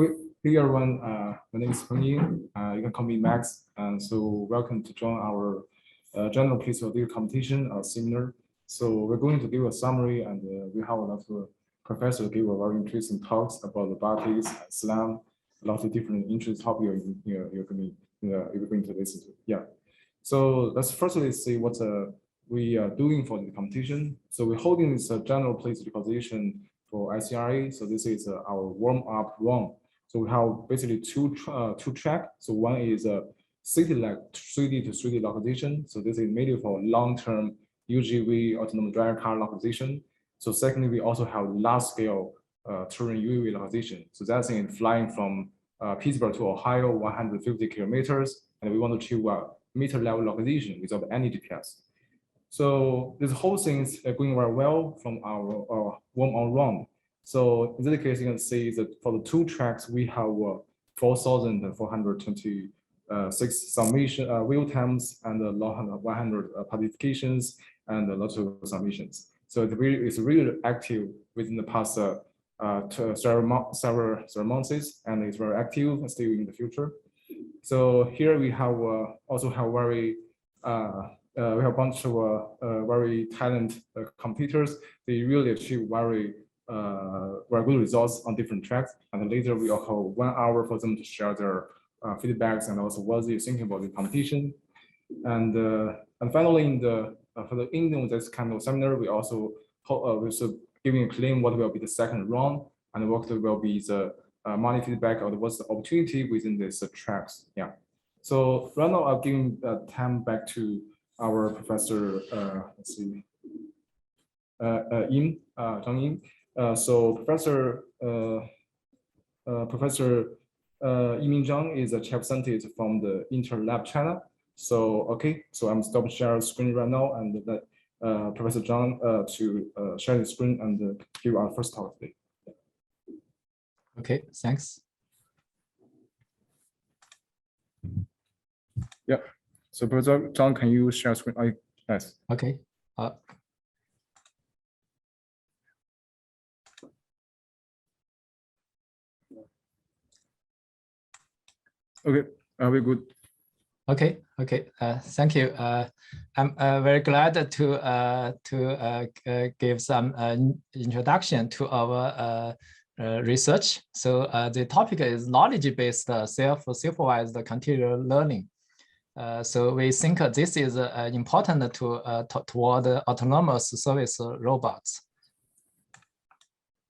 Hey everyone, my name is Junyan. You can call me Max. And so welcome to join our general principle data competition seminar. So we're going to give a summary, and we have a lot of professors give a very interesting talks about robotics, SLAM, a lot of different interesting topics you're going to listen to. Yeah. So let's firstly see what we are doing for the competition. So we're holding this general place position for ICRA. So this is our warm-up run. So we have basically two tracks. So one is a city-like 3D to 3D localization. So this is mainly for long-term UGV autonomous driver car localization. So secondly, we also have large-scale Turing UAV localization. So that's in flying from Pittsburgh to Ohio, 150 kilometers, and we want to achieve meter-level localization without any GPS. So this whole thing is going very well from our warm-on run. So in this case, you can see that for the two tracks, we have 4,426 summation wheel times and 100 participations and lots of submissions. So it's really active within the past several months, and it's very active and still in the future. So here we have also have very we have a bunch of very talented competitors. They really achieve very good results on different tracks. And later we also have 1 hour for them to share their feedbacks and also what they're thinking about the competition. And finally, for the ending of this kind of seminar, we also giving a claim what will be the second round and what will be the money feedback or what's the opportunity within these tracks. Yeah. So right now, I'll give time back to our professor. Let's see, Yimin Zhang. So Professor Yimin Zhang is a chief scientist from the AirLab China. So okay, so I'm stopping share screen right now and let Professor Zhang to share the screen and give our first talk today. Okay, thanks. Yeah. So Professor Zhang, can you share screen? Yes. Okay. Okay, are we good? Okay. Thank you. I'm very glad to give some introduction to our research. So the topic is knowledge-based self-supervised continual learning. So we think this is important toward autonomous service robots.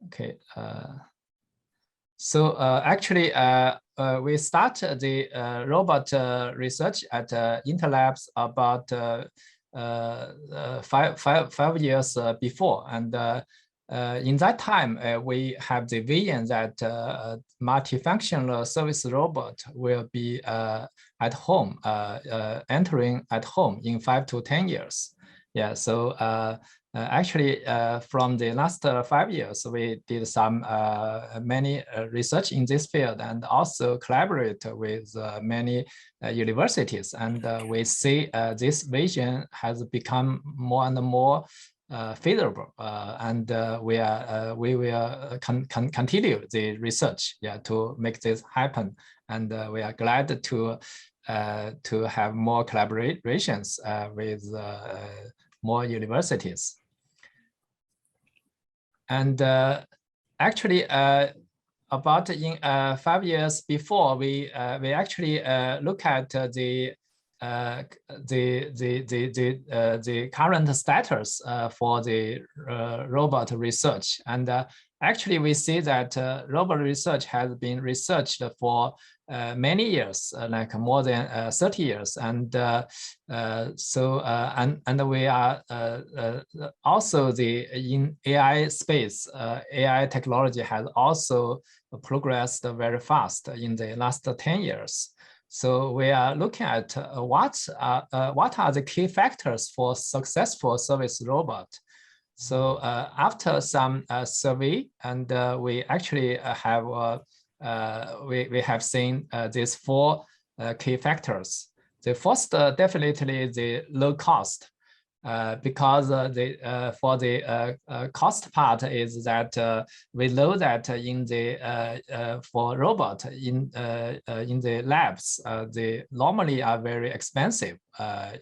Okay. So actually, we started the robot research at InterLabs about 5 years before, and in that time, we have the vision that multifunctional service robot will be at home, entering at home in 5 to 10 years. Yeah, so actually, from the last 5 years, we did some many research in this field and also collaborate with many universities. And we see this vision has become more and more feasible, and we will continue the research, yeah, to make this happen. And we are glad to have more collaborations with more universities. And actually, about in 5 years before, we actually look at the current status for the robot research. And actually, we see that robot research has been researched for many years, like more than 30 years. And and we are also in AI space. AI technology has also progressed very fast in the last 10 years. So we are looking at what are the key factors for successful service robot. So after some survey, and we actually have we have seen these 4 key factors. The first, definitely the low cost. because for the cost part is that we know that in the for robot in the labs they normally are very expensive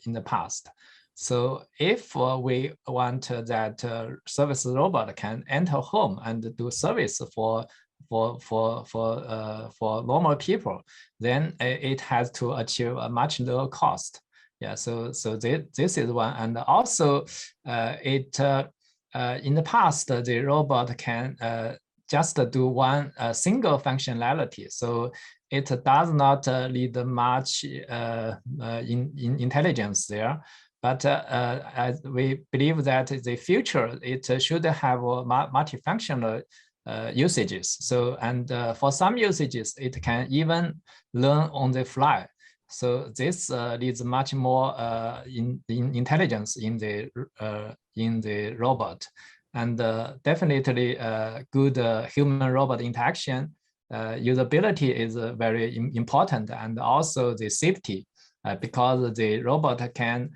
in the past. So if we want that service robot can enter home and do service for normal people, then it has to achieve a much lower cost. Yeah, so this is one, and also in the past the robot can just do one single functionality, so it does not need much in intelligence there. But as we believe that the future, it should have multifunctional usages. So, and for some usages, it can even learn on the fly. So this needs much more in intelligence in the robot, and definitely good human-robot interaction. Usability is very important, and also the safety, because the robot can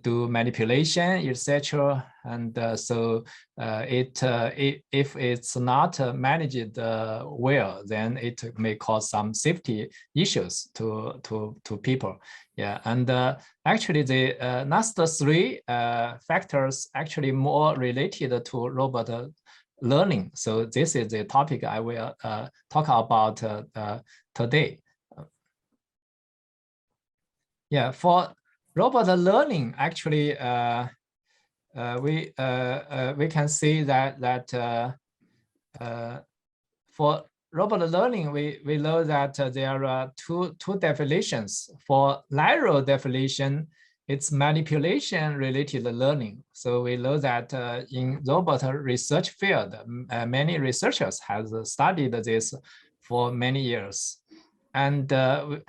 do manipulation, etc. And so if it's not managed well, then it may cause some safety issues to people. Yeah, and actually the last three factors actually more related to robot learning. So this is the topic I will talk about today. Yeah, for robot learning, actually, we can see that for robot learning, we know that there are two definitions. For narrow definition, it's manipulation related learning. So we know that in robot research field, many researchers have studied this for many years. And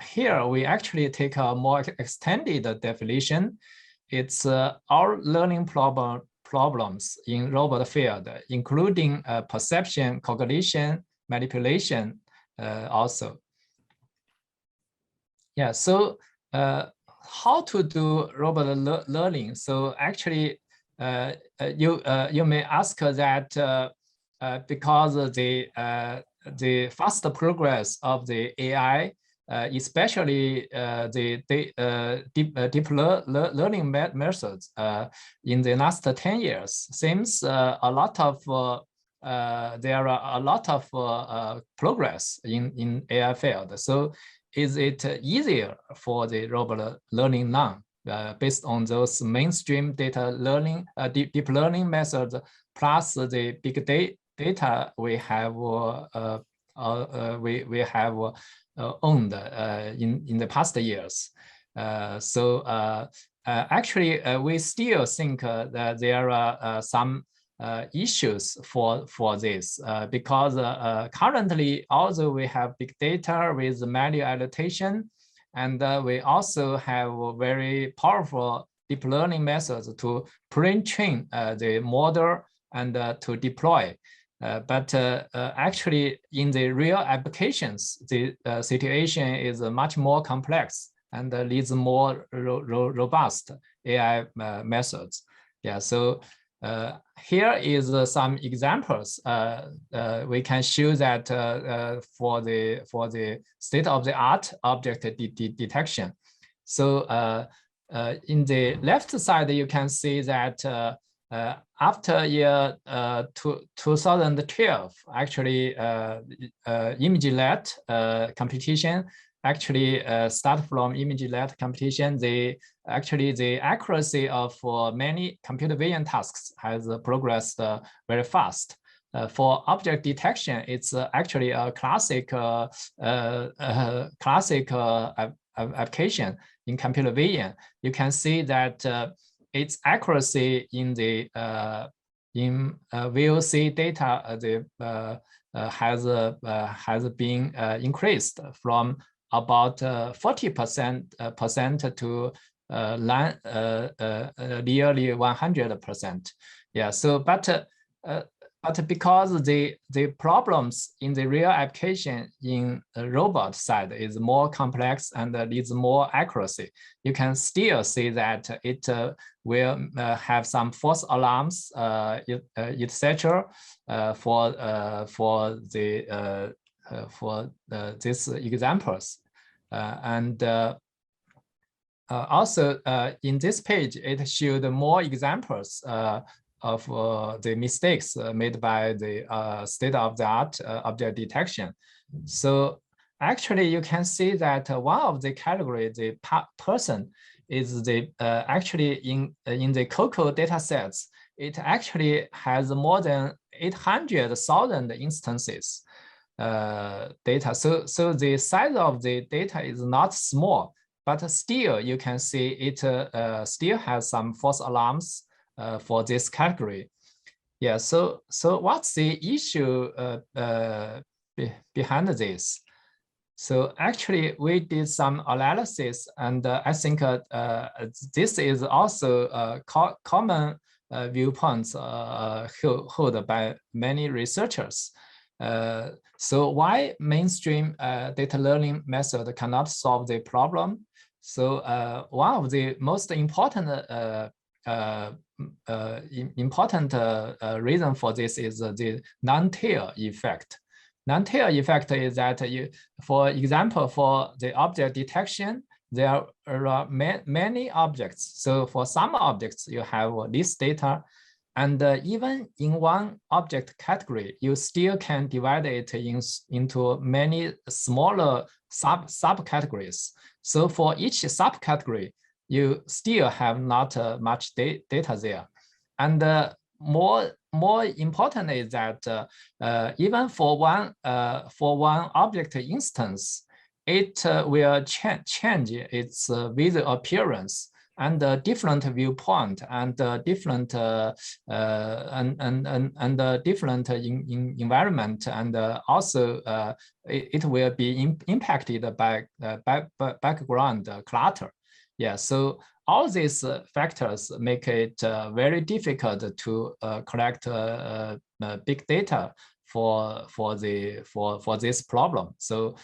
here we actually take a more extended definition. It's all learning problems in robot field, including perception, cognition, manipulation also. Yeah, so how to do robot learning? So actually, you may ask that because the faster progress of the AI, especially the deep learning methods in the last 10 years, seems a lot of there are a lot of progress in AI field. So is it easier for the robot learning now based on those mainstream data learning, deep learning methods, plus the big data we have we have owned in the past years. Actually, we still think that there are some issues for this because currently, although we have big data with manual annotation, and we also have very powerful deep learning methods to pre-train the model and to deploy. But actually, in the real applications, the situation is much more complex and needs more robust AI methods. Yeah, so here is some examples. We can show that for the state-of-the-art object detection. So in the left side, you can see that after year 2012, actually image-led competition actually start from image-led competition. The accuracy of many computer vision tasks has progressed very fast. For object detection, it's actually a classic application in computer vision. You can see that its accuracy in the VOC data has been increased from about 40% to nearly 100%. Yeah. So, but but because the problems in the real application in a robot side is more complex and needs more accuracy, you can still see that it will have some false alarms, etc. For these examples, and also in this page it showed more examples of the mistakes made by the state-of-the-art object detection. So actually you can see that one of the category, the person, is the actually in the COCO data sets, it actually has more than 800,000 instances data. So the size of the data is not small, but still you can see it still has some false alarms for this category. Yeah, so what's the issue behind this? So actually we did some analysis, and I think this is also common viewpoints held by many researchers. So why mainstream data learning method cannot solve the problem? So one of the most important reason for this is the non-tail effect. Non-tail effect is that for example, for the object detection, there are many objects. So for some objects, you have this data, and even in one object category, you still can divide it into many smaller subcategories. So for each subcategory, you still have not much data there. And more important is that even for one object instance, it will change its visual appearance and different viewpoint and different different environment, and also it will be impacted by background clutter. Yeah, so all these factors make it very difficult to collect big data for this problem. So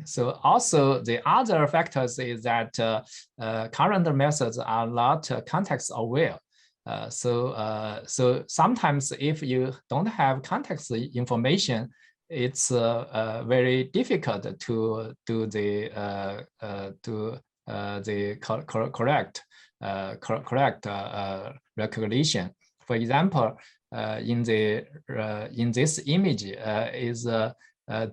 so also the other factors is that current methods are not context aware. So sometimes if you don't have context information, it's very difficult to do the correct recognition. For example, in this image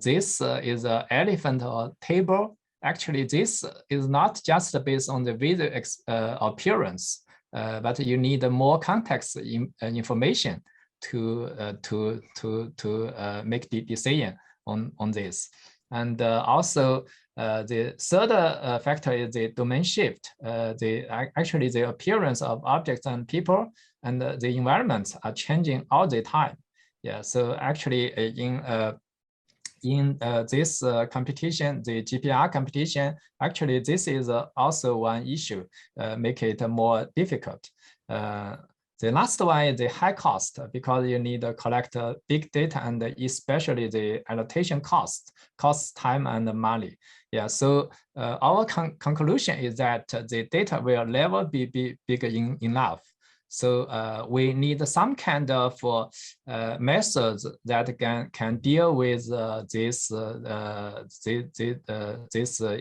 this is an elephant or table. Actually, this is not just based on the visual appearance, but you need more context information to make the decision on this. And also the third factor is the domain shift. Actually the appearance of objects and people and the environments are changing all the time. Yeah, so actually in this competition, the GPR competition, actually this is also one issue, make it more difficult. The last one is the high cost, because you need to collect big data, and especially the annotation cost time and money. Yeah, so our conclusion is that the data will never be big enough. So we need some kind of methods that can deal with these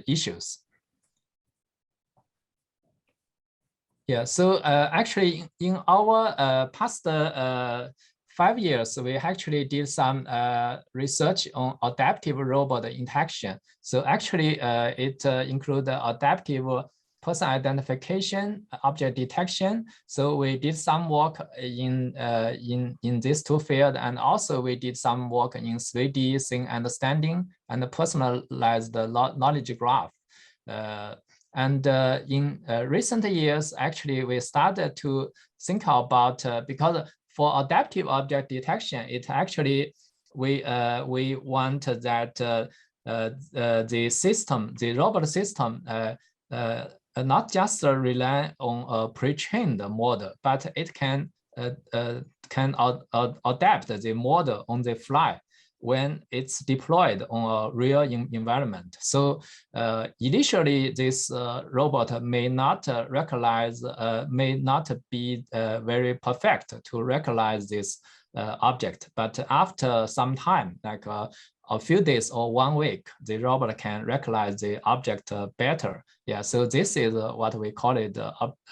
issues. Yeah, so actually in our past 5 years, we actually did some research on adaptive robot interaction. So actually it includes adaptive person identification, object detection. So we did some work in these two fields, and also we did some work in 3D scene understanding and personalized knowledge graph. And in recent years, actually, we started to think about, because for adaptive object detection, it actually, we want that the system, the robot system, not just rely on a pre-trained model, but it can adapt the model on the fly when it's deployed on a real environment. So initially, this robot may not recognize, may not be very perfect to recognize this object, but after some time, like a few days or 1 week, the robot can recognize the object better. Yeah, so this is what we call it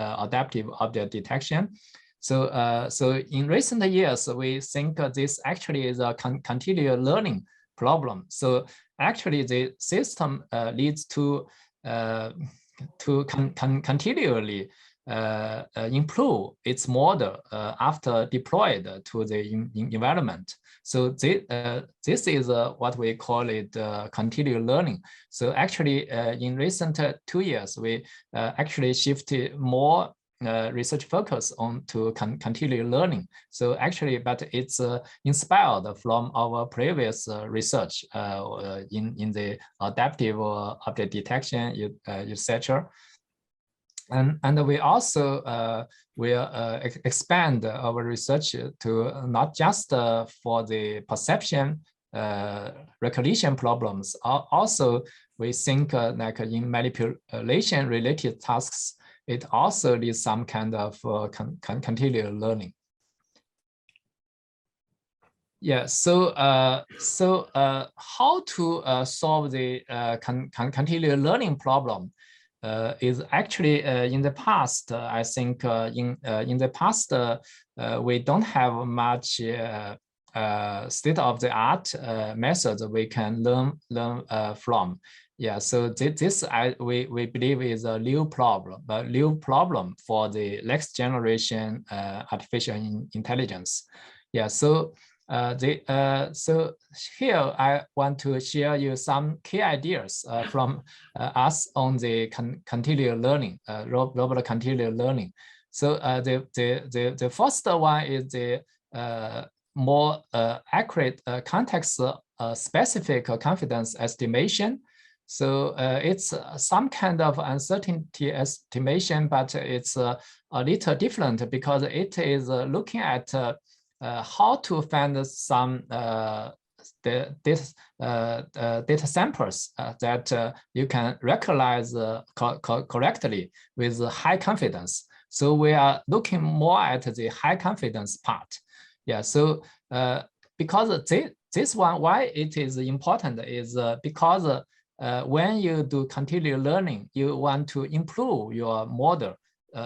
adaptive object detection. So, so in recent years, we think this actually is a continual learning problem. So actually, the system leads to continually improve its model after deployed to the environment. So this is what we call it continual learning. So actually, in recent 2 years, we actually shifted more research focus on to continual learning. So actually, but it's inspired from our previous research in the adaptive object detection, etc. And we also will expand our research to not just for the perception recognition problems. Also, we think like in manipulation related tasks, it also needs some kind of continual learning. Yeah, so how to solve the continual learning problem is actually in the past. I think in the past we don't have much state-of-the-art methods we can learn from. Yeah, so we believe is a new problem for the next generation artificial intelligence. Yeah, so so here I want to share you some key ideas from us on the continual learning, robot continual learning. So the first one is the more accurate context specific confidence estimation. So it's some kind of uncertainty estimation, but it's a little different because it is looking at how to find some data samples that you can recognize correctly with high confidence. So we are looking more at the high confidence part. Yeah, so because this one, why it is important is because when you do continual learning, you want to improve your model.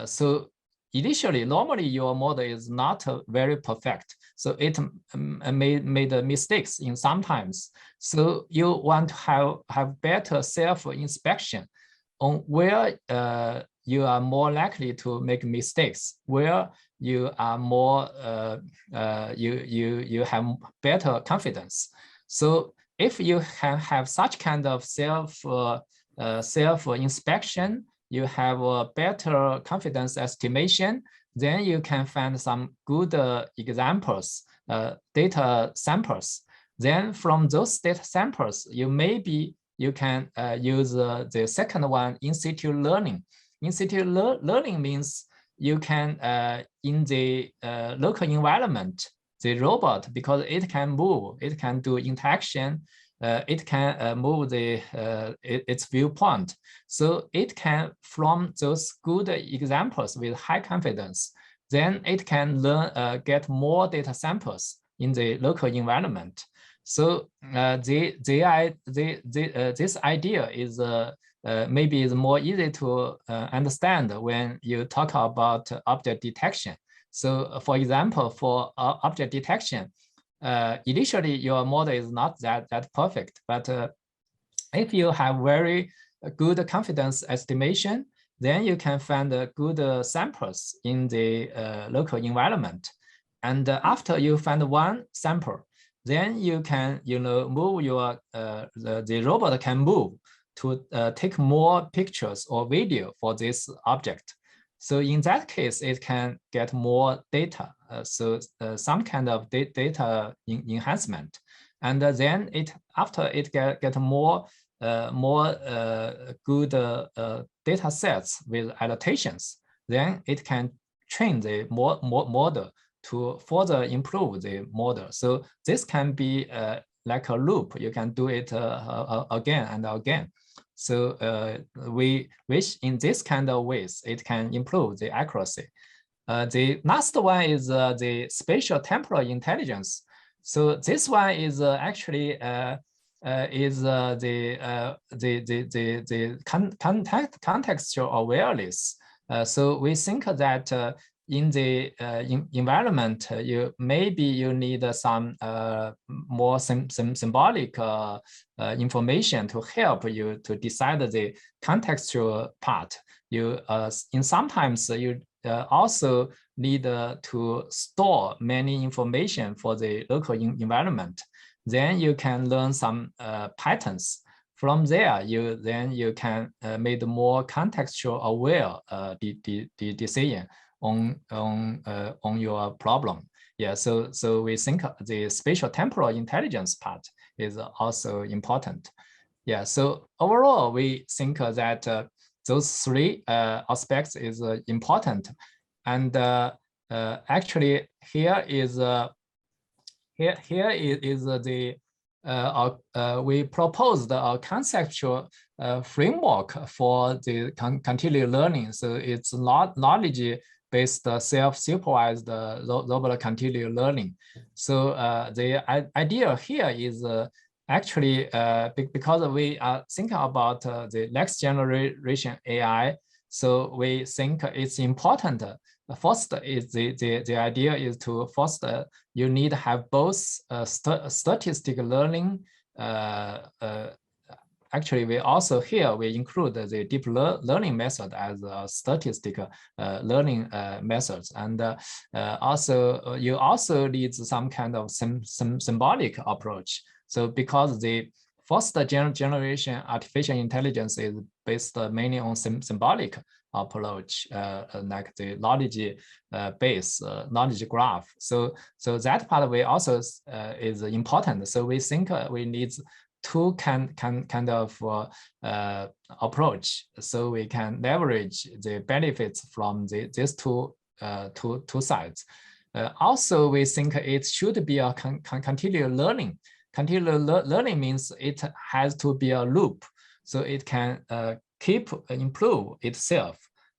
So initially, normally your model is not very perfect. So it made mistakes in sometimes. So you want to have better self-inspection on where you are more likely to make mistakes, where you are more, you have better confidence. So if you can have such kind of self-inspection, you have a better confidence estimation, then you can find some good examples, data samples. Then from those data samples, you can use the second one, in situ learning. In situ learning means you can, in the local environment, the robot, because it can move, it can do interaction, it can move its viewpoint. So it can, from those good examples with high confidence, then it can learn, get more data samples in the local environment. So this idea is maybe is more easy to understand when you talk about object detection. So for example, for object detection, initially your model is not that perfect, but if you have very good confidence estimation, then you can find good samples in the local environment. And after you find one sample, then you can, move your, the robot can move to take more pictures or video for this object. So in that case, it can get more data. So some kind of data enhancement. And then after it get more good data sets with annotations, then it can train the model to further improve the model. So this can be like a loop. You can do it again and again. So which in this kind of ways, it can improve the accuracy. The last one is the spatial temporal intelligence. So this one is actually the contextual awareness. So we think that in the environment, you need some more symbolic information to help you to decide the contextual part. Sometimes you also need to store many information for the local environment. Then you can learn some patterns. From there, you can make more contextual aware the decision on your problem. Yeah, so we think the spatial temporal intelligence part is also important. Yeah, so overall we think that those three aspects is important, and actually here is the we proposed a conceptual framework for the continual learning. So it's knowledge-based self-supervised robot continual learning. So the idea here is actually because we are thinking about the next generation AI. So we think it's important. First is the idea is to first you need to have both statistical learning. Actually, we also here we include the deep learning method as a statistical learning methods, and also you also need some kind of symbolic approach. So because the first generation artificial intelligence is based mainly on symbolic approach, like the knowledge base, knowledge graph. So that part we also is important. So we think we need two kind of approach, so we can leverage the benefits from these two sides. Also, we think it should be a continual learning. Continual learning means it has to be a loop, so it can keep improve itself.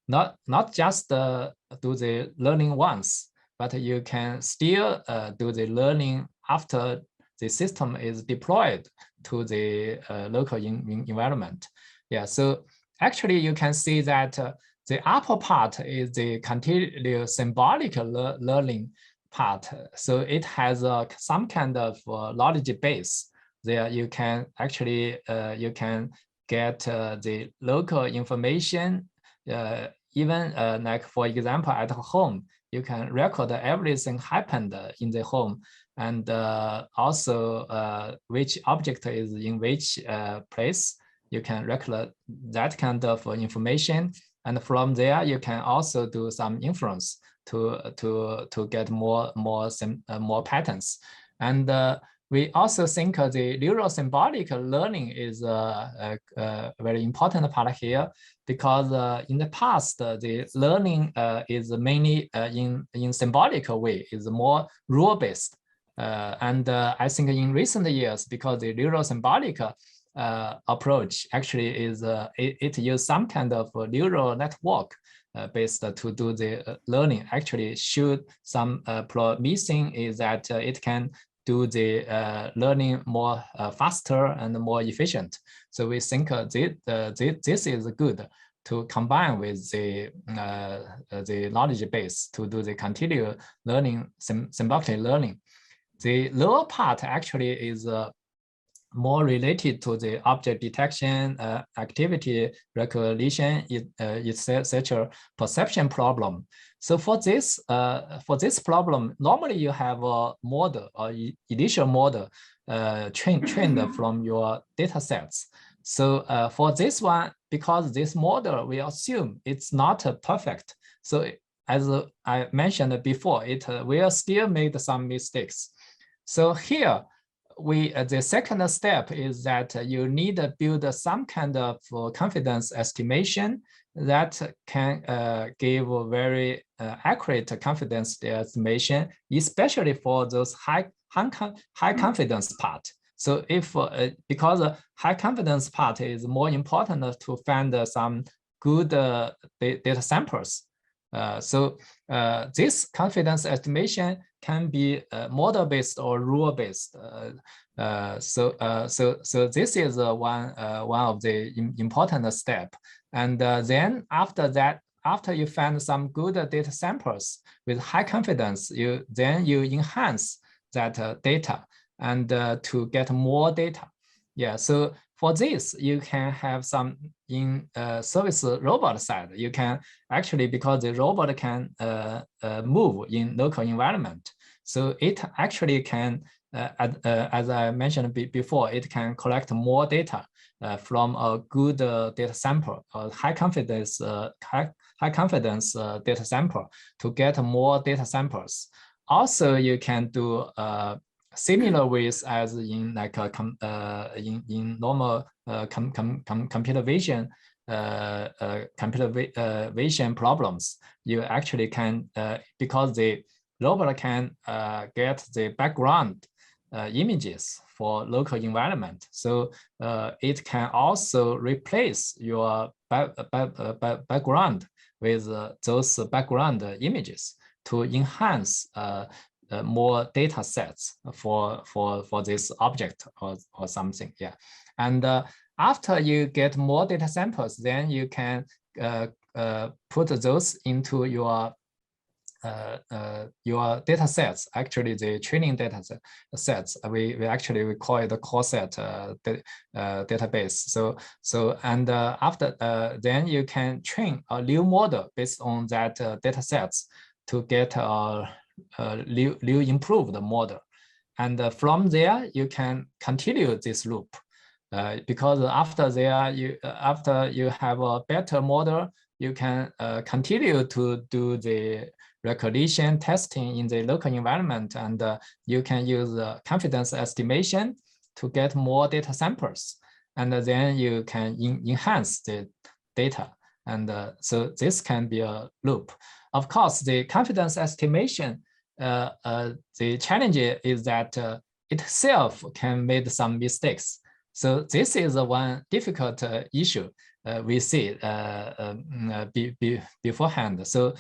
Not just do the learning once, but you can still do the learning after the system is deployed to the local environment. Yeah, so actually you can see that the upper part is the continuous symbolic learning part. So it has some kind of knowledge base. There you can actually you can get the local information, even like for example at home, you can record everything happened in the home, and also which object is in which place. You can record that kind of information, and from there you can also do some inference to get more patterns. And we also think the neuro-symbolic learning is a very important part here, because in the past, the learning is mainly in symbolic way, is more rule-based. And I think in recent years, because the neuro-symbolic approach actually is, it uses some kind of neural network based to do the learning. Actually should some promising is that it can do the learning more faster and more efficient. So we think this is good to combine with the knowledge base to do the continual learning, symbolic learning. The lower part actually is more related to the object detection, activity recognition, etc. perception problem. So for this problem, normally you have a model or initial model trained from your data sets. So for this one, because this model, we assume it's not perfect. So as I mentioned before, it will still make some mistakes. So here, the second step is that you need to build some kind of confidence estimation that can give very accurate confidence estimation, especially for those high confidence part. So if because the high confidence part is more important to find some good data samples. So this confidence estimation can be model-based or rule-based. So this is one of the important step. And then after that, after you find some good data samples with high confidence, you enhance that data and to get more data. Yeah, so for this, you can have some in service robot side. You can actually, because the robot can move in local environment. So it actually can, as I mentioned before, it can collect more data from a good data sample, high confidence data sample to get more data samples. Also, you can do similar ways as in like in normal computer vision problems. You actually can because the robot can get the background images for local environment. So it can also replace your background with those background images to enhance more data sets for this object or something. Yeah, and after you get more data samples, then you can put those into your data sets. Actually, the training data sets, we actually call it the core set database. So and after then you can train a new model based on that data sets to get new improved model, and from there you can continue this loop because after you have a better model, you can continue to do the recognition testing in the local environment, and you can use confidence estimation to get more data samples, and then you can enhance the data, and so this can be a loop. Of course, the confidence estimation, the challenge is that itself can make some mistakes. So this is one difficult issue we see beforehand. So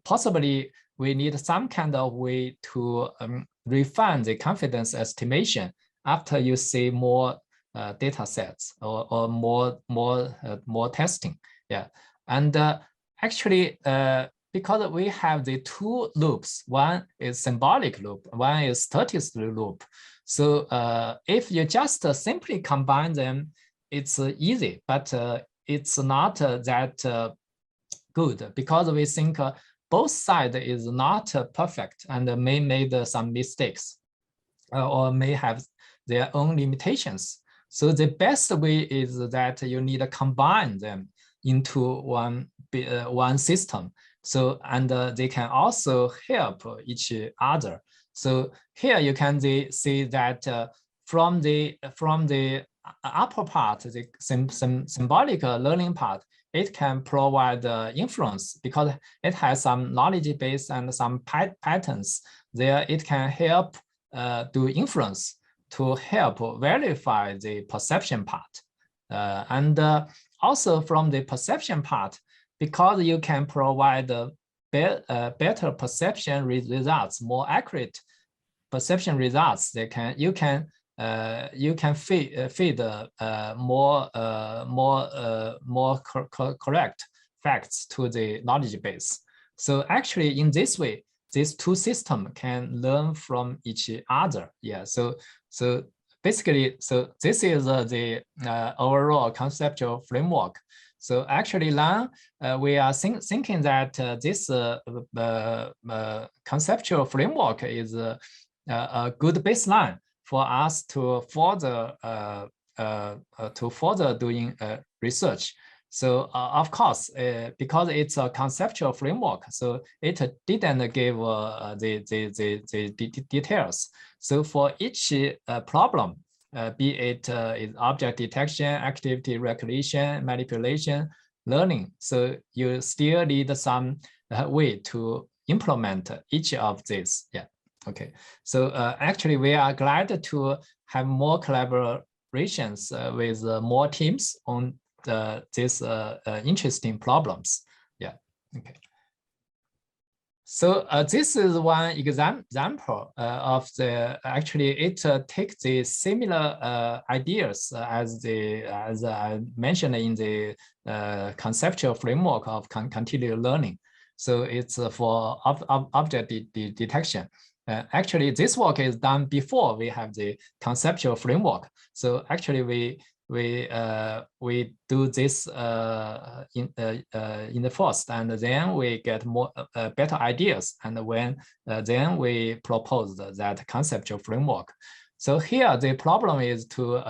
possibly we need some kind of way to refine the confidence estimation after you see more data sets or more testing. Yeah, and actually, because we have the two loops, one is symbolic loop, one is statistic loop. So if you just simply combine them, it's easy, but it's not that good, because we think both sides is not perfect and may make some mistakes or may have their own limitations. So the best way is that you need to combine them into one system. So, and they can also help each other. So here you can see that from the upper part, the symbolic learning part, it can provide influence because it has some knowledge base and some patterns there. It can help do inference to help verify the perception part. And also from the perception part, because you can provide better perception results, more accurate perception results, you can feed more correct facts to the knowledge base. So actually, in this way, these two systems can learn from each other. Yeah. So basically, so this is the overall conceptual framework. So actually now we are thinking that this conceptual framework is a good baseline for us to further doing research. So of course, because it's a conceptual framework, so it didn't give the details. So for each problem, be it is object detection, activity recognition, manipulation, learning, so you still need some way to implement each of these. Yeah. Okay. So actually, we are glad to have more collaborations with more teams on these interesting problems. Yeah. Okay. So this is one example of the, actually it takes the similar ideas as I mentioned in the conceptual framework of continual learning. So it's for object detection. Actually, this work is done before we have the conceptual framework. So actually, we do this in the first, and then we get more better ideas, and then we propose that conceptual framework. So here the problem is to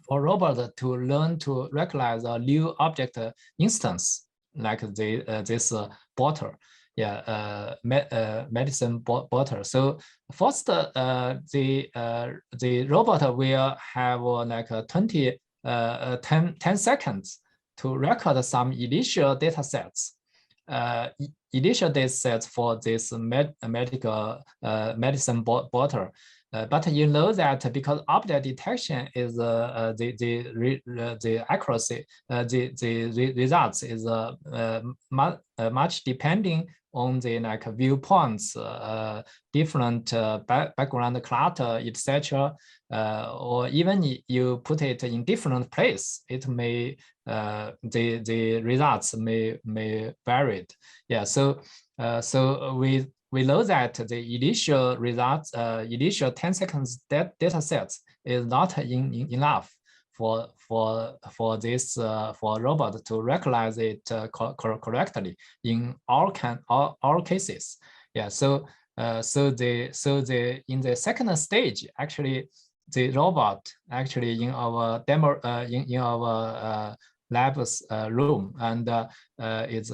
for robots to learn to recognize a new object instance, like this bottle. Yeah, medicine bottle. So first, the robot will have like 10 seconds to record some initial data sets. Initial data sets for this medicine bottle. But you know that because object detection is the accuracy, the results is much depending on the like viewpoints, different background clutter, etc. Or even you put it in different place, it may the results may vary. Yeah. So we know that the initial results, initial 10 seconds data sets is not enough for this for robot to recognize it correctly in all cases. Yeah. So in the second stage, actually the robot actually in our demo in our labs room, and it's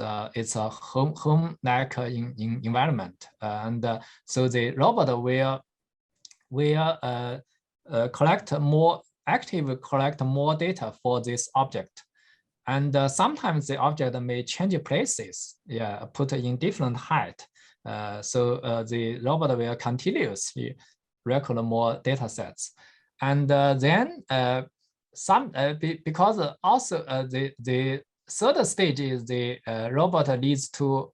a home like environment, and so the robot will collect more data for this object, and sometimes the object may change places, yeah, put in different height. So the robot will continuously record more data sets, and then because also the third stage is the robot needs to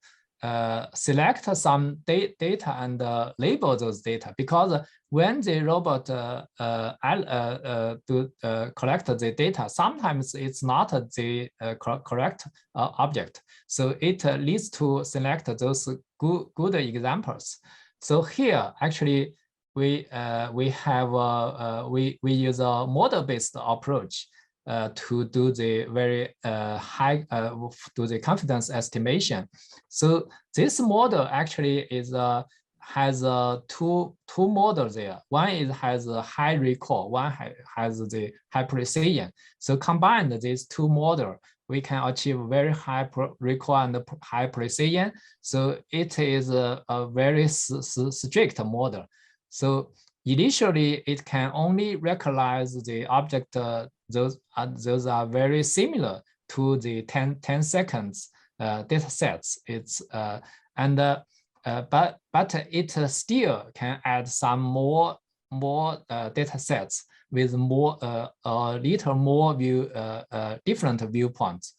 select some data and label those data, because when the robot collect the data, sometimes it's not the correct object. So it leads to select those good examples. So here, actually, we use a model-based approach to do the very high do the confidence estimation. So this model actually is has two models there. One has a high recall, one has the high precision. So combined these two models, we can achieve very high recall and high precision. So it is a very strict model. So initially, it can only recognize the object. Those are very similar to the 10 seconds data sets. It's but it still can add some more data sets with more a little more different viewpoints.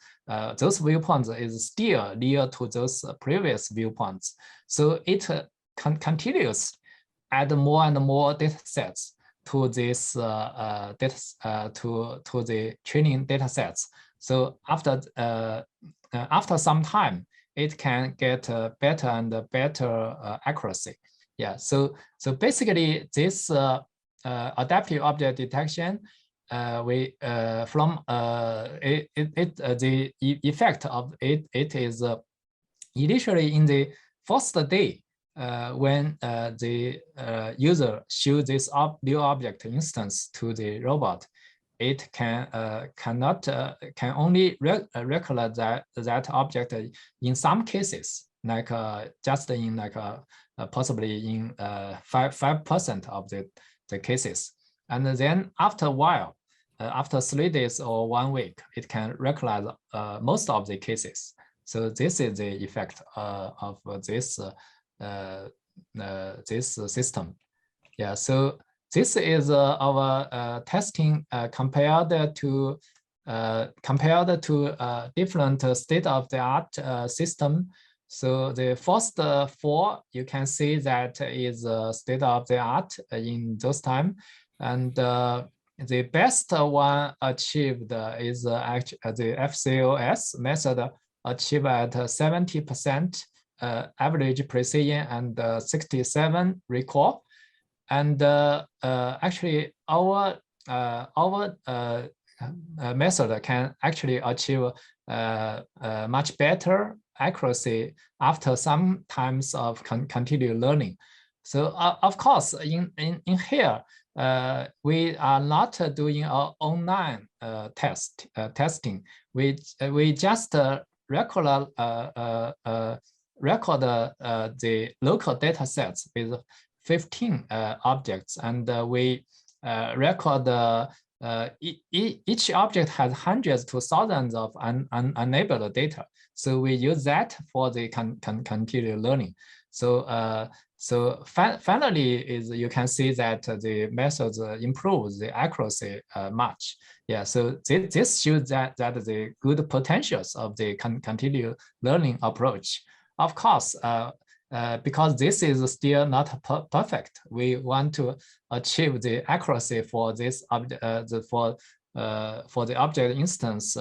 Those viewpoints is still near to those previous viewpoints. So it continues add more and more data sets to this to the training data sets. So after some time, it can get better and better accuracy. Yeah. So basically, this adaptive object detection, we from the effect of it is initially in the first day. When the user shows this new object instance to the robot, it can only recognize that object in some cases, like just in like possibly in 5% of the cases, and then after a while, after 3 days or 1 week, it can recognize most of the cases. So this is the effect of this this system. Yeah. So this is our testing compared to different state-of-the-art system. So the first 4 you can see that is state-of-the-art in those time, and the best one achieved is actually the FCOS method achieved at 70% average precision and 67 recall. And actually, our method can actually achieve much better accuracy after some times of continual learning. So of course, in here, we are not doing our online testing. We just record the local data sets with 15 objects, and we record each object has hundreds to thousands of unlabeled data. So we use that for the continual learning. So finally, is you can see that the methods improve the accuracy much. Yeah. So this shows that the good potentials of the continual learning approach. Of course, because this is still not perfect, we want to achieve the accuracy for this for the object instance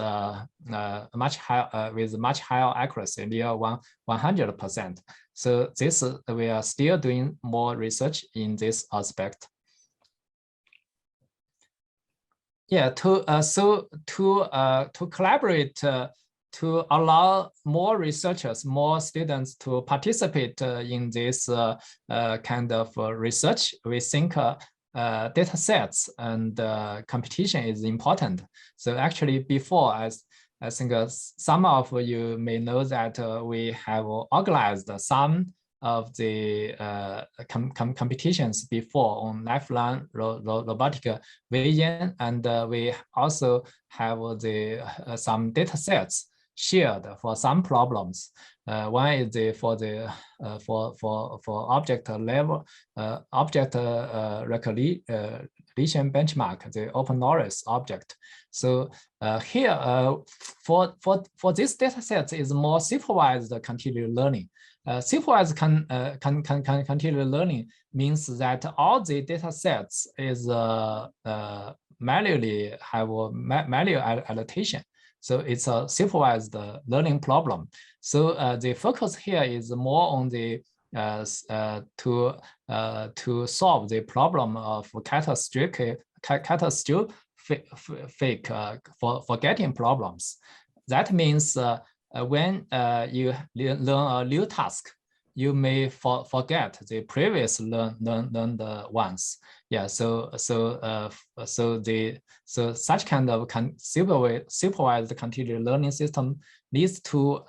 much higher with much higher accuracy, near 100%. So this we are still doing more research in this aspect. Yeah, to collaborate to allow more researchers, more students to participate in this kind of research, we think data sets and competition is important. So actually before, I think some of you may know that we have organized some of the competitions before on lifeline robotic vision, and we also have the some data sets shared for some problems. One is for object level object recognition benchmark, the open knowledge object. So here for this data set is more supervised continual learning. Supervised continual learning means that all the data sets is manually have manual annotation. So it's a supervised learning problem. So the focus here is more on the to solve the problem of catastrophic forgetting problems. That means when you learn a new task, you may forget the previous learned ones. Yeah. So such kind of supervised continual learning system leads to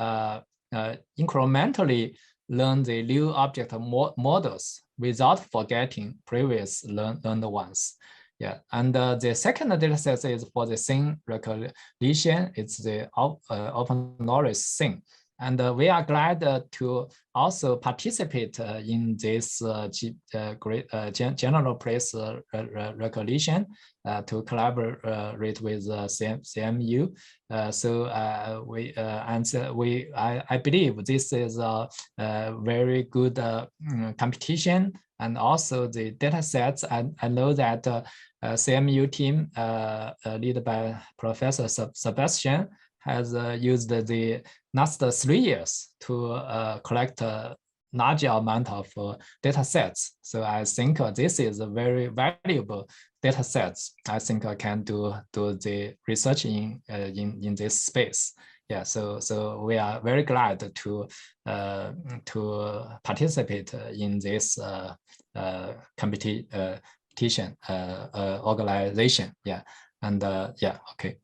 incrementally learn the new object models without forgetting previous learned ones. Yeah, and the second data set is for the scene recognition. It's the open knowledge scene. And we are glad to also participate in this great general place recognition to collaborate with CMU. I believe this is a very good competition, and also the data sets. I know that CMU team led by Professor Sebastian has used the last 3 years to collect a large amount of data sets. So I think this is a very valuable data sets. I think I can do the research in this space. Yeah, so we are very glad to participate in this competition organization. Yeah. And yeah, okay.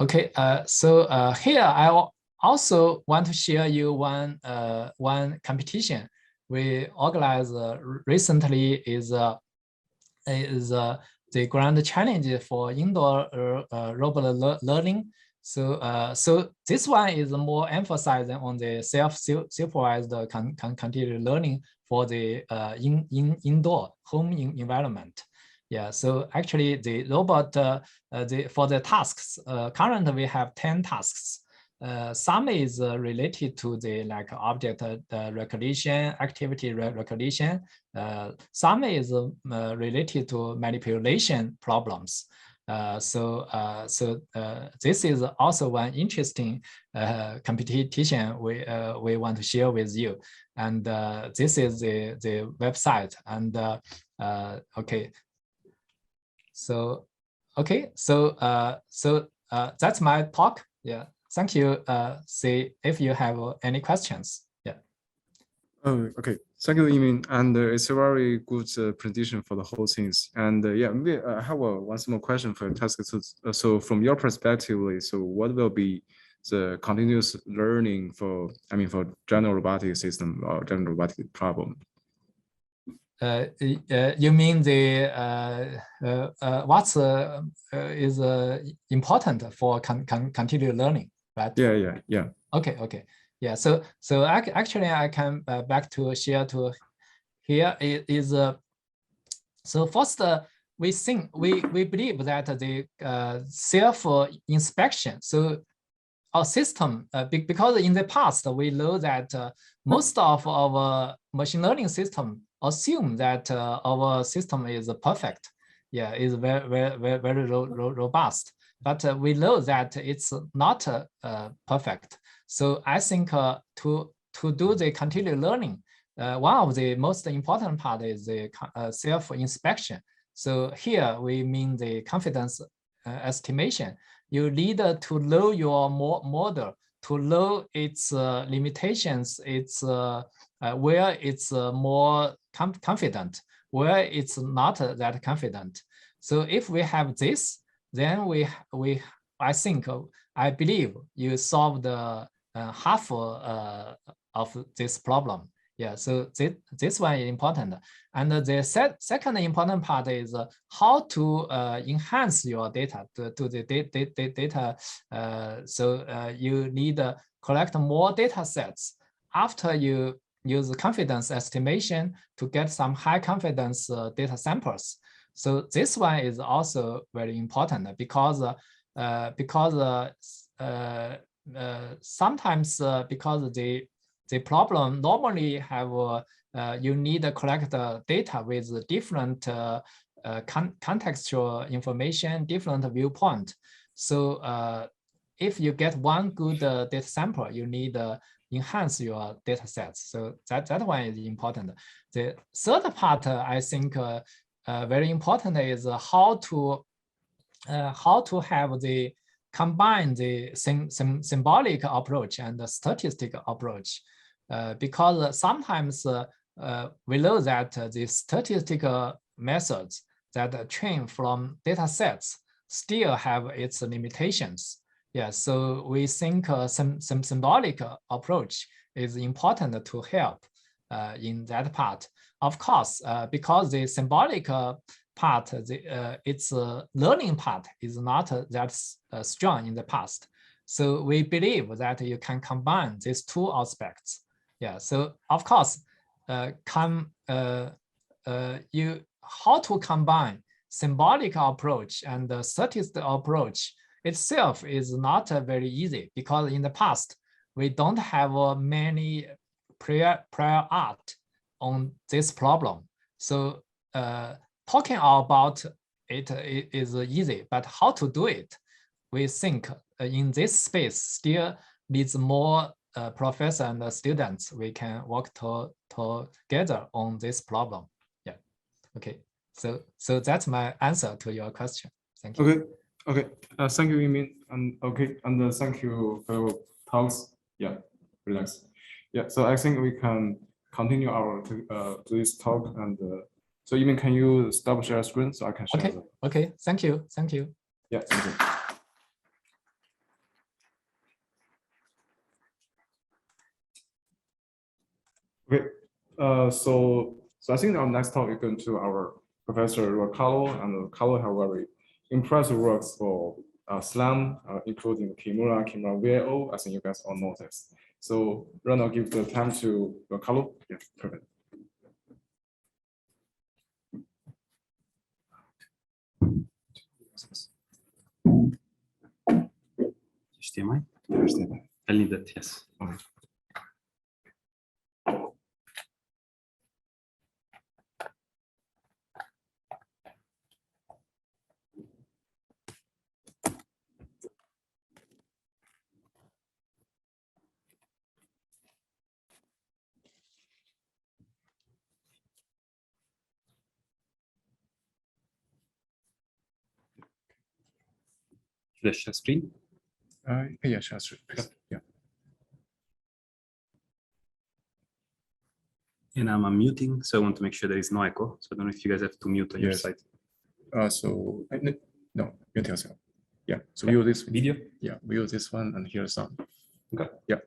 Okay, so here I also want to share you one competition we organized recently is the grand challenge for indoor robot learning. So so this one is more emphasizing on the self-supervised continual learning for the indoor home environment. Yeah, so actually the robot, for the tasks, currently we have 10 tasks. Some is related to the like object recognition, activity recognition. Some is related to manipulation problems. So this is also one interesting competition we want to share with you. And this is the website. And okay. So, okay, so that's my talk. Yeah, thank you. See if you have any questions. Yeah. Oh, okay. Thank you, Yimin. And it's a very good presentation for the whole things. And yeah, maybe I have one small question for task. So from your perspective, so what will be the continuous learning for, I mean, for general robotic system or general robotic problem? You mean the what's is important for continual learning, right? Yeah. Okay. Yeah. So actually, I can back to share to here is so first we believe that the self inspection. So our system, because in the past we know that most of our machine learning system assume that our system is perfect. Yeah, is very robust. But we know that it's not perfect. So I think to do the continual learning, one of the most important part is the self-inspection. So here we mean the confidence estimation. You need to know your model, to know its limitations, its where it's more confident, where it's not that confident. So if we have this, then I believe you solved half of this problem. Yeah, so this one is important. And the second important part is how to enhance your data to the data. So you need to collect more data sets after you use confidence estimation to get some high confidence data samples. So this one is also very important because sometimes because the problem normally have you need to collect data with different contextual information, different viewpoint. So if you get one good data sample, you need to enhance your data sets. So that one is important. The third part, I think, very important is how to have the combine the symbolic approach and the statistical approach, because sometimes we know that the statistical methods that train from data sets still have its limitations. Yeah, so we think some symbolic approach is important to help in that part. Of course, because the symbolic part, its learning part is not that strong in the past. So we believe that you can combine these two aspects. Yeah, so of course, how to combine symbolic approach and the statistical approach itself is not very easy, because in the past, we don't have many prior art on this problem. So talking about it is easy, but how to do it, we think in this space still needs more professors and students. We can work together on this problem. Yeah. Okay. So that's my answer to your question. Thank you. Okay. Thank you, Yimin. And okay, and thank you for your talks. Yeah, relax. Yeah. So I think we can continue our today's talk, and So even can you stop share screen so I can share? Okay. Okay. Thank you. Thank you. Yeah. Thank you. Okay. So I think our next talk is going to our Professor Luca Carlone, and Carlone have very impressive works for SLAM, including Kimura VAO. I think you guys all noticed. So right now, give the time to Luca Carlone. Yeah, perfect. HDMI? HDMI. I'll need that, yes. Okay. Should I share screen? Yeah, share screen. Yeah. And I'm unmuting, so I want to make sure there is no echo. So I don't know if you guys have to mute on your Yes. side. So no, mute yourself. Yeah. So we use this Video? Yeah, we use this one, and here's some. Okay. Yeah.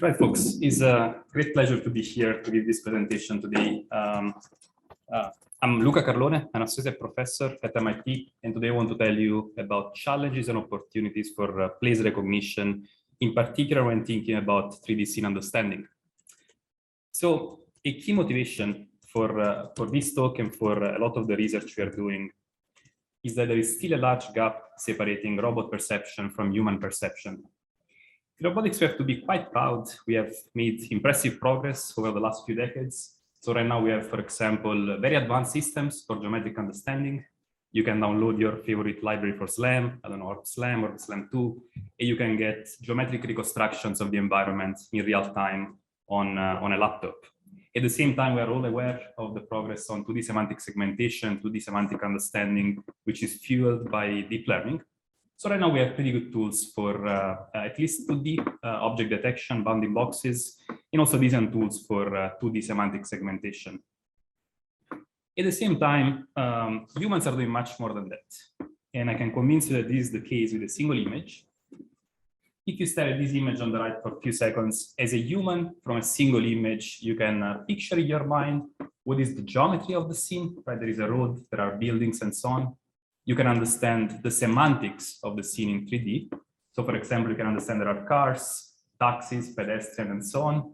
Right, folks. It's a great pleasure to be here to give this presentation today. I'm Luca Carlone, an associate professor at MIT, and today I want to tell you about challenges and opportunities for place recognition, in particular when thinking about 3D scene understanding. So a key motivation for this talk and for a lot of the research we are doing is that there is still a large gap separating robot perception from human perception. In robotics, we have to be quite proud. We have made impressive progress over the last few decades. So right now we have, for example, very advanced systems for geometric understanding. You can download your favorite library for SLAM, I don't know, or SLAM or SLAM 2, and you can get geometric reconstructions of the environment in real time on a laptop. At the same time, we are all aware of the progress on 2D semantic segmentation, 2D semantic understanding, which is fueled by deep learning. So right now we have pretty good tools for at least 2D object detection, bounding boxes, and also decent tools for 2D semantic segmentation. At the same time, humans are doing much more than that. And I can convince you that this is the case with a single image. If you stare at this image on the right for a few seconds, as a human, from a single image, you can picture in your mind what is the geometry of the scene, right? There is a road, there are buildings, and so on. You can understand the semantics of the scene in 3D. So for example, you can understand there are cars, taxis, pedestrians, and so on.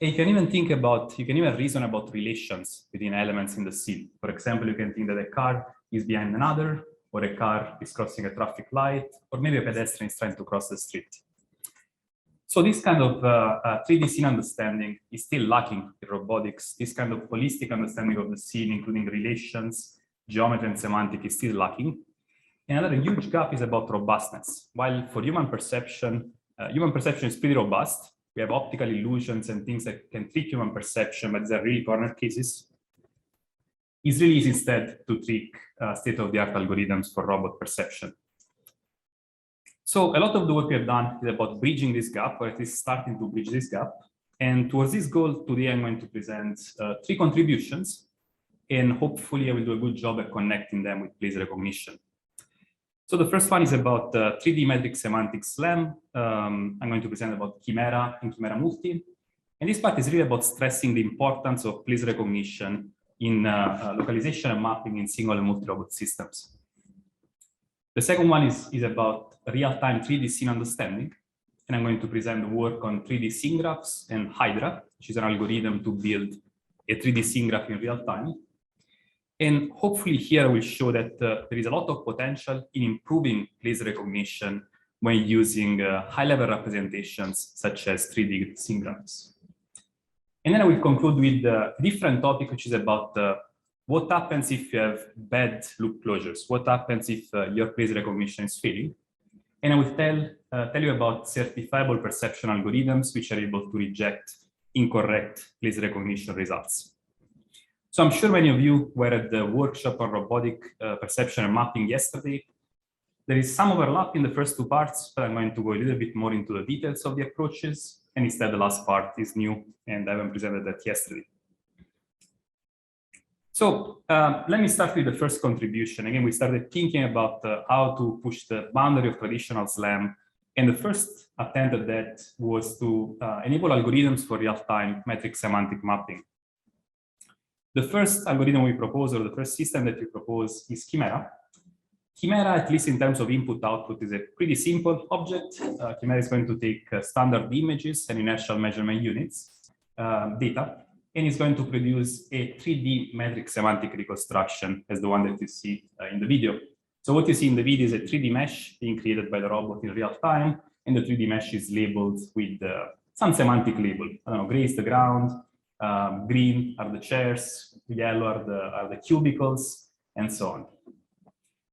And you can even reason about relations between elements in the scene. For example, you can think that a car is behind another, or a car is crossing a traffic light, or maybe a pedestrian is trying to cross the street. So this kind of 3D scene understanding is still lacking in robotics. This kind of holistic understanding of the scene, including relations, geometry, and semantic, is still lacking. Another huge gap is about robustness. While for human perception is pretty robust. We have optical illusions and things that can trick human perception, but these are really corner cases. It's really easy instead to trick state-of-the-art algorithms for robot perception. So a lot of the work we have done is about bridging this gap, or at least starting to bridge this gap. And towards this goal, today I'm going to present 3 contributions, and hopefully I will do a good job at connecting them with place recognition. So the first one is about 3D metric semantic SLAM. I'm going to present about Chimera and Chimera Multi. And this part is really about stressing the importance of place recognition in localization and mapping in single and multi-robot systems. The second one is about real-time 3D scene understanding. And I'm going to present the work on 3D scene graphs and Hydra, which is an algorithm to build a 3D scene graph in real time. And hopefully here I will show that there is a lot of potential in improving place recognition when using high-level representations such as 3D scene graphs. And then I will conclude with a different topic, which is about what happens if you have bad loop closures? What happens if your place recognition is failing? And I will tell you about certifiable perception algorithms, which are able to reject incorrect place recognition results. So I'm sure many of you were at the workshop on robotic perception and mapping yesterday. There is some overlap in the first two parts, but I'm going to go a little bit more into the details of the approaches. And instead, the last part is new, and I haven't presented that yesterday. So let me start with the first contribution. Again, we started thinking about how to push the boundary of traditional SLAM. And the first attempt at that was to enable algorithms for real-time metric semantic mapping. The first algorithm we propose, or the first system that we propose, is Chimera. Chimera, at least in terms of input-output, is a pretty simple object. Chimera is going to take standard images and inertial measurement units data, and it's going to produce a 3D metric semantic reconstruction as the one that you see in the video. So what you see in the video is a 3D mesh being created by the robot in real time, and the 3D mesh is labeled with some semantic label. I don't know, gray is the ground, green are the chairs, yellow are the cubicles, and so on.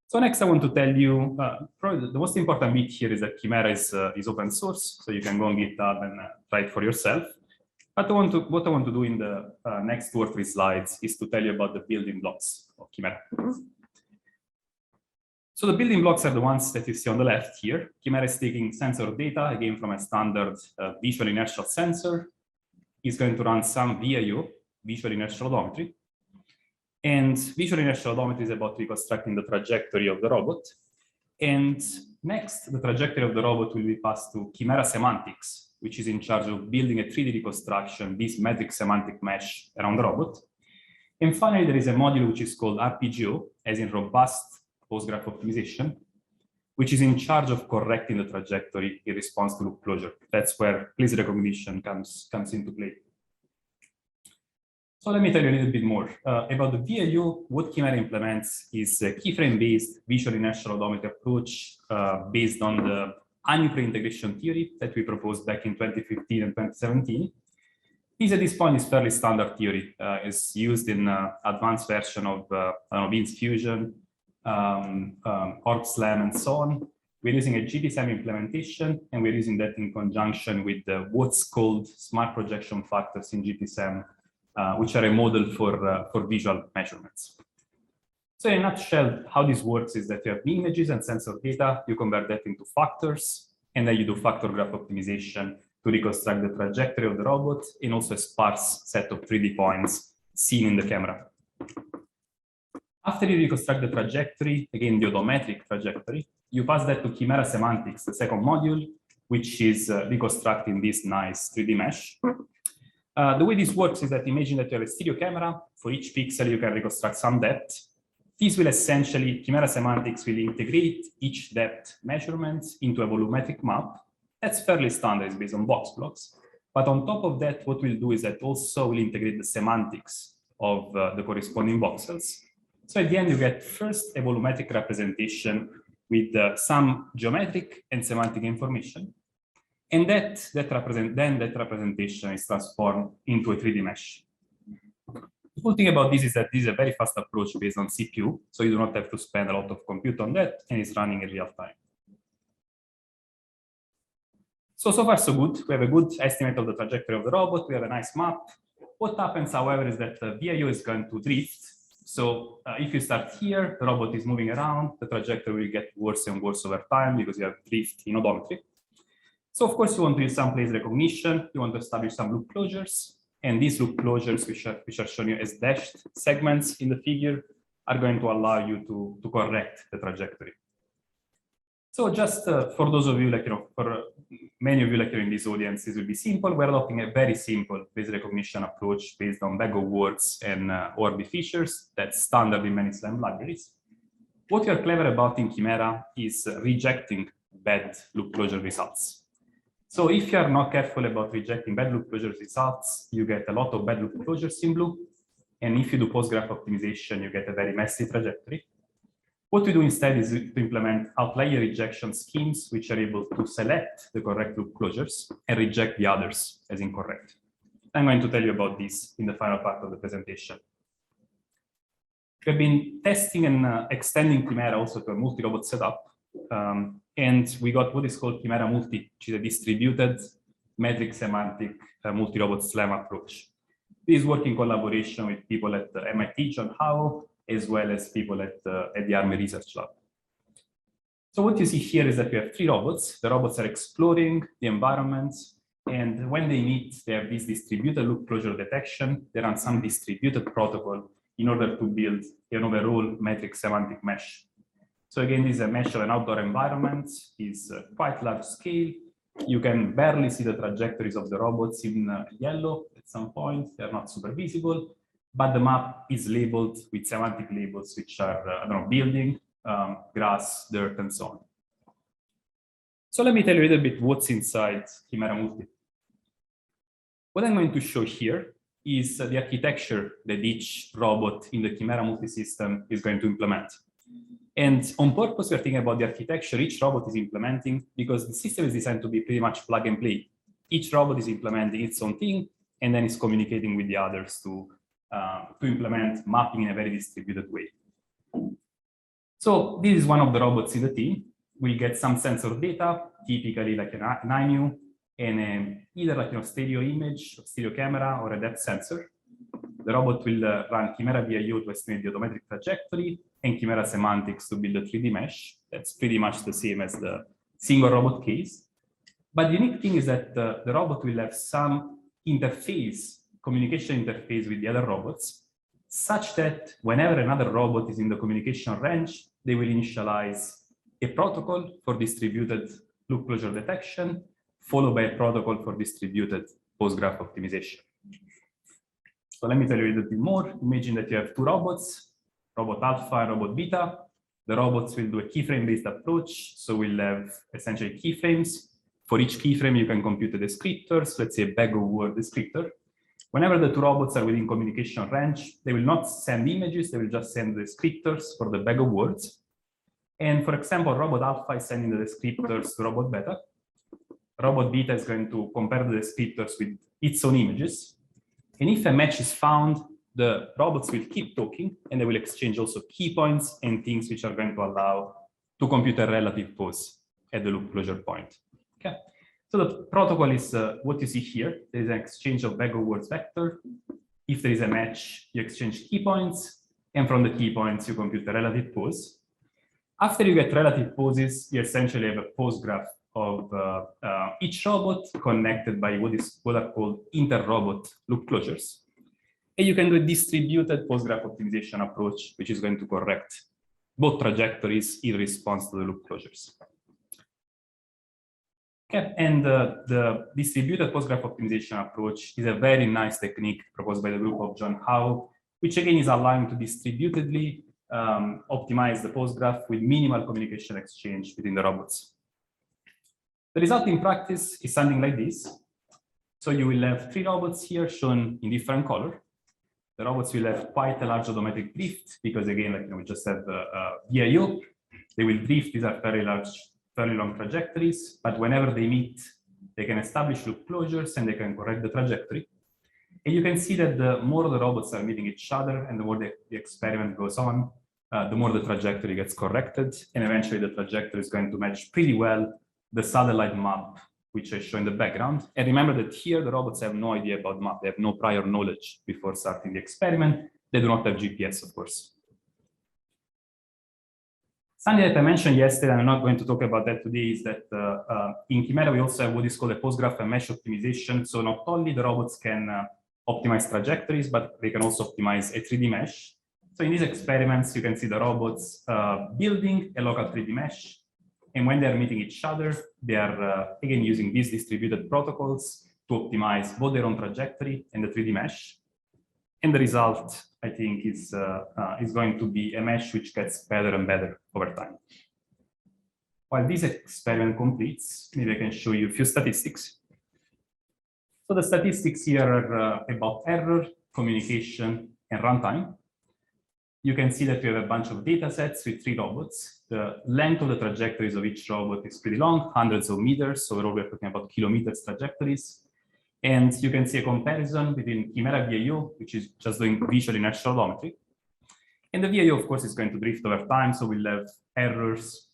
So next I want to tell you, probably the most important bit here is that Chimera is open source, so you can go on GitHub and try it for yourself. But what I want to do in the next 2 or 3 slides is to tell you about the building blocks of Chimera. So the building blocks are the ones that you see on the left here. Chimera is taking sensor data, again, from a standard visual inertial sensor. It's going to run some VIO, visual inertial odometry. And visual inertial odometry is about reconstructing the trajectory of the robot. And next, the trajectory of the robot will be passed to Chimera Semantics, which is in charge of building a 3D reconstruction, this metric semantic mesh around the robot. And finally, there is a module which is called RPGO, as in robust Postgraph optimization, which is in charge of correcting the trajectory in response to loop closure. That's where place recognition comes into play. So let me tell you a little bit more about the VIO. What Chimera implements is a keyframe-based visual inertial odometry approach based on the Annupré integration theory that we proposed back in 2015 and 2017. This at this point is fairly standard theory. It's used in advanced version of Beans Fusion, OrbSLAM, and so on. We're using a GTSM implementation, and we're using that in conjunction with what's called smart projection factors in GTSM, which are a model for visual measurements. So in a nutshell, how this works is that you have images and sensor data, you convert that into factors, and then you do factor graph optimization to reconstruct the trajectory of the robot in also a sparse set of 3D points seen in the camera. After you reconstruct the trajectory, again, the odometric trajectory, you pass that to Chimera Semantics, the second module, which is reconstructing this nice 3D mesh. The way this works is that imagine that you have a stereo camera. For each pixel, you can reconstruct some depth. This will essentially, Chimera Semantics will integrate each depth measurement into a volumetric map. That's fairly standard, it's based on box blocks. But on top of that, what we'll do is that also will integrate the semantics of the corresponding voxels. So at the end, you get first a volumetric representation with some geometric and semantic information. And that representation is transformed into a 3D mesh. The cool thing about this is that this is a very fast approach based on CPU, so you do not have to spend a lot of compute on that, and it's running in real time. So far so good. We have a good estimate of the trajectory of the robot. We have a nice map. What happens, however, is that the VIO is going to drift. So if you start here, the robot is moving around, the trajectory will get worse and worse over time because you have drift in odometry. So of course, you want to use some place recognition. You want to establish some loop closures. And these loop closures, which are shown you as dashed segments in the figure, are going to allow you to correct the trajectory. So just for those of you, for many of you in this audience, this will be simple. We're adopting a very simple face recognition approach based on bag of words and Orbi features that's standard in many SLAM libraries. What we are clever about in Chimera is rejecting bad loop closure results. So if you are not careful about rejecting bad loop closure results, you get a lot of bad loop closures in blue. And if you do Postgraph optimization, you get a very messy trajectory. What we do instead is to implement outlier rejection schemes, which are able to select the correct loop closures and reject the others as incorrect. I'm going to tell you about this in the final part of the presentation. We've been testing and extending Chimera also to a multi-robot setup. And we got what is called Chimera Multi, which is a distributed metric semantic multi-robot SLAM approach. This work in collaboration with people at MIT, John Howe, as well as people at the Army Research Lab. So what you see here is that we have 3 robots. The robots are exploring the environment, and when they meet, they have this distributed loop closure detection. They run some distributed protocol in order to build an overall metric semantic mesh. So again, this is a mesh of an outdoor environment, is quite large scale. You can barely see the trajectories of the robots in yellow at some point. They're not super visible, but the map is labeled with semantic labels, which are, I don't know, building, grass, dirt, and so on. So let me tell you a little bit what's inside Chimera Multi. What I'm going to show here is the architecture that each robot in the Chimera Multi system is going to implement. And on purpose, we're thinking about the architecture each robot is implementing, because the system is designed to be pretty much plug and play. Each robot is implementing its own thing, and then is communicating with the others to implement mapping in a very distributed way. So this is one of the robots in the team. We get some sensor data, typically like an IMU, and either like a stereo image, stereo camera, or a depth sensor. The robot will run Chimera VIO to estimate the odometric trajectory, and Chimera semantics to build a 3D mesh. That's pretty much the same as the single robot case. But the unique thing is that the robot will have some interface, communication interface with the other robots, such that whenever another robot is in the communication range, they will initialize a protocol for distributed loop closure detection, followed by a protocol for distributed postgraph optimization. So let me tell you a little bit more. Imagine that you have 2 robots, robot alpha and robot beta. The robots will do a keyframe-based approach. So we'll have essentially keyframes. For each keyframe, you can compute the descriptors, let's say a bag of word descriptor. Whenever the 2 robots are within communication range, they will not send images, they will just send the descriptors for the bag of words. And for example, robot alpha is sending the descriptors to robot beta. Robot beta is going to compare the descriptors with its own images. And if a match is found, the robots will keep talking, and they will exchange also key points and things which are going to allow to compute a relative pose at the loop closure point. Okay. So the protocol is what you see here. There is an exchange of bag of words vector. If there is a match, you exchange key points, and from the key points, you compute a relative pose. After you get relative poses, you essentially have a pose graph of each robot connected by what are called inter-robot loop closures. And you can do a distributed postgraph optimization approach, which is going to correct both trajectories in response to the loop closures. Okay, and the distributed postgraph optimization approach is a very nice technique proposed by the group of John Howe, which again is allowing to distributedly optimize the postgraph with minimal communication exchange between the robots. The result in practice is something like this. So you will have 3 robots here shown in different color. The robots will have quite a large odometric drift because again, like, we just have VIO. They will drift. These are very large, fairly long trajectories, but whenever they meet, they can establish loop closures and they can correct the trajectory. And you can see that the more the robots are meeting each other and the more the experiment goes on, the more the trajectory gets corrected. And eventually the trajectory is going to match pretty well the satellite map, which I show in the background. And remember that here the robots have no idea about map. They have no prior knowledge before starting the experiment. They do not have GPS, of course. Something that I mentioned yesterday, and I'm not going to talk about that today, is that in Chimera, we also have what is called a postgraph and mesh optimization. So not only the robots can optimize trajectories, but they can also optimize a 3D mesh. So in these experiments, you can see the robots building a local 3D mesh. And when they're meeting each other, they are, again, using these distributed protocols to optimize both their own trajectory and the 3D mesh. And the result, I think, is going to be a mesh which gets better and better over time. While this experiment completes, maybe I can show you a few statistics. So the statistics here are about error, communication, and runtime. You can see that we have a bunch of data sets with 3 robots. The length of the trajectories of each robot is pretty long, hundreds of meters. So we're talking about kilometers trajectories. And you can see a comparison between Chimera VIO, which is just doing visual inertial odometry. And the VIO, of course, is going to drift over time. So we'll have errors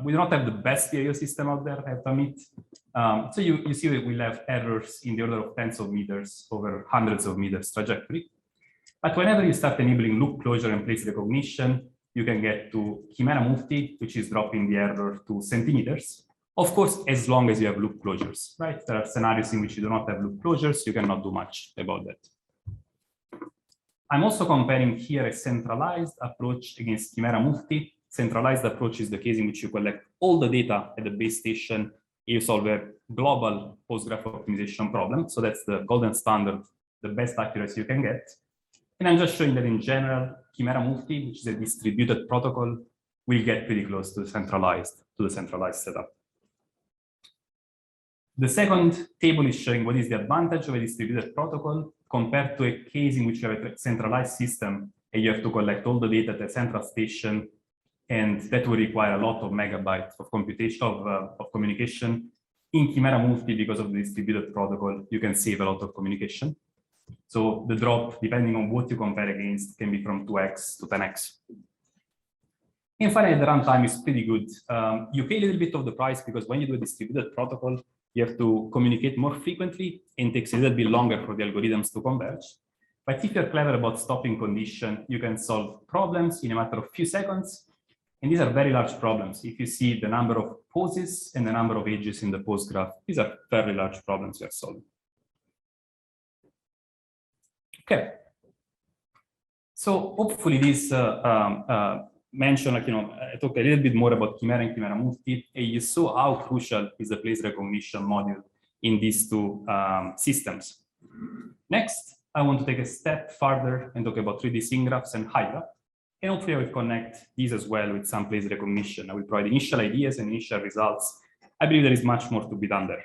We do not have the best PIO system out there, I have to admit. So you see that we'll have errors in the order of tens of meters over hundreds of meters trajectory. But whenever you start enabling loop closure and place recognition, you can get to Chimera Mufti, which is dropping the error to centimeters. Of course, as long as you have loop closures, right? There are scenarios in which you do not have loop closures, you cannot do much about that. I'm also comparing here a centralized approach against Chimera Mufti. Centralized approach is the case in which you collect all the data at the base station, you solve a global Postgraph optimization problem. So that's the golden standard, the best accuracy you can get. And I'm just showing that in general, Chimera Mufti, which is a distributed protocol, will get pretty close to the centralized setup. The second table is showing what is the advantage of a distributed protocol compared to a case in which you have a centralized system and you have to collect all the data at a central station, and that will require a lot of megabytes of computation of communication. In Chimera Mufti, because of the distributed protocol, you can save a lot of communication. So the drop, depending on what you compare against, can be from 2x to 10x. And finally, the runtime is pretty good. You pay a little bit of the price because when you do a distributed protocol, you have to communicate more frequently and it takes a little bit longer for the algorithms to converge. But if you're clever about stopping condition, you can solve problems in a matter of few seconds. And these are very large problems. If you see the number of poses and the number of edges in the Postgraph, these are very large problems you are solving. Okay. So hopefully this mention, like, I talked a little bit more about Chimera and Chimera Mufti, and you saw how crucial is the place recognition module in these two systems. Next, I want to take a step further and talk about 3D scene graphs and HYDRA. And hopefully I will connect these as well with some place recognition. I will provide initial ideas and initial results. I believe there is much more to be done there.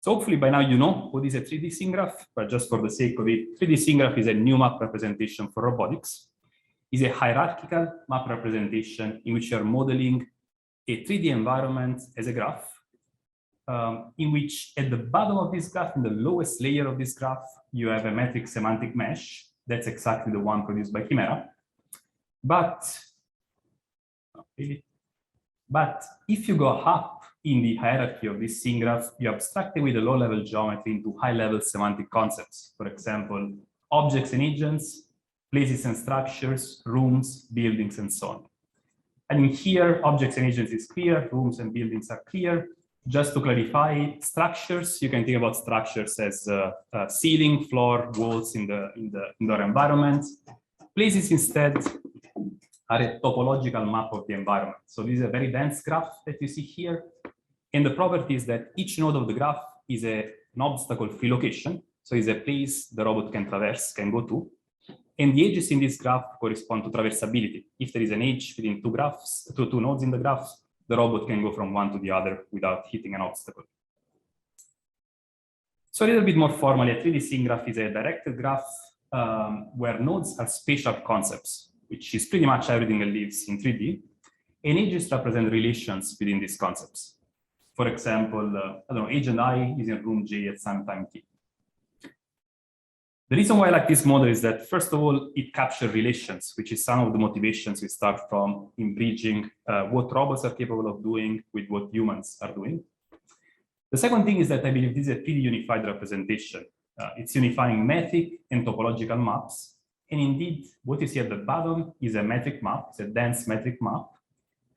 So hopefully by now you know what is a 3D scene graph, but just for the sake of it, 3D scene graph is a new map representation for robotics. It's a hierarchical map representation in which you are modeling a 3D environment as a graph, in which at the bottom of this graph, in the lowest layer of this graph, you have a metric semantic mesh. That's exactly the one produced by Chimera. But if you go up in the hierarchy of this scene graph, you abstract away the low-level geometry into high-level semantic concepts. For example, objects and agents, places and structures, rooms, buildings, and so on. And in here, objects and agents is clear, rooms and buildings are clear. Just to clarify, structures, you can think about structures as ceiling, floor, walls in the indoor environment. Places instead are a topological map of the environment. So this is a very dense graph that you see here. And the property is that each node of the graph is an obstacle-free location. So it's a place the robot can traverse, can go to. And the edges in this graph correspond to traversability. If there is an edge between two nodes in the graph, the robot can go from one to the other without hitting an obstacle. So a little bit more formally, a 3D scene graph is a directed graph where nodes are spatial concepts, which is pretty much everything that lives in 3D, and edges represent relations within these concepts. For example, I don't know, agent I is in room J at some time t. The reason why I like this model is that, first of all, it captures relations, which is some of the motivations we start from in bridging what robots are capable of doing with what humans are doing. The second thing is that I believe this is a pretty unified representation. It's unifying metric and topological maps. And indeed, what you see at the bottom is a metric map, it's a dense metric map.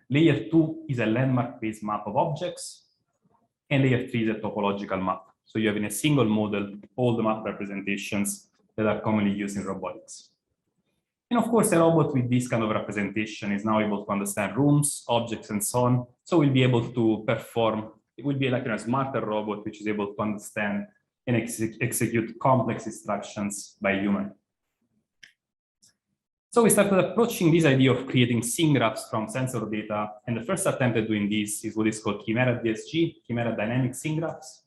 Layer 2 is a landmark-based map of objects, and layer 3 is a topological map. So you have in a single model all the map representations that are commonly used in robotics. And of course, a robot with this kind of representation is now able to understand rooms, objects, and so on. So we'll be able to perform, it will be like a smarter robot which is able to understand and execute complex instructions by human. So we started approaching this idea of creating scene graphs from sensor data. And the first attempt at doing this is what is called Chimera DSG, Chimera Dynamic Scene Graphs.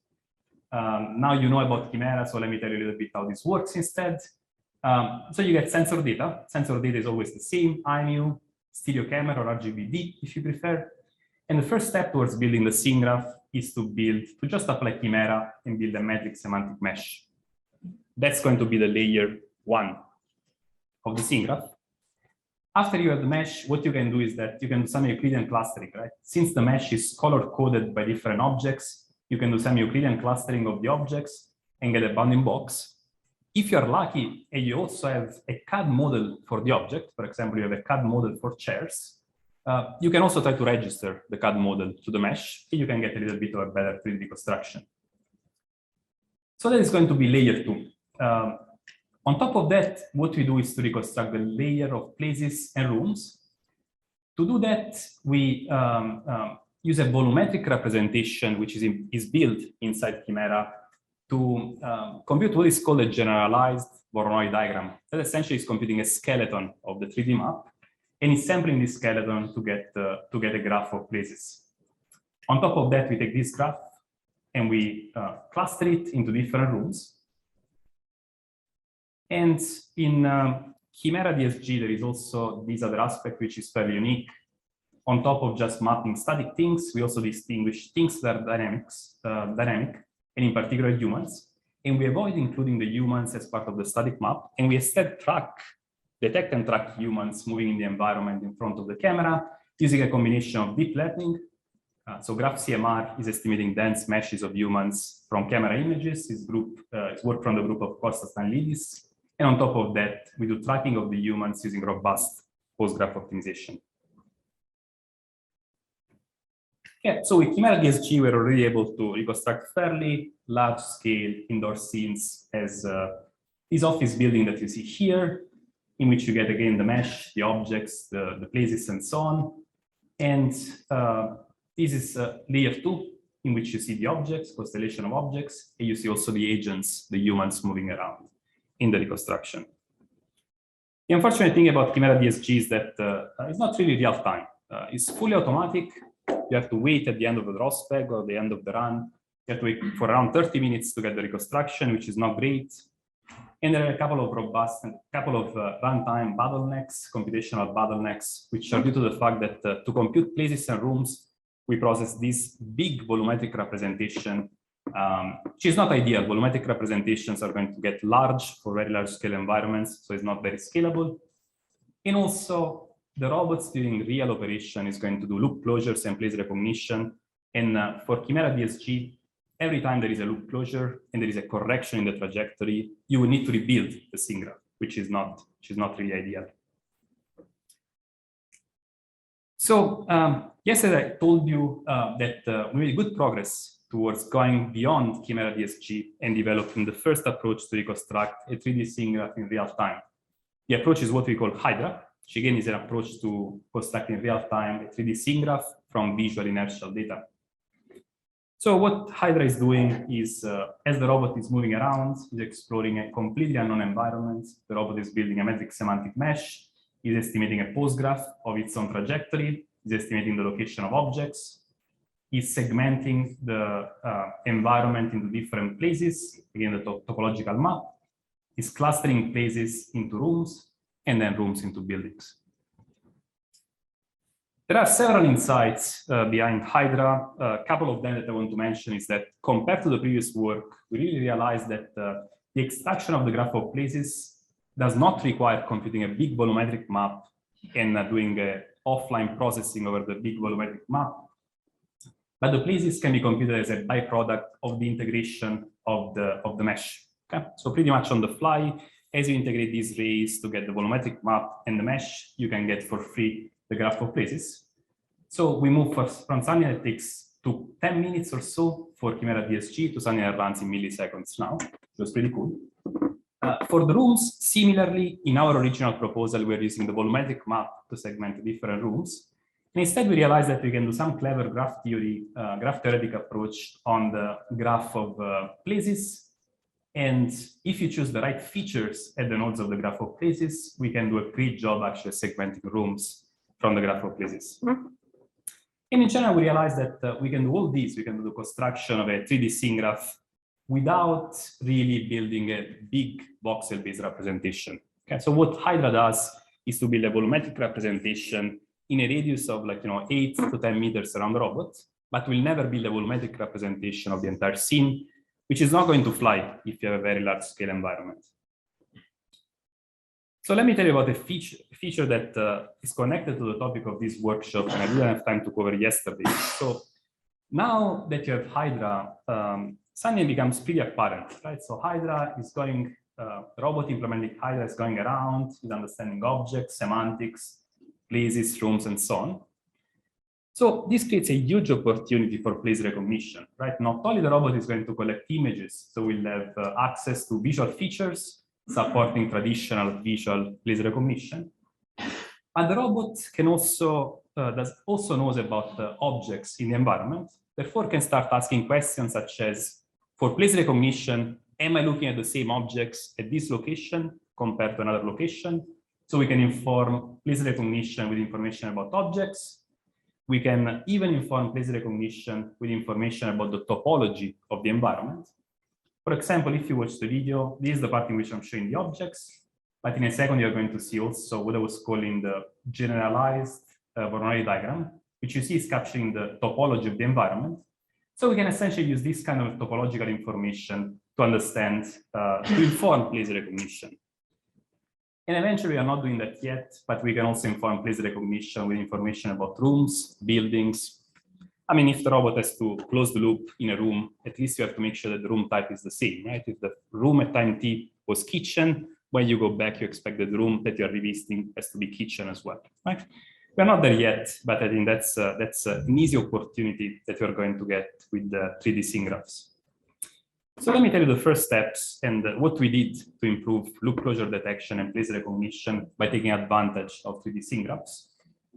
Now you know about Chimera, so let me tell you a little bit how this works instead. So you get sensor data. Sensor data is always the same, IMU, stereo camera, or RGBD, if you prefer. And the first step towards building the scene graph is to just apply Chimera and build a metric semantic mesh. That's going to be the layer 1 of the scene graph. After you have the mesh, what you can do is that you can do some Euclidean clustering, right? Since the mesh is color-coded by different objects, you can do some Euclidean clustering of the objects and get a bounding box. If you're lucky and you also have a CAD model for the object, for example, you have a CAD model for chairs, you can also try to register the CAD model to the mesh, and you can get a little bit of a better 3D construction. So that is going to be layer 2. On top of that, what we do is to reconstruct the layer of places and rooms. To do that, we use a volumetric representation, which is built inside Chimera to compute what is called a generalized Voronoi diagram. That essentially is computing a skeleton of the 3D map, and it's sampling this skeleton to get a graph of places. On top of that, we take this graph and we cluster it into different rooms. And in Chimera DSG, there is also this other aspect which is fairly unique. On top of just mapping static things, we also distinguish things that are dynamic, and in particular humans. And we avoid including the humans as part of the static map. And we instead detect and track humans moving in the environment in front of the camera using a combination of deep learning. So GraphCMR is estimating dense meshes of humans from camera images. It's work from the group of Kostas Stanlidis. And on top of that, we do tracking of the humans using robust Postgraph optimization. Yeah, so with Chimera DSG, we're already able to reconstruct fairly large-scale indoor scenes as this office building that you see here, in which you get, again, the mesh, the objects, the places, and so on. And this is layer 2, in which you see the objects, constellation of objects, and you see also the agents, the humans moving around in the reconstruction. The unfortunate thing about Chimera DSG is that it's not really real time. It's fully automatic. You have to wait at the end of the draw spec or the end of the run. You have to wait for around 30 minutes to get the reconstruction, which is not great. And there are a couple of robust and runtime bottlenecks, computational bottlenecks, which are due to the fact that to compute places and rooms, we process this big volumetric representation, which is not ideal. Volumetric representations are going to get large for very large scale environments, so it's not very scalable. And also, the robots during real operation is going to do loop closures and place recognition. And for Chimera DSG, every time there is a loop closure and there is a correction in the trajectory, you will need to rebuild the scene graph, which is not really ideal. So yesterday I told you that we made good progress towards going beyond Chimera DSG and developing the first approach to reconstruct a 3D scene graph in real time. The approach is what we call Hydra, which again is an approach to construct in real time a 3D scene graph from visual inertial data. So what Hydra is doing is, as the robot is moving around, is exploring a completely unknown environment. The robot is building a metric semantic mesh, is estimating a postgraph of its own trajectory, is estimating the location of objects, is segmenting the environment into different places, again, the topological map, is clustering places into rooms, and then rooms into buildings. There are several insights behind Hydra. A couple of them that I want to mention is that compared to the previous work, we really realized that the extraction of the graph of places does not require computing a big volumetric map and doing offline processing over the big volumetric map. But the places can be computed as a byproduct of the integration of the mesh. Okay? So pretty much on the fly, as you integrate these rays to get the volumetric map and the mesh, you can get for free the graph of places. So we move from something that takes to 10 minutes or so for Chimera DSG to something that runs in milliseconds now. It was pretty cool. For the rooms, similarly, in our original proposal, we're using the volumetric map to segment different rooms. And instead, we realized that we can do some clever graph theoretic approach on the graph of places. And if you choose the right features at the nodes of the graph of places, we can do a great job actually segmenting rooms from the graph of places. And in general, we realized that we can do all these. We can do the construction of a 3D scene graph without really building a big voxel-based representation. Okay, so what Hydra does is to build a volumetric representation in a radius of 8 to 10 meters around the robot, but will never build a volumetric representation of the entire scene, which is not going to fly if you have a very large scale environment. So let me tell you about a feature that is connected to the topic of this workshop, and I didn't have time to cover yesterday. So now that you have Hydra, something becomes pretty apparent, right? So Hydra is going, the robot implementing Hydra is going around, is understanding objects, semantics, places, rooms, and so on. So this creates a huge opportunity for place recognition, right? Not only the robot is going to collect images, so we'll have access to visual features supporting traditional visual place recognition, but the robot can also knows about objects in the environment, therefore can start asking questions such as, for place recognition, am I looking at the same objects at this location compared to another location? So we can inform place recognition with information about objects. We can even inform place recognition with information about the topology of the environment. For example, if you watch the video, this is the part in which I'm showing the objects, but in a second, you're going to see also what I was calling the generalized Voronoi diagram, which you see is capturing the topology of the environment. So we can essentially use this kind of topological information to understand, to inform place recognition. And eventually, we are not doing that yet, but we can also inform place recognition with information about rooms, buildings. I mean, if the robot has to close the loop in a room, at least you have to make sure that the room type is the same, right? If the room at time t was kitchen, when you go back, you expect that the room that you're revisiting has to be kitchen as well, right? We're not there yet, but I think that's an easy opportunity that you're going to get with the 3D scene graphs. So let me tell you the first steps and what we did to improve loop closure detection and place recognition by taking advantage of 3D scene graphs.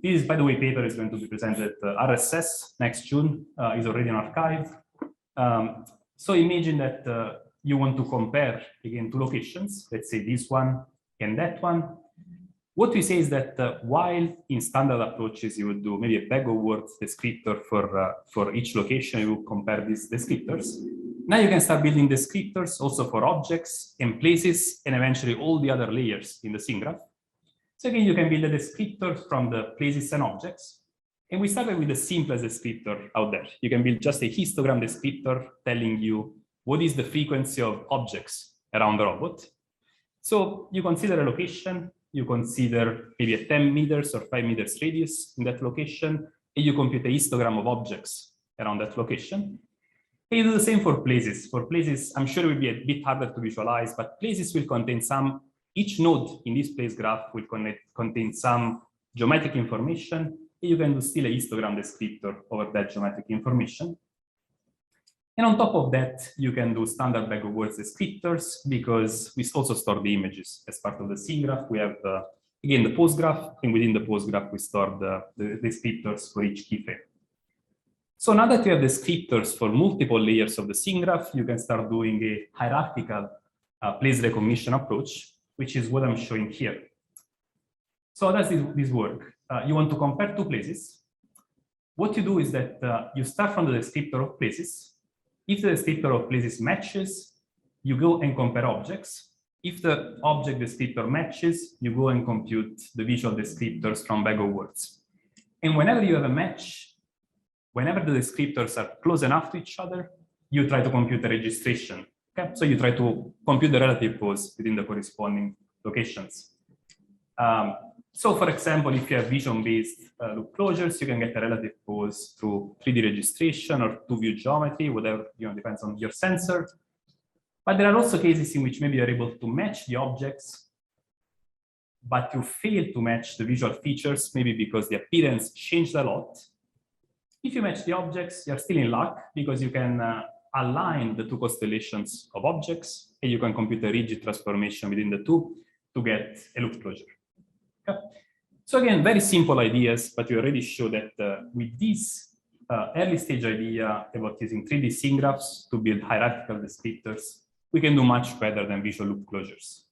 This, by the way, paper is going to be presented at RSS next June, is already in archive. So imagine that you want to compare, again, two locations, let's say this one and that one. What we say is that while in standard approaches, you would do maybe a bag of words descriptor for each location, you would compare these descriptors. Now you can start building descriptors also for objects and places and eventually all the other layers in the scene graph. So again, you can build a descriptor from the places and objects. And we started with the simplest descriptor out there. You can build just a histogram descriptor telling you what is the frequency of objects around the robot. So you consider a location, you consider maybe a 10 meters or 5 meters radius in that location, and you compute a histogram of objects around that location. And you do the same for places. For places, I'm sure it will be a bit harder to visualize, but places will contain some, each node in this place graph will contain some geometric information, and you can do still a histogram descriptor over that geometric information. And on top of that, you can do standard bag of words descriptors because we also store the images as part of the scene graph. We have, again, the Postgraph, and within the Postgraph, we store the descriptors for each key frame. So now that you have descriptors for multiple layers of the scene graph, you can start doing a hierarchical place recognition approach, which is what I'm showing here. So how does this work? You want to compare two places. What you do is that you start from the descriptor of places. If the descriptor of places matches, you go and compare objects. If the object descriptor matches, you go and compute the visual descriptors from bag of words. And whenever you have a match, whenever the descriptors are close enough to each other, you try to compute the registration. Okay? So you try to compute the relative pose within the corresponding locations. So for example, if you have vision-based loop closures, you can get a relative pose through 3D registration or 2-view geometry, whatever, depends on your sensor. But there are also cases in which maybe you're able to match the objects, but you fail to match the visual features, maybe because the appearance changed a lot. If you match the objects, you're still in luck because you can align the two constellations of objects and you can compute a rigid transformation within the two to get a loop closure. Okay. So again, very simple ideas, but we already show that with this early stage idea about using 3D scene graphs to build hierarchical descriptors, we can do much better than visual loop closures.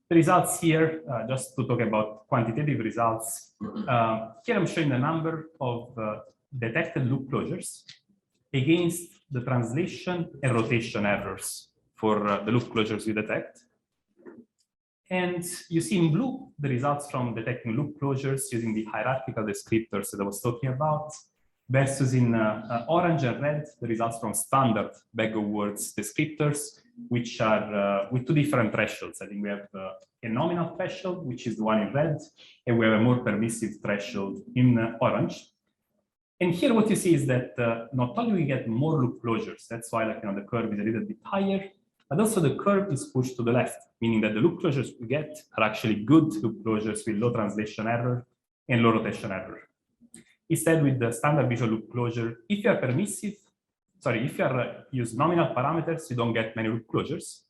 The results here, just to talk about quantitative results, here I'm showing the number of detected loop closures against the translation and rotation errors for the loop closures we detect. And you see in blue the results from detecting loop closures using the hierarchical descriptors that I was talking about, versus in orange and red the results from standard bag of words descriptors which are with two different thresholds. I think we have a nominal threshold, which is the one in red, and we have a more permissive threshold in orange. And here what you see is that not only we get more loop closures, that's why the curve is a little bit higher, but also the curve is pushed to the left, meaning that the loop closures we get are actually good loop closures with low translation error and low rotation error. Instead, with the standard visual loop closure, if you are permissive, if you use nominal parameters, you don't get many loop closures.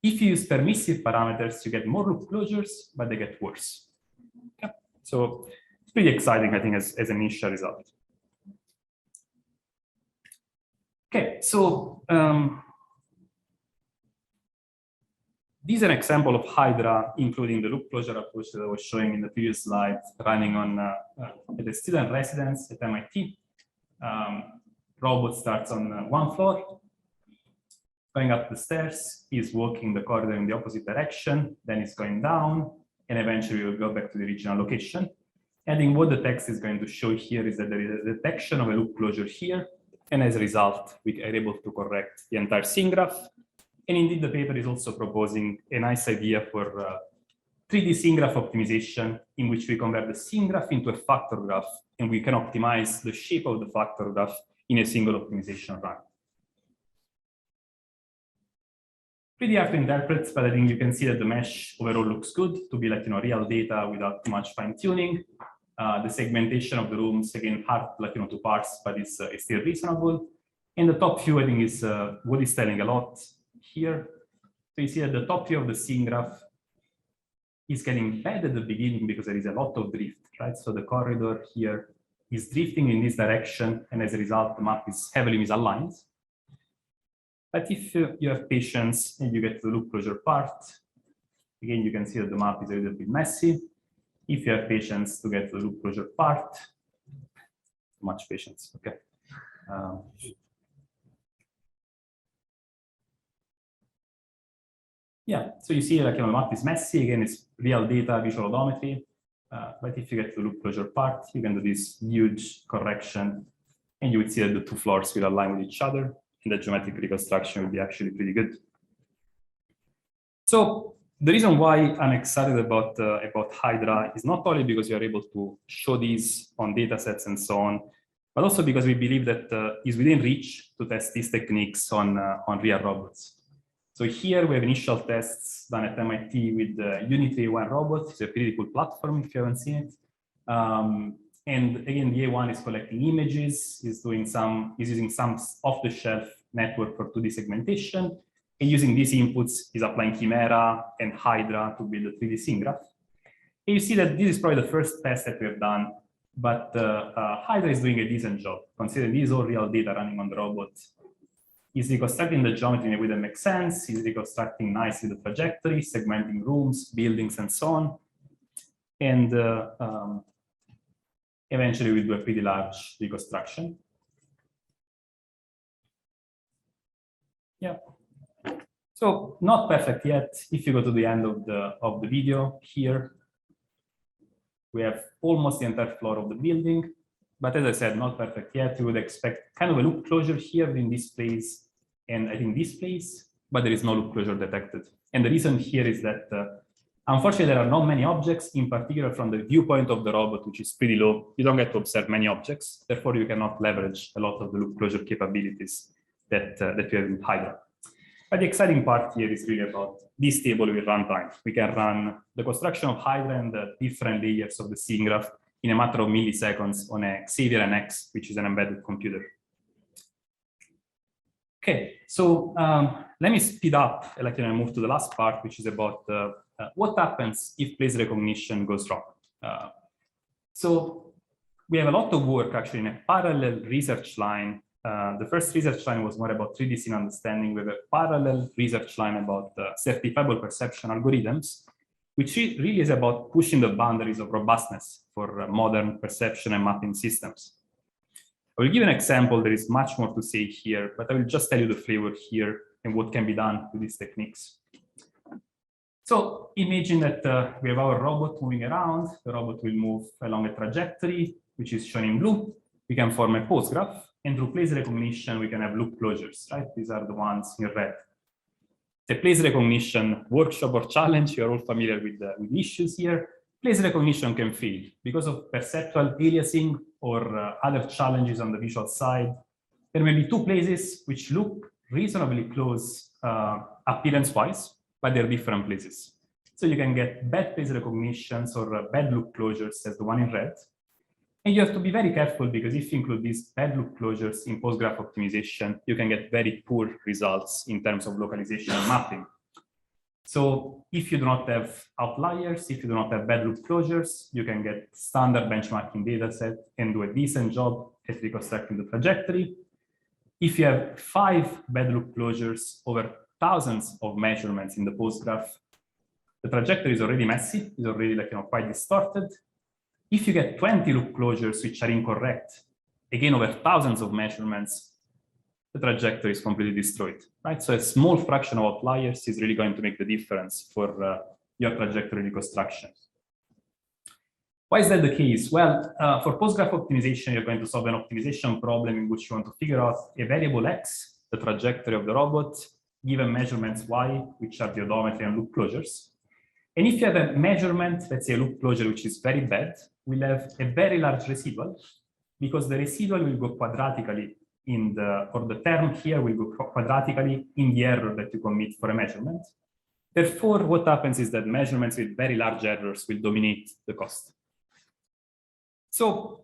If you use permissive parameters, you get more loop closures, but they get worse. Okay. So it's pretty exciting, I think, as an initial result. Okay, so this is an example of Hydra, including the loop closure approach that I was showing in the previous slide, running on at a student residence at MIT. Robot starts on one floor, going up the stairs, he's walking the corridor in the opposite direction, then he's going down, and eventually we'll go back to the original location. And then what the text is going to show here is that there is a detection of a loop closure here, and as a result, we are able to correct the entire scene graph. And indeed, the paper is also proposing a nice idea for 3D scene graph optimization, in which we convert the scene graph into a factor graph, and we can optimize the shape of the factor graph in a single optimization run. Pretty hard to interpret, but I think you can see that the mesh overall looks good to be real data without too much fine tuning. The segmentation of the rooms, again, hard to parse, but it's still reasonable. And the top view, I think, is what is telling a lot here. So you see that the top view of the scene graph is getting bad at the beginning because there is a lot of drift, right? So the corridor here is drifting in this direction, and as a result, the map is heavily misaligned. But if you have patience and you get to the loop closure part, again, you can see that the map is a little bit messy. If you have patience to get to the loop closure part, much patience, okay. Yeah, so you see the map is messy, again, it's real data, visual odometry. But if you get to the loop closure part, you can do this huge correction, and you would see that the two floors will align with each other, and the geometric reconstruction will be actually pretty good. So the reason why I'm excited about Hydra is not only because you are able to show these on data sets and so on, but also because we believe that it's within reach to test these techniques on real robots. So here we have initial tests done at MIT with the Unity A1 robot. It's a pretty cool platform if you haven't seen it. And again, the A1 is collecting images, is using some off-the-shelf network for 2D segmentation, and using these inputs is applying Chimera and Hydra to build a 3D scene graph. And you see that this is probably the first test that we have done, but Hydra is doing a decent job, considering this is all real data running on the robot. He's reconstructing the geometry in a way that makes sense. He's reconstructing nicely the trajectory, segmenting rooms, buildings, and so on. And eventually we'll do a pretty large reconstruction. Yeah. So not perfect yet. If you go to the end of the video here, we have almost the entire floor of the building. But as I said, not perfect yet. You would expect kind of a loop closure here in this place, and I think this place, but there is no loop closure detected. And the reason here is that, unfortunately, there are not many objects, in particular from the viewpoint of the robot, which is pretty low. You don't get to observe many objects. Therefore, you cannot leverage a lot of the loop closure capabilities that we have in Hydra. But the exciting part here is really about this table with runtime. We can run the construction of Hydra and the different layers of the scene graph in a matter of milliseconds on a Xavier NX, which is an embedded computer. Okay, so let me speed up and move to the last part, which is about what happens if place recognition goes wrong. So we have a lot of work actually in a parallel research line. The first research line was more about 3D scene understanding. We have a parallel research line about certifiable perception algorithms, which really is about pushing the boundaries of robustness for modern perception and mapping systems. I will give an example. There is much more to say here, but I will just tell you the flavor here and what can be done with these techniques. So imagine that we have our robot moving around. The robot will move along a trajectory, which is shown in blue. We can form a postgraph, and through place recognition, we can have loop closures, right? These are the ones in red. the place recognition workshop or challenge. You're all familiar with the issues here. Place recognition can fail because of perceptual aliasing or other challenges on the visual side. There may be two places which look reasonably close appearance-wise, but they're different places. So you can get bad place recognitions or bad loop closures as the one in red. And you have to be very careful because if you include these bad loop closures in Postgraph optimization, you can get very poor results in terms of localization and mapping. So if you do not have outliers, if you do not have bad loop closures, you can get standard benchmarking data set and do a decent job at reconstructing the trajectory. If you have 5 bad loop closures over thousands of measurements in the Postgraph, the trajectory is already messy, is already quite distorted. If you get 20 loop closures which are incorrect, again over thousands of measurements, the trajectory is completely destroyed, right? So a small fraction of outliers is really going to make the difference for your trajectory reconstruction. Why is that the case? Well, for Postgraph optimization, you're going to solve an optimization problem in which you want to figure out a variable x, the trajectory of the robot, given measurements y, which are the odometry and loop closures. And if you have a measurement, let's say a loop closure, which is very bad, we'll have a very large residual because the residual will go quadratically in the, or the term here will go quadratically in the error that you commit for a measurement. Therefore, what happens is that measurements with very large errors will dominate the cost. So,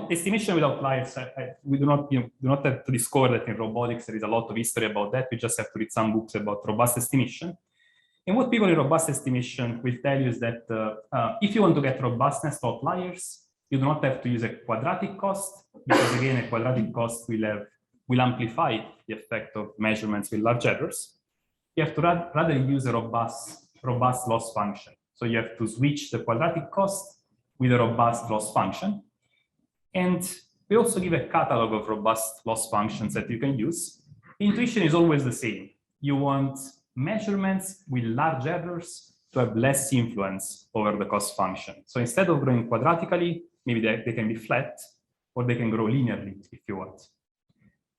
estimation with outliers, we do not have to discover that in robotics there is a lot of history about that. We just have to read some books about robust estimation. And what people in robust estimation will tell you is that if you want to get robustness to outliers, you do not have to use a quadratic cost, because again, a quadratic cost will amplify the effect of measurements with large errors. You have to rather use a robust loss function. So you have to switch the quadratic cost with a robust loss function. And we also give a catalog of robust loss functions that you can use. The intuition is always the same. You want measurements with large errors to have less influence over the cost function. So instead of growing quadratically, maybe they can be flat, or they can grow linearly if you want.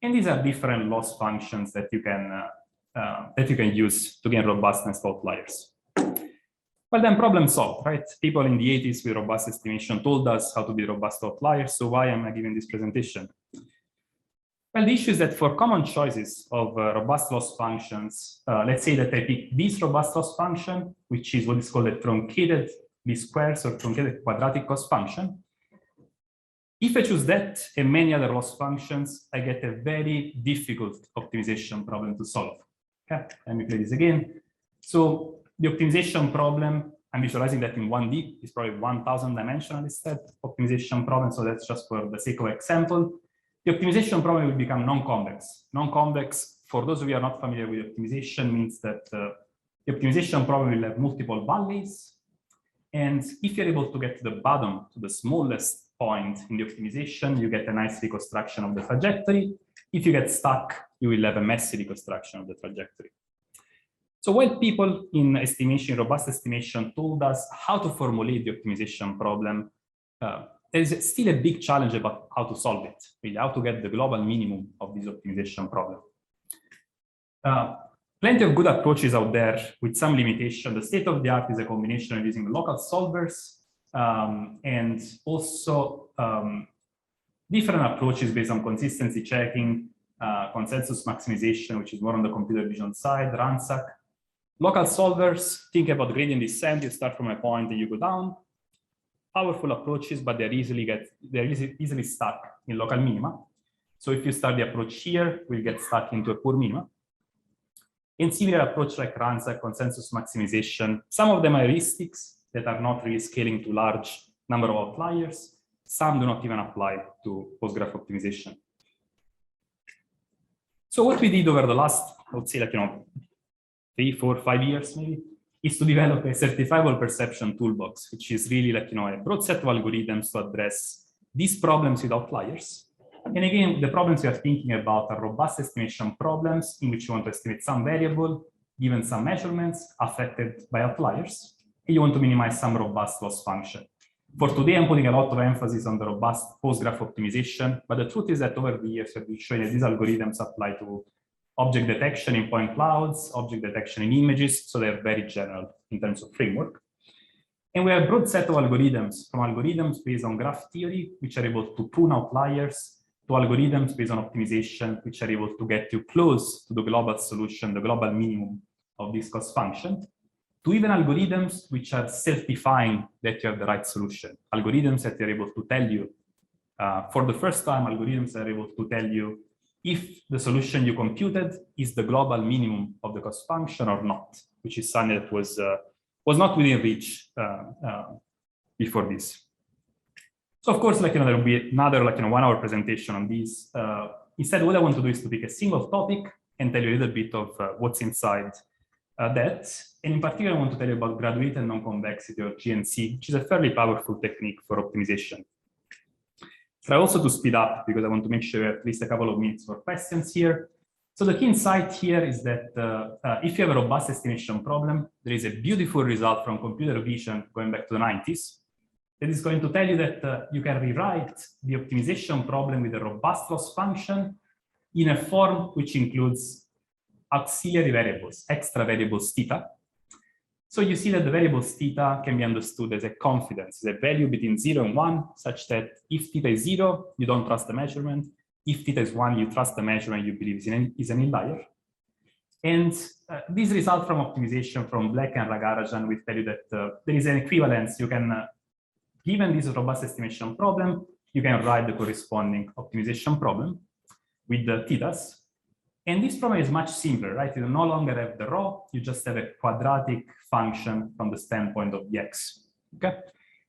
And these are different loss functions that you can use to gain robustness to outliers. Well, then problem solved, right? People in the 80s with robust estimation told us how to be robust to outliers. So why am I giving this presentation? Well, the issue is that for common choices of robust loss functions, let's say that I pick this robust loss function, which is what is called a truncated least squares or truncated quadratic cost function. If I choose that and many other loss functions, I get a very difficult optimization problem to solve. Okay, let me play this again. So the optimization problem, I'm visualizing that in 1D, is probably 1,000 dimensional instead optimization problem. So that's just for the sake of example. The optimization problem will become non-convex. Non-convex, for those of you who are not familiar with optimization, means that the optimization problem will have multiple valleys. And if you're able to get to the bottom, to the smallest point in the optimization, you get a nice reconstruction of the trajectory. If you get stuck, you will have a messy reconstruction of the trajectory. So while people in estimation, robust estimation, told us how to formulate the optimization problem, there is still a big challenge about how to solve it, really, how to get the global minimum of this optimization problem. Plenty of good approaches out there with some limitation. The state of the art is a combination of using local solvers and also different approaches based on consistency checking, consensus maximization, which is more on the computer vision side, ransack. Local solvers, think about gradient descent. You start from a point and you go down. Powerful approaches, but they're easily stuck in local minima. So if you start the approach here, we'll get stuck into a poor minima. In similar approach like ransack, consensus maximization, some of them are heuristics that are not really scaling to large number of outliers. Some do not even apply to Postgraph optimization. So what we did over the last, I would say 3, 4, 5 years maybe, is to develop a certifiable perception toolbox, which is really a broad set of algorithms to address these problems with outliers. And again, the problems we are thinking about are robust estimation problems in which you want to estimate some variable, given some measurements affected by outliers, and you want to minimize some robust loss function. For today, I'm putting a lot of emphasis on the robust Postgraph optimization, but the truth is that over the years, I've been showing that these algorithms apply to object detection in point clouds, object detection in images. So they're very general in terms of framework. And we have a broad set of algorithms, from algorithms based on graph theory, which are able to prune outliers, to algorithms based on optimization, which are able to get you close to the global solution, the global minimum of this cost function, to even algorithms which are self-defined that you have the right solution. Algorithms that are able to tell you, for the first time, algorithms are able to tell you if the solution you computed is the global minimum of the cost function or not, which is something that was not within reach before this. So of course, there will be another 1-hour presentation on this. Instead, what I want to do is to pick a single topic and tell you a little bit of what's inside that. And in particular, I want to tell you about graduated non-convexity, or GNC, which is a fairly powerful technique for optimization. Try also to speed up because I want to make sure we have at least a couple of minutes for questions here. So the key insight here is that if you have a robust estimation problem, there is a beautiful result from computer vision going back to the 90s. That is going to tell you that you can rewrite the optimization problem with a robust loss function in a form which includes auxiliary variables, extra variables theta. So you see that the variables theta can be understood as a confidence, a value between 0 and 1, such that if theta is 0, you don't trust the measurement. If theta is 1, you trust the measurement you believe is an inlier. And this result from optimization from Black and Ragarajan will tell you that there is an equivalence. You can, given this robust estimation problem, you can write the corresponding optimization problem with the thetas. And this problem is much simpler, right? You no longer have the rho, you just have a quadratic function from the standpoint of the x, okay?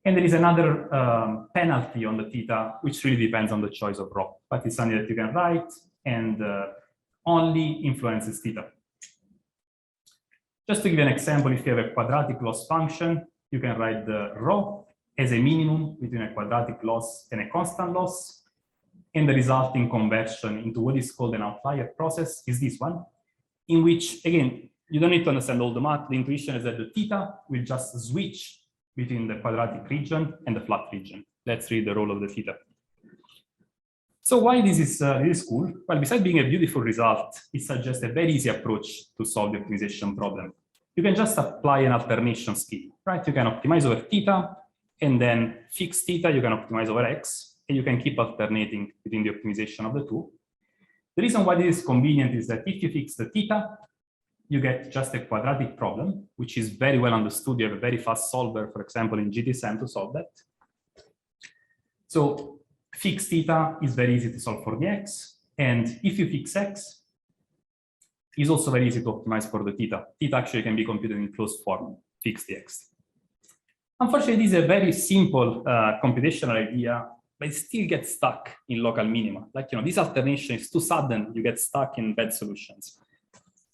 And there is another penalty on the theta, which really depends on the choice of rho, but it's something that you can write and only influences theta. Just to give you an example, if you have a quadratic loss function, you can write the rho as a minimum between a quadratic loss and a constant loss. And the resulting conversion into what is called an outlier process is this one, in which, again, you don't need to understand all the math. The intuition is that the theta will just switch between the quadratic region and the flat region. Let's read the role of the theta. So why this is cool? Well, besides being a beautiful result, it suggests a very easy approach to solve the optimization problem. You can just apply an alternation scheme, right? You can optimize over theta, and then fix theta, you can optimize over x, and you can keep alternating between the optimization of the two. The reason why this is convenient is that if you fix the theta, you get just a quadratic problem, which is very well understood. You have a very fast solver, for example, in GTSM to solve that. So fix theta is very easy to solve for the x. And if you fix x, it's also very easy to optimize for the theta. Theta actually can be computed in closed form, fix the x. Unfortunately, this is a very simple computational idea, but it still gets stuck in local minima. This alternation is too sudden, you get stuck in bad solutions.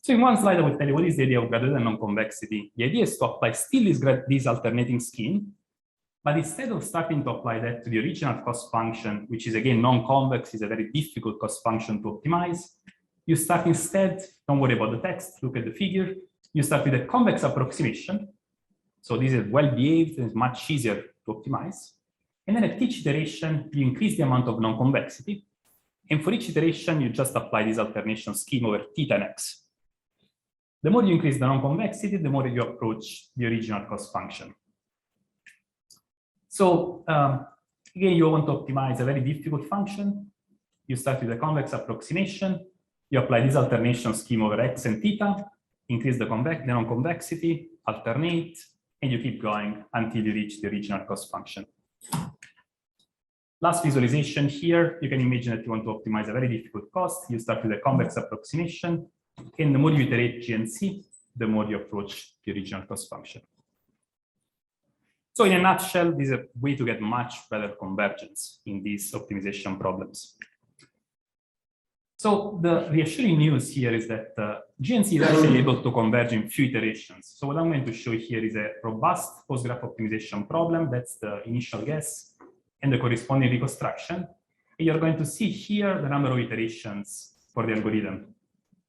So in one slide, I will tell you what is the idea of graduated non-convexity. The idea is to apply still this alternating scheme, but instead of starting to apply that to the original cost function, which is again non-convex, is a very difficult cost function to optimize, you start instead, don't worry about the text, look at the figure, you start with a convex approximation. So this is well behaved and is much easier to optimize. And then at each iteration, you increase the amount of non-convexity. And for each iteration, you just apply this alternation scheme over theta and x. The more you increase the non-convexity, the more you approach the original cost function. So again, you want to optimize a very difficult function. You start with a convex approximation. You apply this alternation scheme over x and theta, increase the non-convexity, alternate, and you keep going until you reach the original cost function. Last visualization here, you can imagine that you want to optimize a very difficult cost. You start with a convex approximation, and the more you iterate GNC, the more you approach the original cost function. So in a nutshell, this is a way to get much better convergence in these optimization problems. So the reassuring news here is that GNC is actually able to converge in few iterations. So what I'm going to show here is a robust Postgraph optimization problem. That's the initial guess and the corresponding reconstruction. And you're going to see here the number of iterations for the algorithm.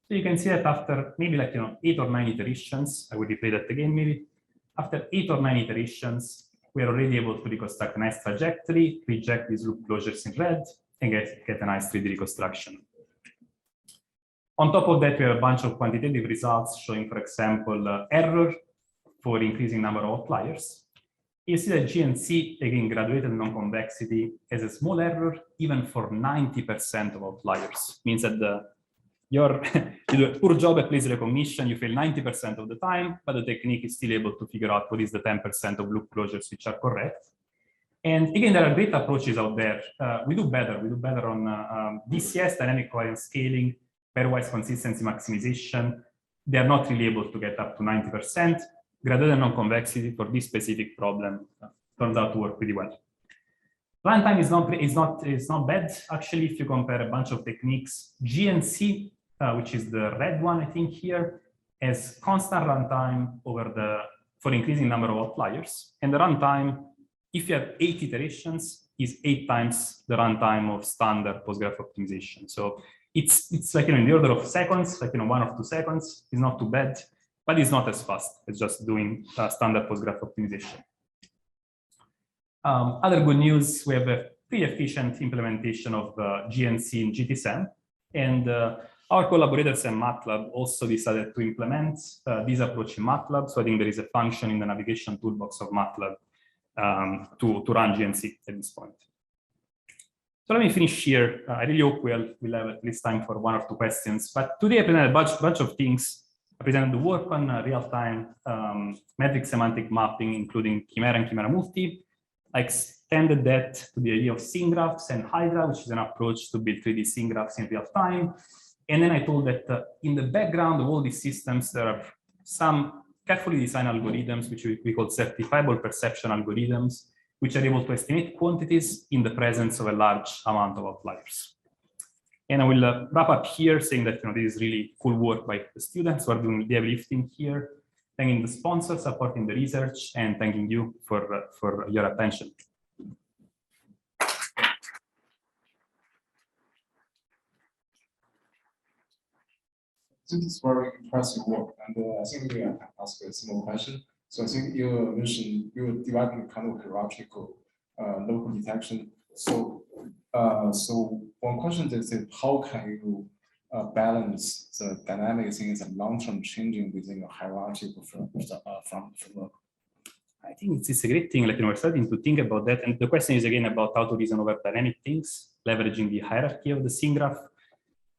So you can see that after maybe 8 or 9 iterations, I will replay that again maybe. After 8 or 9 iterations, we are already able to reconstruct a nice trajectory, reject these loop closures in red, and get a nice 3D reconstruction. On top of that, we have a bunch of quantitative results showing, for example, error for increasing number of outliers. You see that GNC, again, graduated non-convexity, has a small error even for 90% of outliers. Means that you do a poor job at place recognition, you fail 90% of the time, but the technique is still able to figure out what is the 10% of loop closures which are correct. And again, there are great approaches out there. We do better on DCS, dynamic covariance scaling, pairwise consistency maximization. They are not really able to get up to 90%. Graduated non-convexity for this specific problem turns out to work pretty well. Runtime is not bad, actually, if you compare a bunch of techniques. GNC, which is the red one, I think here, has constant runtime for increasing number of outliers. And the runtime, if you have 8 iterations, is 8 times the runtime of standard Postgraph optimization. So it's like, in the order of seconds, like, 1 or 2 seconds. It's not too bad, but it's not as fast as just doing standard Postgraph optimization. Other good news, we have a pretty efficient implementation of GNC in GTSAM. And our collaborators at MATLAB also decided to implement this approach in MATLAB. So I think there is a function in the navigation toolbox of MATLAB to run GNC at this point. So let me finish here. I really hope we'll have at least time for 1 or 2 questions. But today I presented a bunch of things. I presented the work on real-time metric semantic mapping, including Chimera and Chimera Multi. I extended that to the idea of scene graphs and Hydra, which is an approach to build 3D scene graphs in real time. And then I told that in the background of all these systems, there are some carefully designed algorithms, which we call certifiable perception algorithms, which are able to estimate quantities in the presence of a large amount of outliers. And I will wrap up here saying that this is really cool work by the students who are doing the heavy lifting here, thanking the sponsors supporting the research, and thanking you for your attention. This is very impressive work, and I think we can ask a simple question. So I think you mentioned you're developing kind of hierarchical local detection. So one question is how can you balance the dynamic things and long-term changing within your hierarchical framework? I think it's a great thing. Like, we're starting to think about that, and the question is again about how to reason over dynamic things, leveraging the hierarchy of the scene graph.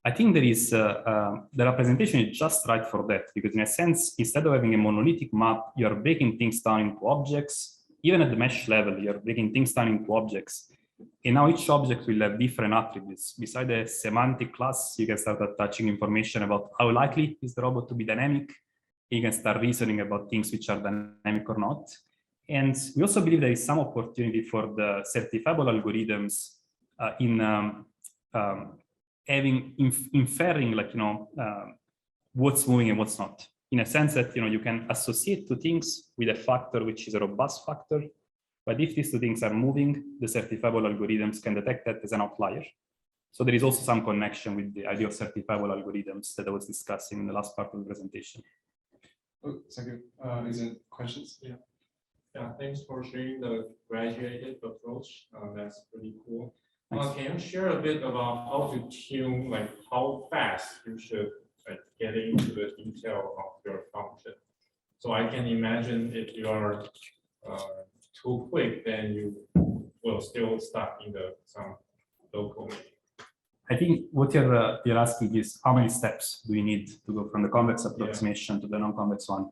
I think there is the representation is just right for that, because in a sense, instead of having a monolithic map, you are breaking things down into objects. Even at the mesh level, you're breaking things down into objects. And now each object will have different attributes. Beside the semantic class, you can start attaching information about how likely is the robot to be dynamic. You can start reasoning about things which are dynamic or not. And we also believe there is some opportunity for the certifiable algorithms inferring, like, what's moving and what's not. In a sense that, you can associate 2 things with a factor which is a robust factor. But if these 2 things are moving, the certifiable algorithms can detect that as an outlier. So there is also some connection with the idea of certifiable algorithms that I was discussing in the last part of the presentation. Oh, thank you. Is there questions? Yeah, thanks for sharing the graduated approach. That's pretty cool. Can you share a bit about how to tune, like how fast you should get into the detail of your function? So I can imagine if you are too quick, then you will still stuck in some local meaning. I think what you're asking is how many steps do you need to go from the convex approximation to the non-convex one?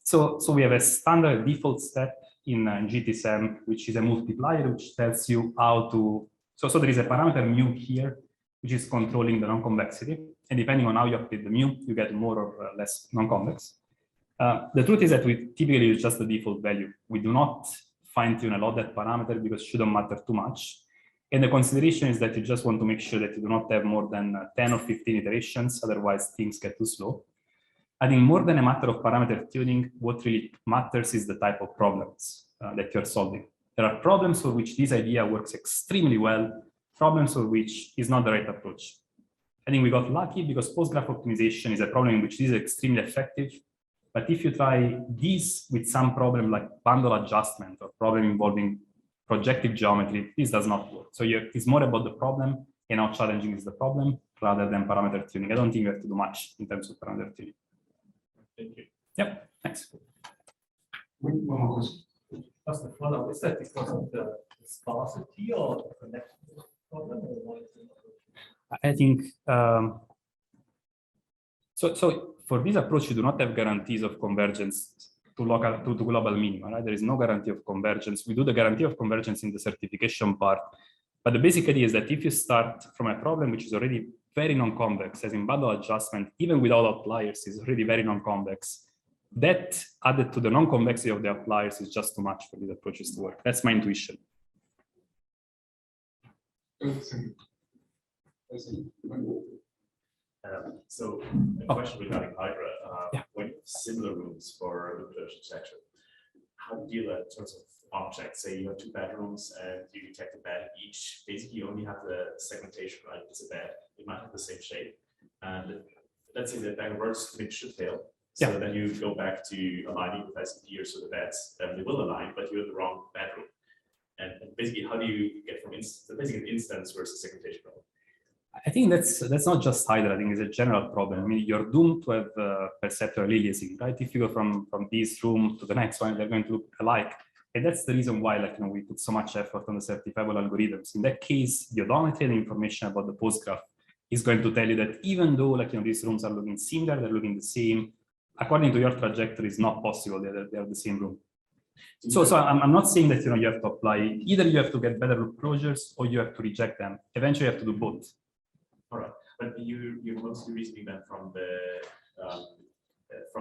So we have a standard default step in GTSAM, which is a multiplier, which tells you how to. So there is a parameter mu here, which is controlling the non-convexity. And depending on how you update the mu, you get more or less non-convex. The truth is that we typically use just the default value. We do not fine-tune a lot that parameter because it shouldn't matter too much. And the consideration is that you just want to make sure that you do not have more than 10 or 15 iterations, otherwise things get too slow. I think more than a matter of parameter tuning, what really matters is the type of problems that you're solving. There are problems for which this idea works extremely well, problems for which is not the right approach. I think we got lucky because Postgraph optimization is a problem in which this is extremely effective. But if you try this with some problem like bundle adjustment or problem involving projective geometry, this does not work. So it's more about the problem and how challenging is the problem. rather than parameter tuning. I don't think you have to do much in terms of parameter tuning. Thank you. Yep, thanks. One more question. Just a follow-up, is that because of the sparsity or the connection problem, or what is it? I think so for this approach, you do not have guarantees of convergence to global minima, right? There is no guarantee of convergence. We do the guarantee of convergence in the certification part, but the basic idea is that if you start from a problem which is already very non-convex, as in bundle adjustment, even without outliers, is already very non-convex, that added to the non-convexity of the outliers is just too much for these approaches to work. That's my intuition. So a question regarding ICRA, when you have similar rooms for the production section, how do you deal in terms of objects? Say you have 2 bedrooms and you detect a bed each. Basically, you only have the segmentation, right? It's a bed. It might have the same shape. And let's say that that works, it should fail. So then you go back to aligning with ICP or so the beds, then they will align, but you're in the wrong bedroom. And basically, how do you get from basically instance versus segmentation problem? I think that's not just Hydra. I think it's a general problem. I mean, you're doomed to have perceptual aliasing, right? If you go from this room to the next one, they're going to look alike. And that's the reason why, like, we put so much effort on the certifiable algorithms. In that case, the odometry and information about the postgraph is going to tell you that even though, like, these rooms are looking similar, they're looking the same, according to your trajectory, it's not possible that they're the same room. So I'm not saying that, you have to apply, either you have to get better loop closures or you have to reject them. Eventually you have to do both. All right, but you're mostly reasoning then from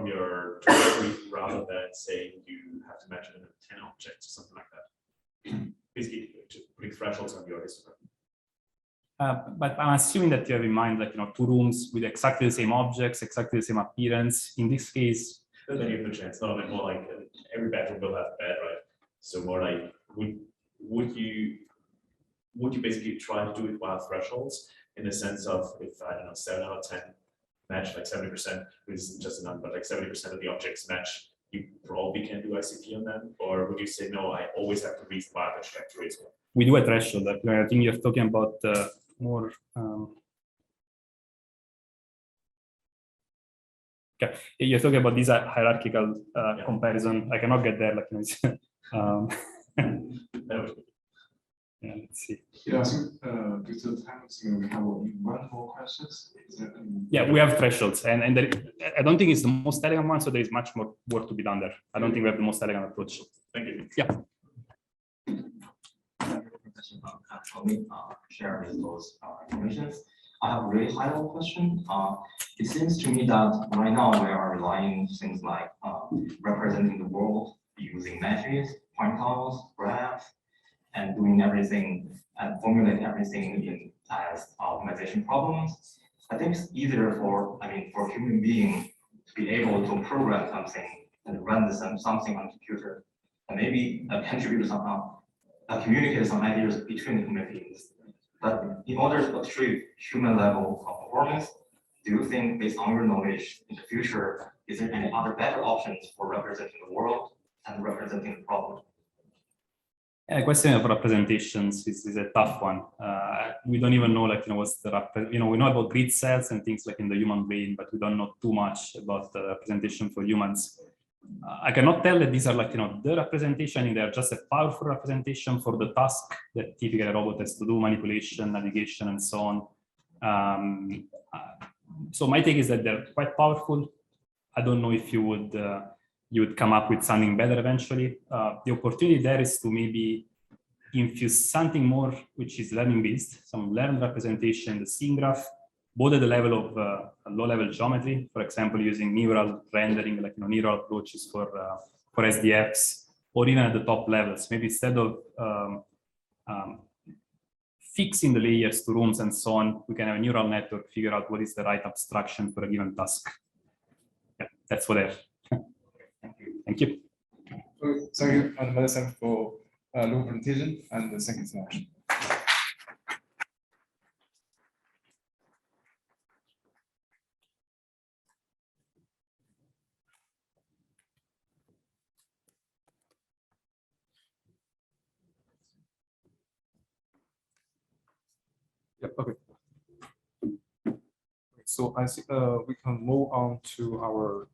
your trajectory rather than saying you have to measure 10 objects or something like that. Basically, putting thresholds on your histogram. But I'm assuming that you have in mind, like, 2 rooms with exactly the same objects, exactly the same appearance. In this case, then you have a chance. Not more like every bedroom will have a bed, right? So more like would you basically try to do it via thresholds? In the sense of, if I don't know, 7 out of 10 match, like 70%, which is just a number, but like 70% of the objects match, you probably can do ICP on them? Or would you say, no, I always have to read via the trajectory as well? we do a threshold. I think you're talking about more. Okay, you're talking about this hierarchical comparison. I cannot get there. Like, yeah, let's see. Yeah, so due to the time, so we have one more questions. Yeah, we have thresholds, and there, I don't think it's the most elegant one, so there is much more work to be done there. I don't think we have the most elegant approach. Thank you. Yeah. Sharing those informations. I have a really high-level question. It seems to me that right now we are relying on things like representing the world using measures, point clouds, graphs, and doing everything and formulate everything in as optimization problems. I think it's easier for human being to be able to program something and run something on computer, and maybe contribute somehow, communicate some ideas between the human beings. But in order to achieve human level of performance, do you think, based on your knowledge in the future, is there any other better options for representing the world and representing the problem? Yeah, the question of representations is a tough one. We don't even know, like, what's the we know about grid cells and things like in the human brain, but we don't know too much about the representation for humans. I cannot tell that these are, like, the representation. They are just a powerful representation for the task that typically a robot has to do: manipulation, navigation, and so on. So my take is that they're quite powerful. I don't know if you would come up with something better eventually. The opportunity there is to maybe infuse something more, which is learning-based, some learned representation in the scene graph, both at the level of low-level geometry, for example, using neural rendering, like, neural approaches for SDFs, or even at the top levels. Maybe instead of fixing the layers to rooms and so on, we can have a neural network figure out what is the right abstraction for a given task. Yeah, that's what I have. Thank you. Thank you, and MetaSLAM for long presentation, and thank you so much. Yep, okay. So I think we can move on to our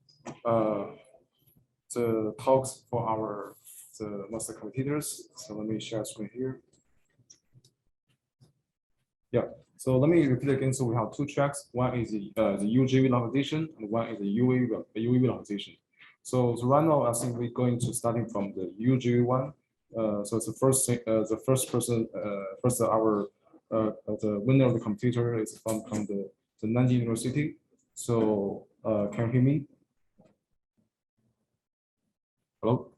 the talks for our the master competitors. So let me share screen here. Yeah. So let me repeat again. So we have two tracks. One is the UJV localization, and one is the UAV localization. So right now, I think we're going to starting from the UJV one. So it's the first the winner of the competitor is from the Nanjing University. So can you hear me? Hello.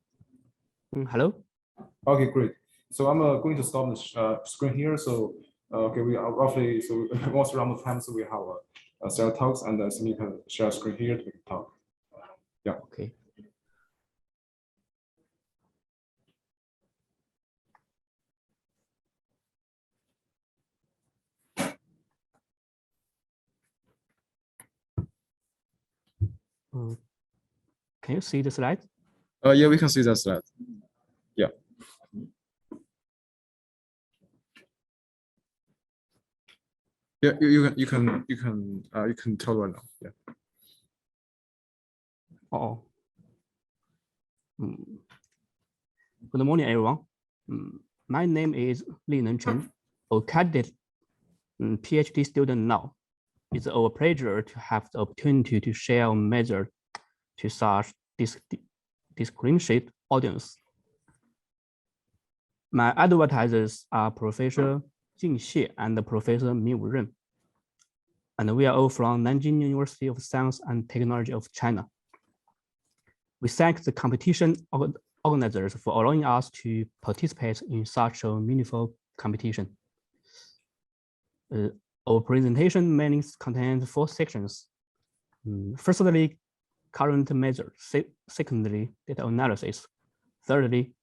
Hello. Okay, great. So I'm going to stop the screen here. So okay, we are roughly so once around the time, so we have several talks, and so you can share screen here to talk. Yeah. Okay. Can you see the slide? Yeah, we can see that slide. Yeah. Yeah, you can tell right now. Yeah. Oh. Good morning, everyone. My name is Linan Chen, a candidate PhD student now. It's our pleasure to have the opportunity to share a method to such discriminated audience. My advertisers are Professor Jing Xie and Professor Milford Ren, and we are all from Nanjing University of Science and Technology of China. We thank the competition organizers for allowing us to participate in such a meaningful competition. Our presentation mainly contains 4 sections. Firstly, current measure. Secondly, data analysis. Thirdly,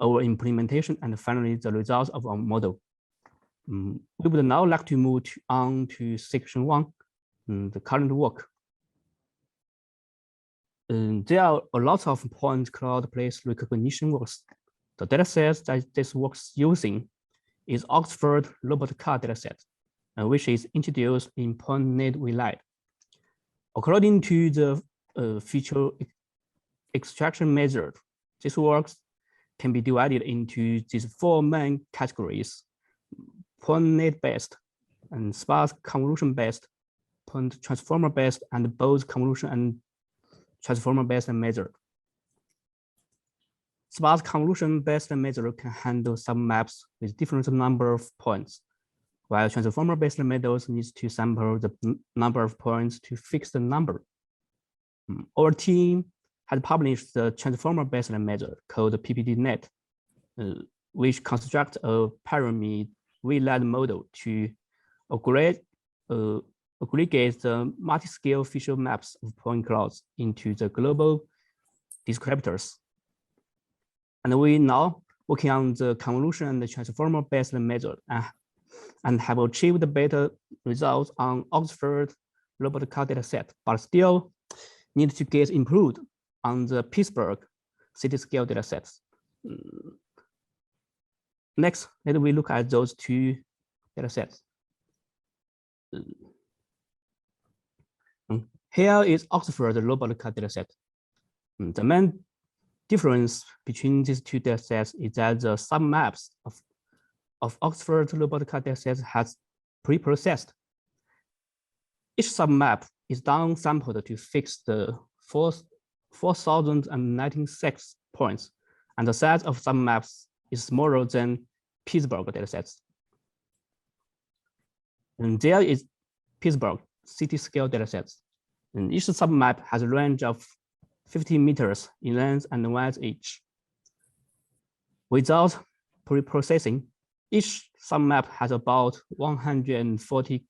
our implementation, and finally, the results of our model. We would now like to move on to section 1, the current work. There are a lot of point cloud place recognition works. The dataset that this works using is Oxford robot car dataset, which is introduced in PointNet WeLight. According to the feature extraction method, this works can be divided into these 4 main categories: PointNet based, and sparse convolution based, point transformer based, and both convolution and transformer based method. Sparse convolution based method can handle some maps with different number of points, while transformer based methods needs to sample the number of points to fix the number. Our team has published the transformer based method called PPDNet, which constructs a pyramid WeLight model to aggregate the multi-scale feature maps of point clouds into the global descriptors. And we now working on the convolution and the transformer based method and have achieved better results on Oxford robot car dataset, but still need to get improved on the Pittsburgh city scale datasets. Next, let me look at those 2 datasets. Here is Oxford robot car dataset. The main difference between these 2 datasets is that the submaps of Oxford robot car dataset has pre-processed. Each submap is downsampled to fix the 4,096 points, and the size of submaps is smaller than Pittsburgh datasets. And there is Pittsburgh city scale datasets. And each submap has a range of 50 meters in length and width each. Without pre-processing, each submap has about 140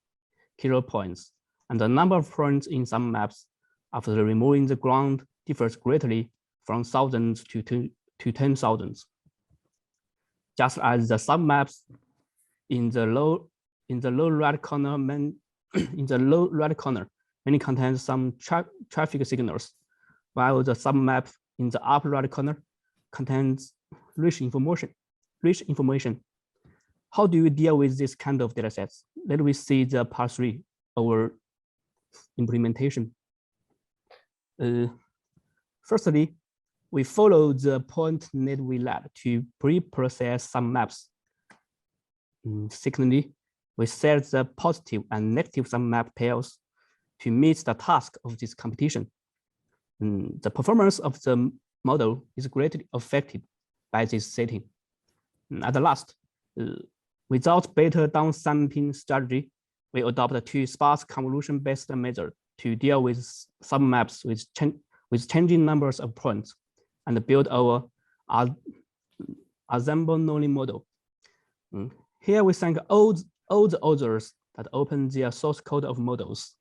kilo points, and the number of points in some maps after removing the ground differs greatly from thousands to 10,000. Just as the submaps in the low right corner many contains some traffic signals, while the submap in the upper right corner contains rich information. How do we deal with this kind of datasets? Let me see the part 3, our implementation. Firstly, we follow the point net we led to pre-process some maps. Secondly, we set the positive and negative sum map pairs to meet the task of this competition. The performance of the model is greatly affected by this setting. At the last, without better downsampling strategy, we adopt two sparse convolution-based methods to deal with submaps with changing numbers of points and build our ensemble-only model. Here we thank all the authors that opened their source code of models.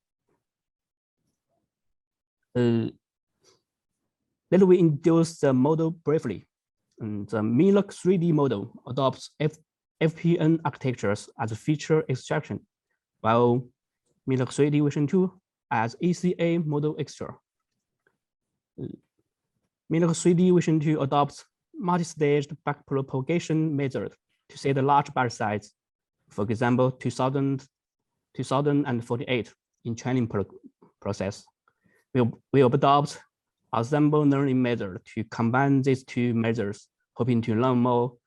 Let we introduce the model briefly. The Milford 3D model adopts FPN architectures as feature extraction, while Milford 3D version 2 as ECA model extra. Milford 3D version 2 adopts multi-staged backpropagation method to set a large batch size, for example, 2048 in training process. We adopt ensemble learning method to combine these two measures, hoping to learn more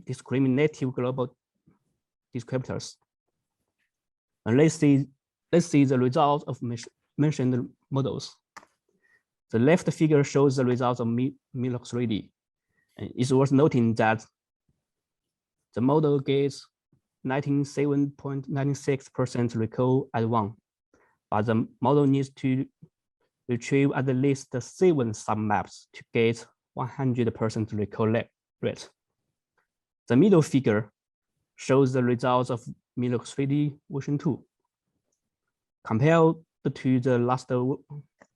discriminative global descriptors. And let's see the results of mentioned models. The left figure shows the results of Milford 3D. And it's worth noting that the model gets 97.96% recall at 1, but the model needs to retrieve at least 7 submaps to get 100% recall rate. The middle figure shows the results of Milford 3D version 2. Compared to the last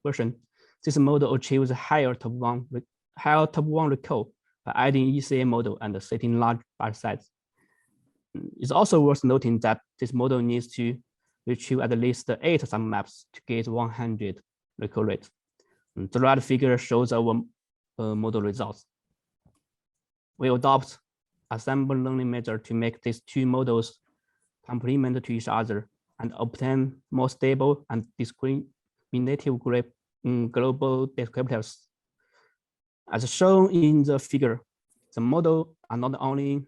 version, this model achieves higher top one recall by adding ECA model and setting large batch size. It's also worth noting that this model needs to retrieve at least 8 submaps to get 100 recall rate. The right figure shows our model results. We adopt ensemble learning method to make these two models complement to each other and obtain more stable and discriminative global descriptors. As shown in the figure, the model are not only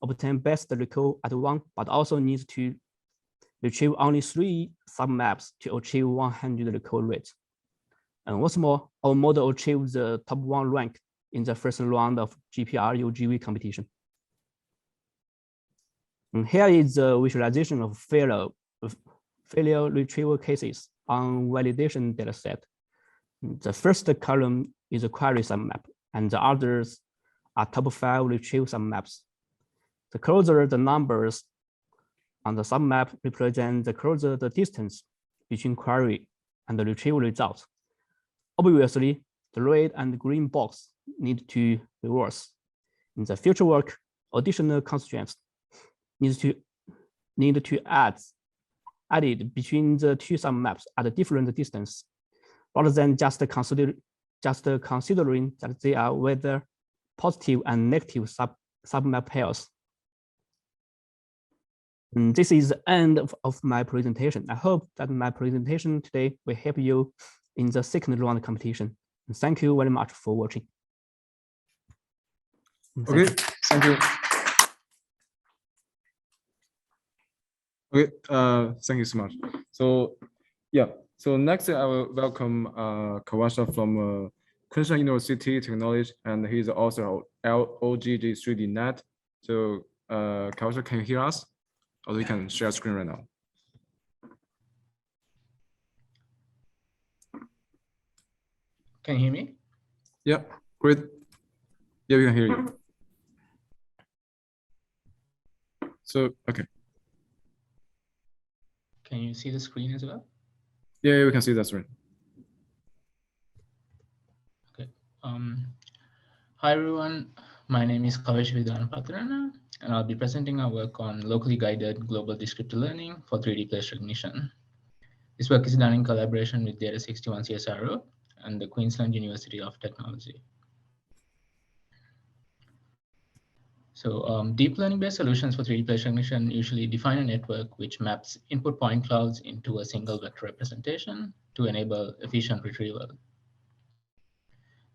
obtain best recall at 1, but also needs to retrieve only 3 submaps to achieve 100 recall rate. And what's more, our model achieved the top 1 rank in the first round of GPRU-GV competition. And here is the visualization of failure retrieval cases on validation dataset. The first column is a query submap, and the others are top 5 retrieve submaps. The closer the numbers on the submap represent, the closer the distance between query and the retrieval results. Obviously, the red and green box need to reverse. In the future work, additional constraints need to added between the two submaps at a different distance, rather than just considering that they are whether positive and negative submap pairs. And this is the end of my presentation. I hope that my presentation today will help you in the second round competition. And thank you very much for watching. Okay, thank you. Okay, thank you so much. So yeah, so next I will welcome Kawasha from Conceptual University Technology, and he's the author of LOGG 3D Net. So Kawasha, can you hear us? Or we can share screen right now. Can you hear me? Yeah, great. Yeah, we can hear you. So, okay. Can you see the screen as well? Yeah, we can see that screen. Okay. Hi, everyone. My name is Kavesh Vidhanpatrana, and I'll be presenting our work on locally guided global descriptor learning for 3D place recognition. This work is done in collaboration with Data 61 CSIRO and the Queensland University of Technology. So deep learning-based solutions for 3D place recognition usually define a network which maps input point clouds into a single vector representation to enable efficient retrieval.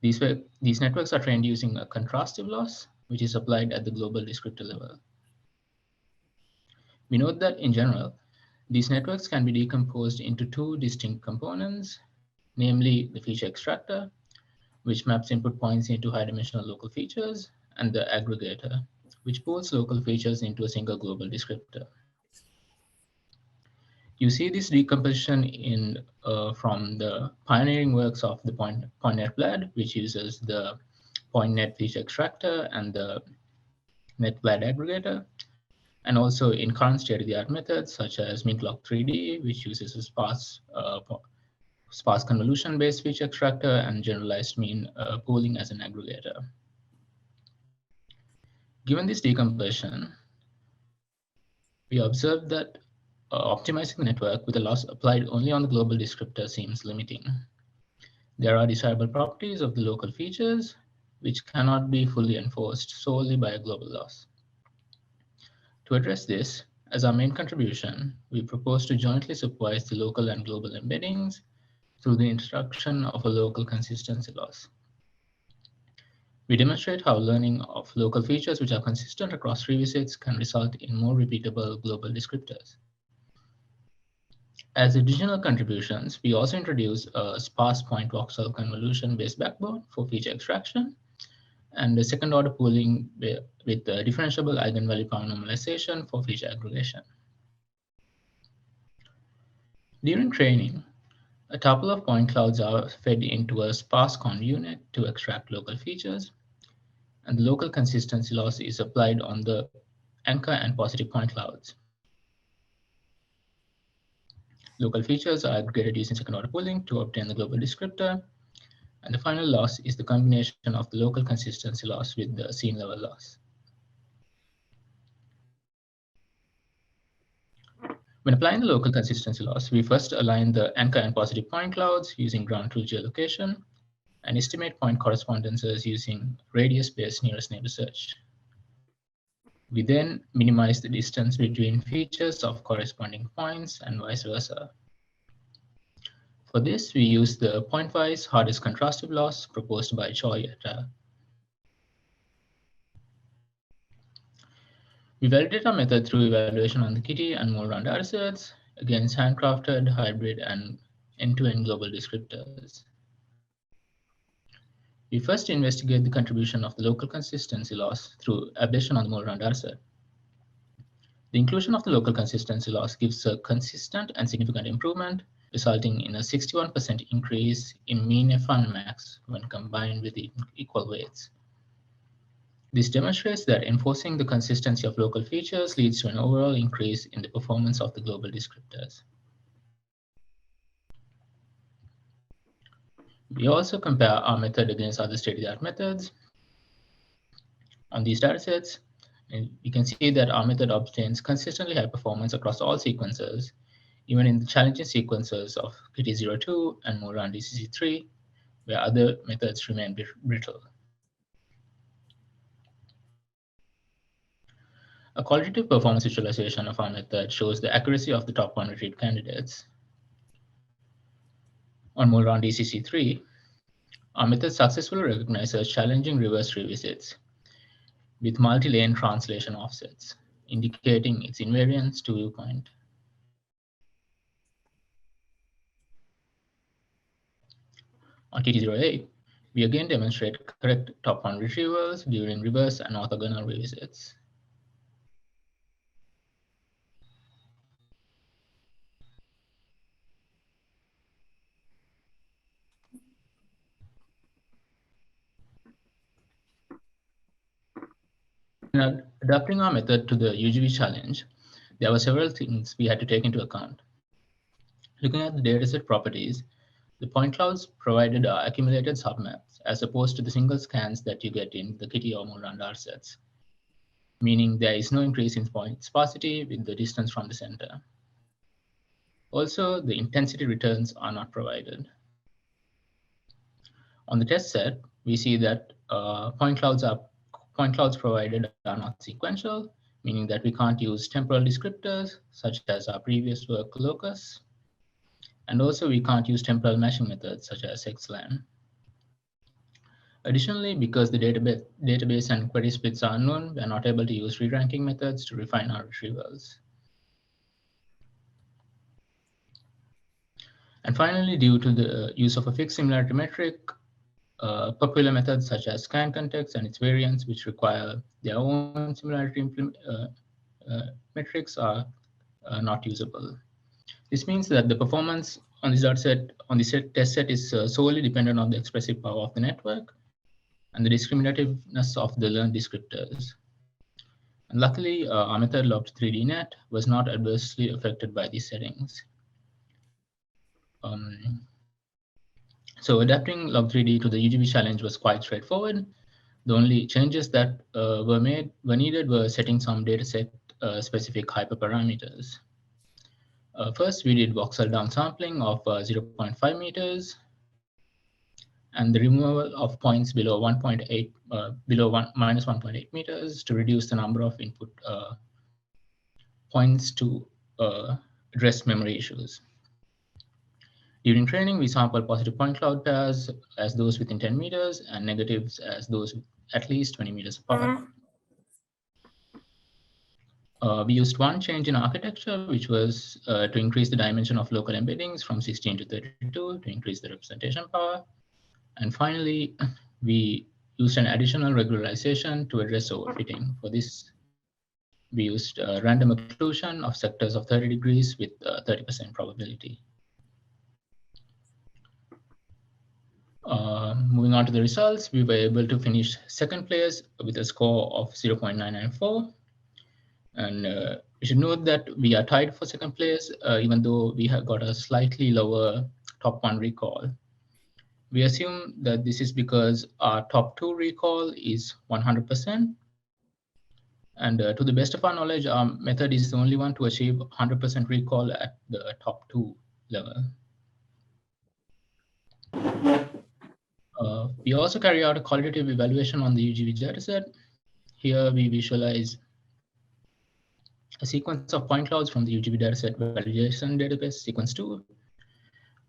These networks are trained using a contrastive loss, which is applied at the global descriptor level. We note that in general, these networks can be decomposed into two distinct components, namely the feature extractor, which maps input points into high-dimensional local features, and the aggregator, which pulls local features into a single global descriptor. You see this decomposition from the pioneering works of the PointNet which uses the PointNet feature extractor and the NetBLAD aggregator, and also in current state-of-the-art methods such as MintLock 3D, which uses a sparse convolution-based feature extractor and generalized mean pooling as an aggregator. Given this decomposition, we observed that optimizing the network with a loss applied only on the global descriptor seems limiting. There are desirable properties of the local features which cannot be fully enforced solely by a global loss. To address this, as our main contribution, we propose to jointly supervise the local and global embeddings through the introduction of a local consistency loss. We demonstrate how learning of local features which are consistent across revisits can result in more repeatable global descriptors. As additional contributions, we also introduce a sparse point voxel convolution-based backbone for feature extraction and a second-order pooling with differentiable eigenvalue power normalization for feature aggregation. During training, a tuple of point clouds are fed into a sparse conv unit to extract local features, and the local consistency loss is applied on the anchor and positive point clouds. Local features are aggregated using second-order pooling to obtain the global descriptor, and the final loss is the combination of the local consistency loss with the scene-level loss. When applying the local consistency loss, we first align the anchor and positive point clouds using ground truth geolocation and estimate point correspondences using radius-based nearest neighbor search. We then minimize the distance between features of corresponding points and vice versa. For this, we use the pointwise hardest contrastive loss proposed by Choi et al. We validate our method through evaluation on the Kitty and Moore-Round datasets against handcrafted, hybrid, and end-to-end global descriptors. We first investigate the contribution of the local consistency loss through ablation on the Moore-Round dataset. The inclusion of the local consistency loss gives a consistent and significant improvement, resulting in a 61% increase in mean F1 max when combined with the equal weights. This demonstrates that enforcing the consistency of local features leads to an overall increase in the performance of the global descriptors. We also compare our method against other state-of-the-art methods. On these datasets, and you can see that our method obtains consistently high performance across all sequences, even in the challenging sequences of KT02 and Moore-Round DCC3, where other methods remain brittle. A qualitative performance visualization of our method shows the accuracy of the top one retrieved candidates. On Moore-Round DCC3, our method successfully recognizes challenging reverse revisits with multi-lane translation offsets, indicating its invariance to viewpoint. On KT08, we again demonstrate correct top-one retrievals during reverse and orthogonal revisits. In adapting our method to the UGV challenge, there were several things we had to take into account. Looking at the dataset properties, the point clouds provided are accumulated submaps as opposed to the single scans that you get in the Kitty or Moore-Round datasets, meaning there is no increase in point sparsity with the distance from the center. Also, the intensity returns are not provided. On the test set, we see that point clouds are point clouds provided are not sequential, meaning that we can't use temporal descriptors such as our previous work locus. And also we can't use temporal matching methods such as MetaSLAM. Additionally, because the database and query splits are unknown, we are not able to use re-ranking methods to refine our retrievals. And finally, due to the use of a fixed similarity metric, popular methods such as scan context and its variants, which require their own similarity metrics, are not usable. This means that the performance on this dataset, on this test set, is solely dependent on the expressive power of the network and the discriminativeness of the learned descriptors. And luckily, our method log3dnet was not adversely affected by these settings. So adapting log3d to the UGB challenge was quite straightforward. The only changes that were needed were setting some dataset specific hyperparameters. First, we did voxel downsampling of 0.5 meters and the removal of points below 1.8, minus 1.8 meters to reduce the number of input points to address memory issues. During training, we sampled positive point cloud pairs as those within 10 meters and negatives as those at least 20 meters apart. We used one change in architecture, which was to increase the dimension of local embeddings from 16 to 32 to increase the representation power. And finally, we used an additional regularization to address overfitting. For this, we used random occlusion of sectors of 30 degrees with 30% probability. Moving on to the results, we were able to finish second place with a score of 0.994. And we should note that we are tied for second place, even though we have got a slightly lower top 1 recall. We assume that this is because our top 2 recall is 100%. And to the best of our knowledge, our method is the only one to achieve 100% recall at the top 2 level. We also carry out a qualitative evaluation on the UGB dataset. Here we visualize a sequence of point clouds from the UGB dataset validation database, sequence 2,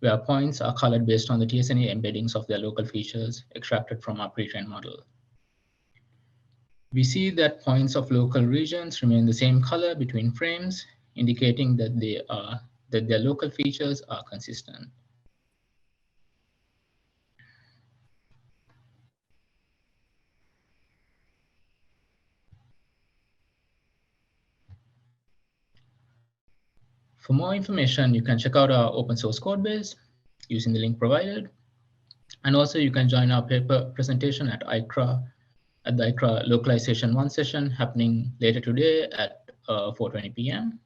where points are colored based on the TSNA embeddings of their local features extracted from our pre-trained model. We see that points of local regions remain the same color between frames, indicating that their local features are consistent. For more information, you can check out our open source code base using the link provided. And also you can join our paper presentation at ICRA, at the ICRA localization 1 session happening later today at 4:20 p.m.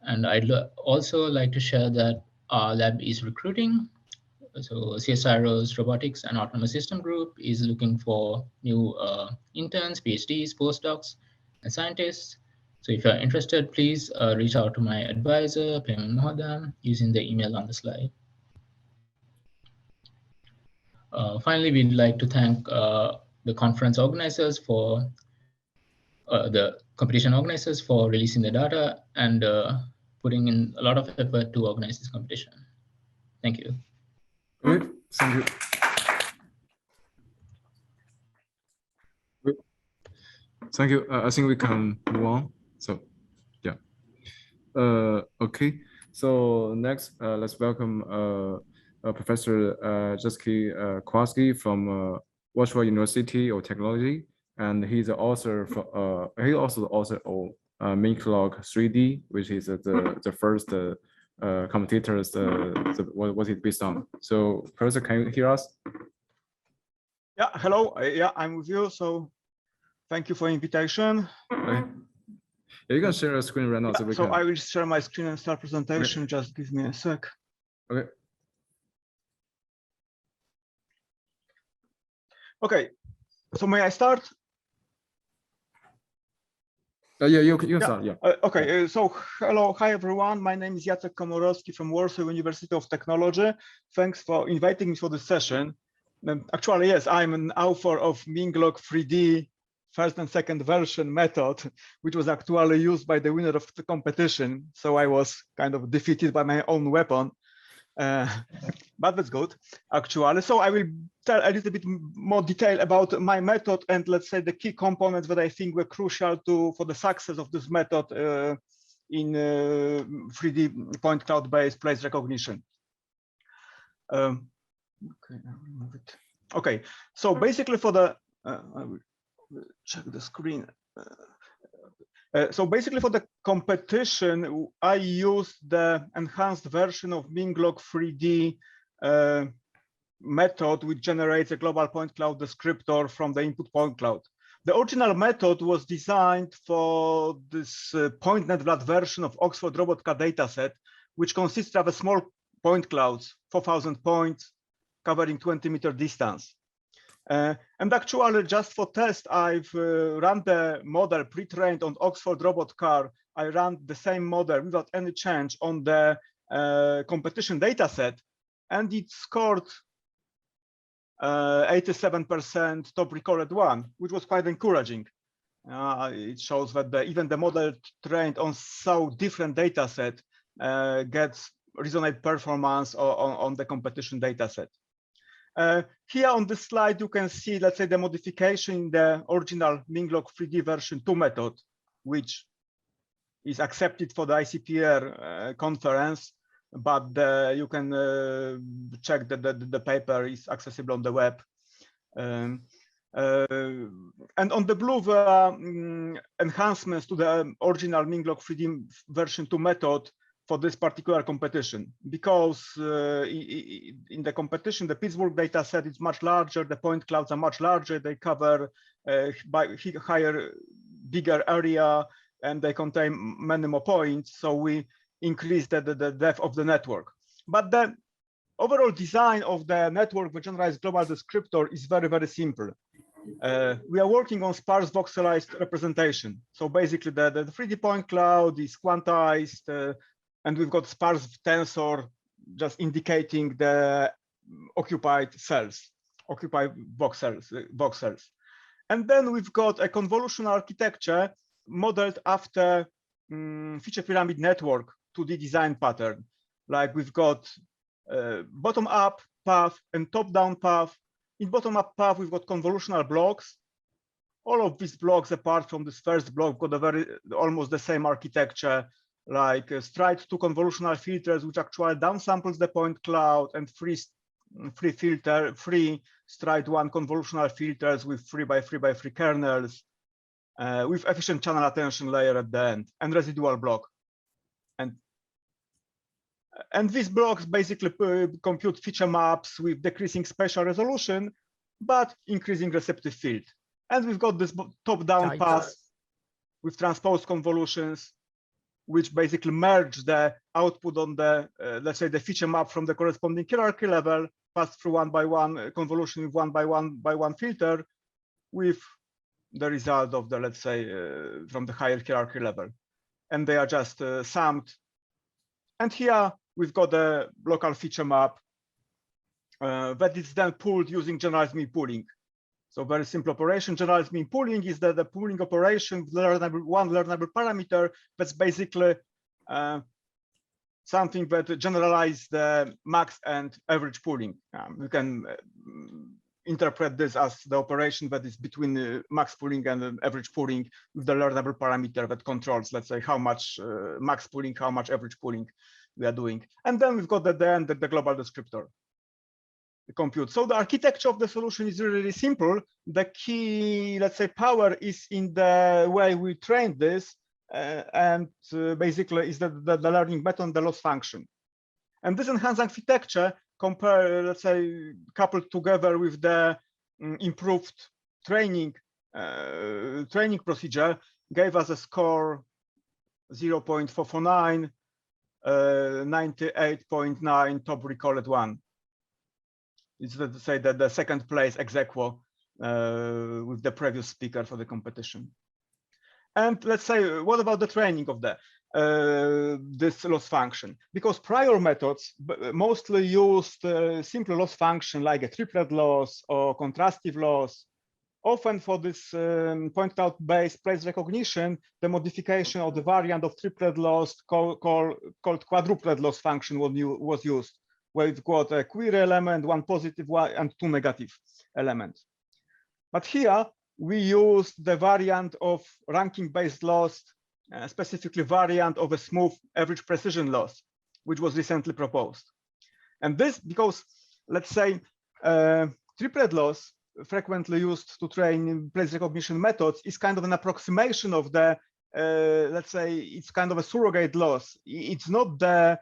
And I'd also like to share that our lab is recruiting. So CSIRO's Robotics and Autonomous System Group is looking for new interns, PhDs, postdocs, and scientists. So if you're interested, please reach out to my advisor, Payman Mohodam, using the email on the slide. Finally, we'd like to thank the conference organizers for the competition organizers for releasing the data and putting in a lot of effort to organize this competition. Thank you. Okay, thank you. Thank you. I think we can move on. So, yeah. Okay. So next, let's welcome Professor Jesky Kowalski from Warsaw University of Technology, and he's the author. He also the author of MinkLog3D, which is the first competitors. What it based on. So, Professor, can you hear us? Yeah. Hello. Yeah, I'm with you. So. Thank you for the invitation. Okay. Yeah, you can share a screen right now. Yeah, so I will share my screen and start presentation. Okay. Just give me a sec. Okay. Okay. So may I start? Yeah, you can start. Yeah. Okay. So hello, hi everyone. My name is Jacek Komorowski from Warsaw University of Technology. Thanks for inviting me for this session. Actually, yes, I'm an author of Minglog 3D first and second version method, which was actually used by the winner of the competition. So I was kind of defeated by my own weapon. But that's good, actually. So I will tell a little bit more detail about my method and let's say the key components that I think were crucial for the success of this method in 3D point cloud-based place recognition. Okay, so basically for the, I will check the screen. So basically for the competition, I used the enhanced version of Minglog 3D method, which generates a global point cloud descriptor from the input point cloud. The original method was designed for this PointNet version of Oxford Robotica dataset, which consists of a small point clouds, 4,000 points, covering 20-meter distance. And actually, just for test, I've run the model pre-trained on Oxford Robot Car. I ran the same model without any change on the competition dataset, and it scored 87% top recorded one, which was quite encouraging. It shows that even the model trained on so different dataset gets resonant performance on the competition dataset. Here on this slide, you can see, let's say, the modification in the original Minglog 3D version 2 method, which is accepted for the ICPR conference, but you can check that the paper is accessible on the web. And on the blue, the enhancements to the original Minglog 3D version 2 method for this particular competition, because in the competition, the Pittsburgh data set is much larger, the point clouds are much larger, they cover by higher, bigger area, and they contain many more points, so we increase the depth of the network. But the overall design of the network, the generalized global descriptor, is very, very simple. We are working on sparse voxelized representation. So basically, the 3D point cloud is quantized, and we've got sparse tensor just indicating the occupied cells, occupied box cells. And then we've got a convolutional architecture modeled after feature pyramid network 2D design pattern. Like we've got bottom-up path and top-down path. In bottom-up path, we've got convolutional blocks. All of these blocks, apart from this first block, got a almost the same architecture, like stride 2 convolutional filters, which actually downsamples the point cloud, and free stride 1 convolutional filters with 3x3x3 kernels, with efficient channel attention layer at the end, and residual block. And these blocks basically compute feature maps with decreasing spatial resolution, but increasing receptive field. And we've got this top-down path with transposed convolutions, which basically merge the output on the, let's say, the feature map from the corresponding hierarchy level, passed through 1x1 convolution with 1x1 filter, with the result of the, let's say, from the higher hierarchy level. And they are just summed. And here we've got the local feature map that is then pulled using generalized mean pooling. So very simple operation. Generalized mean pooling is the pooling operation with one learnable parameter that's basically something that generalizes the max and average pooling. You can interpret this as the operation that is between the max pooling and average pooling with the learnable parameter that controls, let's say, how much max pooling, how much average pooling we are doing. And then we've got at the end the global descriptor, the compute. So the architecture of the solution is really simple. The key, let's say, power is in the way we train this, and basically is the learning method and the loss function. And this enhanced architecture, let's say, coupled together with the improved training procedure, gave us a score 0.449, 98.9 top recorded one. It's to say that the second place ex aequo with the previous speaker for the competition. And let's say, what about the training of the this loss function? Because prior methods mostly used simple loss function like a triplet loss or contrastive loss. Often for this point cloud-based place recognition, the modification of the variant of triplet loss called quadruplet loss function was used, where you've got a query element, one positive one, and two negative elements. But here we use the variant of ranking-based loss, specifically variant of a smooth average precision loss, which was recently proposed. And this because, let's say, triplet loss, frequently used to train place recognition methods, is kind of an approximation of the, let's say, it's kind of a surrogate loss. It's not the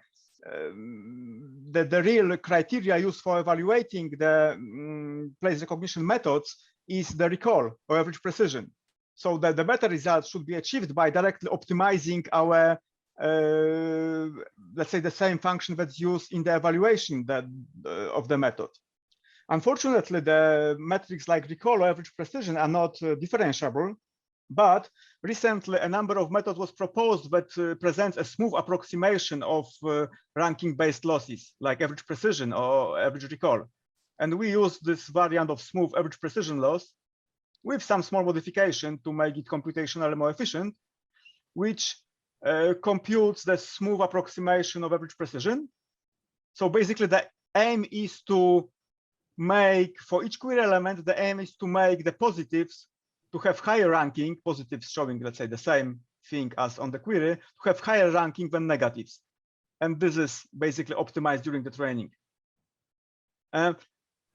real criteria used for evaluating the place recognition methods is the recall or average precision. So that the better results should be achieved by directly optimizing our, let's say, the same function that's used in the evaluation of the method. Unfortunately, the metrics like recall or average precision are not differentiable, but recently a number of methods was proposed that presents a smooth approximation of ranking-based losses like average precision or average recall. And we use this variant of smooth average precision loss with some small modification to make it computationally more efficient, which computes the smooth approximation of average precision. So basically the aim is to make, for each query element, the aim is to make the positives to have higher ranking, positives showing, let's say, the same thing as on the query, to have higher ranking than negatives. And this is basically optimized during the training.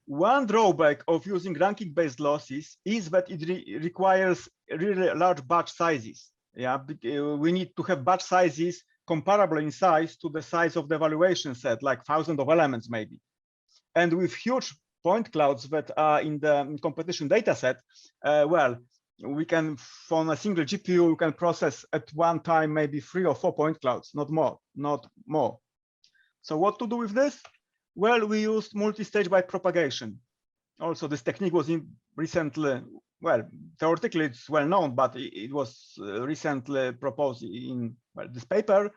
One drawback of using ranking-based losses is that it requires really large batch sizes. Yeah, we need to have batch sizes comparable in size to the size of the evaluation set, like thousands of elements maybe. And with huge point clouds that are in the competition data set, well, we can, from a single GPU, we can process at one time maybe 3 or 4 point clouds, not more. So what to do with this? Well, we used multi-stage byte propagation. Also, this technique was recently, well, theoretically it's well known, but it was recently proposed in this paper.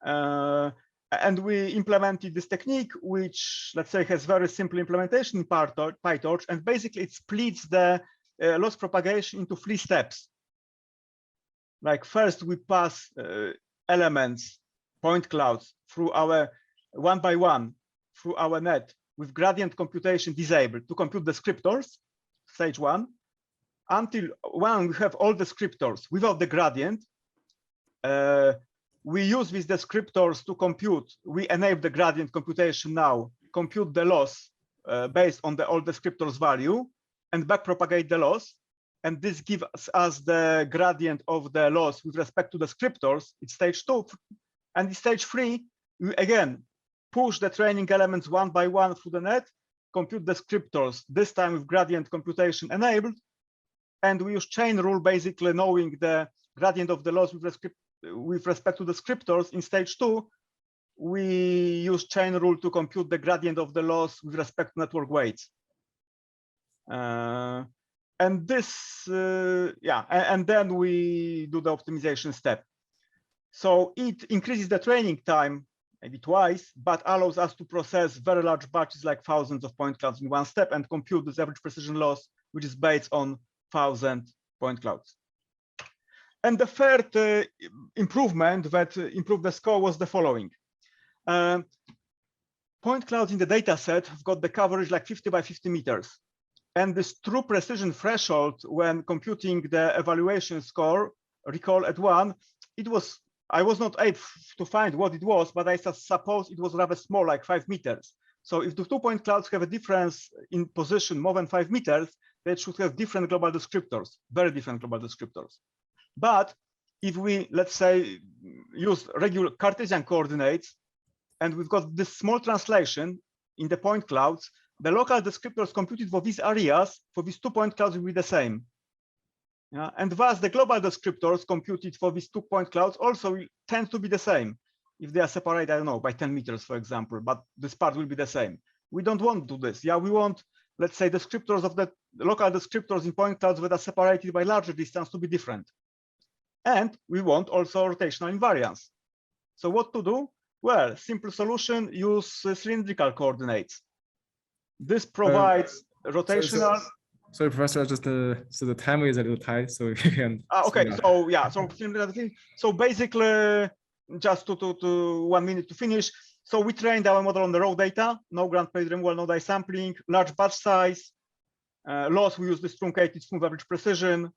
And we implemented this technique, which, let's say, has very simple implementation in PyTorch, and basically it splits the loss propagation into 3 steps. Like first, we pass elements, point clouds, through our one by one, through our net with gradient computation disabled to compute descriptors, stage 1, until when we have all descriptors without the gradient. We use these descriptors to compute. We enable the gradient computation now, compute the loss based on the all descriptors value, and backpropagate the loss. And this gives us the gradient of the loss with respect to descriptors. It's stage 2. And in stage 3, we again push the training elements one by one through the net, compute descriptors, this time with gradient computation enabled. And we use chain rule, basically knowing the gradient of the loss with respect to descriptors. In stage 2, we use chain rule to compute the gradient of the loss with respect to network weights. And this, yeah, and then we do the optimization step. So it increases the training time maybe twice, but allows us to process very large batches, like thousands of point clouds in one step, and compute this average precision loss, which is based on 1,000 point clouds. And the third improvement that improved the score was the following. Point clouds in the data set have got the coverage like 50 by 50 meters. And this true precision threshold when computing the evaluation score, recall at 1, I was not able to find what it was, but I suppose it was rather small, like 5 meters. So if the 2 point clouds have a difference in position more than 5 meters, they should have different global descriptors, very different global descriptors. But if we, let's say, use regular Cartesian coordinates, and we've got this small translation in the point clouds, the local descriptors computed for these areas, for these 2 point clouds, will be the same. Yeah, and thus the global descriptors computed for these 2 point clouds also will tend to be the same if they are separated, I don't know, by 10 meters, for example, but this part will be the same. We don't want to do this. Yeah, we want, let's say, descriptors of the local descriptors in point clouds that are separated by larger distance to be different. And we want also rotational invariance. So what to do? Well, simple solution, use cylindrical coordinates. This provides rotational. Sorry, Professor, just so the time is a little tight, so you can. Okay, so yeah, so basically, just to 1 minute to finish. So we trained our model on the raw data, no ground plate removal, no die sampling, large batch size. Loss, we use this truncated smooth average precision.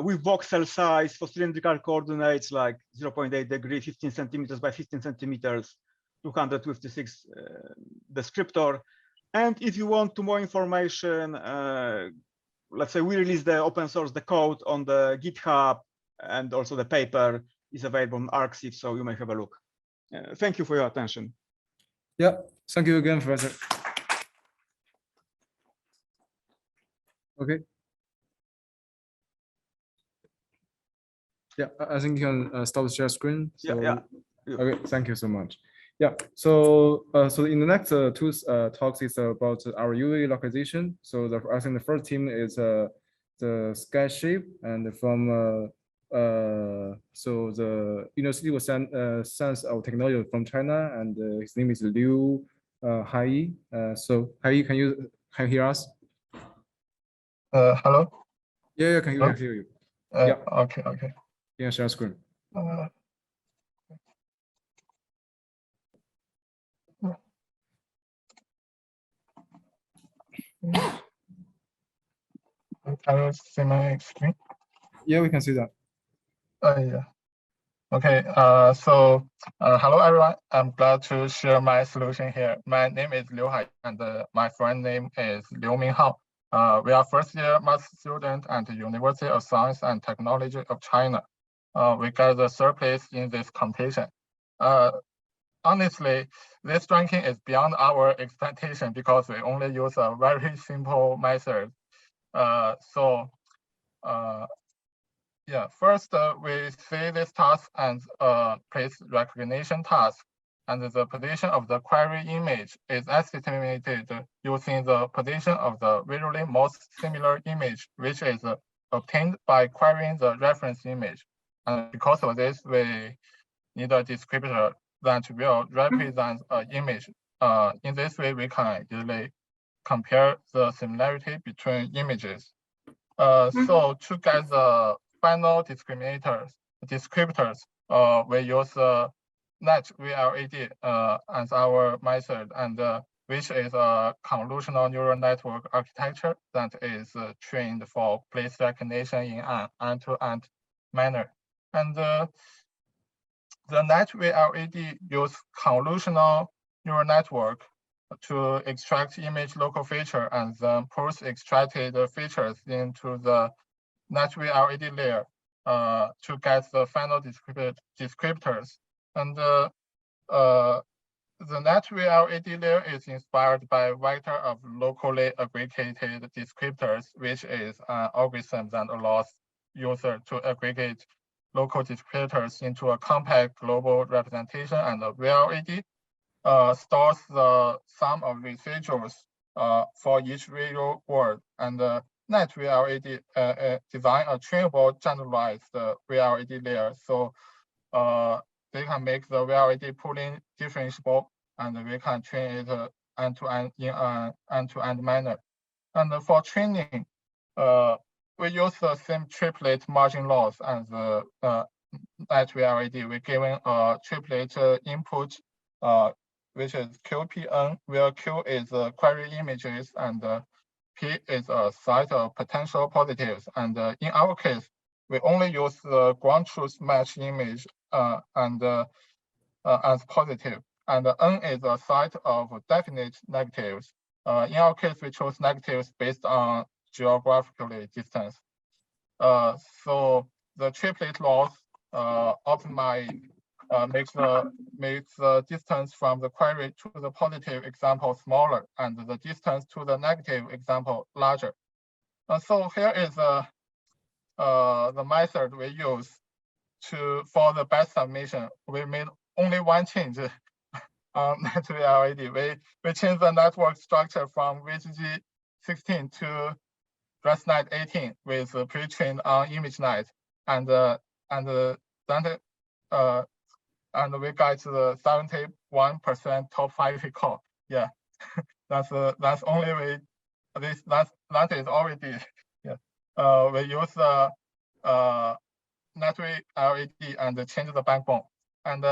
With voxel size for cylindrical coordinates like 0.8 degree, 15 centimeters by 15 centimeters, 256 descriptor. And if you want more information, let's say we release the open source, the code on the GitHub, and also the paper is available on arXiv, so you may have a look. Thank you for your attention. Yeah, thank you again, Professor. Okay. Yeah, I think you can stop the share screen. So, yeah. Okay, thank you so much. Yeah, so so in the next two talks is about our UV localization. So I think the first team is the sky shape, and from so the University of Science of Technology from China, and his name is Liu Hai. So Hai, can you hear us? Hello. Yeah, can hear you. Yeah. Okay. Yeah, share screen. Can you see my screen? Yeah, we can see that. Yeah. Okay. So hello everyone. I'm glad to share my solution here. My name is Liu Hai, and my friend name is Liu Minghao. We are first-year math student at the University of Science and Technology of China. We got the third place in this competition. Honestly, this ranking is beyond our expectation because we only use a very simple method. Yeah, first we see this task as a place recognition task, and the position of the query image is estimated using the position of the visually most similar image, which is obtained by querying the reference image. And because of this, we need a descriptor that will represent an image. In this way, we can easily compare the similarity between images. So to get the final descriptors, we use net VLAD as our method, and which is a convolutional neural network architecture that is trained for place recognition in an end-to-end manner. And the net VLAD use convolutional neural network to extract image local feature and then push extracted features into the net VLAD layer to get the final descriptors. And the net VLAD layer is inspired by vector of locally aggregated descriptors, which is an algorithm that allows user to aggregate local descriptors into a compact global representation, and the VLAD stores the sum of residuals for each real word, and the net VLAD design a trainable generalized VLAD layer, so they can make the VLAD pooling differentiable, and we can train it end-to-end in an end-to-end manner. And for training, we use the same triplet margin loss as the net VLAD. We're given a triplet input, which is QPN, where Q is query images and P is a set of potential positives. And in our case, we only use the ground truth match image and as positive. And N is a set of definite negatives. In our case, we chose negatives based on geographically distance. So the triplet loss optimize makes the distance from the query to the positive example smaller and the distance to the negative example larger. So here is the method we use for the best submission. We made only one change on net VLAD. We changed the network structure from VGG16 to ResNet 18 with pre-trained on ImageNet. and we got the 71% top 5 recall. Yeah, that's only way. That is all we did. Yeah, we use the network LED and change the backbone, and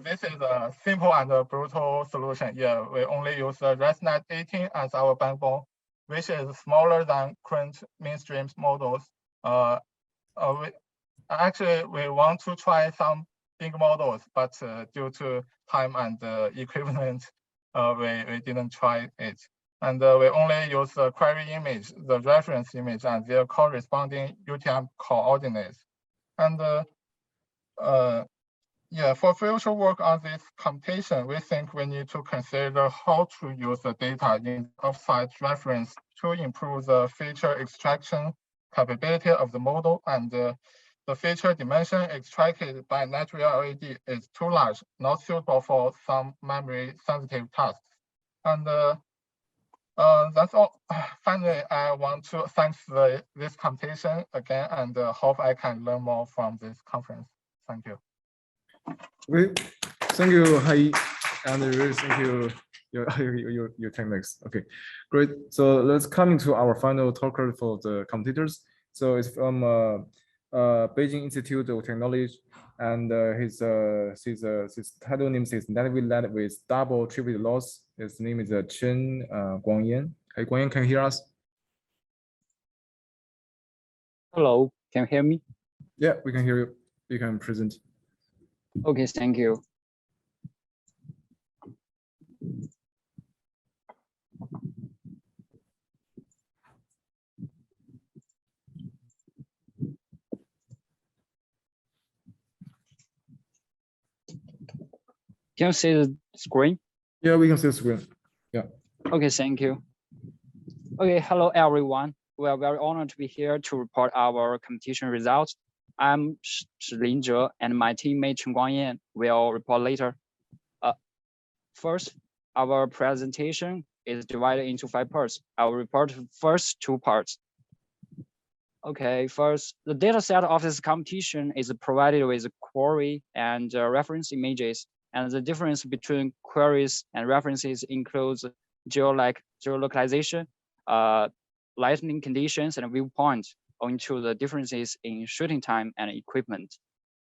this is a simple and brutal solution. Yeah, we only use the ResNet 18 as our backbone, which is smaller than current mainstream models. We want to try some big models, but due to time and equipment, we didn't try it. And we only use the query image, the reference image, and their corresponding UTM coordinates. And yeah, for future work on this computation, we think we need to consider how to use the data in offsite reference to improve the feature extraction capability of the model, and the feature dimension extracted by network LED is too large, not suitable for some memory sensitive tasks. And that's all. Finally, I want to thank this computation again, and hope I can learn more from this conference. Thank you. Okay, thank you, Hai, and really thank you your techniques. Okay, great. So let's come into our final talker for the competitors. So it's from Beijing Institute of Technology, and his title name is Natively Led with Double Tribute Loss. His name is Chen Guangyan. Hey, Guangyan, can you hear us? Hello, can you hear me? Yeah, we can hear you. You can present. Okay, thank you. Can you see the screen? Yeah, we can see the screen. Yeah. Okay, thank you. Okay, hello everyone. We are very honored to be here to report our competition results. I'm Shilin Zhe, and my teammate Chen Guangyan will report later. First, our presentation is divided into 5 parts. I will report first 2 parts. Okay, first, the data set of this competition is provided with query and reference images, and the difference between queries and references includes geolocalization, lighting conditions, and viewpoint, owing to the differences in shooting time and equipment.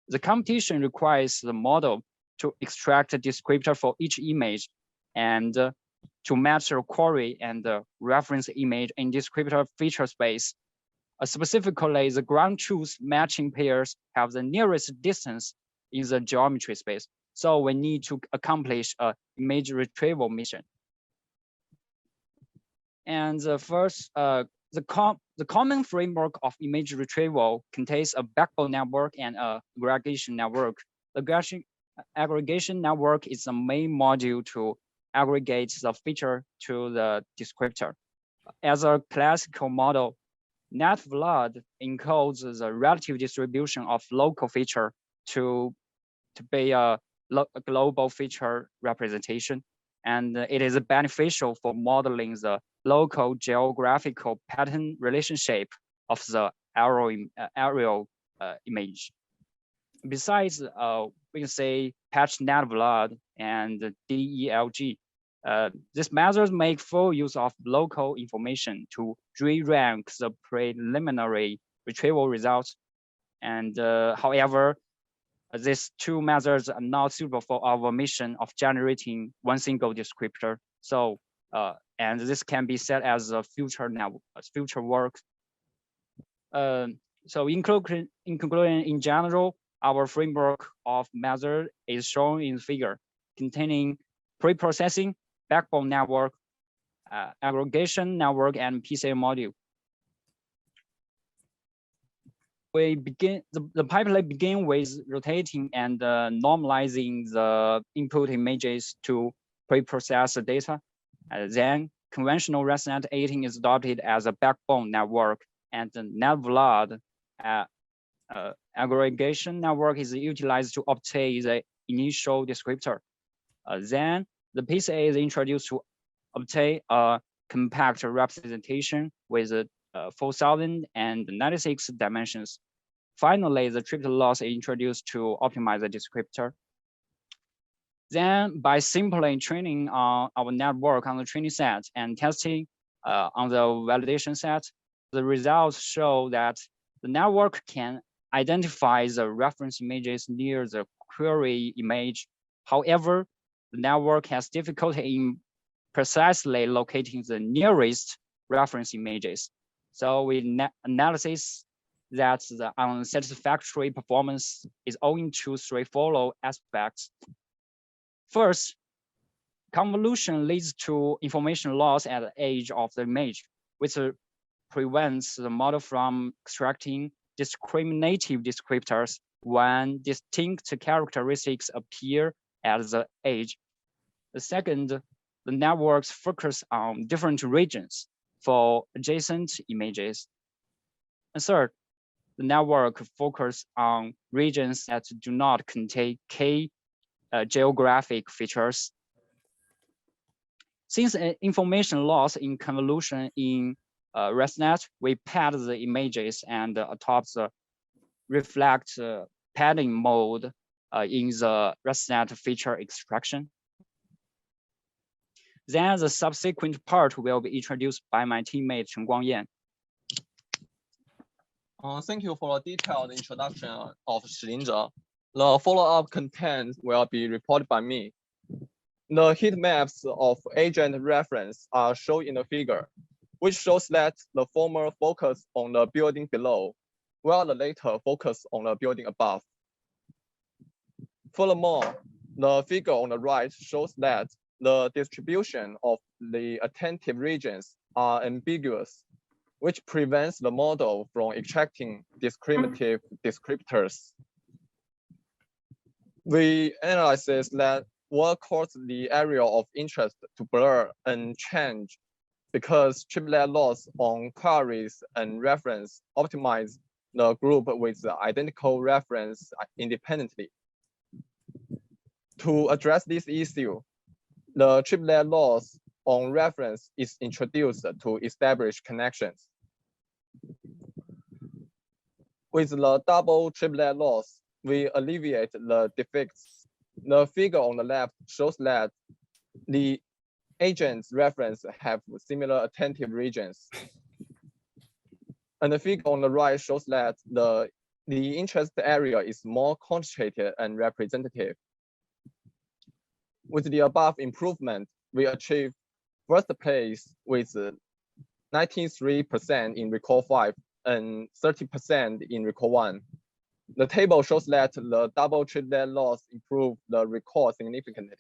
The competition requires the model to extract a descriptor for each image and to match the query and the reference image in descriptor feature space. Specifically, the ground truth matching pairs have the nearest distance in the geometry space. So we need to accomplish an image retrieval mission. And first, the common framework of image retrieval contains a backbone network and an aggregation network. The aggregation network is the main module to aggregate the feature to the descriptor. As a classical model, NetVLOD encodes the relative distribution of local feature to be a global feature representation, and it is beneficial for modeling the local geographical pattern relationship of the aerial image. Besides, we can say patch NetVLOD and DELG. These methods make full use of local information to re-rank the preliminary retrieval results. And however, these 2 methods are not suitable for our mission of generating one single descriptor. So, and this can be set as a future work. So in conclusion, in general, our framework of method is shown in the figure, containing pre-processing, backbone network, aggregation network, and PCA module. We begin the pipeline begin with rotating and normalizing the input images to pre-process the data. Then conventional ResNet 18 is adopted as a backbone network, and the NetVLOD aggregation network is utilized to obtain the initial descriptor. Then the PCA is introduced to obtain a compact representation with 4,096 dimensions. Finally, the triplet loss is introduced to optimize the descriptor. Then, by simply training on our network on the training set and testing on the validation set, the results show that the network can identify the reference images near the query image. However, the network has difficulty in precisely locating the nearest reference images. So we analysis that the unsatisfactory performance is owing to three follow aspects. First, convolution leads to information loss at the edge of the image, which prevents the model from extracting discriminative descriptors when distinct characteristics appear at the edge. The second, the networks focus on different regions for adjacent images. And third, the network focus on regions that do not contain key geographic features. Since information loss in convolution in ResNet, we pad the images and atop the reflect padding mode in the ResNet feature extraction. Then the subsequent part will be introduced by my teammate Chen Guangyan. Thank you for a detailed introduction of Shilinzhe. The follow-up content will be reported by me. The heat maps of agent reference are shown in the figure, which shows that the former focus on the building below, while the later focus on the building above. Furthermore, the figure on the right shows that the distribution of the attentive regions are ambiguous, which prevents the model from extracting discriminative descriptors. We analyze that what caused the area of interest to blur and change because triplet loss on queries and reference optimize the group with the identical reference independently. To address this issue, the triplet loss on reference is introduced to establish connections. With the double triplet loss, we alleviate the defects. The figure on the left shows that the agent's reference have similar attentive regions. And the figure on the right shows that the interest area is more concentrated and representative. With the above improvement, we achieve first place with 93% in recall 5 and 30% in recall 1. The table shows that the double triplet loss improved the recall significantly.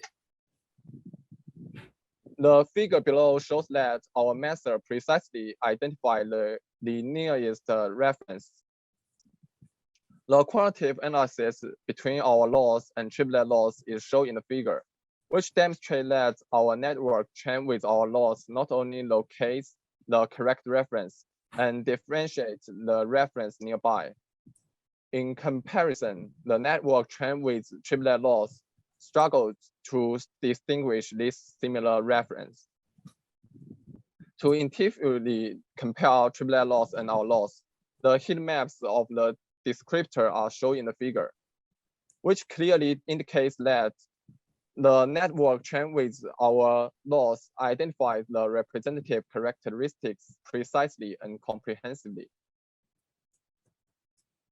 The figure below shows that our method precisely identified the nearest reference. The quantitative analysis between our loss and triplet loss is shown in the figure, which demonstrates that our network trained with our loss not only locates the correct reference and differentiates the reference nearby. In comparison, the network trained with triplet loss struggled to distinguish this similar reference. To intuitively compare triplet loss and our loss, the heat maps of the descriptor are shown in the figure, which clearly indicates that the network trained with our loss identifies the representative characteristics precisely and comprehensively.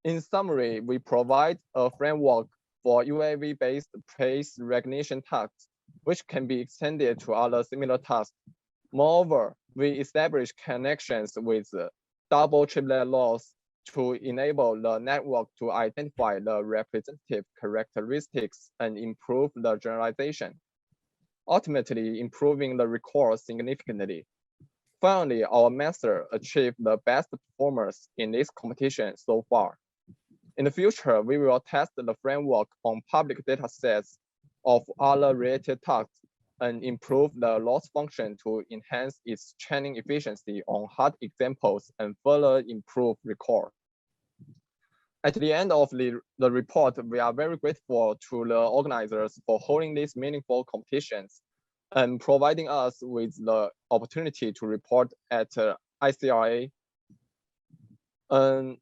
In summary, we provide a framework for UAV-based place recognition tasks, which can be extended to other similar tasks. Moreover, we establish connections with double triplet loss to enable the network to identify the representative characteristics and improve the generalization, ultimately improving the recall significantly. Finally, our method achieved the best performance in this competition so far. In the future, we will test the framework on public data sets of other related tasks and improve the loss function to enhance its training efficiency on hard examples and further improve recall. At the end of the report, we are very grateful to the organizers for holding these meaningful competitions and providing us with the opportunity to report at ICRA. And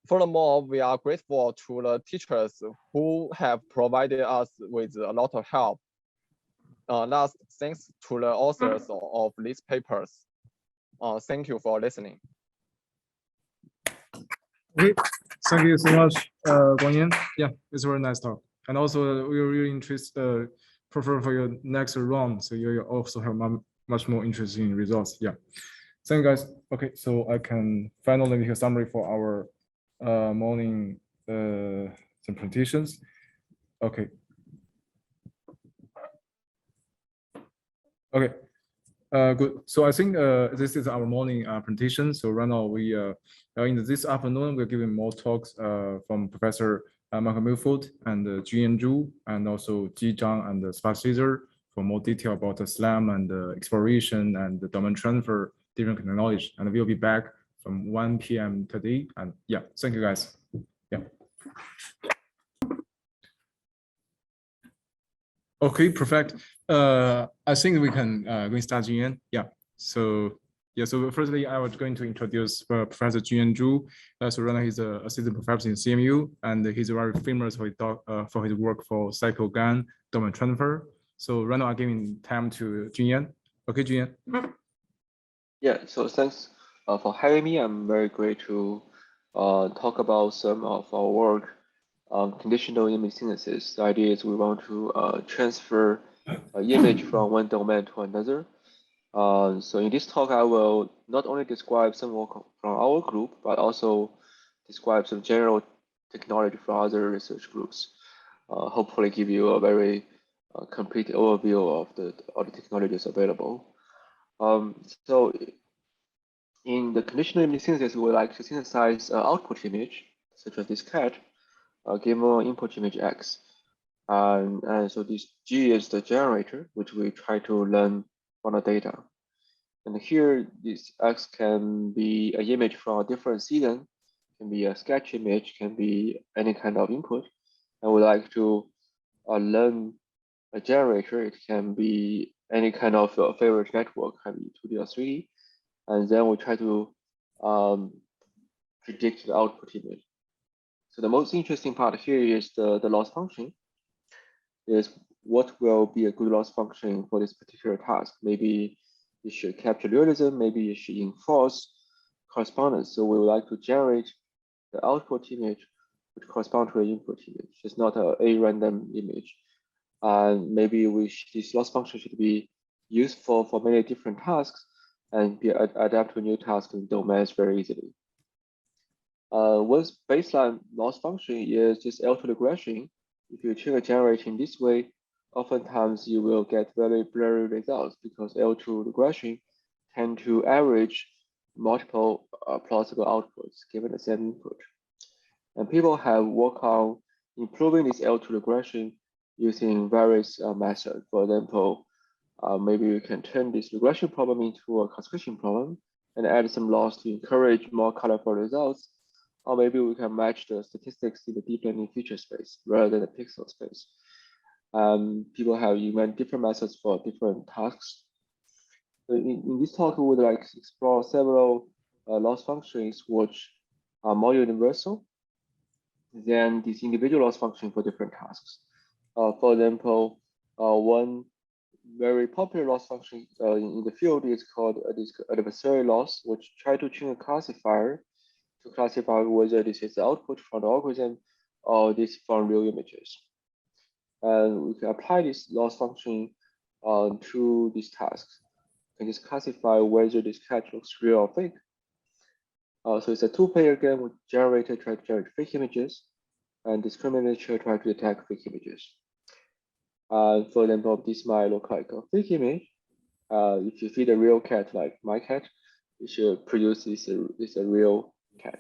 furthermore, we are grateful to the teachers who have provided us with a lot of help. Last, thanks to the authors of these papers. Thank you for listening. Okay, thank you so much, Guangyan. Yeah, it's a very nice talk. And also, we're really interested, prefer for your next round, so you also have much more interesting results. Yeah, thank you guys. Okay, so I can finally make a summary for our morning some presentations. Okay. Okay. Good. So I think this is our morning presentation. So right now we in this afternoon we're giving more talks from Professor Michael Milford and Junyan Zhu, and also Yimin Zhang and Sebastian for more detail about the SLAM and exploration and the domain transfer different technology. And we'll be back from 1 p.m. today. And yeah, thank you guys. Yeah. Okay, perfect. I think we can start Junyan. Yeah. So yeah. So firstly, I was going to introduce Professor Junyan Zhu. So right now he's an assistant professor in CMU, and he's very famous for his work for cycle-GAN domain transfer. So right now I'm giving time to Junyan. Okay, Junyan. Yeah. So thanks for having me. I'm very great to talk about some of our work on conditional image synthesis. The idea is we want to transfer an image from one domain to another. So in this talk, I will not only describe some work from our group, but also describe some general technology from other research groups. Hopefully give you a very complete overview of all the technologies available. So in the conditional image synthesis, we like to synthesize output image, such as this cat, given an input image X. And so this G is the generator, which we try to learn from the data. And here, this X can be an image from a different season, can be a sketch image, can be any kind of input. And we like to learn a generator. It can be any kind of favorite network, can be 2D or 3D. And then we try to predict the output image. So the most interesting part here is the loss function. Is what will be a good loss function for this particular task. Maybe it should capture realism, maybe it should enforce correspondence. So we would like to generate the output image which corresponds to an input image. It's not a random image. And maybe this loss function should be useful for many different tasks and be adapt to new tasks and domains very easily. One's baseline loss function is just L2 regression. If you train a generator in this way, oftentimes you will get very blurry results because L2 regression tend to average multiple plausible outputs given the same input. And people have worked on improving this L2 regression using various methods. For example, maybe you can turn this regression problem into a classification problem and add some loss to encourage more colorful results. Or maybe we can match the statistics in the deep learning feature space rather than the pixel space. People have invented different methods for different tasks. In this talk, we would like to explore several loss functions which are more universal than this individual loss function for different tasks. For example, one very popular loss function in the field is called this adversary loss, which try to train a classifier to classify whether this is the output from the algorithm or this from real images. And we can apply this loss function to these tasks. We can just classify whether this cat looks real or fake. So it's a two-player game with generator try to generate fake images and discriminator try to detect fake images. For example, this might look like a fake image. If you feed a real cat like my cat, it should produce this a real cat.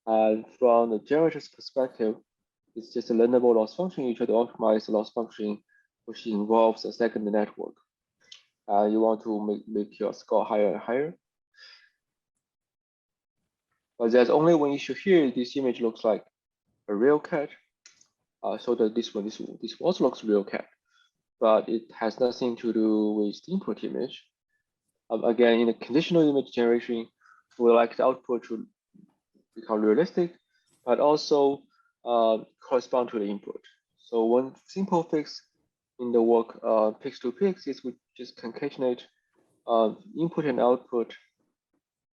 And from the generator's perspective, it's just a learnable loss function. You try to optimize the loss function, which involves a second network. You want to make your score higher and higher. But there's only one issue here. This image looks like a real cat. So that this also looks real cat, but it has nothing to do with the input image. Again, in the conditional image generation, we would like the output to become realistic, but also correspond to the input. So one simple fix in the work pix to pix is we just concatenate input and output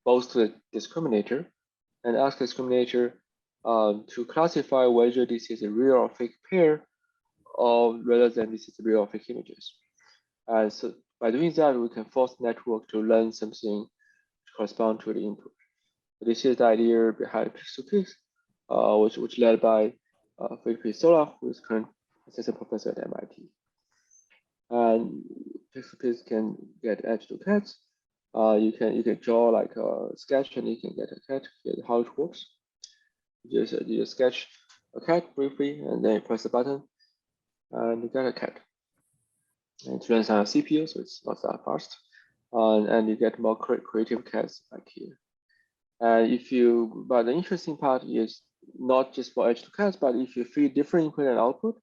both to the discriminator and ask the discriminator to classify whether this is a real or fake pair, or rather than this is real or fake images. And so by doing that, we can force the network to learn something to correspond to the input. This is the idea behind pix-to-pix, which led by Felipe Sola, who is current assistant professor at MIT. And pix-to-pix can get edge to cat. You can draw like a sketch and you can get a cat. Here's how it works. You just sketch a cat briefly and then you press the button and you get a cat. And it runs on a CPU, so it's not that fast. And you get more creative cats like here. And but the interesting part is not just for edge to cats, but if you feed different input and output,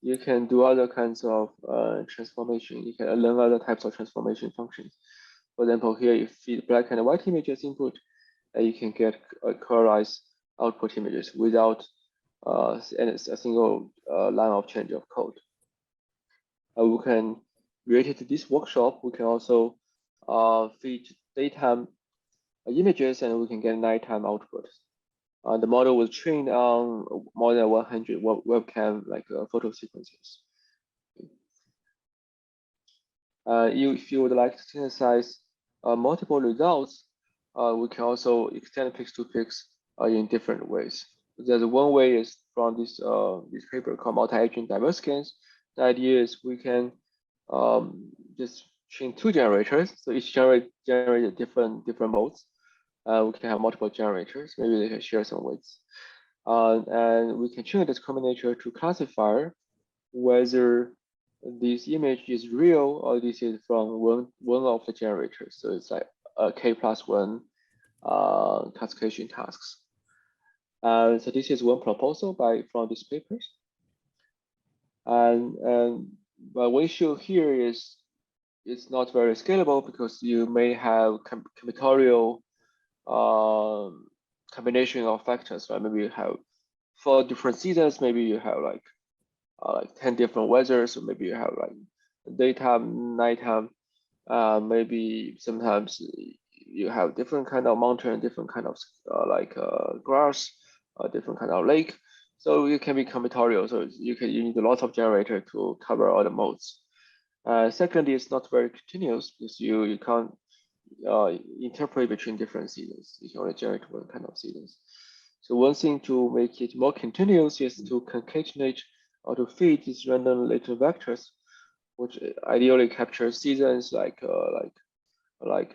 you can do other kinds of transformation. You can learn other types of transformation functions. For example, here you feed black and white images input, and you can get colorized output images without a single line of change of code. We can, related to this workshop, we can also feed daytime images and we can get nighttime output. The model was trained on more than 100 webcam photo sequences. If you would like to synthesize multiple results, we can also extend pix-to-pix in different ways. There's one way is from this paper called multi-agent diverse scans. The idea is we can just train 2 generators, so each generates different modes. We can have multiple generators. Maybe they can share some weights, and we can train the discriminator to classify whether this image is real or this is from one of the generators. So it's like a k+1 classification tasks. So this is one proposal from these papers. And but what issue here is it's not very scalable because you may have combinatorial combination of factors. Right? Maybe you have 4 different seasons. Maybe you have like 10 different weathers. So maybe you have like daytime, nighttime. Maybe sometimes you have different kind of mountain, different kind of grass, different kind of lake. So it can be combinatorial. So you need a lot of generator to cover all the modes. Secondly, it's not very continuous because you can't interpret between different seasons. You can only generate one kind of seasons. So one thing to make it more continuous is to concatenate or to feed these random latent vectors, which ideally capture seasons like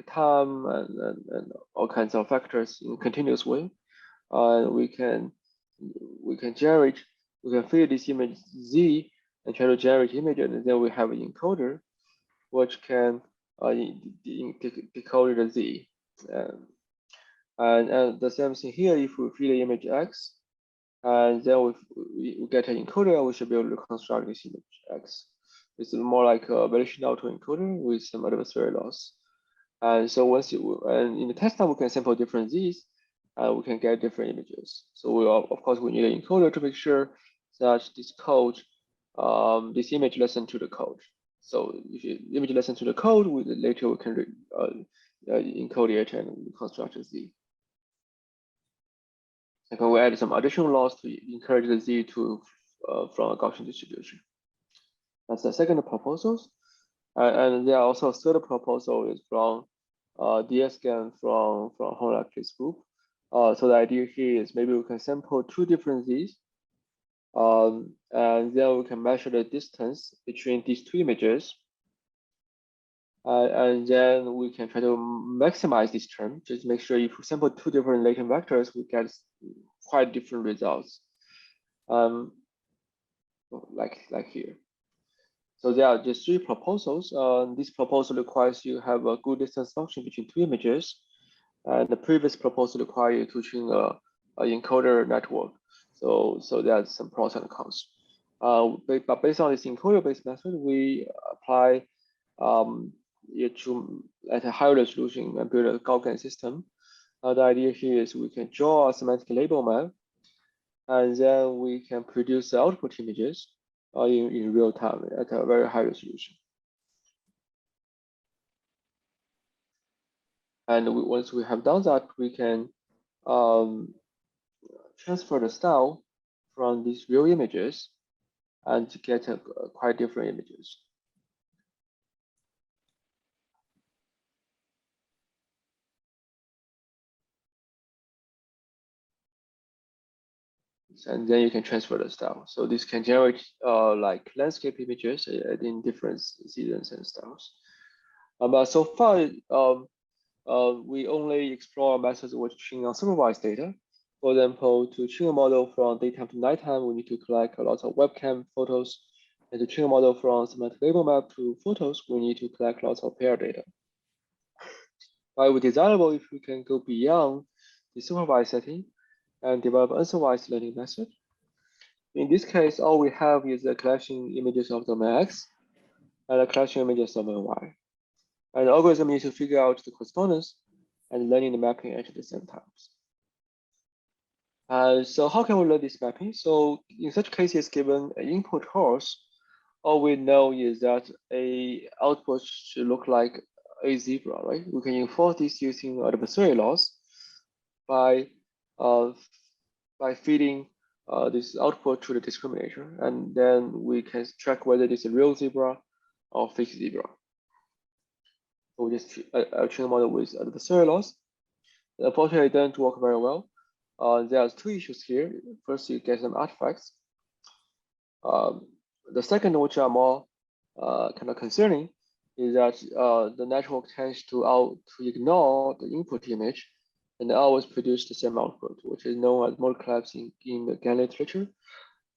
time and all kinds of factors in a continuous way. We can feed this image Z and try to generate image, and then we have an encoder which can decode the Z. And the same thing here, if we feed the image X, and then we get an encoder, we should be able to construct this image X. It's more like a relation autoencoder with some adversary loss. And so and in the test time, we can sample different Z's, and we can get different images. So of course, we need an encoder to make sure that this code, this image listen to the code. So if the image listen to the code, later we can encode it and construct a Z. And we add some additional loss to encourage the Z from a Gaussian distribution. That's the second proposals. And there are also a third proposal is from DSGAN from Honrak's group. So the idea here is maybe we can sample 2 different Z's, and then we can measure the distance between these 2 images. And then we can try to maximize this term, just make sure if we sample 2 different latent vectors, we get quite different results, like here. So there are just 3 proposals. This proposal requires you have a good distance function between 2 images. And the previous proposal requires you to train an encoder network. So there's some pros and cons. But based on this encoder-based method, we apply it at a higher resolution and build a Gaussian system. Now the idea here is we can draw a semantic label map, and then we can produce the output images in real time at a very high resolution. And once we have done that, we can transfer the style from these real images and get quite different images. And then you can transfer the style. So this can generate like landscape images in different seasons and styles. But so far, we only explore methods which train on supervised data. For example, to train a model from daytime to nighttime, we need to collect a lot of webcam photos. And to train a model from semantic label map to photos, we need to collect lots of pair data. But it would be desirable if we can go beyond the supervised setting and develop unsupervised learning method. In this case, all we have is a collection images of domain X and a collection images of domain Y. And the algorithm needs to figure out the correspondence and learning the mapping at the same time. So how can we learn this mapping? So in such cases, given an input horse, all we know is that a output should look like a zebra, right? We can enforce this using adversarial laws by feeding this output to the discriminator, and then we can track whether it's a real zebra or fake zebra. So we just train the model with adversarial laws. Unfortunately, it doesn't work very well. There's two issues here. First, you get some artifacts. The second, which are more kind of concerning, is that the network tends to ignore the input image and always produce the same output, which is known as mode collapsing in the GAN literature.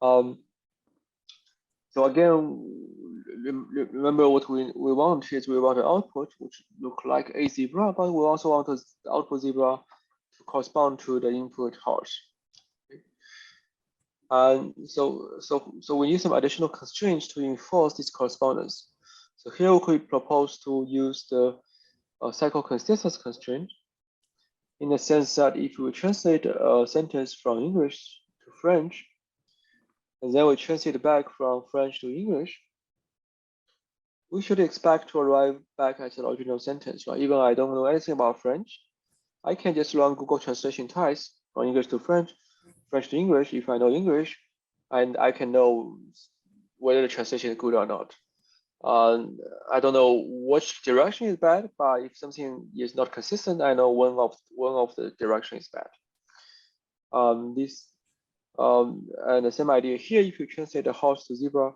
So again, remember what we want is we want an output which look like a zebra, but we also want the output zebra to correspond to the input horse. And so we need some additional constraints to enforce this correspondence. So here we could propose to use the cycle consistency constraint, in the sense that if we translate a sentence from English to French, and then we translate back from French to English, we should expect to arrive back at the original sentence, right? Even I don't know anything about French, I can just run Google translation twice from English to French, French to English if I know English, and I can know whether the translation is good or not. I don't know which direction is bad, but if something is not consistent, I know one of the direction is bad. And the same idea here, if you translate the horse to zebra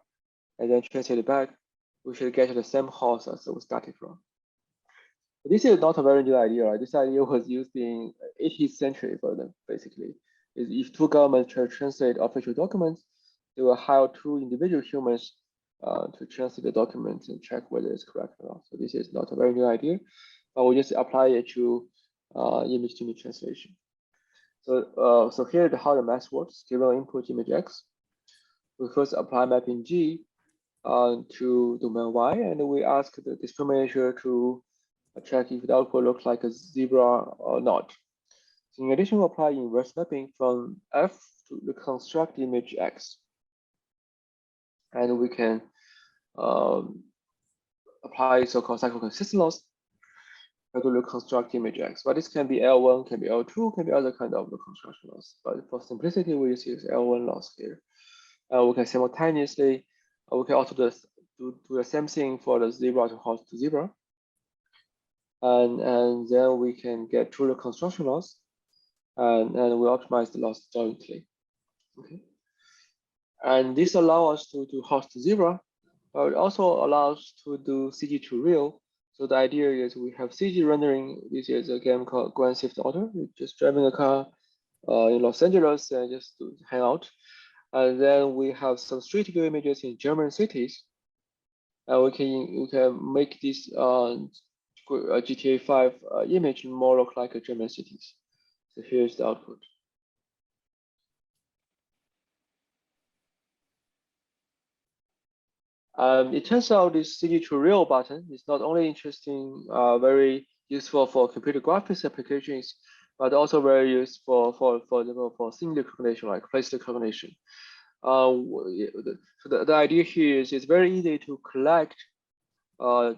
and then translate it back, we should get the same horse as we started from. This is not a very new idea, right? This idea was used in 18th century for them, basically. If two governments try to translate official documents, they will hire two individual humans to translate the documents and check whether it's correct or not. So this is not a very new idea, but we just apply it to image-to-image translation. So here how the math works. Given input image X, we first apply mapping G to domain Y, and we ask the discriminator to check if the output looks like a zebra or not. So in addition, we apply inverse mapping from F to reconstruct image X. And we can apply so-called cycle consistency loss to reconstruct image X. But this can be L1, can be L2, can be other kind of reconstruction loss. But for simplicity, we just use L1 loss here. We can simultaneously, we can also do the same thing for the zebra to horse to zebra. And then we can get true reconstruction loss, and we optimize the loss jointly. Okay. And this allows us to do horse to zebra, but it also allows to do CG to real. So the idea is we have CG rendering. This is a game called Grand Theft Auto. You're just driving a car in Los Angeles and just to hang out. And then we have some street view images in German cities. And we can make this GTA 5 image more look like a German cities. So here's the output. It turns out this CG to real button is not only interesting, very useful for computer graphics applications, but also very useful for single recognition, like place recognition. So the idea here is it's very easy to collect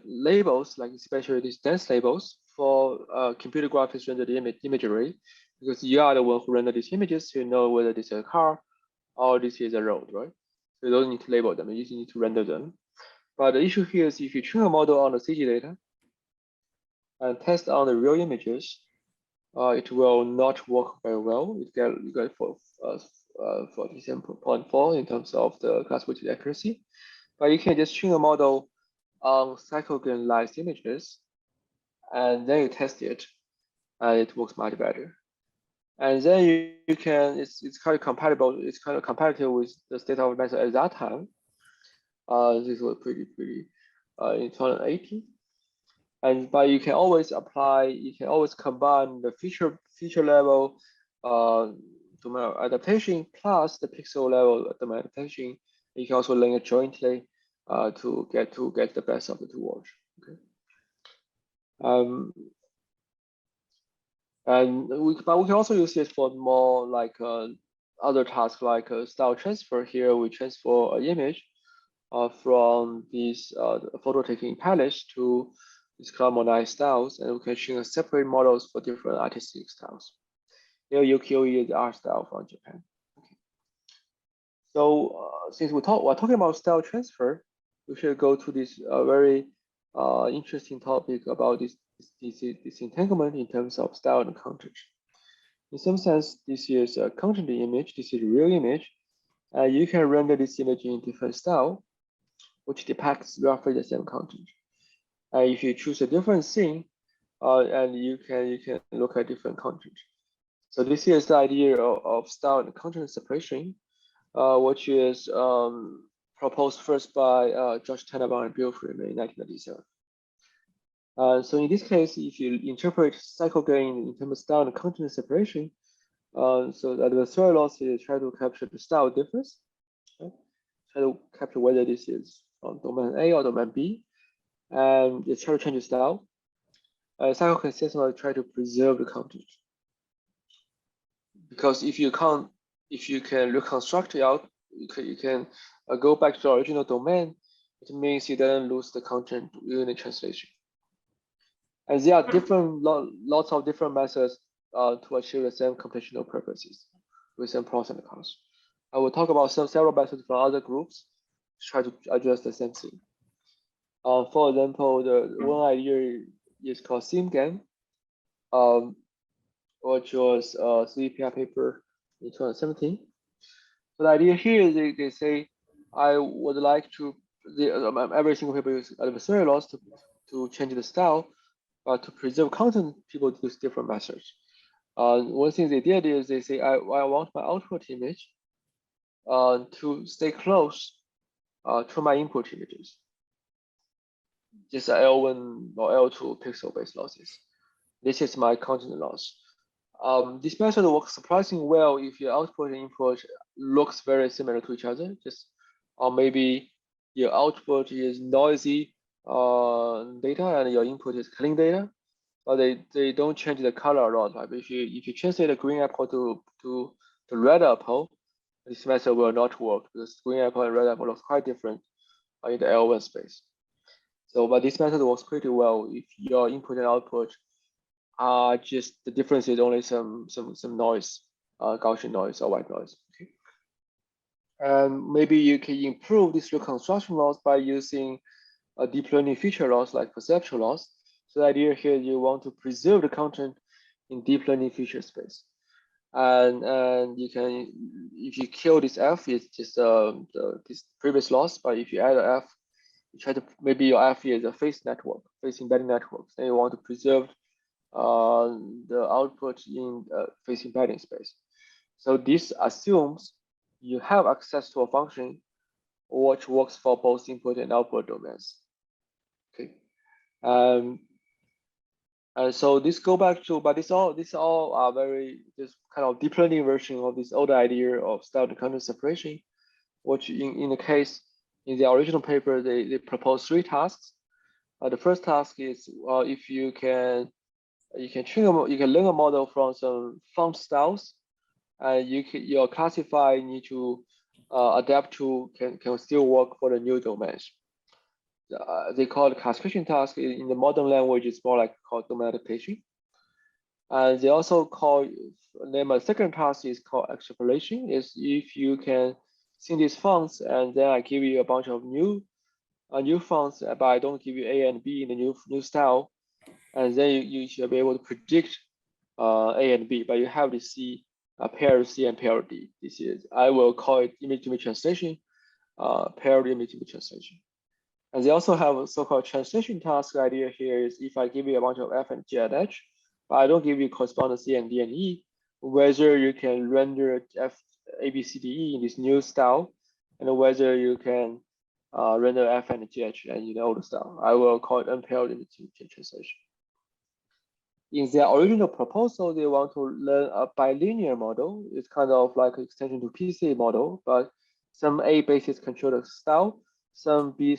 labels, like especially these dense labels for computer graphics rendered imagery, because you are the one who render these images to know whether this is a car or this is a road, right? So you don't need to label them, you just need to render them. But the issue here is if you train a model on the CG data and test on the real images, it will not work very well. You get 47.4 in terms of the class-weighted accuracy. But you can just train a model on cyclogen-less images, and then you test it, and it works much better. And then you can, it's kind of compatible, it's kind of compatible with the state of method at that time. This was pretty in 2018. But you can always apply, you can always combine the feature level domain adaptation plus the pixel level domain adaptation. You can also link it jointly to get the best of the two worlds. Okay. But we can also use it for more like other tasks like style transfer. Here we transfer an image from these photo taking palettes to these cloud styles, and we can train separate models for different artistic styles. Here UQE is the art style from Japan. Okay. So since we're talking about style transfer, we should go to this very interesting topic about this entanglement in terms of style and content. In some sense, this is a content image, this is a real image. You can render this image in different style, which depicts roughly the same content. If you choose a different scene, and you can look at different content. So this is the idea of style and content separation, which is proposed first by George Tenenbaum and Milford in 1997. So in this case, if you interpret cycle gain in terms of style and content separation, so that the third loss is try to capture the style difference, okay? Try to capture whether this is from domain A or domain B, and you try to change the style. Cycle consistently try to preserve the content, because if you can reconstruct it out, you can go back to the original domain. It means you don't lose the content during the translation. And there are lots of different methods to achieve the same computational purposes with some pros and cons. I will talk about several methods from other groups to try to address the same thing. For example, the one idea is called SimGAN, which was a CPR paper in 2017. So the idea here is they say, I would like to, every single paper uses adversarial loss to change the style, but to preserve content, people use different methods. One thing they did is they say, I want my output image to stay close to my input images. Just L1 or L2 pixel-based losses. This is my content loss. This method works surprisingly well if your output and input looks very similar to each other. Or maybe your output is noisy data and your input is clean data, but they don't change the color a lot. Like if you translate a green apple to red apple, this method will not work because green apple and red apple looks quite different in the L1 space. So, but this method works pretty well if your input and output are just the difference is only some noise, Gaussian noise or white noise. Okay. And maybe you can improve this reconstruction loss by using a deep learning feature loss like perceptual loss. So the idea here, you want to preserve the content in deep learning feature space. And you can, if you kill this F, it's just this previous loss, but if you add an F, you try to, maybe your F is a face embedding network. Then you want to preserve the output in face embedding space. So this assumes you have access to a function which works for both input and output domains. Okay. And so this go back to, but this all are very just kind of deep learning version of this older idea of style and content separation, which in the case in the original paper they propose 3 tasks. The first task is if you can you can you can learn a model from some font styles, and your classifier need to adapt to can still work for the new domains. They call it classification task. In the modern language, it's more like called domain adaptation. And they also name a second task is called extrapolation. Is if you can see these fonts, and then I give you a bunch of new fonts, but I don't give you A and B in the new style, and then you should be able to predict A and B, but you have to see pair C and pair D. This is, I will call it image-to-image translation, paired image-to-image translation. And they also have a so-called translation task idea here is if I give you a bunch of F and G and H, but I don't give you corresponding C and D and E, whether you can render F, A, B, C, D, E in this new style, and whether you can render F and G, H in the old style. I will call it unpaired image-to-image translation. In their original proposal, they want to learn a bilinear model. It's kind of like an extension to PCA model, but some A basis control the style, some B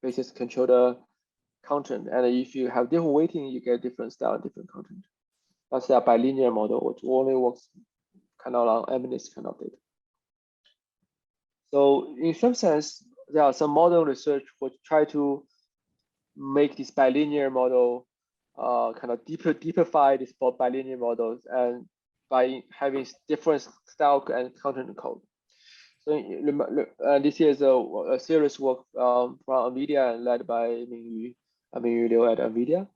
basis control the content. And if you have different weighting, you get different style and different content. That's a bilinear model, which only works kind of on MNIST kind of data. So in some sense, there are some model research which try to make this bilinear model kind of deepify these bilinear models, and by having different style and content code. So this is a serious work from NVIDIA and led by Yimin Liu at NVIDIA.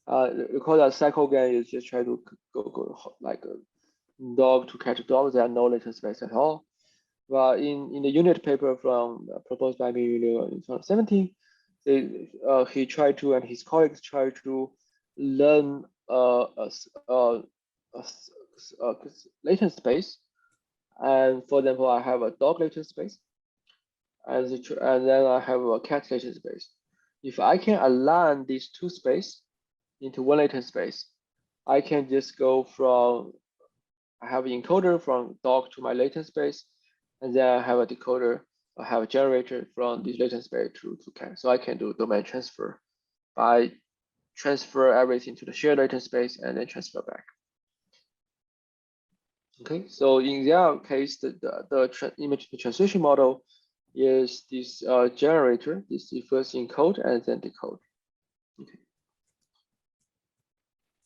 Recall that CycleGAN is just trying to go like a dog to catch a dog. There are no latent space at all. But in the unit paper proposed by Yimin Liu in 2017, he tried to, and his colleagues tried to learn latent space. And for example, I have a dog latent space, and then I have a cat latent space. If I can align these two spaces into one latent space, I can just go from, I have an encoder from dog to my latent space, and then I have a decoder, I have a generator from this latent space to cat. So I can do domain transfer by transfer everything to the shared latent space and then transfer back. Okay, so in their case, the image translation model is this generator. This is first encode and then decode. Okay.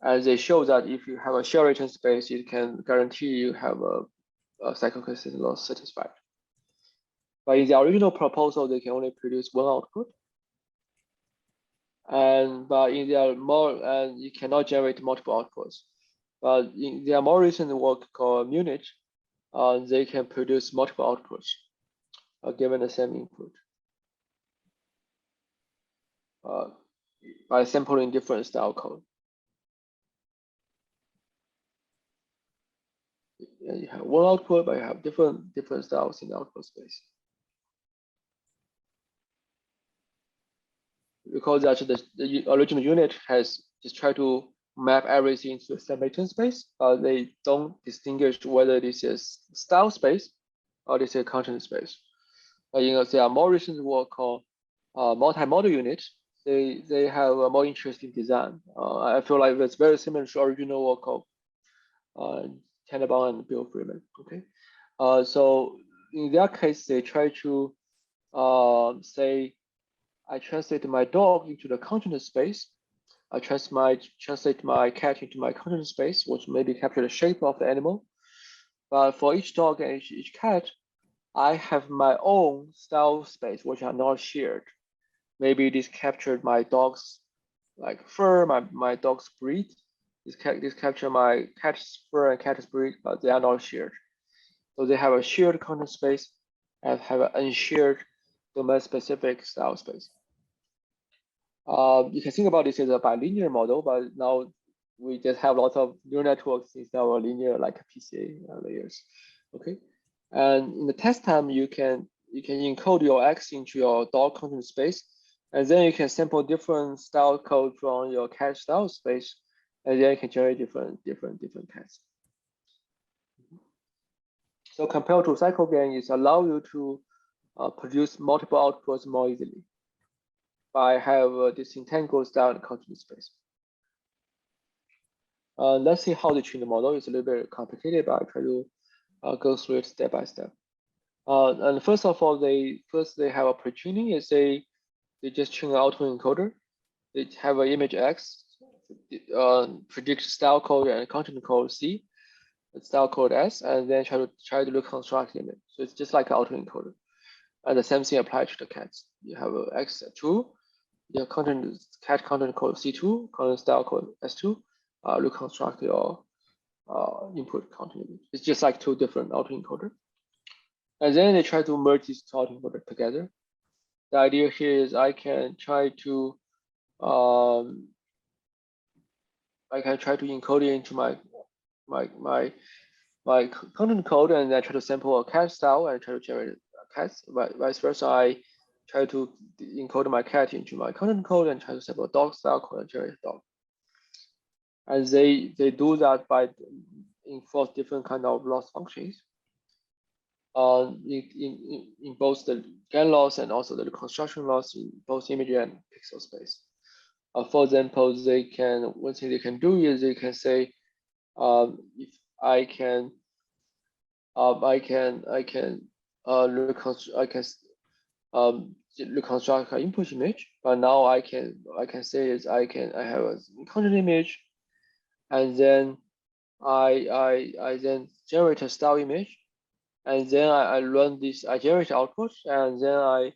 And they show that if you have a shared latent space, it can guarantee you have a cycle consistent loss satisfied. But in the original proposal, they can only produce one output. But in their and you cannot generate multiple outputs. But in their more recent work called Munich, they can produce multiple outputs given the same input by sampling different style code. And you have one output, but you have different styles in the output space. Because actually the original unit has just tried to map everything to the same latent space. They don't distinguish whether this is style space or this is content space. But there are more recent work called multi-model units. They have a more interesting design. I feel like it's very similar to original work of Tenenbaum and Bill Freeman. Okay, so in their case, they try to say, I translate my dog into the content space. I translate my cat into my content space, which maybe capture the shape of the animal. But for each dog and each cat, I have my own style space, which are not shared. Maybe this captured my dog's like fur, my dog's breed. This capture my cat's fur and cat's breed, but they are not shared. So they have a shared content space and have an unshared domain-specific style space. You can think about this as a bilinear model, but now we just have lots of neural networks instead of linear like PCA layers. Okay, and in the test time, you can encode your X into your dog content space, and then you can sample different style code from your cat style space, and then you can generate different cats. So compared to CycleGAN, it allows you to produce multiple outputs more easily by have this entangled style and content space. Let's see how they train the model. It's a little bit complicated, but I try to go through it step by step. And first of all, they have a pre-training. Is they just train an autoencoder. They have an image X, predict style code and content code C, style code S, and then try to reconstruct image. So it's just like an autoencoder. And the same thing applies to the cats. You have a X2, your cat content code C2, content style code S2, reconstruct your input content image. It's just like two different autoencoder. And then they try to merge these two autoencoders together. The idea here is I can try to encode it into my content code, and then try to sample a cat style and try to generate cats. Vice versa, I try to encode my cat into my content code and try to sample a dog style code and generate a dog. And they do that by enforce different kind of loss functions in both the GAN loss and also the reconstruction loss in both image and pixel space. For example, one thing they can do is they can say, if I can reconstruct an input image, but now I can say is I have a content image, and then I then generate a style image, and then I run this, I generate output, and then I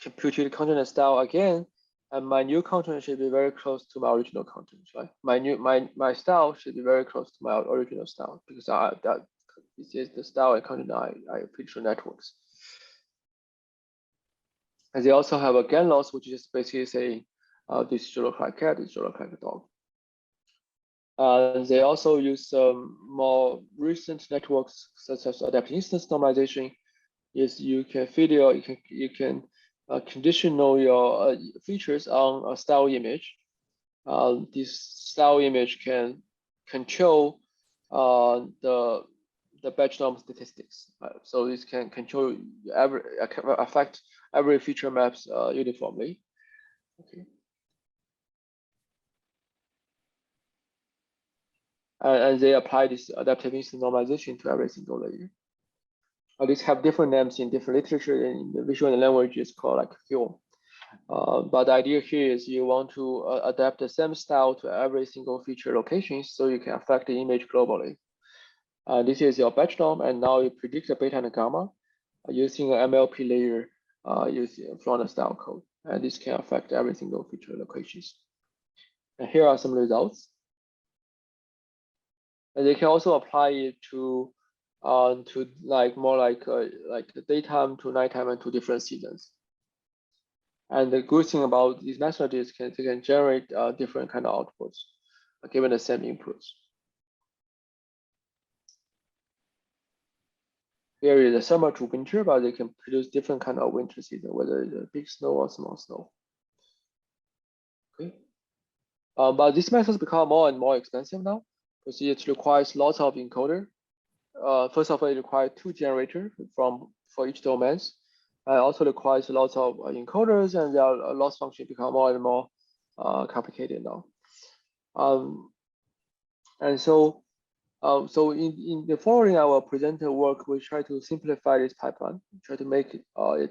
compute the content and style again, and my new content should be very close to my original content, right? My style should be very close to my original style, because this is the style and content I feed through networks. And they also have a GAN loss, which is basically saying this should look like cat, this should look like a dog. They also use more recent networks such as adaptive instance normalization. Yes, you can feed you can conditional your features on a style image. This style image can control the batch norm statistics. So this can control affect every feature maps uniformly. Okay. And they apply this adaptive instance normalization to every single layer. These have different names in different literature, and in the visual language is called like film. But the idea here is you want to adapt the same style to every single feature location, so you can affect the image globally. This is your batch norm, and now you predict the beta and gamma using an MLP layer from the style code, and this can affect every single feature locations. And here are some results. And they can also apply it to more like the daytime to nighttime and to different seasons. And the good thing about these methods is they can generate different kind of outputs given the same inputs. Here is the summer to winter, but they can produce different kind of winter season, whether it's a big snow or small snow. Okay. But these methods become more and more expensive now, because it requires lots of encoder. First of all, it requires 2 generators for each domains. It also requires lots of encoders, and their loss function become more and more complicated now. And so in the following our presenter work, we try to simplify this pipeline, try to make it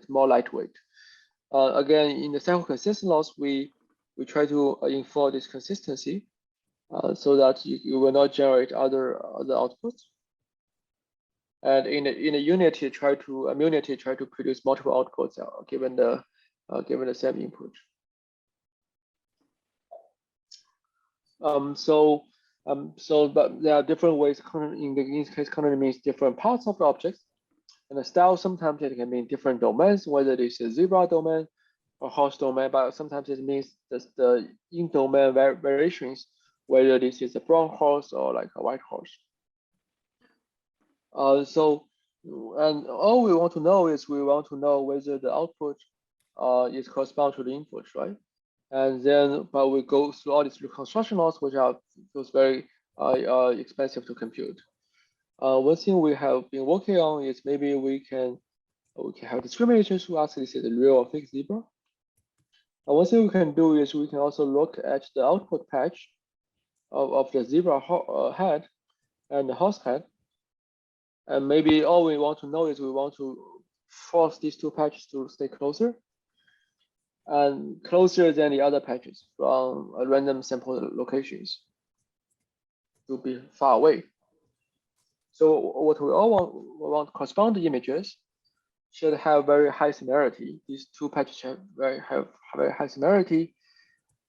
more lightweight. Again, in the sample consistent loss, we try to infer this consistency so that you will not generate other outputs. And in a unity, try to produce multiple outputs given the same input. But there are different ways. In this case, content means different parts of the objects, and the style sometimes it can mean different domains, whether it is a zebra domain or horse domain. But sometimes it means the in-domain variations, whether this is a brown horse or like a white horse. And all we want to know is whether the output is correspond to the input, right? And then, but we go through all these reconstruction laws, which are very expensive to compute. One thing we have been working on is maybe we can have discriminators who ask this is a real or fake zebra. And one thing we can do is we can also look at the output patch of the zebra head and the horse head. And maybe all we want to know is we want to force these two patches to stay closer and closer than the other patches from a random sample locations to be far away. So what we all want corresponding images should have very high similarity. These two patches have very high similarity.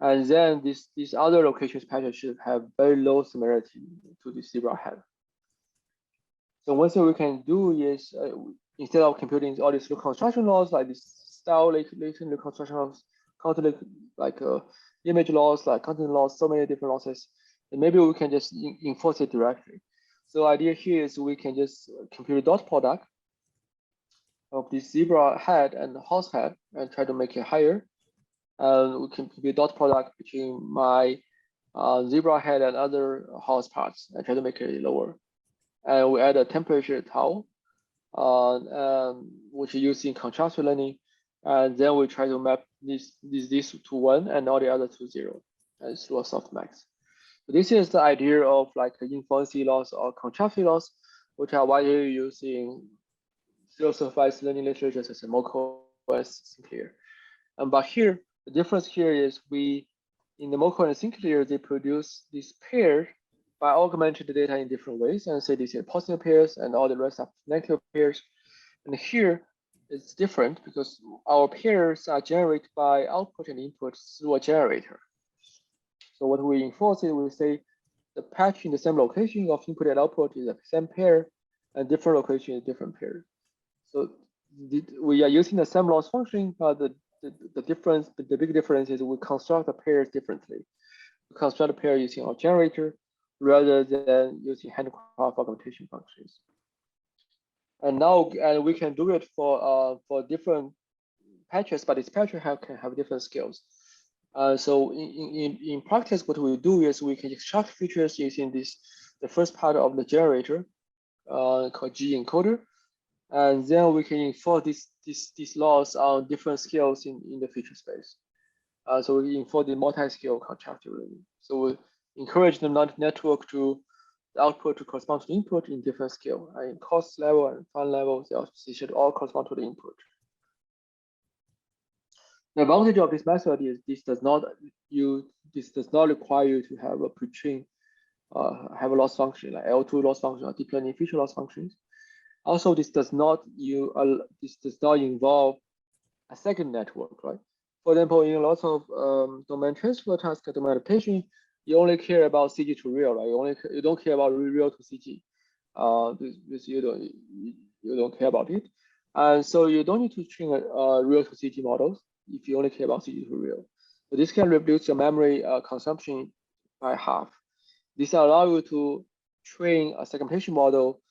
And then these other locations patches should have very low similarity to the zebra head. So one thing we can do is instead of computing all these reconstruction laws like this style latent reconstruction laws, content like image laws, like content laws, so many different losses, and maybe we can just enforce it directly. So idea here is we can just compute a dot product of the zebra head and the horse head and try to make it higher. And we can compute dot product between my zebra head and other horse parts and try to make it lower. And we add a temperature tau, which is using contrastive learning. And then we try to map this to 1 and all the other to 0 and through a softmax. So this is the idea of like inference loss or contrastive loss, which are widely used in self-supervised learning literature such as MoCo and Sinclair. But here, the difference here is in the MoCo and Sinclair, they produce this pair by augmenting the data in different ways and say these are positive pairs and all the rest are negative pairs. And here it's different because our pairs are generated by output and input through a generator. So what we enforce is we say the patch in the same location of input and output is the same pair and different location is different pair. So we are using the same loss function, but the big difference is we construct the pairs differently. We construct a pair using our generator rather than using handcraft augmentation functions. And now we can do it for different patches, but this patch can have different scales. So in practice, what we do is we can extract features using the first part of the generator called G encoder, and then we can enforce these laws on different scales in the feature space. So we enforce the multi-scale contrastive learning. So we encourage the network to the output to correspond to the input in different scale. In cost level and fun level, they should all correspond to the input. The advantage of this method is this does not require you to have a pre-train, have a loss function like L2 loss function or deep learning feature loss functions. Also, this does not involve a second network, right? For example, in lots of domain transfer tasks, domain adaptation, you only care about CG to real, right? You don't care about real to CG. You don't care about it, and so you don't need to train real to CG models if you only care about CG to real. So this can reduce your memory consumption by half. This allows you to train a segmentation model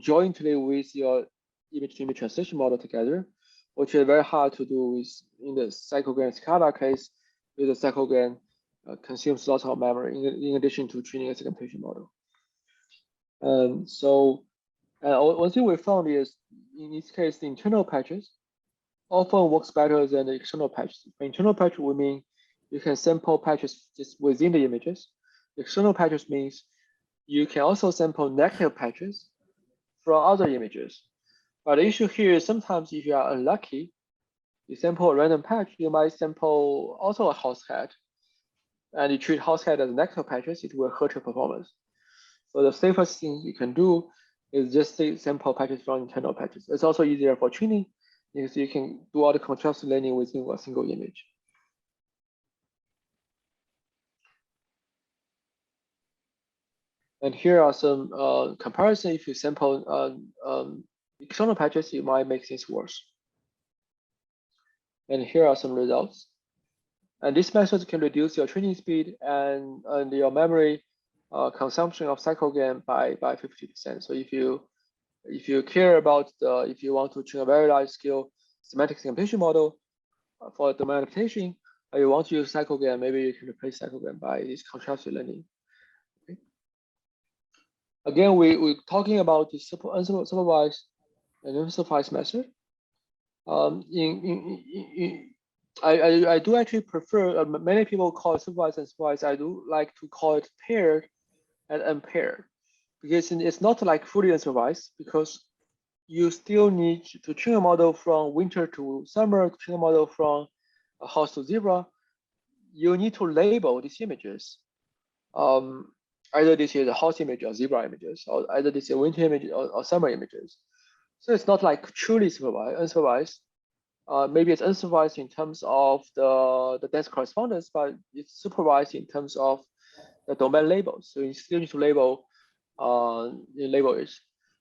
jointly with your image-to-image translation model together, which is very hard to do in the cyclogram Scala case, with the cyclogram consumes lots of memory in addition to training a segmentation model. And so one thing we found is, in this case, the internal patches often works better than the external patches. By internal patch, we mean you can sample patches just within the images. External patches means you can also sample negative patches from other images. But the issue here is sometimes if you are unlucky, you sample a random patch, you might sample also a house head, and you treat house head as negative patches, it will hurt your performance. So the safest thing you can do is just sample patches from internal patches. It's also easier for training because you can do all the contrast learning within a single image. And here are some comparison. If you sample external patches, it might make things worse. And here are some results. And this method can reduce your training speed and your memory consumption of cyclogram by 50%. So if you care about if you want to train a very large scale semantic segmentation model for domain adaptation, or you want to use cyclogram, maybe you can replace cyclogram by this contrastive learning. Okay. Again, we're talking about the unsupervised and unsupervised method. I do actually prefer, many people call it supervised and supervised. I do like to call it paired and unpaired, because it's not like fully unsupervised, because you still need to train a model from winter to summer, train a model from a horse to zebra. You need to label these images. Either this is a horse image or zebra images, or either this is a winter image or summer images. So it's not like truly supervised, unsupervised. Maybe it's unsupervised in terms of the dense correspondence, but it's supervised in terms of the domain labels. So you still need to label it.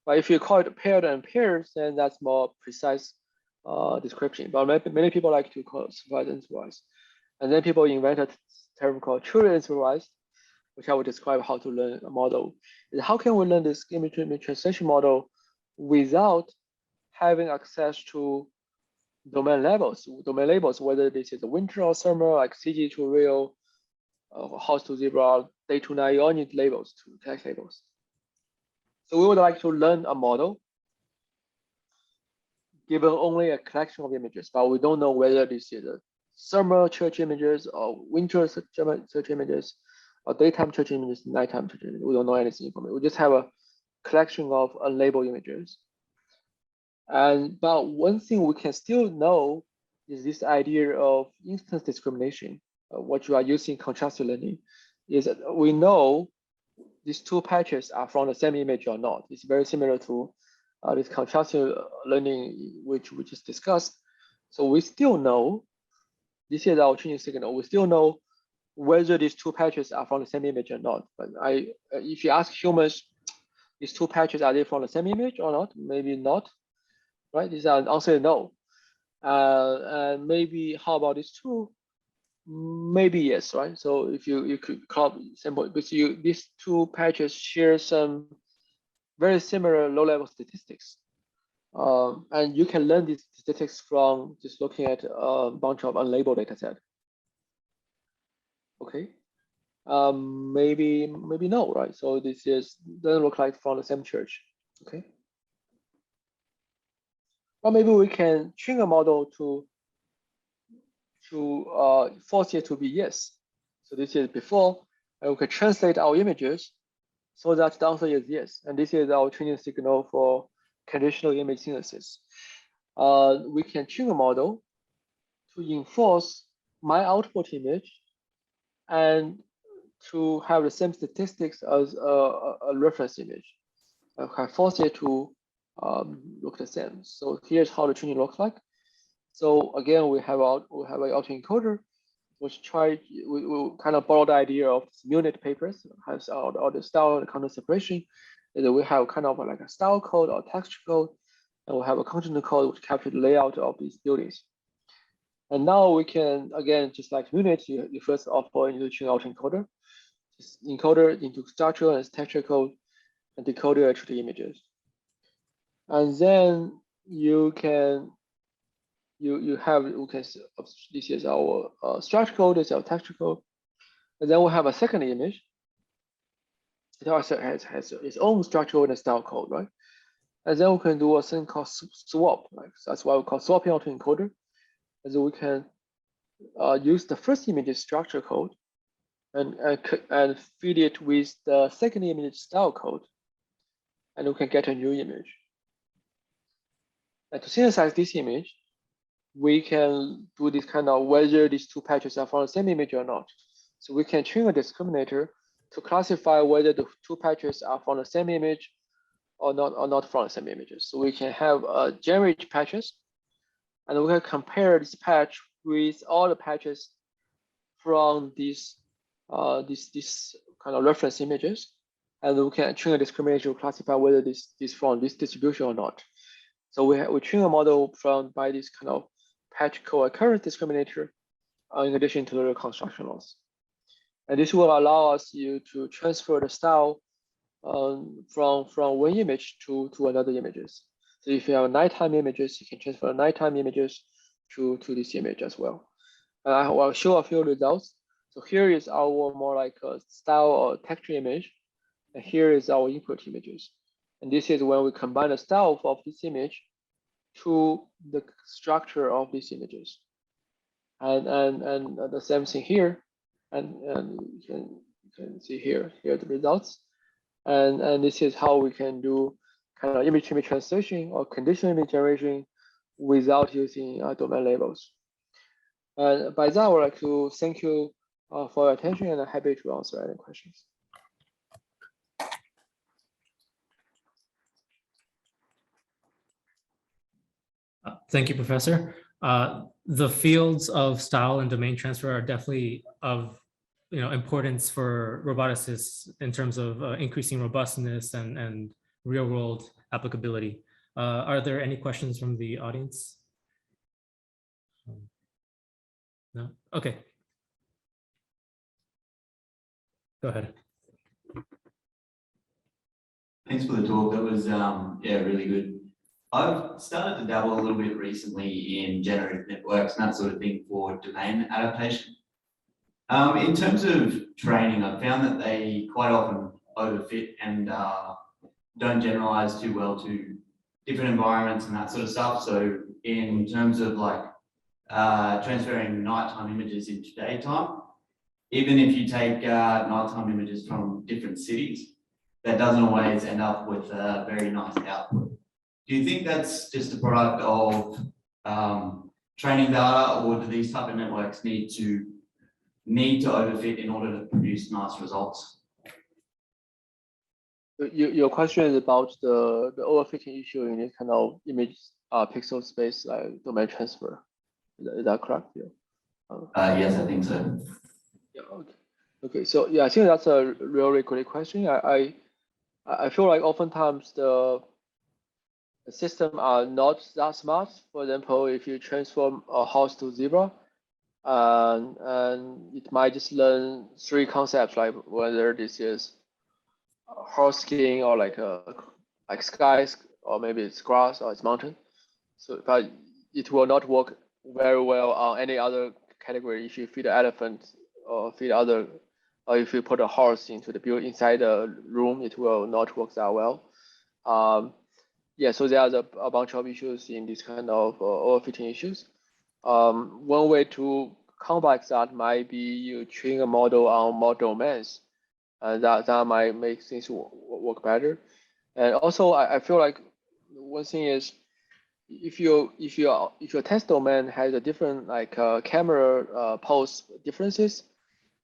But if you call it paired and pairs, then that's more precise description. But many people like to call it supervised and unsupervised. And then people invented a term called truly unsupervised, which I will describe how to learn a model. And how can we learn this image-to-image translation model without having access to domain labels, whether this is a winter or summer, like CG to real, horse to zebra, day to night, you all need labels to text labels. So we would like to learn a model given only a collection of images, but we don't know whether this is a summer church images or winter church images or daytime church images, nighttime church images. We don't know anything from it. We just have a collection of unlabeled images. But one thing we can still know is this idea of instance discrimination. What you are using contrastive learning is that we know these two patches are from the same image or not. It's very similar to this contrastive learning which we just discussed. So we still know, this is our training signal, we still know whether these two patches are from the same image or not. But if you ask humans, these two patches, are they from the same image or not? Maybe not. Right? This answer is no. And maybe how about these two? Maybe yes, right? So if you could club sample, because these two patches share some very similar low-level statistics, and you can learn these statistics from just looking at a bunch of unlabeled data set. Okay, maybe no, right? So this doesn't look like from the same church. Okay. Or maybe we can train a model to force it to be yes. So this is before, and we can translate our images so that the answer is yes. And this is our training signal for conditional image synthesis. We can train a model to enforce my output image and to have the same statistics as a reference image. I can force it to look the same. So here's how the training looks like. So again, we have an autoencoder, which we kind of borrow the idea of Munich papers, has all the style and content separation. And then we have kind of like a style code or texture code, and we have a content code which captures the layout of these buildings. And now we can, again, just like Munich, you first of all need to train autoencoder, just encoder into structure and texture code, and decoder to the images. And then you can this is our structure code, this is our texture code, and then we have a second image. It also has its own structure code and style code, right? And then we can do a thing called swap, right? So that's why we call swapping autoencoder. And so we can use the first image's structure code and feed it with the second image style code, and we can get a new image. And to synthesize this image, we can do this kind of whether these two patches are from the same image or not. So we can train a discriminator to classify whether the two patches are from the same image or not from the same images. So we can have generic patches, and we can compare this patch with all the patches from these kind of reference images, and we can train a discriminator to classify whether this is from this distribution or not. So we train a model by this kind of patch co-occurrence discriminator in addition to the reconstruction loss. And this will allow us to transfer the style from one image to another images. So if you have nighttime images, you can transfer nighttime images to this image as well. And I will show a few results. So here is our more like a style or texture image, and here is our input images. And this is when we combine the style of this image to the structure of these images. and the same thing here, and you can see here the results, and this is how we can do kind of image-to-image translation or conditional image generation without using domain labels. And by that, I would like to thank you for your attention, and I'm happy to answer any questions. Thank you, Professor. The fields of style and domain transfer are definitely of importance for roboticists in terms of increasing robustness and real-world applicability. Are there any questions from the audience? No? Okay. Go ahead. Thanks for the talk. That was yeah, really good. I've started to dabble a little bit recently in generative networks and that sort of thing for domain adaptation. In terms of training, I've found that they quite often overfit and don't generalize too well to different environments and that sort of stuff. So in terms of like transferring nighttime images into daytime, even if you take nighttime images from different cities, that doesn't always end up with a very nice output. Do you think that's just a product of training data, or do these type of networks need to overfit in order to produce nice results? Your question is about the overfitting issue in this kind of image pixel space domain transfer. Is that correct? Yeah. Yes, I think so. Yeah. Okay. Okay. So yeah, I think that's a really great question. I feel like oftentimes the system are not that smart. For example, if you transform a horse to zebra, and it might just learn 3 concepts, like whether this is horse skin or like skies, or maybe it's grass or it's mountain. So, but it will not work very well on any other category. If you feed an elephant or feed other, or if you put a horse into the build inside the room, it will not work that well. Yeah, so there are a bunch of issues in this kind of overfitting issues. One way to combat that might be you train a model on more domains, and that might make things work better. And also, I feel like one thing is, if your test domain has a different like camera pose differences,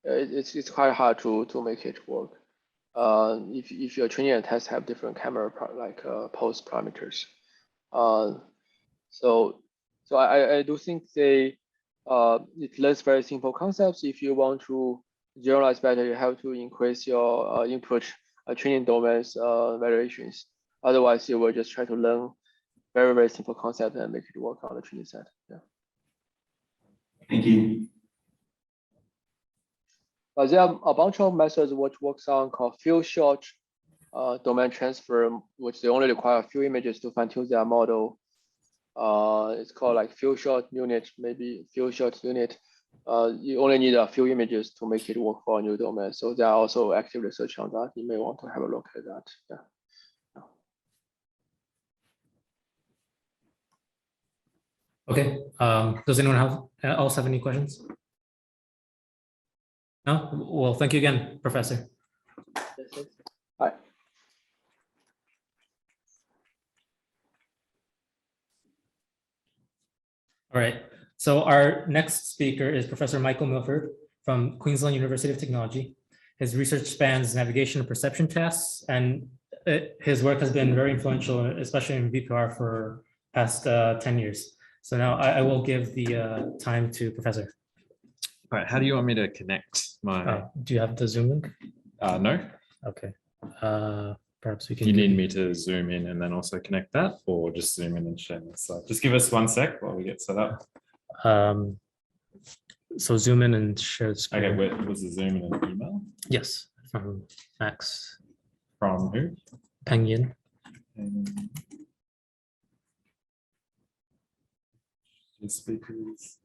it's quite hard to make it work. If your training and test have different camera pose parameters. So I do think it learns very simple concepts. If you want to generalize better, you have to increase your input training domains variations. Otherwise, you will just try to learn very, very simple concept and make it work on the training set. Yeah. Thank you. There are a bunch of methods which works on called few shot domain transfer, which they only require a few images to fine-tune their model. It's called like few shot unit, maybe few shot unit. You only need a few images to make it work for a new domain. So there are also active research on that. You may want to have a look at that. Yeah. Okay. Does anyone else have any questions? No? Well, thank you again, Professor. Yes, Hi. All right. So our next speaker is Professor Michael Milford from Queensland University of Technology. His research spans navigation and perception tasks, and his work has been very influential, especially in VPR for past 10 years. So now I will give the time to Professor. All right, how do you want me to connect my? Do you have the Zoom link? No. Okay. Perhaps we can. You need me to zoom in and then also connect that, or just zoom in and share this? Just give us 1 sec while we get set up. So zoom in and share the screen. Okay, wait, was the zoom in an email? Yes, from Max. From who? Peng Yin. The speakers.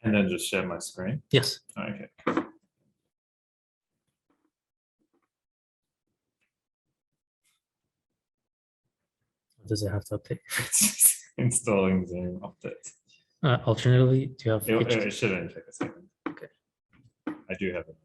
And then just share my screen? Yes. Okay. Does it have to update? Installing Zoom update. Alternatively, do you have? It shouldn't take a second. Okay. I do have it.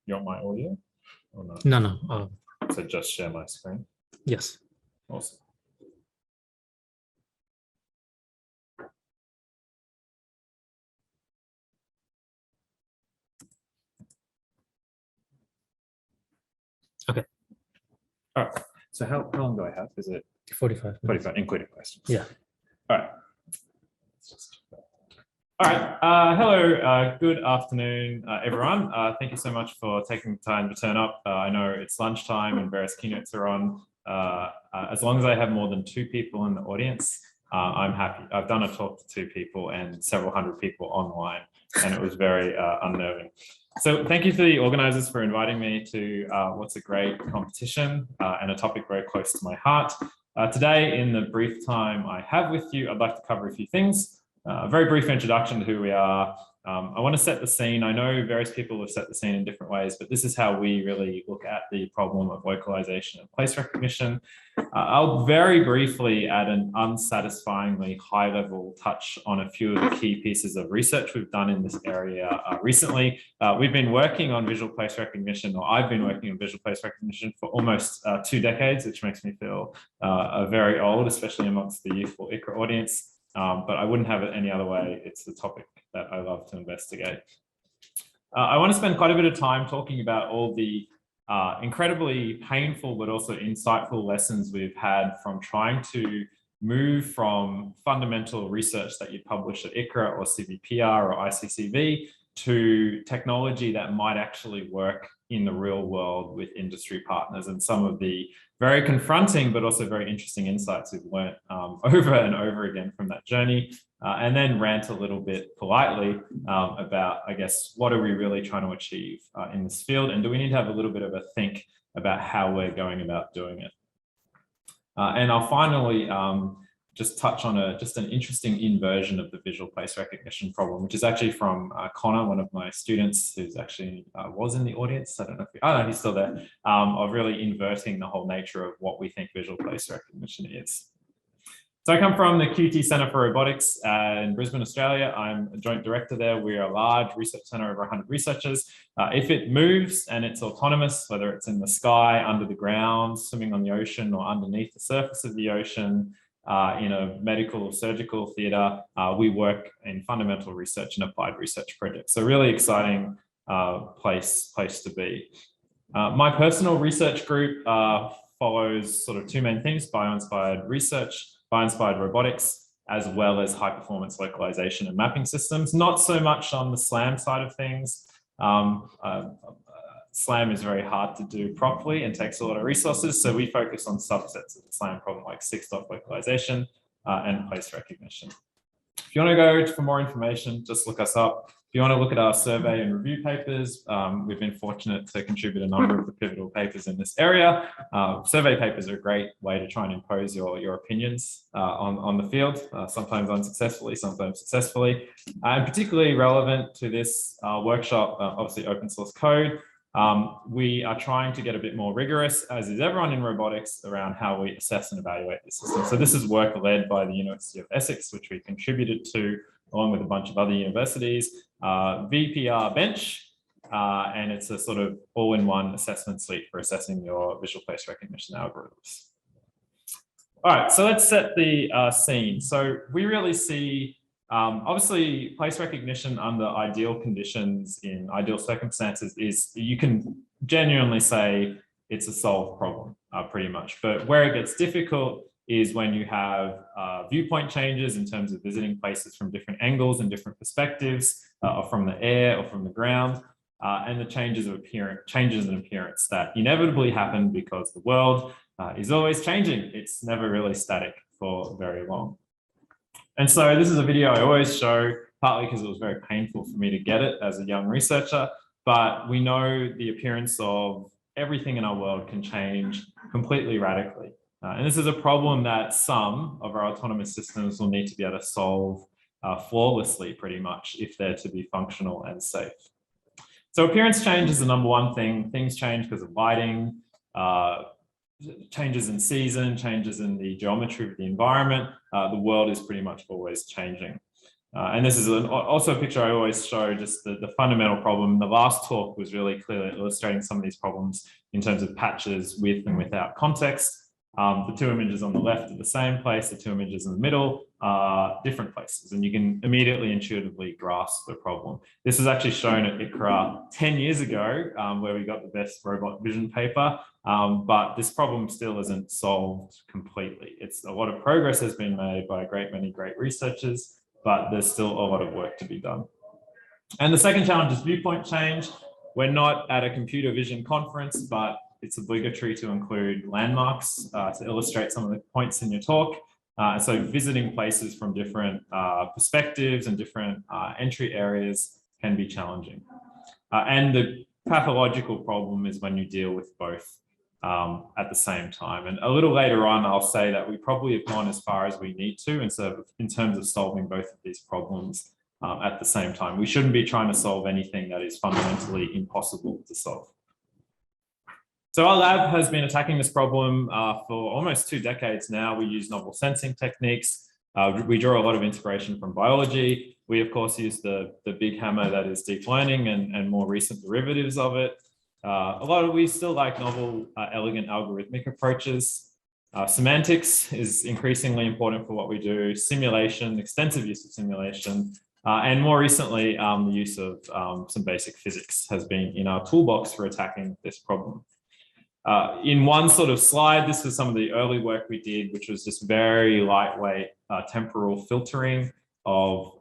You want my audio or not? No. So just share my screen. Yes. Awesome. Okay. All right. So how long do I have? Is it 45 minutes. 45, including questions? Yeah. All right. All right. Hello. Good afternoon, everyone. Thank you so much for taking the time to turn up. I know it's lunchtime and various keynotes are on. As long as I have more than 2 people in the audience, I'm happy. I've done a talk to 2 people and several hundred people online, and it was very unnerving. So thank you to the organizers for inviting me to what's a great competition and a topic very close to my heart. Today, in the brief time I have with you, I'd like to cover a few things. A very brief introduction to who we are. I want to set the scene. I know various people have set the scene in different ways, but this is how we really look at the problem of localization and place recognition. I'll very briefly add an unsatisfyingly high-level touch on a few of the key pieces of research we've done in this area recently. We've been working on visual place recognition, or I've been working on visual place recognition for almost 2 decades, which makes me feel very old, especially amongst the youthful ICRA audience. But I wouldn't have it any other way. It's the topic that I love to investigate. I want to spend quite a bit of time talking about all the incredibly painful but also insightful lessons we've had from trying to move from fundamental research that you publish at ICRA or CVPR or ICCV to technology that might actually work in the real world with industry partners, and some of the very confronting but also very interesting insights we've learned over and over again from that journey, and then rant a little bit politely about, I guess, what are we really trying to achieve in this field, and do we need to have a little bit of a think about how we're going about doing it. And I'll finally just touch on just an interesting inversion of the visual place recognition problem, which is actually from Connor, one of my students who's actually was in the audience. I don't know if no, he's still there, of really inverting the whole nature of what we think visual place recognition is. So I come from the QT Centre for Robotics in Brisbane, Australia. I'm a joint director there. We are a large research centre, over 100 researchers. If it moves and it's autonomous, whether it's in the sky, under the ground, swimming on the ocean, or underneath the surface of the ocean, in a medical or surgical theatre, we work in fundamental research and applied research projects. So really exciting place to be. My personal research group follows sort of 2 main things: bio-inspired research, bio-inspired robotics, as well as high performance localization and mapping systems. Not so much on the SLAM side of things. SLAM is very hard to do properly and takes a lot of resources. So we focus on subsets of the SLAM problem, like 6-dot localization and place recognition. If you want to go for more information, just look us up. If you want to look at our survey and review papers, we've been fortunate to contribute a number of the pivotal papers in this area. Survey papers are a great way to try and impose your opinions on the field, sometimes unsuccessfully, sometimes successfully. And particularly relevant to this workshop, obviously open source code. We are trying to get a bit more rigorous, as is everyone in robotics, around how we assess and evaluate the system. So this is work led by the University of Essex, which we contributed to, along with a bunch of other universities, VPR Bench, and it's a sort of all-in-one assessment suite for assessing your visual place recognition algorithms. All right, so let's set the scene. So we really see, obviously, place recognition under ideal conditions in ideal circumstances is, you can genuinely say it's a solved problem, pretty much. But where it gets difficult is when you have viewpoint changes in terms of visiting places from different angles and different perspectives, or from the air or from the ground, and the changes in appearance that inevitably happen because the world is always changing. It's never really static for very long. And so this is a video I always show, partly because it was very painful for me to get it as a young researcher, but we know the appearance of everything in our world can change completely radically. And this is a problem that some of our autonomous systems will need to be able to solve flawlessly, pretty much, if they're to be functional and safe. So appearance change is the number one thing. Things change because of lighting, changes in season, changes in the geometry of the environment. The world is pretty much always changing. And this is also a picture I always show, just the fundamental problem. The last talk was really clearly illustrating some of these problems in terms of patches with and without context. The two images on the left are the same place, the two images in the middle are different places, and you can immediately intuitively grasp the problem. This was actually shown at ICRA 10 years ago, where we got the best robot vision paper, but this problem still isn't solved completely. A lot of progress has been made by a great many great researchers, but there's still a lot of work to be done. And the second challenge is viewpoint change. We're not at a computer vision conference, but it's obligatory to include landmarks to illustrate some of the points in your talk. So visiting places from different perspectives and different entry areas can be challenging. And the pathological problem is when you deal with both at the same time. And a little later on, I'll say that we probably have gone as far as we need to in terms of solving both of these problems at the same time. We shouldn't be trying to solve anything that is fundamentally impossible to solve. So our lab has been attacking this problem for almost 2 decades now. We use novel sensing techniques. We draw a lot of inspiration from biology. We, of course, use the big hammer that is deep learning and more recent derivatives of it. We still like novel, elegant algorithmic approaches. Semantics is increasingly important for what we do. Simulation, extensive use of simulation. And more recently, the use of some basic physics has been in our toolbox for attacking this problem. In one sort of slide, this was some of the early work we did, which was just very lightweight temporal filtering of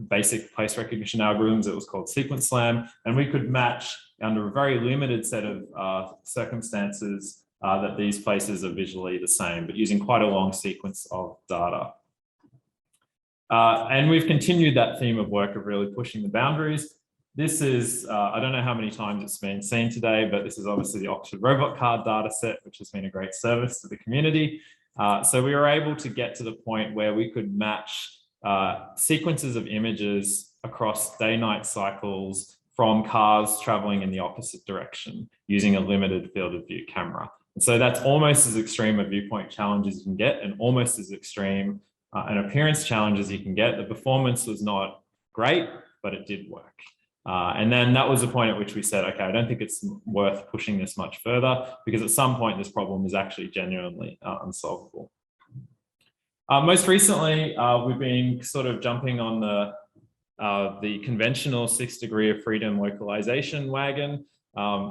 basic place recognition algorithms. It was called SequenceSLAM, and we could match under a very limited set of circumstances that these places are visually the same, but using quite a long sequence of data. And we've continued that theme of work of really pushing the boundaries. This is, I don't know how many times it's been seen today, but this is obviously the Oxford Robot Card data set, which has been a great service to the community. So we were able to get to the point where we could match sequences of images across day-night cycles from cars traveling in the opposite direction using a limited field of view camera. And so that's almost as extreme a viewpoint challenge as you can get, and almost as extreme an appearance challenge as you can get. The performance was not great, but it did work. And then that was the point at which we said, okay, I don't think it's worth pushing this much further, because at some point this problem is actually genuinely unsolvable. Most recently, we've been sort of jumping on the conventional 6 degree of freedom localization wagon.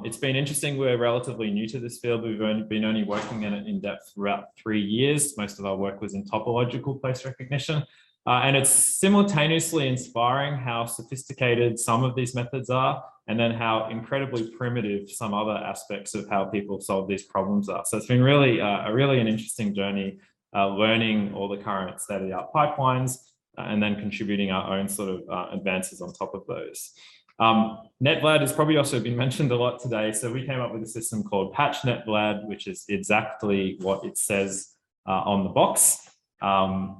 It's been interesting. We're relatively new to this field. We've been only working in it in depth for about 3 years. Most of our work was in topological place recognition. And it's simultaneously inspiring how sophisticated some of these methods are, and then how incredibly primitive some other aspects of how people solve these problems are. So it's been really, really an interesting journey, learning all the current state-of-the-art pipelines, and then contributing our own sort of advances on top of those. NetVLAD has probably also been mentioned a lot today. So we came up with a system called Patch NetVLAD, which is exactly what it says on the box.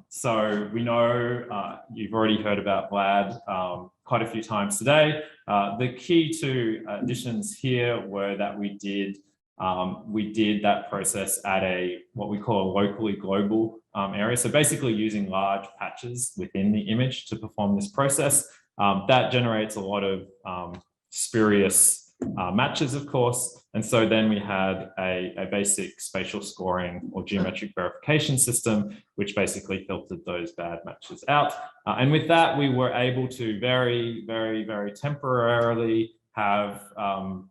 So we know you've already heard about VLAD quite a few times today. The key two additions here were that we did that process at what we call a locally global area. So basically using large patches within the image to perform this process. That generates a lot of spurious matches, of course. And so then we had a basic spatial scoring or geometric verification system, which basically filtered those bad matches out. And with that, we were able to very, very, very temporarily have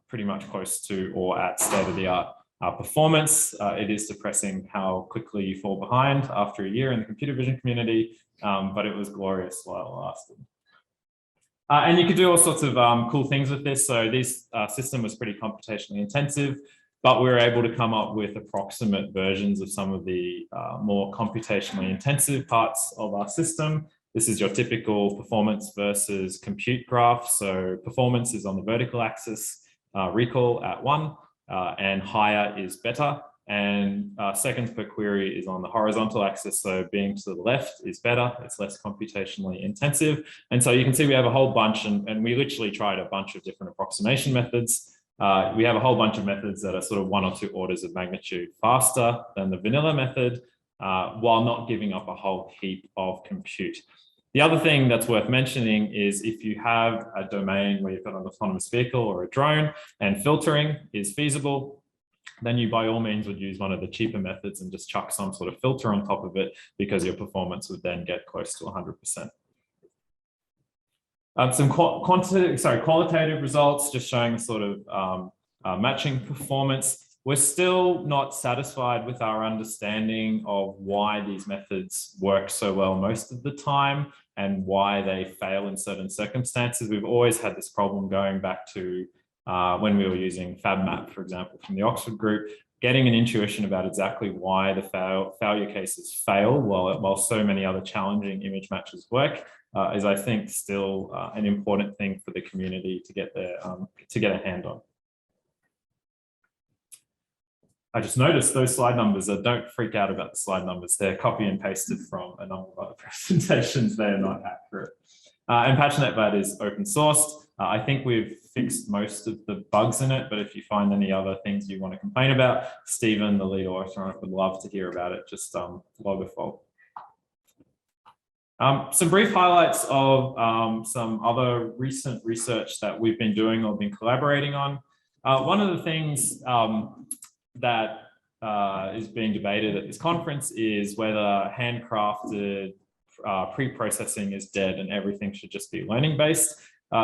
pretty much close to or at state-of-the-art performance. It is depressing how quickly you fall behind after a year in the computer vision community, but it was glorious while it lasted. And you could do all sorts of cool things with this. So this system was pretty computationally intensive. but we were able to come up with approximate versions of some of the more computationally intensive parts of our system. This is your typical performance versus compute graph. So performance is on the vertical axis, recall at 1, and higher is better. And seconds per query is on the horizontal axis. So being to the left is better. It's less computationally intensive. And so you can see we have a whole bunch, and we literally tried a bunch of different approximation methods. We have a whole bunch of methods that are sort of 1 or 2 orders of magnitude faster than the vanilla method, while not giving up a whole heap of compute. The other thing that's worth mentioning is if you have a domain where you've got an autonomous vehicle or a drone and filtering is feasible, then you by all means would use one of the cheaper methods and just chuck some sort of filter on top of it, because your performance would then get close to 100%. Some qualitative results just showing sort of matching performance. We're still not satisfied with our understanding of why these methods work so well most of the time and why they fail in certain circumstances. We've always had this problem going back to when we were using FabMap, for example, from the Oxford group, getting an intuition about exactly why the failure cases fail while so many other challenging image matches work is, I think, still an important thing for the community to get a hand on. I just noticed those slide numbers. Don't freak out about the slide numbers. They're copy and pasted from a number of other presentations. They're not accurate. And PatchNetVAD is open sourced. I think we've fixed most of the bugs in it, but if you find any other things you want to complain about, Stephen, the lead author, would love to hear about it. Just log a fault. Some brief highlights of some other recent research that we've been doing or been collaborating on. One of the things that is being debated at this conference is whether handcrafted pre-processing is dead and everything should just be learning-based.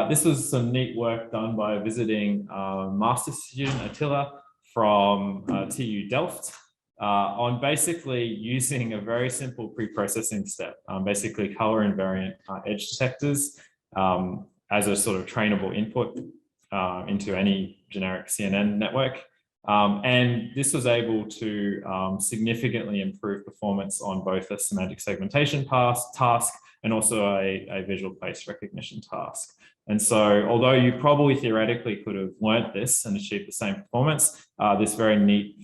This was some neat work done by a visiting master's student, Attila, from TU Delft, on basically using a very simple pre-processing step, basically color invariant edge detectors as a sort of trainable input into any generic CNN network. And this was able to significantly improve performance on both a semantic segmentation task and also a visual place recognition task. And so, although you probably theoretically could have learnt this and achieved the same performance, this very neat,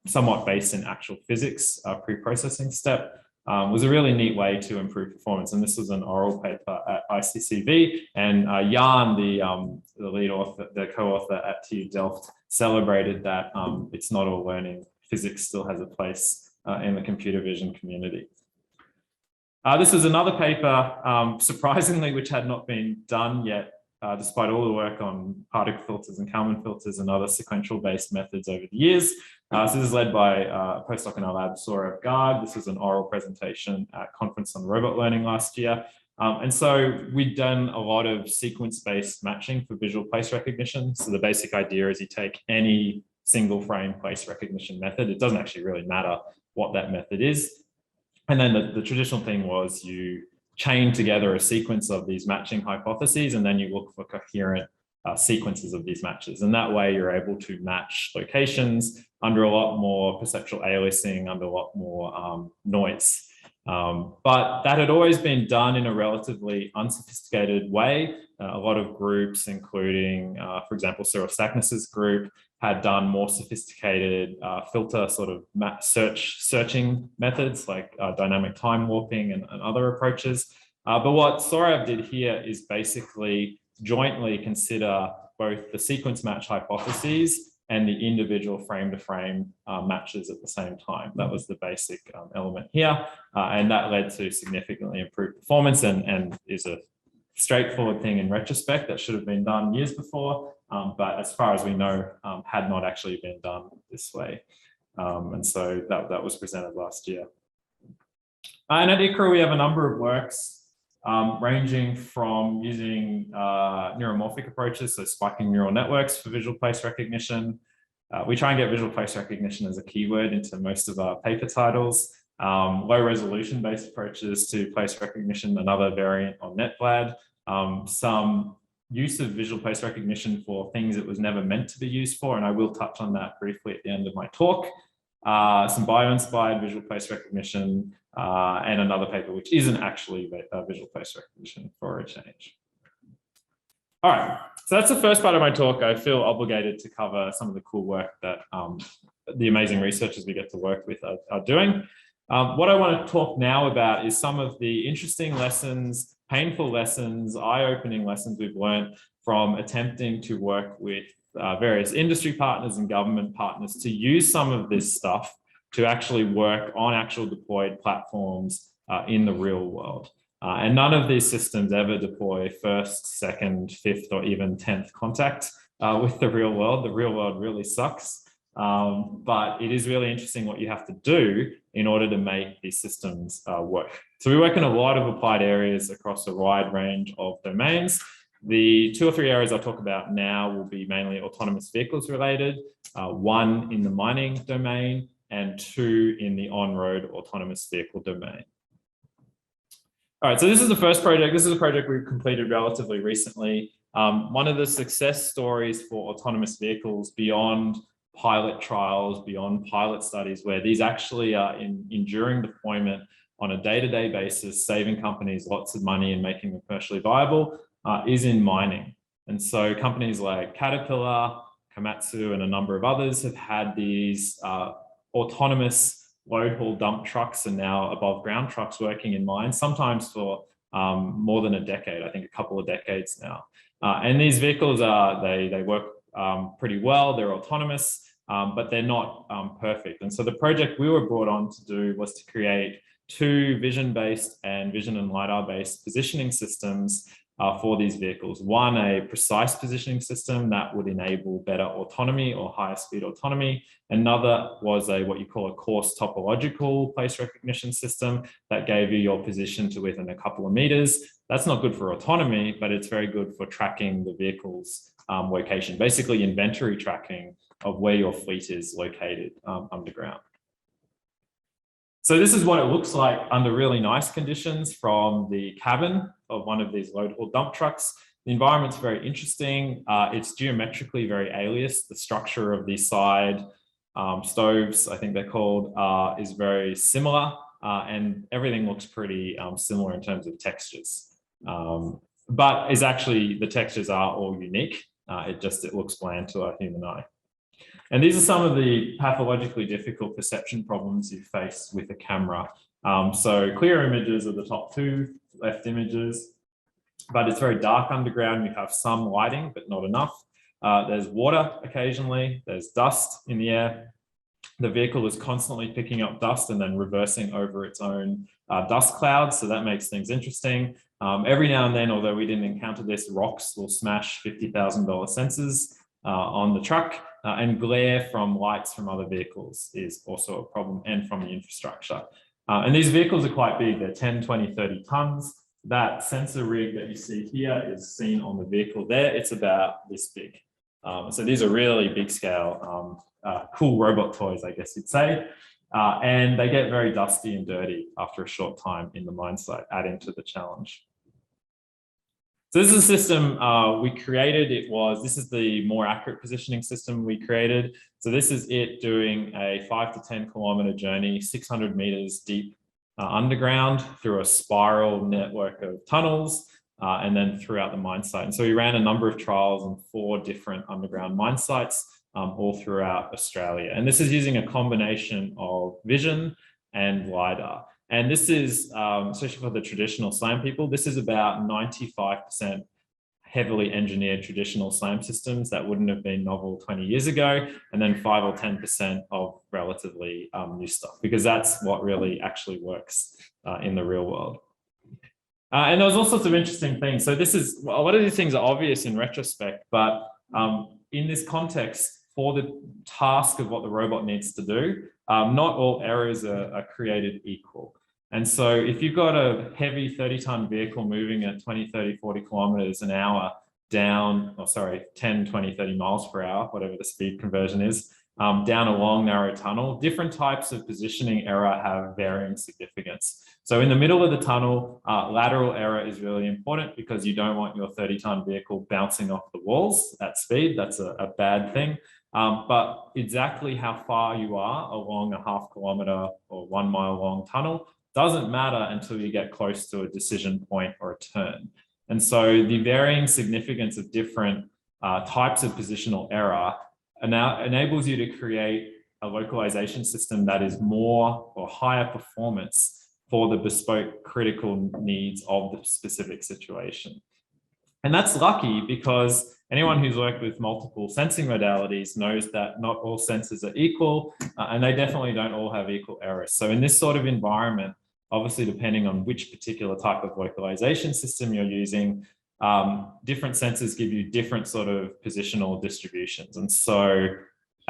somewhat based in actual physics pre-processing step was a really neat way to improve performance. And this was an oral paper at ICCV, and Jan, the lead author, the co-author at TU Delft, celebrated that it's not all learning. Physics still has a place in the computer vision community. This was another paper, surprisingly, which had not been done yet, despite all the work on particle filters and Kalman filters and other sequential-based methods over the years. So this is led by a postdoc in our lab, Saurav Garg. This was an oral presentation at Conference on Robot Learning last year. And so we've done a lot of sequence-based matching for visual place recognition. So the basic idea is you take any single frame place recognition method. It doesn't actually really matter what that method is. And then the traditional thing was you chain together a sequence of these matching hypotheses, and then you look for coherent sequences of these matches. And that way you're able to match locations under a lot more perceptual aliasing, under a lot more noise. But that had always been done in a relatively unsophisticated way. A lot of groups, including, for example, Cyril Stackness's group, had done more sophisticated filter sort of searching methods like dynamic time warping and other approaches. But what Saurav did here is basically jointly consider both the sequence match hypotheses and the individual frame-to-frame matches at the same time. That was the basic element here. And that led to significantly improved performance and is a straightforward thing in retrospect that should have been done years before. But as far as we know, had not actually been done this way. And so that was presented last year. And at ICRA, we have a number of works ranging from using neuromorphic approaches, so spiking neural networks for visual place recognition. We try and get visual place recognition as a keyword into most of our paper titles. Low resolution based approaches to place recognition, another variant on NetVLAD. Some use of visual face recognition for things it was never meant to be used for, and I will touch on that briefly at the end of my talk. Some bio-inspired visual face recognition, and another paper which isn't actually visual face recognition for a change. All right, so that's the first part of my talk. I feel obligated to cover some of the cool work that the amazing researchers we get to work with are doing. What I want to talk now about is some of the interesting lessons, painful lessons, eye-opening lessons we've learned from attempting to work with various industry partners and government partners to use some of this stuff to actually work on actual deployed platforms in the real world. And none of these systems ever deploy first, second, fifth, or even 10th contact with the real world. The real world really sucks. But it is really interesting what you have to do in order to make these systems work. So we work in a lot of applied areas across a wide range of domains. The 2 or 3 areas I'll talk about now will be mainly autonomous vehicles related, 1 in the mining domain, and 2 in the on-road autonomous vehicle domain. All right, so this is the first project. This is a project we've completed relatively recently. One of the success stories for autonomous vehicles beyond pilot trials, beyond pilot studies, where these actually are in enduring deployment on a day-to-day basis, saving companies lots of money and making them commercially viable, is in mining. And so companies like Caterpillar, Komatsu, and a number of others have had these autonomous load haul dump trucks and now above ground trucks working in mines, sometimes for more than a decade, I think a couple of decades now. And these vehicles they work pretty well, they're autonomous, but they're not perfect. And so the project we were brought on to do was to create 2 vision-based and vision and LiDAR-based positioning systems for these vehicles. One, a precise positioning system that would enable better autonomy or higher speed autonomy. Another was what you call a coarse topological place recognition system that gave you your position to within a couple of meters. That's not good for autonomy, but it's very good for tracking the vehicle's location, basically inventory tracking of where your fleet is located underground. So this is what it looks like under really nice conditions from the cabin of one of these load haul dump trucks. The environment's very interesting. It's geometrically very alias. The structure of these side stoves, I think they're called, is very similar, and everything looks pretty similar in terms of textures. But is actually, the textures are all unique. It looks bland to our human eye. And these are some of the pathologically difficult perception problems you face with a camera. So clear images are the top 2 left images, but it's very dark underground. You have some lighting, but not enough. There's water occasionally, there's dust in the air. The vehicle is constantly picking up dust and then reversing over its own dust clouds. So that makes things interesting. Every now and then, although we didn't encounter this, rocks will smash $50,000 sensors on the truck. And glare from lights from other vehicles is also a problem, and from the infrastructure. And these vehicles are quite big. They're 10, 20, 30 tons. That sensor rig that you see here is seen on the vehicle there. It's about this big. So these are really big scale, cool robot toys, I guess you'd say. And they get very dusty and dirty after a short time in the mine site, adding to the challenge. So this is a system we created. This is the more accurate positioning system we created. So this is it doing a 5 to 10 kilometer journey, 600 meters deep underground through a spiral network of tunnels, and then throughout the mine site. And so we ran a number of trials on 4 different underground mine sites all throughout Australia. And this is using a combination of vision and LiDAR. And this is, especially for the traditional SLAM people, this is about 95% heavily engineered traditional SLAM systems that wouldn't have been novel 20 years ago, and then 5 or 10% of relatively new stuff, because that's what really actually works in the real world. And there was all sorts of interesting things. So this is, a lot of these things are obvious in retrospect, but in this context, for the task of what the robot needs to do, not all errors are created equal. And so if you've got a heavy 30-ton vehicle moving at 20, 30, 40 kilometers an hour down, 10, 20, 30 miles per hour, whatever the speed conversion is, down a long, narrow tunnel, different types of positioning error have varying significance. So in the middle of the tunnel, lateral error is really important because you don't want your 30-ton vehicle bouncing off the walls at speed. That's a bad thing. But exactly how far you are along a ½ kilometer or 1 mile long tunnel doesn't matter until you get close to a decision point or a turn. And so the varying significance of different types of positional error now enables you to create a localization system that is more or higher performance for the bespoke critical needs of the specific situation. And that's lucky because anyone who's worked with multiple sensing modalities knows that not all sensors are equal, and they definitely don't all have equal errors. So in this sort of environment, obviously depending on which particular type of localization system you're using, different sensors give you different sort of positional distributions. And so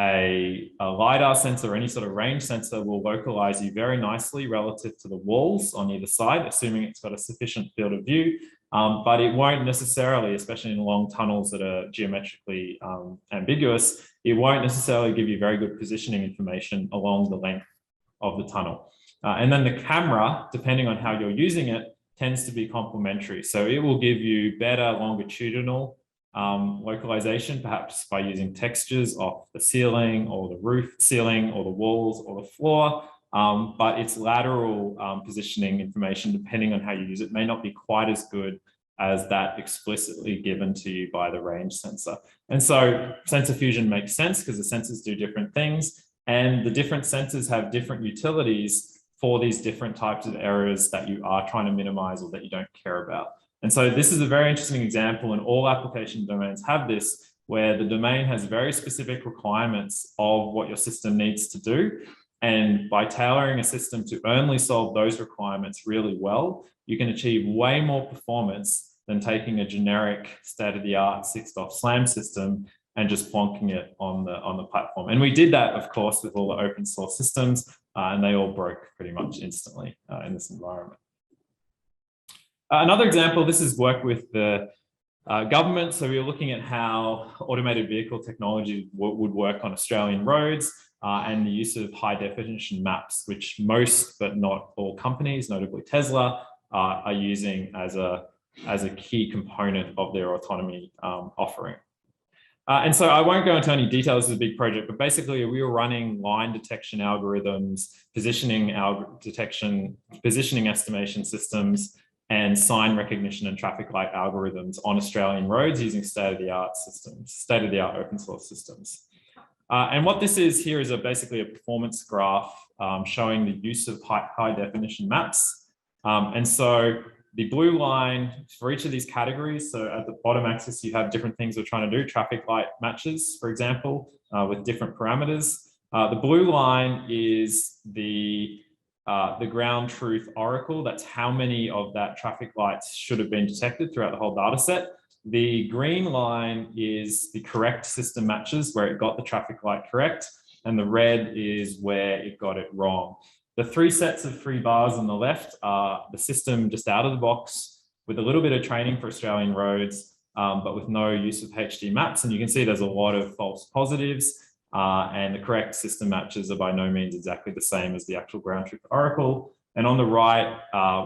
a LiDAR sensor or any sort of range sensor will localize you very nicely relative to the walls on either side, assuming it's got a sufficient field of view. But it won't necessarily, especially in long tunnels that are geometrically ambiguous, it won't necessarily give you very good positioning information along the length of the tunnel. And then the camera, depending on how you're using it, tends to be complementary. So it will give you better longitudinal localization, perhaps by using textures off the ceiling or the roof ceiling or the walls or the floor. But its lateral positioning information, depending on how you use it, may not be quite as good as that explicitly given to you by the range sensor. And so sensor fusion makes sense because the sensors do different things, and the different sensors have different utilities for these different types of errors that you are trying to minimize or that you don't care about. And so this is a very interesting example, and all application domains have this, where the domain has very specific requirements of what your system needs to do. And by tailoring a system to only solve those requirements really well, you can achieve way more performance than taking a generic state-of-the-art 6-DoF SLAM system and just plonking it on the platform. And we did that, of course, with all the open source systems, and they all broke pretty much instantly in this environment. Another example, this is work with the government. So we were looking at how automated vehicle technology would work on Australian roads and the use of high definition maps, which most, but not all companies, notably Tesla, are using as a key component of their autonomy offering. And so I won't go into any details, this is a big project, but basically we were running line detection algorithms, positioning estimation systems, and sign recognition and traffic light algorithms on Australian roads using state-of-the-art systems, state-of-the-art open source systems. And what this is here is basically a performance graph showing the use of high definition maps. And so the blue line for each of these categories, so at the bottom axis, you have different things we're trying to do, traffic light matches, for example, with different parameters. The blue line is the ground truth oracle. That's how many of that traffic lights should have been detected throughout the whole data set. The green line is the correct system matches, where it got the traffic light correct, and the red is where it got it wrong. The three sets of 3 bars on the left are the system just out of the box with a little bit of training for Australian roads, but with no use of HD maps. And you can see there's a lot of false positives, and the correct system matches are by no means exactly the same as the actual ground truth oracle. And on the right,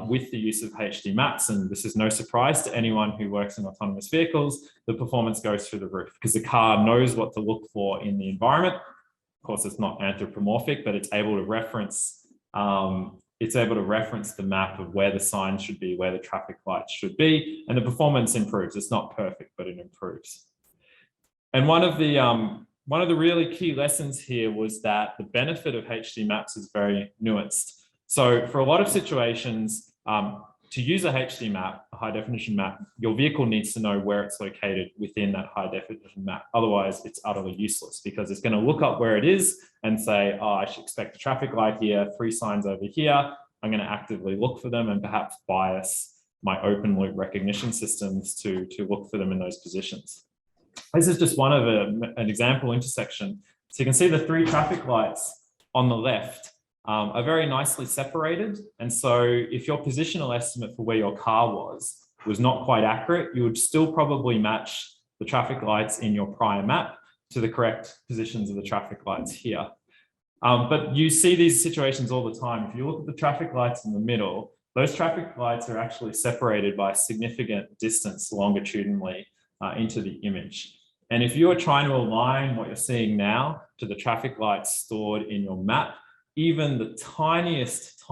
with the use of HD maps, and this is no surprise to anyone who works in autonomous vehicles, the performance goes through the roof because the car knows what to look for in the environment. Of course, it's not anthropomorphic, but it's able to reference the map of where the sign should be, where the traffic lights should be, and the performance improves. It's not perfect, but it improves. And one of the really key lessons here was that the benefit of HD maps is very nuanced. So for a lot of situations, to use a HD map, a high definition map, your vehicle needs to know where it's located within that high definition map. Otherwise, it's utterly useless because it's going to look up where it is and say, oh, I should expect a traffic light here, 3 signs over here. I'm going to actively look for them and perhaps bias my open loop recognition systems to look for them in those positions. This is just one of an example intersection. So you can see the 3 traffic lights on the left are very nicely separated. And so if your positional estimate for where your car was not quite accurate, you would still probably match the traffic lights in your prior map to the correct positions of the traffic lights here. But you see these situations all the time. If you look at the traffic lights in the middle, those traffic lights are actually separated by a significant distance longitudinally into the image. And if you are trying to align what you're seeing now to the traffic lights stored in your map, even the tiniest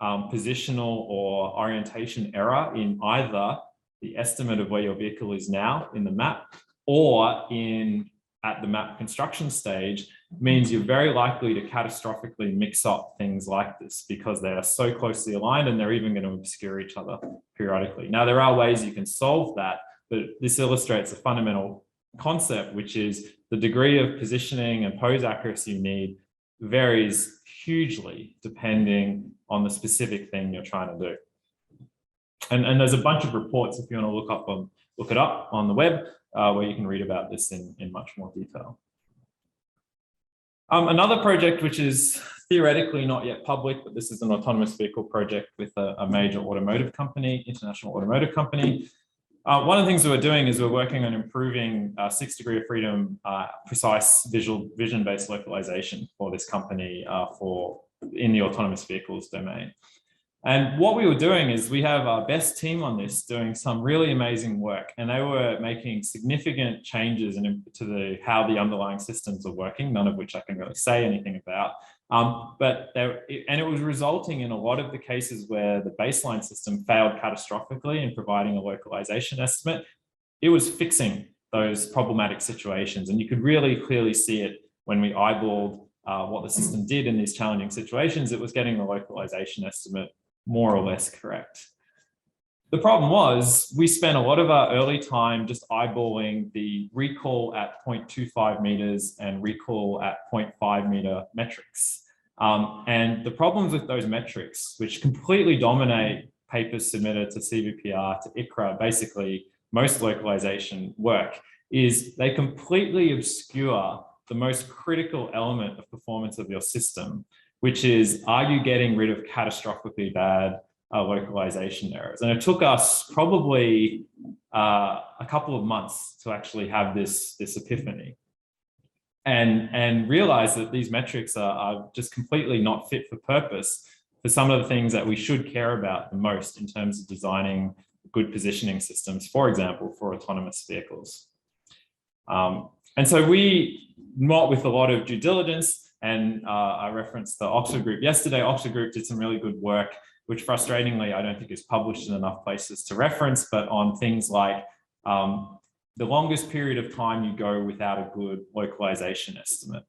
positional or orientation error in either the estimate of where your vehicle is now in the map or at the map construction stage means you're very likely to catastrophically mix up things like this because they are so closely aligned and they're even going to obscure each other periodically. Now, there are ways you can solve that, but this illustrates a fundamental concept, which is the degree of positioning and pose accuracy you need varies hugely depending on the specific thing you're trying to do. And there's a bunch of reports if you want to look it up on the web where you can read about this in much more detail. Another project which is theoretically not yet public, but this is an autonomous vehicle project with a major automotive company, international automotive company. One of the things we're doing is we're working on improving 6 degree of freedom precise vision-based localization for this company in the autonomous vehicles domain. And what we were doing is we have our best team on this doing some really amazing work, and they were making significant changes to how the underlying systems are working, none of which I can really say anything about. And it was resulting in a lot of the cases where the baseline system failed catastrophically in providing a localization estimate. It was fixing those problematic situations, and you could really clearly see it when we eyeballed what the system did in these challenging situations. It was getting the localization estimate more or less correct. The problem was we spent a lot of our early time just eyeballing the recall at 0.25 meters and recall at 0.5 meter metrics. And the problems with those metrics, which completely dominate papers submitted to CVPR, to ICRA, basically most localization work, is they completely obscure the most critical element of performance of your system, which is, are you getting rid of catastrophically bad localization errors? And it took us probably a couple of months to actually have this epiphany and realize that these metrics are just completely not fit for purpose for some of the things that we should care about the most in terms of designing good positioning systems, for example, for autonomous vehicles. And so we met with a lot of due diligence. And I referenced the Oxford group yesterday. Oxford group did some really good work, which frustratingly, I don't think is published in enough places to reference, but on things like the longest period of time you go without a good localization estimate.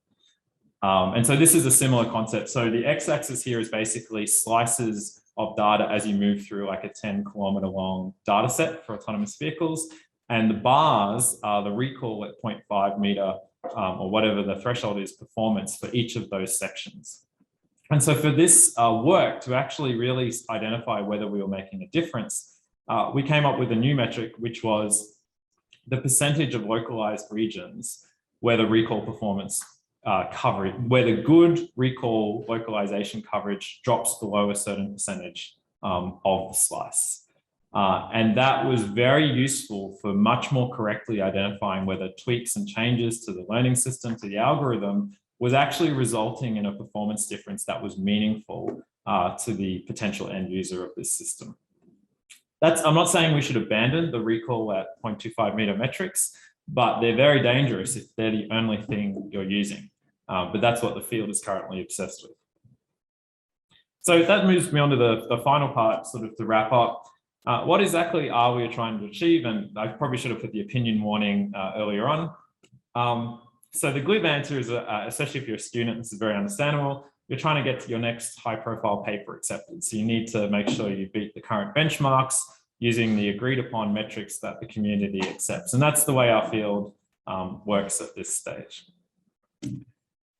And so this is a similar concept. So the x-axis here is basically slices of data as you move through like a 10-kilometer long data set for autonomous vehicles. And the bars are the recall at 0.5 meter or whatever the threshold is performance for each of those sections. And so for this work to actually really identify whether we were making a difference, we came up with a new metric, which was the percentage of localized regions where the recall performance coverage, where the good recall localization coverage drops below a certain percentage of the slice. And that was very useful for much more correctly identifying whether tweaks and changes to the learning system, to the algorithm, was actually resulting in a performance difference that was meaningful to the potential end user of this system. I'm not saying we should abandon the recall at 0.25 meter metrics, but they're very dangerous if they're the only thing you're using. But that's what the field is currently obsessed with. So that moves me on to the final part, sort of to wrap up. What exactly are we trying to achieve? And I probably should have put the opinion warning earlier on. So the glib answer is, especially if you're a student, this is very understandable. You're trying to get to your next high profile paper accepted. So you need to make sure you beat the current benchmarks using the agreed upon metrics that the community accepts. And that's the way our field works at this stage.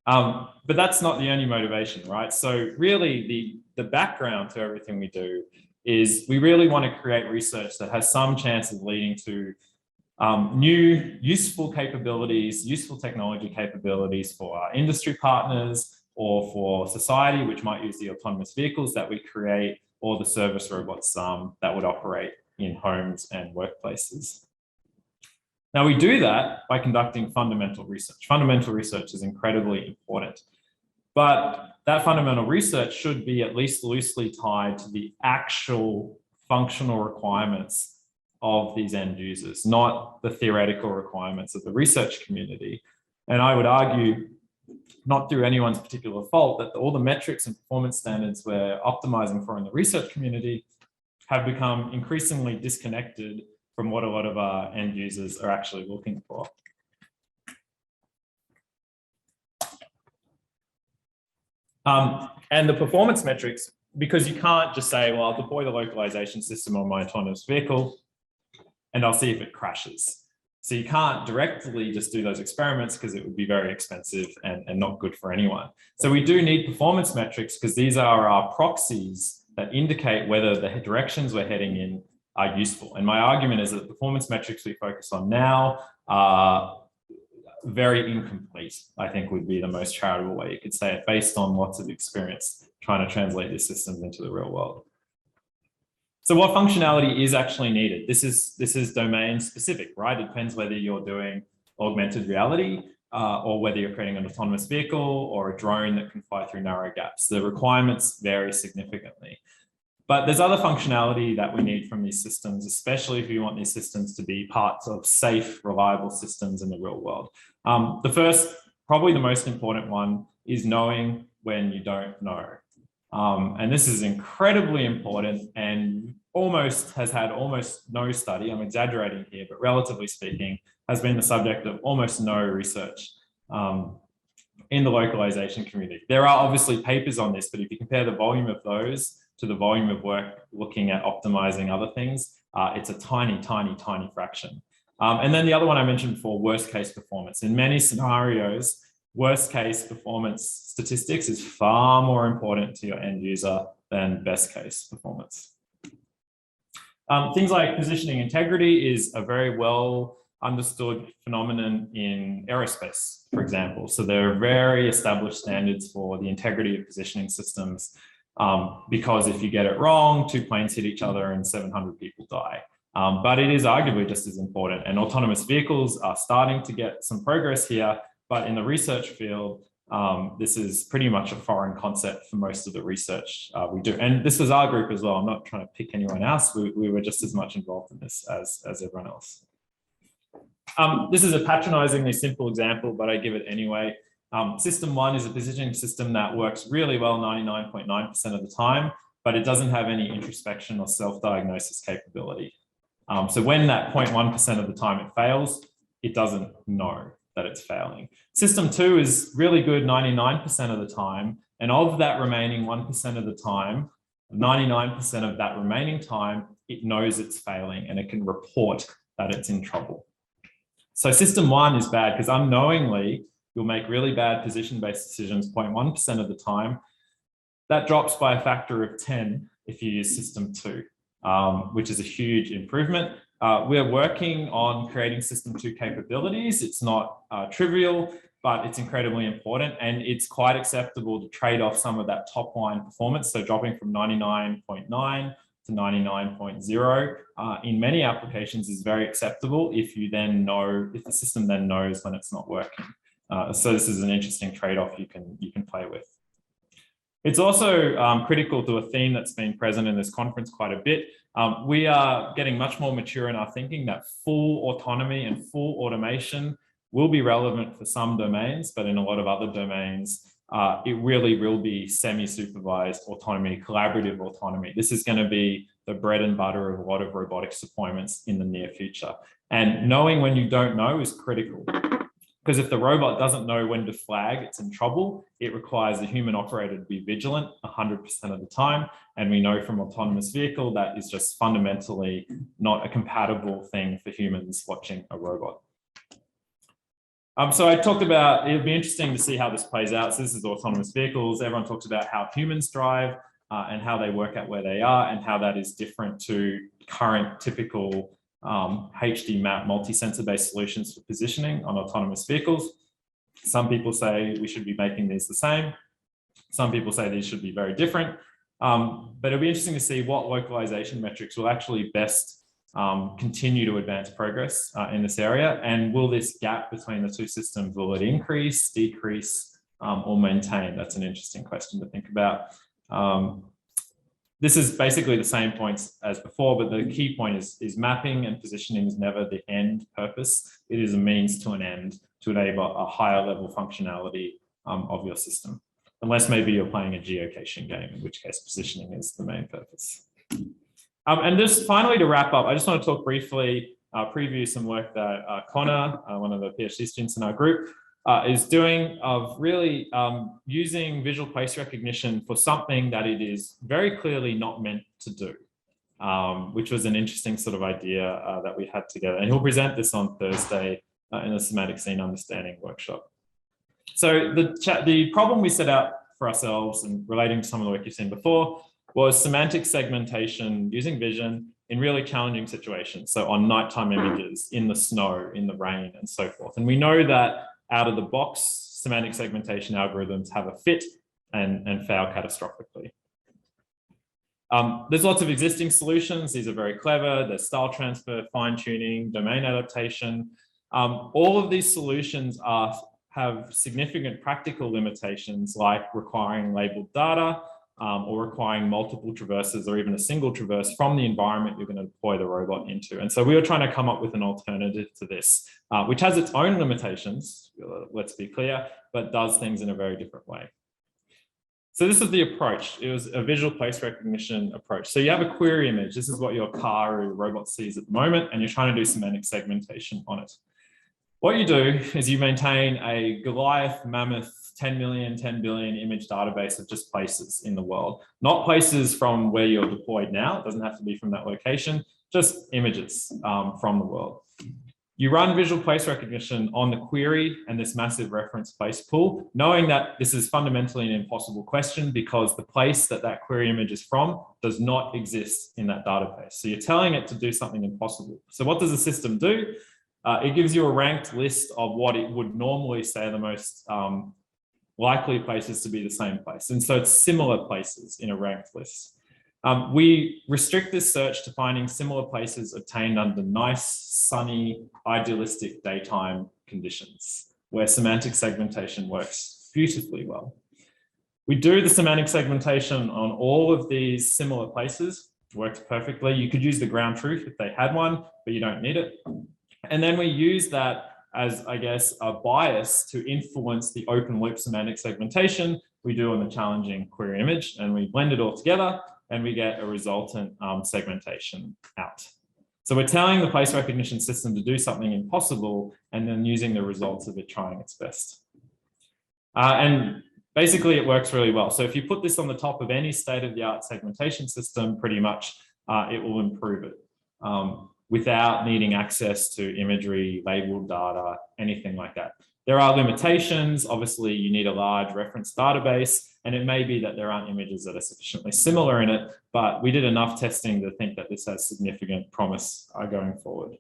But that's not the only motivation, right? So really the background to everything we do is we really want to create research that has some chance of leading to new useful capabilities, useful technology capabilities for our industry partners or for society, which might use the autonomous vehicles that we create, or the service robots that would operate in homes and workplaces. Now we do that by conducting fundamental research. Fundamental research is incredibly important. But that fundamental research should be at least loosely tied to the actual functional requirements of these end users, not the theoretical requirements of the research community. And I would argue, not through anyone's particular fault, that all the metrics and performance standards we're optimizing for in the research community have become increasingly disconnected from what a lot of our end users are actually looking for. And the performance metrics, because you can't just say, well, I'll deploy the localization system on my autonomous vehicle and I'll see if it crashes. So you can't directly just do those experiments because it would be very expensive and not good for anyone. So we do need performance metrics because these are our proxies that indicate whether the directions we're heading in are useful. And my argument is that the performance metrics we focus on now are very incomplete, I think would be the most charitable way you could say it, based on lots of experience trying to translate these systems into the real world. So what functionality is actually needed? This is domain specific, right? It depends whether you're doing augmented reality or whether you're creating an autonomous vehicle or a drone that can fly through narrow gaps. The requirements vary significantly. But there's other functionality that we need from these systems, especially if you want these systems to be parts of safe, reliable systems in the real world. The first, probably the most important one, is knowing when you don't know. And this is incredibly important and has had almost no study, I'm exaggerating here, but relatively speaking, has been the subject of almost no research in the localization community. There are obviously papers on this, but if you compare the volume of those to the volume of work looking at optimizing other things, it's a tiny, tiny, tiny fraction. And then the other one I mentioned before, worst case performance. In many scenarios, worst case performance statistics is far more important to your end user than best case performance. Things like positioning integrity is a very well understood phenomenon in aerospace, for example. So there are very established standards for the integrity of positioning systems because if you get it wrong, 2 planes hit each other and 700 people die. But it is arguably just as important, and autonomous vehicles are starting to get some progress here. But in the research field, this is pretty much a foreign concept for most of the research we do. And this was our group as well. I'm not trying to pick anyone else. We were just as much involved in this as everyone else. This is a patronizingly simple example, but I give it anyway. System 1 is a positioning system that works really well 99.9% of the time, but it doesn't have any introspection or self-diagnosis capability. So when that 0.1% of the time it fails, it doesn't know that it's failing. System 2 is really good 99% of the time, and of that remaining 1% of the time, 99% of that remaining time, it knows it's failing and it can report that it's in trouble. So system 1 is bad because unknowingly you'll make really bad position-based decisions 0.1% of the time. That drops by a factor of 10 if you use system 2, which is a huge improvement. We're working on creating system 2 capabilities. It's not trivial, but it's incredibly important, and it's quite acceptable to trade off some of that top line performance. So dropping from 99.9 to 99.0 in many applications is very acceptable if you then know, if the system then knows when it's not working. So this is an interesting trade-off you can play with. It's also critical to a theme that's been present in this conference quite a bit. We are getting much more mature in our thinking that full autonomy and full automation will be relevant for some domains, but in a lot of other domains, it really will be semi-supervised autonomy, collaborative autonomy. This is going to be the bread and butter of a lot of robotics deployments in the near future. And knowing when you don't know is critical. Because if the robot doesn't know when to flag it's in trouble, it requires the human operator to be vigilant 100% of the time. And we know from autonomous vehicle that is just fundamentally not a compatible thing for humans watching a robot. So I talked about, it'd be interesting to see how this plays out. So this is autonomous vehicles. Everyone talks about how humans drive and how they work out where they are and how that is different to current typical HD map multi-sensor based solutions for positioning on autonomous vehicles. Some people say we should be making these the same. Some people say these should be very different. But it'll be interesting to see what localization metrics will actually best continue to advance progress in this area. And will this gap between the two systems, will it increase, decrease, or maintain? That's an interesting question to think about. This is basically the same points as before, but the key point is mapping and positioning is never the end purpose. It is a means to an end to enable a higher level functionality of your system. Unless maybe you're playing a geocaching game, in which case positioning is the main purpose. And just finally to wrap up, I just want to talk briefly, preview some work that Connor, one of the PhD students in our group, is doing of really using visual place recognition for something that it is very clearly not meant to do, which was an interesting sort of idea that we had together. And he'll present this on Thursday in the semantic scene understanding workshop. So the problem we set out for ourselves and relating to some of the work you've seen before was semantic segmentation using vision in really challenging situations. So on nighttime images, in the snow, in the rain, and so forth. And we know that out of the box, semantic segmentation algorithms have a fit and fail catastrophically. There's lots of existing solutions. These are very clever. There's style transfer, fine tuning, domain adaptation. All of these solutions have significant practical limitations like requiring labeled data or requiring multiple traverses or even a single traverse from the environment you're going to deploy the robot into. And so we were trying to come up with an alternative to this, which has its own limitations, let's be clear, but does things in a very different way. So this is the approach. It was a visual place recognition approach. So you have a query image. This is what your car or your robot sees at the moment, and you're trying to do semantic segmentation on it. What you do is you maintain a Goliath, mammoth, 10 million, 10 billion image database of just places in the world, not places from where you're deployed now. It doesn't have to be from that location, just images from the world. You run visual place recognition on the query and this massive reference place pool, knowing that this is fundamentally an impossible question because the place that that query image is from does not exist in that database. So you're telling it to do something impossible. So what does the system do? It gives you a ranked list of what it would normally say are the most likely places to be the same place. And so it's similar places in a ranked list. We restrict this search to finding similar places obtained under nice, sunny, idealistic daytime conditions where semantic segmentation works beautifully well. We do the semantic segmentation on all of these similar places. It works perfectly. You could use the ground truth if they had one, but you don't need it. And then we use that as, I guess, a bias to influence the open loop semantic segmentation we do on the challenging query image, and we blend it all together and we get a resultant segmentation out. So we're telling the place recognition system to do something impossible and then using the results of it trying its best. And basically it works really well. So if you put this on the top of any state-of-the-art segmentation system, pretty much it will improve it. Without needing access to imagery, labeled data, anything like that. There are limitations. Obviously, you need a large reference database, and it may be that there aren't images that are sufficiently similar in it, but we did enough testing to think that this has significant promise going forward.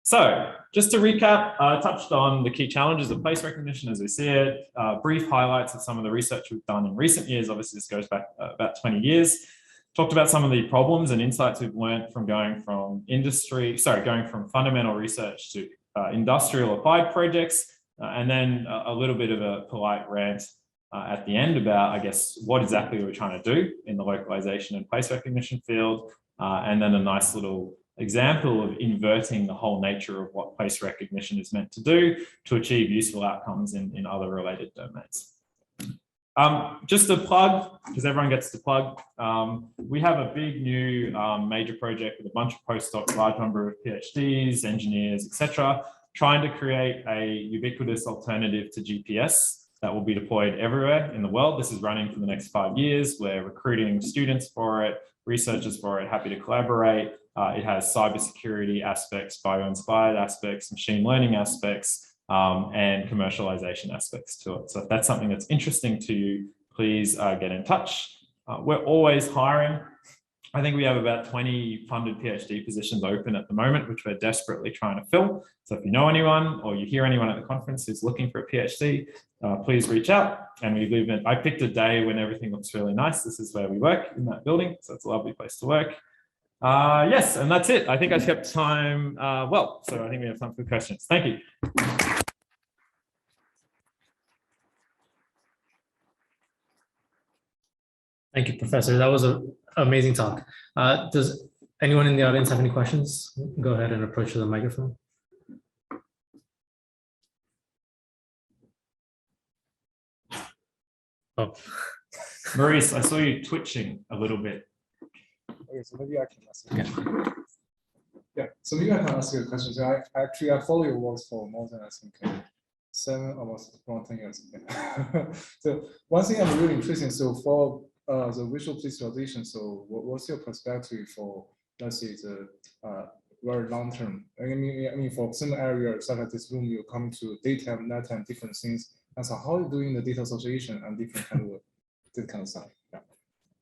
So just to recap, I touched on the key challenges of place recognition as we see it, brief highlights of some of the research we've done in recent years. Obviously, this goes back about 20 years. Talked about some of the problems and insights we've learned from going from fundamental research to industrial applied projects, and then a little bit of a polite rant at the end about, I guess, what exactly we're trying to do in the localization and place recognition field, and then a nice little example of inverting the whole nature of what place recognition is meant to do to achieve useful outcomes in other related domains. Just a plug, because everyone gets to plug, we have a big new major project with a bunch of postdocs, large number of PhDs, engineers, etc., trying to create a ubiquitous alternative to GPS that will be deployed everywhere in the world. This is running for the next 5 years. We're recruiting students for it, researchers for it, happy to collaborate. It has cybersecurity aspects, bio-inspired aspects, machine learning aspects, and commercialization aspects to it. So if that's something that's interesting to you, please get in touch. We're always hiring. I think we have about 20 funded PhD positions open at the moment, which we're desperately trying to fill. So if you know anyone or you hear anyone at the conference who's looking for a PhD, please reach out. And we live in, I picked a day when everything looks really nice. This is where we work, in that building. So it's a lovely place to work. Yes, and that's it. I think I kept time well, so I think we have time for questions. Thank you. Thank you, Professor. That was an amazing talk. Does anyone in the audience have any questions? Go ahead and approach the microphone. Oh. Maurice, I saw you twitching a little bit. Okay, so maybe I can ask. Yeah, so maybe I can ask you a question. So I follow your works for more than I think 7 almost 10 years. So one thing I'm really interested in. So for the visual visualization, so what's your perspective for, let's say, the very long term? I mean, for some areas such as this room, you come to data, net, and different things. And so how are you doing the data association and different kind of this kind of stuff? Yeah.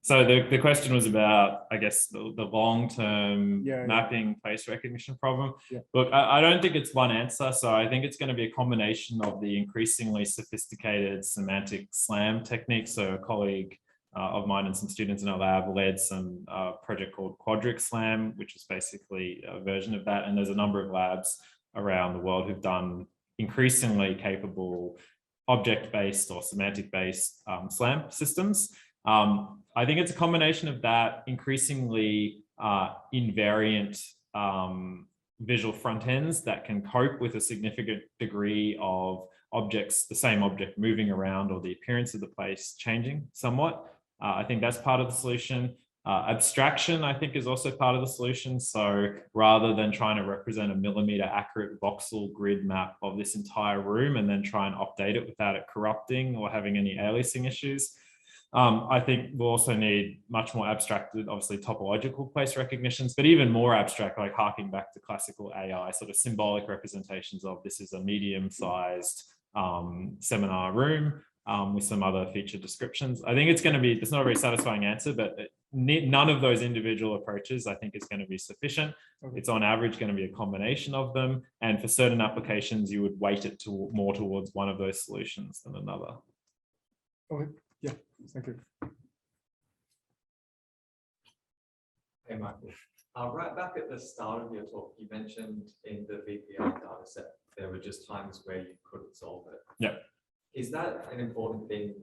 So the question was about, I guess, the long-term mapping face recognition problem. Yeah. Look, I don't think it's one answer. So I think it's going to be a combination of the increasingly sophisticated semantic SLAM techniques. So a colleague of mine and some students in our lab led some project called Quadric SLAM, which is basically a version of that. And there's a number of labs around the world who've done increasingly capable object-based or semantic-based SLAM systems. I think it's a combination of that, increasingly invariant visual front ends that can cope with a significant degree of objects, the same object moving around or the appearance of the place changing somewhat. I think that's part of the solution. Abstraction, I think, is also part of the solution. So rather than trying to represent a millimeter accurate voxel grid map of this entire room and then try and update it without it corrupting or having any aliasing issues, I think we'll also need much more abstracted, obviously, topological place recognitions, but even more abstract, like harking back to classical AI, sort of symbolic representations of this is a medium-sized seminar room with some other feature descriptions. I think it's going to be, it's not a very satisfying answer, but none of those individual approaches, I think, is going to be sufficient. Okay. It's on average going to be a combination of them. And for certain applications, you would weight it to more towards one of those solutions than another. Okay. Yeah, thank you. Hey, Michael. Right back at the start of your talk, you mentioned in the VPI data set, there were just times where you couldn't solve it. Yeah. Is that an important thing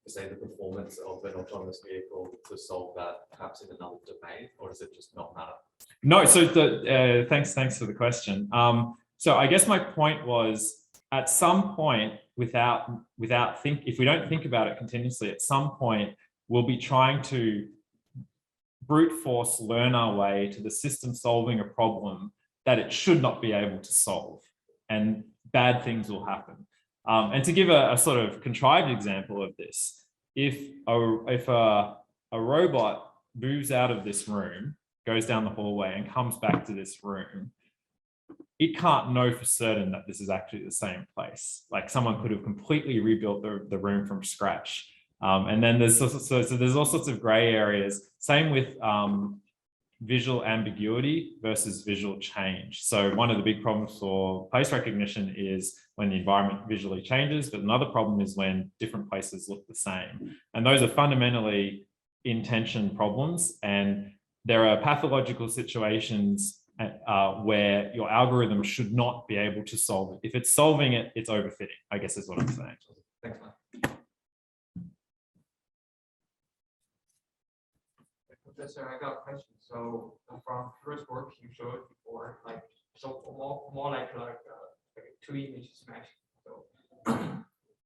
to say the performance of an autonomous vehicle to solve that perhaps in another domain, or does it just not matter? No, so thanks for the question. So I guess my point was, at some point, if we don't think about it continuously, at some point we'll be trying to brute force learn our way to the system solving a problem that it should not be able to solve, and bad things will happen. And to give a sort of contrived example of this, if a robot moves out of this room, goes down the hallway and comes back to this room, it can't know for certain that this is actually the same place. Like someone could have completely rebuilt the room from scratch. And then there's there's all sorts of gray areas. Same with visual ambiguity versus visual change. So one of the big problems for place recognition is when the environment visually changes, but another problem is when different places look the same. And those are fundamentally intention problems. And there are pathological situations where your algorithm should not be able to solve it. If it's solving it, it's overfitting, I guess is what I'm saying. Thanks, man. Professor, I got a question. So from first work you showed before, like so more like 2 images matching. So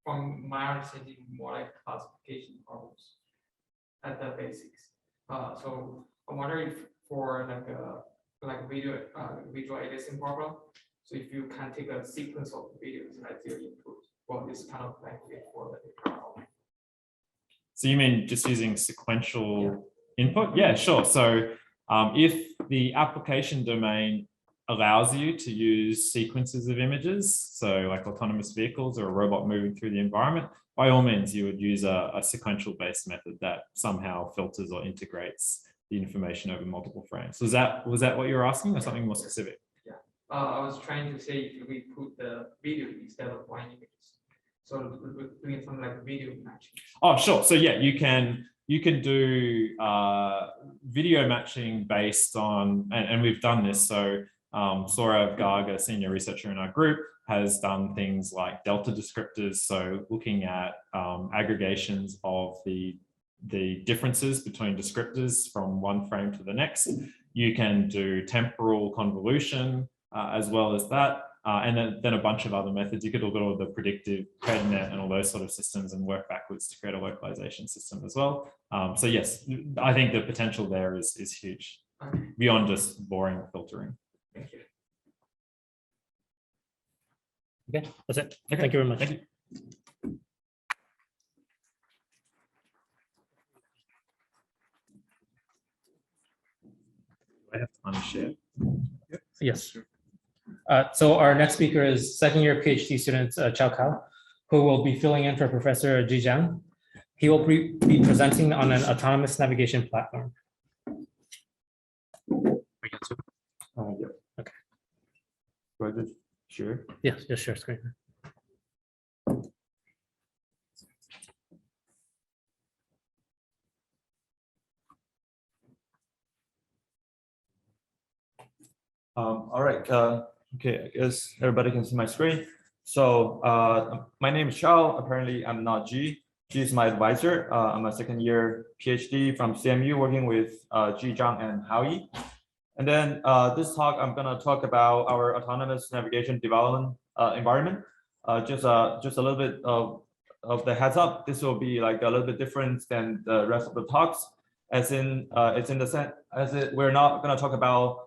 from my understanding, more like classification problems at the basics. So I wonder if for like video visual aliasing problem. So if you can take a sequence of videos as your input, well, this kind of benefit for the problem. So you mean just using sequential input? Yeah, sure. So if the application domain allows you to use sequences of images, so like autonomous vehicles or a robot moving through the environment, by all means, you would use a sequential based method that somehow filters or integrates the information over multiple frames. Was that what you were asking, or something more specific? Yeah, I was trying to say if we put the video instead of one image, so doing something like video matching. Oh, sure. So yeah, you can do video matching based on, and we've done this. So Saurav Garg, a senior researcher in our group, has done things like delta descriptors. So looking at aggregations of the the differences between descriptors from one frame to the next. You can do temporal convolution as well as that. And then a bunch of other methods. You could look at all the predictive prednet and all those sort of systems and work backwards to create a localization system as well. So yes, I think the potential there is huge beyond just boring filtering. Thank you. Okay, that's it. Okay. Thank you very much. Thank you. I have to unshare. Yes. So our next speaker is second-year PhD student Chao Kao, who will be filling in for Professor Yimin Zhang. He will be presenting on an autonomous navigation platform. Yeah. Okay. Do I just share? Yes, just share screen. All right. Okay, I guess everybody can see my screen. So my name is Chao. Apparently, I'm not G. G is my advisor. I'm a second-year PhD from CMU, working with Yimin Zhang and Howie. And then this talk, I'm going to talk about our autonomous navigation development environment. Just a little bit of the heads up. This will be like a little bit different than the rest of the talks, as in it's in the sense as we're not going to talk about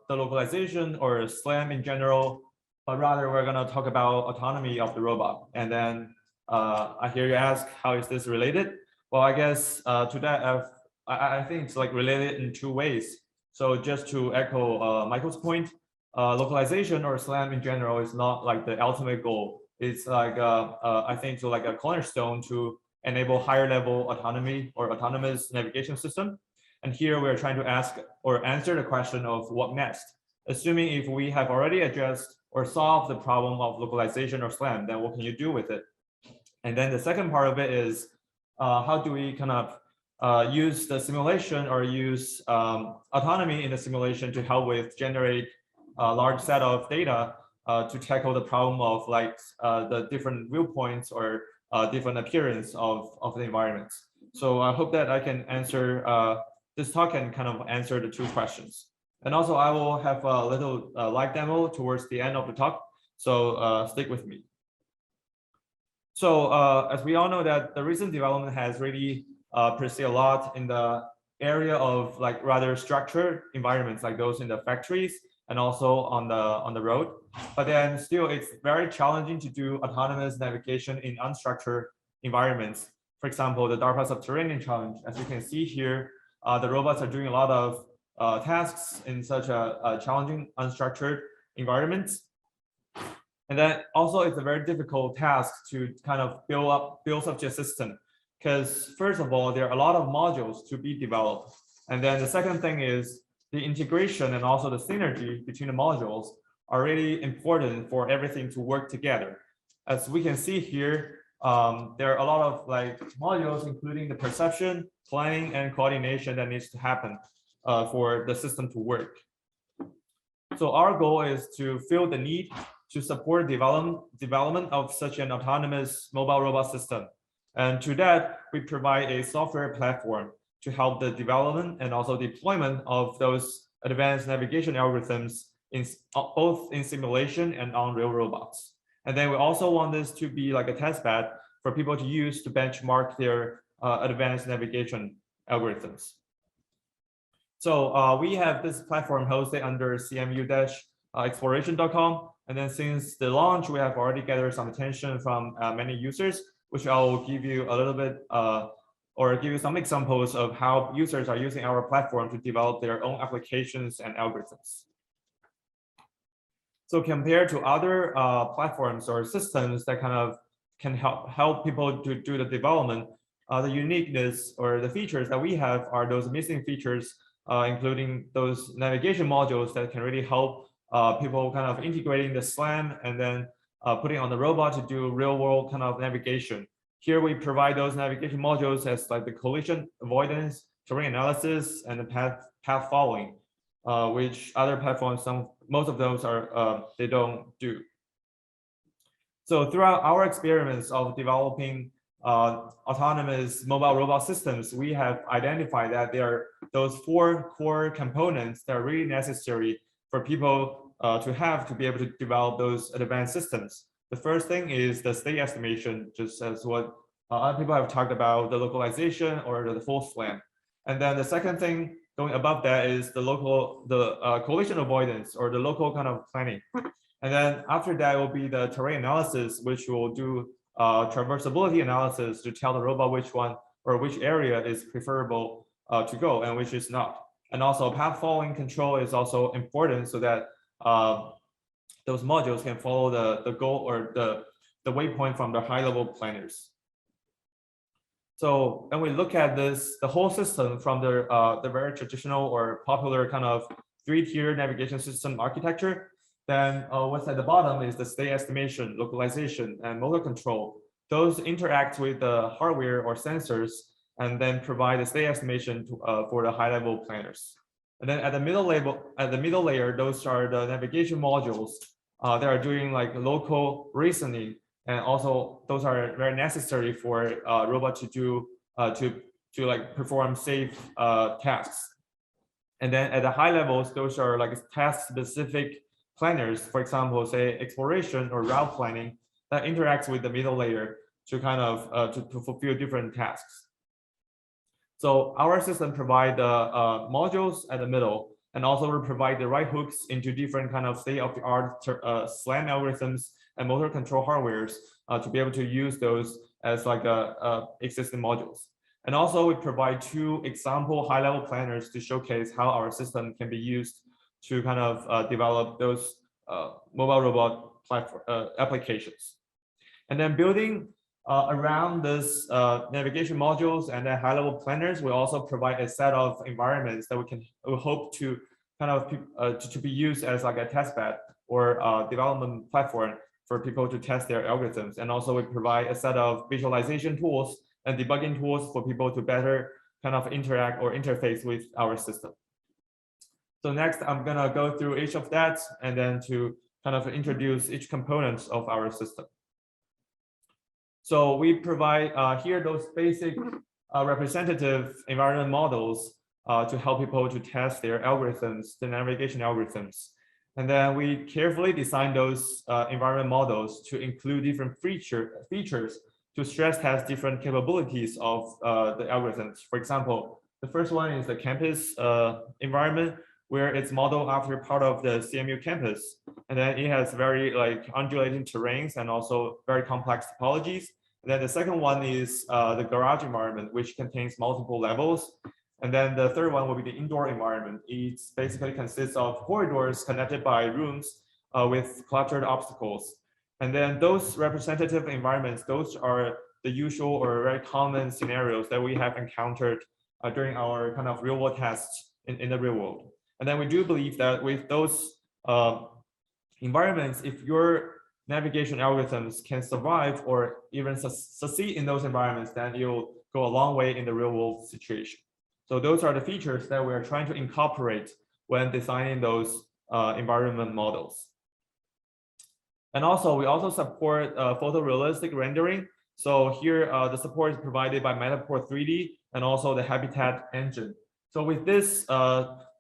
the localization or SLAM in general, but rather we're going to talk about autonomy of the robot. And then I hear you ask, how is this related? Well, I guess to that, I think it's like related in two ways. So just to echo Michael's point, localization or SLAM in general is not like the ultimate goal. It's like, I think, so like a cornerstone to enable higher level autonomy or autonomous navigation system. And here we're trying to ask or answer the question of what next. Assuming if we have already addressed or solved the problem of localization or SLAM, then what can you do with it? And then the second part of it is how do we kind of use the simulation or use autonomy in the simulation to help with generate a large set of data to tackle the problem of like the different viewpoints or different appearance of the environments. So I hope that I can answer this talk and kind of answer the two questions. And also I will have a little live demo towards the end of the talk. So stick with me. So as we all know that the recent development has really proceeded a lot in the area of like rather structured environments like those in the factories and also on the road. But then still it's very challenging to do autonomous navigation in unstructured environments. For example, the DARPA subterranean challenge, as you can see here, the robots are doing a lot of tasks in such a challenging unstructured environments. And then also it's a very difficult task to kind of build such a system. Because first of all, there are a lot of modules to be developed. And then the second thing is the integration and also the synergy between the modules are really important for everything to work together. As we can see here, there are a lot of like modules, including the perception, planning, and coordination that needs to happen for the system to work. So our goal is to fill the need to support development of such an autonomous mobile robot system. And to that, we provide a software platform to help the development and also deployment of those advanced navigation algorithms in both in simulation and on real robots. And then we also want this to be like a test bed for people to use to benchmark their advanced navigation algorithms. So we have this platform hosted under cmu-exploration.com. And then since the launch, we have already gathered some attention from many users, which I will give you a little bit or give you some examples of how users are using our platform to develop their own applications and algorithms. So compared to other platforms or systems that kind of can help people to do the development, the uniqueness or the features that we have are those missing features, including those navigation modules that can really help people kind of integrating the SLAM and then putting on the robot to do real world kind of navigation. Here we provide those navigation modules as like the collision avoidance, terrain analysis, and the path following, which other platforms, most of those are they don't do. So throughout our experiments of developing autonomous mobile robot systems, we have identified that there are those 4 core components that are really necessary for people to be able to develop those advanced systems. The first thing is the state estimation, just as what other people have talked about, the localization or the full SLAM. And then the second thing going above that is the collision avoidance or the local kind of planning. And then after that will be the terrain analysis, which will do traversability analysis to tell the robot which one or which area is preferable to go and which is not. And also path following control is also important so that those modules can follow the goal or the waypoint from the high level planners. So when we look at this, the whole system from the very traditional or popular kind of 3-tier navigation system architecture, then what's at the bottom is the state estimation, localization, and motor control. Those interact with the hardware or sensors and then provide the state estimation for the high-level planners. And then at the middle layer, those are the navigation modules that are doing like local reasoning, and also those are very necessary for robot to do to like perform safe tasks. And then at the high levels, those are like task-specific planners, for example, say exploration or route planning, that interacts with the middle layer to kind of to fulfill different tasks. So our system provide the modules at the middle, and also will provide the right hooks into different kind of state-of-the-art SLAM algorithms and motor control hardwares to be able to use those as like existing modules. And also we provide 2 example high-level planners to showcase how our system can be used to kind of develop those mobile robot platform applications. And then building around this navigation modules and then high-level planners, we also provide a set of environments that we hope to kind of to be used as like a test bed or development platform for people to test their algorithms. And also we provide a set of visualization tools and debugging tools for people to better kind of interact or interface with our system. So next, I'm gonna go through each of that and then to kind of introduce each component of our system. So we provide here those basic representative environment models to help people to test their algorithms, the navigation algorithms. And then we carefully design those environment models to include different features to stress test different capabilities of the algorithms. For example, the first one is the campus environment, where it's modeled after part of the CMU campus. And then it has very like undulating terrains and also very complex topologies. And then the second one is the garage environment, which contains multiple levels. And then the third one will be the indoor environment. It basically consists of corridors connected by rooms with cluttered obstacles. And then those representative environments, those are the usual or very common scenarios that we have encountered during our kind of real world tests in the real world. And then we do believe that with those environments, if your navigation algorithms can survive or even succeed in those environments, then you'll go a long way in the real world situation. So those are the features that we're trying to incorporate when designing those environment models. And also, we also support photorealistic rendering. So here, the support is provided by Metaport 3D and also the Habitat engine. So with this,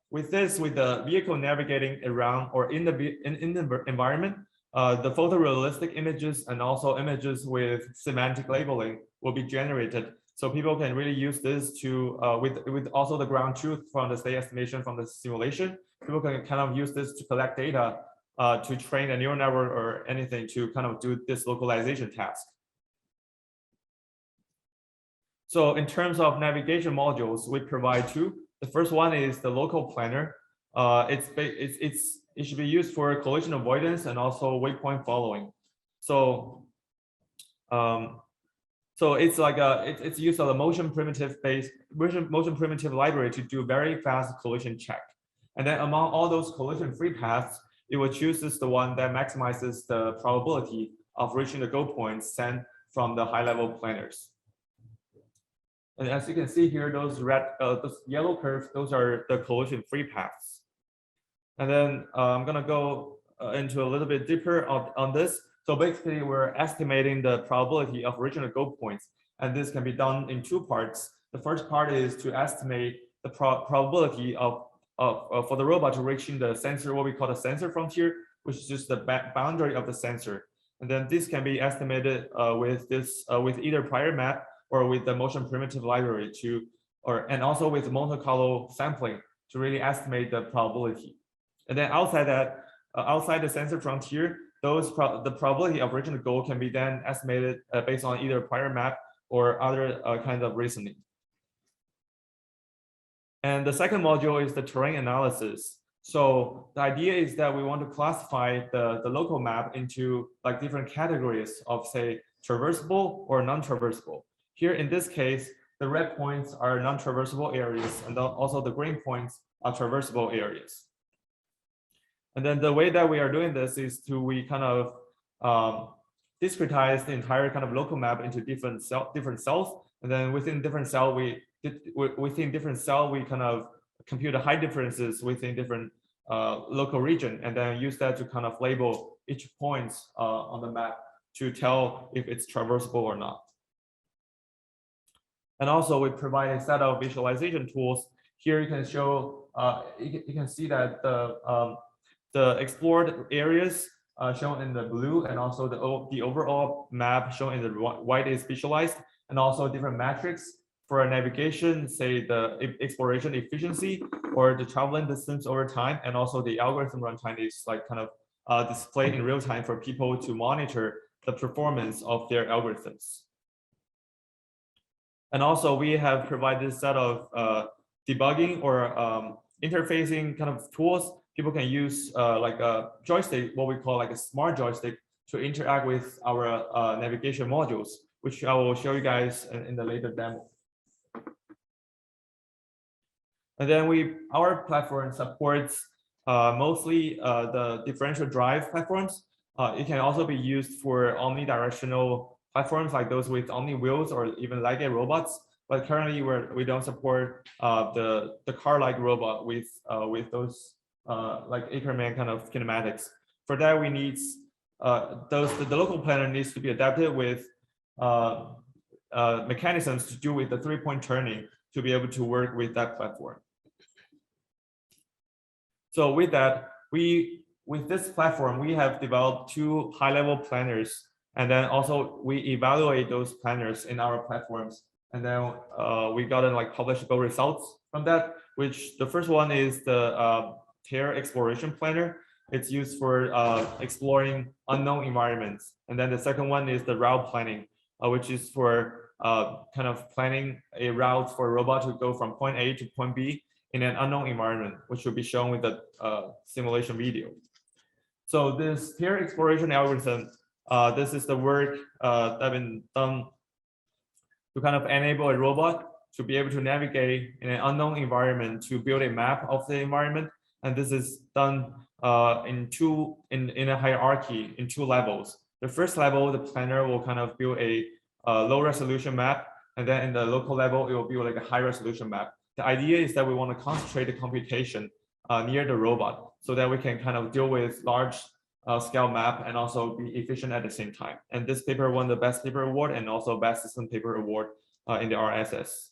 with the vehicle navigating around or in the environment, the photorealistic images and also images with semantic labeling will be generated. So people can really use this to, with also the ground truth from the state estimation from the simulation, people can kind of use this to collect data to train a neural network or anything to kind of do this localization task. So in terms of navigation modules, we provide 2. The first one is the local planner. It should be used for collision avoidance and also waypoint following. So it's like it's used as a motion primitive library to do very fast collision check. And then among all those collision free paths, it will choose the one that maximizes the probability of reaching the goal points sent from the high level planners. And as you can see here, those yellow curves, those are the collision free paths. And then I'm gonna go into a little bit deeper on this. So basically, we're estimating the probability of original goal points, and this can be done in two parts. The first part is to estimate the probability of for the robot to reaching the sensor, what we call the sensor frontier, which is just the boundary of the sensor. And then this can be estimated with either prior map or with the motion primitive library and also with Monte Carlo sampling to really estimate the probability. And then outside that, outside the sensor frontier, the probability of original goal can be then estimated based on either prior map or other kind of reasoning. And the second module is the terrain analysis. So the idea is that we want to classify the local map into like different categories of, say, traversable or non-traversable. Here in this case, the red points are non-traversable areas, and also the green points are traversable areas. And then the way that we are doing this is we kind of discretize the entire kind of local map into different cells, and then within different cell we kind of compute the height differences within different local region, and then use that to kind of label each point on the map to tell if it's traversable or not. And also we provide a set of visualization tools. Here you can show, you can see that the explored areas shown in the blue, and also the overall map shown in the white is visualized, and also different metrics for navigation, say the exploration efficiency or the traveling distance over time, and also the algorithm runtime is like kind of displayed in real time for people to monitor the performance of their algorithms. And also we have provided a set of debugging or interfacing kind of tools. People can use like a joystick, what we call like a smart joystick, to interact with our navigation modules, which I will show you guys in the later demo. And then our platform supports mostly the differential drive platforms. It can also be used for omnidirectional platforms like those with omni wheels or even Light-Gate robots. But currently we don't support the car-like robot with those like Ackerman kind of kinematics. For that, we need the local planner needs to be adapted with mechanisms to do with the 3-point turning to be able to work with that platform. So with that, with this platform, we have developed 2 high-level planners, and then also we evaluate those planners in our platforms, and then we gotten like publishable results from that. Which the first one is the TARE exploration planner. It's used for exploring unknown environments, and then the second one is the route planning, which is for kind of planning a route for a robot to go from point A to point B in an unknown environment, which will be shown with the simulation video. So this TARE exploration algorithm, this is the work that's been done to kind of enable a robot to be able to navigate in an unknown environment to build a map of the environment. And this is done in a hierarchy in 2 levels. The first level, the planner will kind of build a low resolution map, and then in the local level, it will build like a high resolution map. The idea is that we want to concentrate the computation near the robot so that we can kind of deal with large scale map and also be efficient at the same time. And this paper won the Best Paper Award and also Best System Paper Award in the RSS.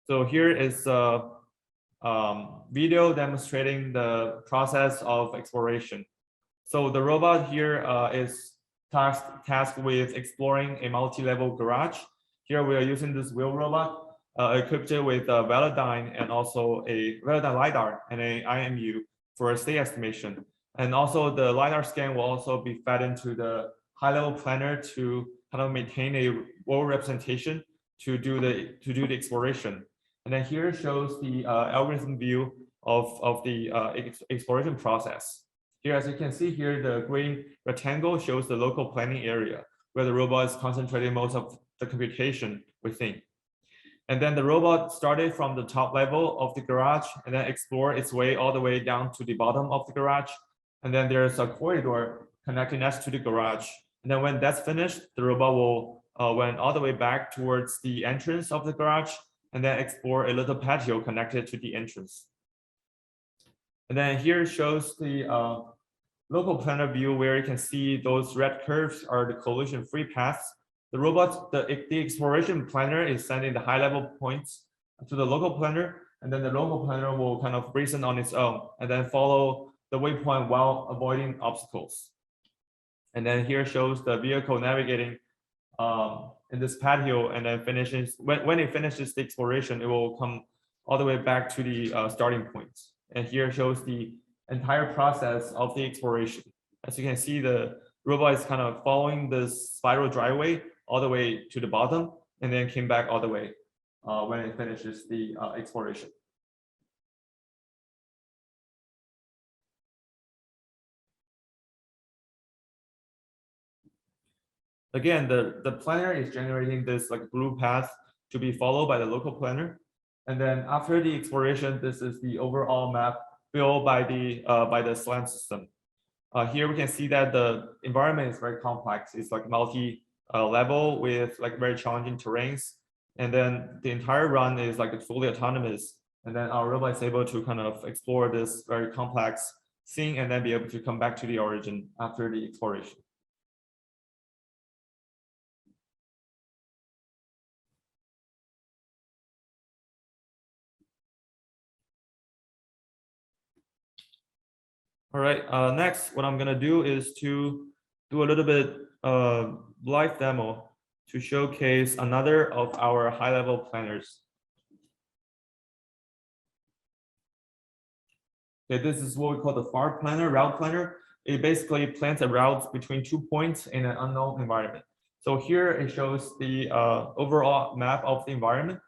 So here is a video demonstrating the process of exploration. So the robot here is tasked with exploring a multi-level garage. Here we are using this wheel robot equipped with a Velodyne and also a Velodyne LiDAR and a IMU for a state estimation. And also the LiDAR scan will also be fed into the high-level planner to kind of maintain a world representation to do the exploration. And then here shows the algorithm view of the exploration process. Here, as you can see here, the green rectangle shows the local planning area where the robot is concentrating most of the computation within. And then the robot started from the top level of the garage and then explored its way all the way down to the bottom of the garage. And then there's a corridor connecting us to the garage. And then when that's finished, the robot will went all the way back towards the entrance of the garage and then explore a little patio connected to the entrance. And then here shows the local planar view where you can see those red curves are the collision-free paths. The robot, the exploration planar is sending the high-level points to the local planar, and then the local planar will kind of reason on its own and then follow the waypoint while avoiding obstacles. And then here shows the vehicle navigating in this patio, and then finishes when it finishes the exploration, it will come all the way back to the starting point. And here shows the entire process of the exploration. As you can see, the robot is kind of following this spiral driveway all the way to the bottom, and then came back all the way when it finishes the exploration. Again, the planar is generating this like blue path to be followed by the local planar. And then after the exploration, this is the overall map built by the SLAM system. Here we can see that the environment is very complex. It's like multi-level with like very challenging terrains. And then the entire run is like fully autonomous. And then our robot is able to kind of explore this very complex scene and then be able to come back to the origin after the exploration. All right, next, what I'm gonna do is to do a little bit live demo to showcase another of our high-level planners. Okay, this is what we call the FAR planner, route planner. It basically plans a route between 2 points in an unknown environment. So here it shows the overall map of the environment.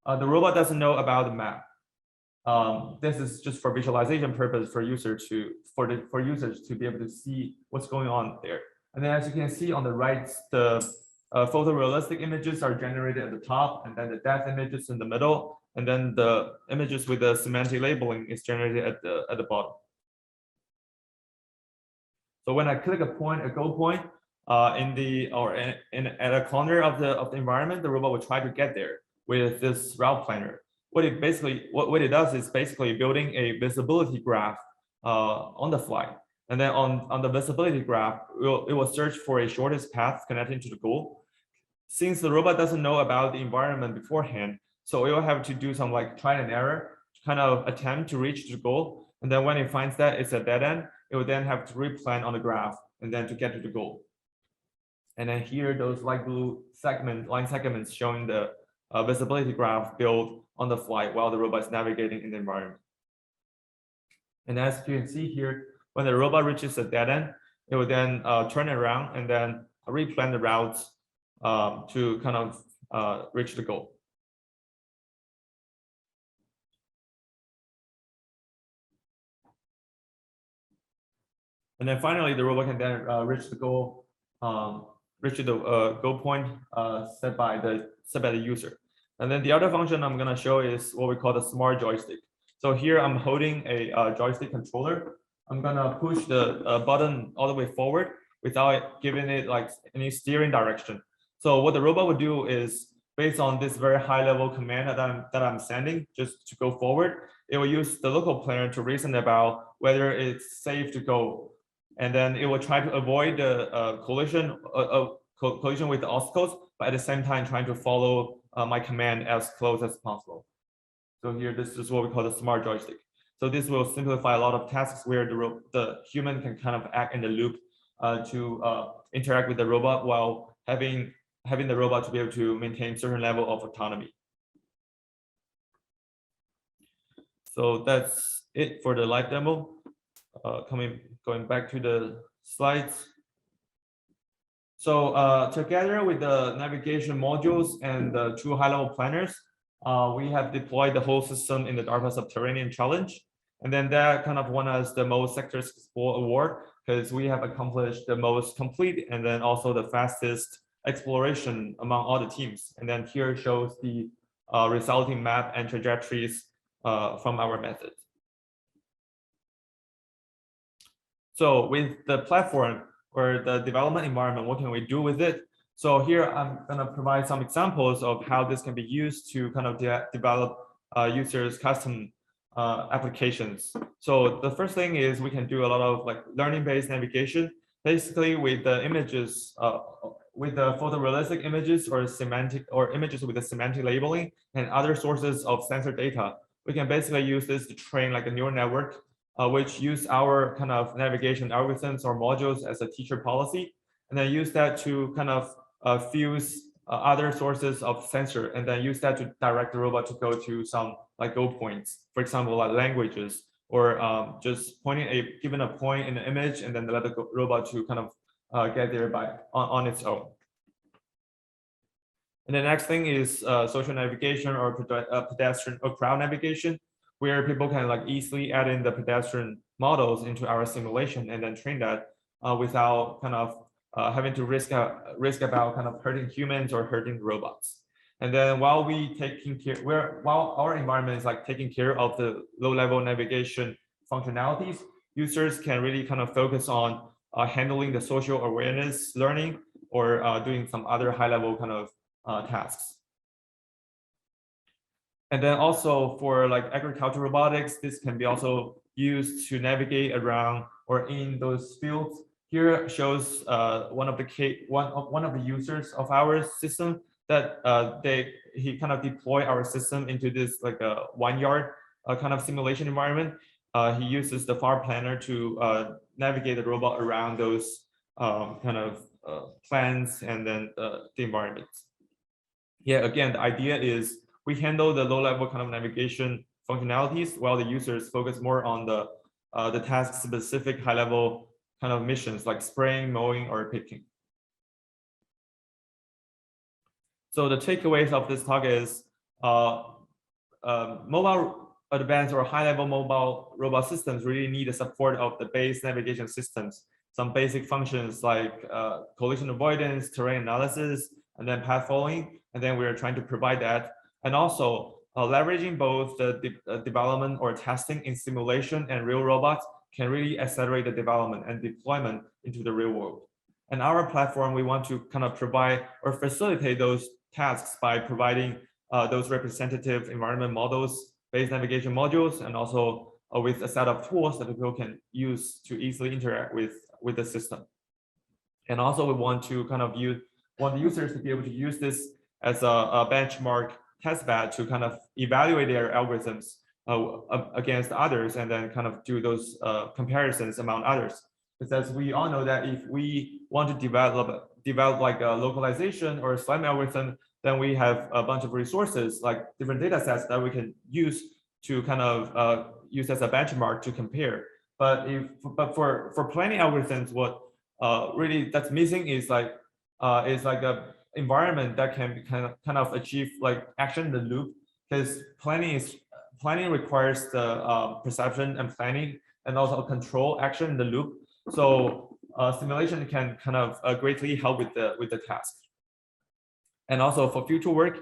The robot doesn't know about the map. This is just for visualization purpose for users to be able to see what's going on there. And then as you can see on the right, the photorealistic images are generated at the top, and then the depth images in the middle, and then the images with the semantic labeling is generated at the bottom. So when I click a goal point at a corner of the environment, the robot will try to get there with this route planner. What it does is basically building a visibility graph on the fly. And then on the visibility graph, it will search for a shortest path connecting to the goal. Since the robot doesn't know about the environment beforehand, so it will have to do some like trial and error kind of attempt to reach the goal. And then when it finds that it's a dead end, it will then have to replan on the graph and then to get to the goal. And then here, those light blue line segments showing the visibility graph built on the fly while the robot is navigating in the environment. And as you can see here, when the robot reaches a dead end, it will then turn around and then replan the routes to kind of reach the goal. And then finally, the robot can then reach the goal, goal point set by the user. And then the other function I'm going to show is what we call the smart joystick. So here I'm holding a joystick controller. I'm going to push the button all the way forward without giving it like any steering direction. So what the robot would do is, based on this very high level command that I'm sending just to go forward, it will use the local planar to reason about whether it's safe to go. And then it will try to avoid the collision with the obstacles, but at the same time trying to follow my command as close as possible. So here, this is what we call the smart joystick. So this will simplify a lot of tasks where the human can kind of act in the loop to interact with the robot while having the robot to be able to maintain certain level of autonomy. So that's it for the live demo. Going back to the slides. So together with the navigation modules and the 2 high-level planners, we have deployed the whole system in the DARPA Subterranean Challenge. And then that kind of won us the most sectors explore award because we have accomplished the most complete and then also the fastest exploration among all the teams. And then here shows the resulting map and trajectories from our method. So with the platform or the development environment, what can we do with it? So here I'm going to provide some examples of how this can be used to kind of develop users' custom applications. So the first thing is we can do a lot of like learning-based navigation, basically with the images, with the photorealistic images or semantic or images with the semantic labeling and other sources of sensor data. We can basically use this to train like a neural network, which use our kind of navigation algorithms or modules as a teacher policy, and then use that to kind of fuse other sources of sensor, and then use that to direct the robot to go to some like goal points, for example, like languages, or just given a point in the image, and then let the robot to kind of get there on its own. And the next thing is social navigation or pedestrian or crowd navigation, where people can like easily add in the pedestrian models into our simulation and then train that without kind of having to risk about kind of hurting humans or hurting robots. And then while our environment is like taking care of the low-level navigation functionalities, users can really kind of focus on handling the social awareness learning or doing some other high-level kind of tasks. And then also for like agricultural robotics, this can be also used to navigate around or in those fields. Here shows one of the users of our system that he kind of deploy our system into this like a 1 yard kind of simulation environment. He uses the far planner to navigate the robot around those kind of plants and then the environment. Yeah, again, the idea is we handle the low-level kind of navigation functionalities while the users focus more on the task-specific high-level kind of missions like spraying, mowing, or picking. So the takeaways of this talk is mobile advanced or high-level mobile robot systems really need the support of the base navigation systems. Some basic functions like collision avoidance, terrain analysis, and then path following. And then we're trying to provide that. And also leveraging both the development or testing in simulation and real robots can really accelerate the development and deployment into the real world. And our platform, we want to kind of provide or facilitate those tasks by providing those representative environment models, based navigation modules, and also with a set of tools that people can use to easily interact with the system. And also we want to kind of want the users to be able to use this as a benchmark test bed to kind of evaluate their algorithms against others and then kind of do those comparisons among others. Because we all know that if we want to develop like a localization or a SLAM algorithm, then we have a bunch of resources like different data sets that we can use to kind of use as a benchmark to compare. But for planning algorithms, what really that's missing is like a environment that can be kind of achieve like action in the loop, because planning requires the perception and planning and also control action in the loop. So simulation can kind of greatly help with the task. And also for future work,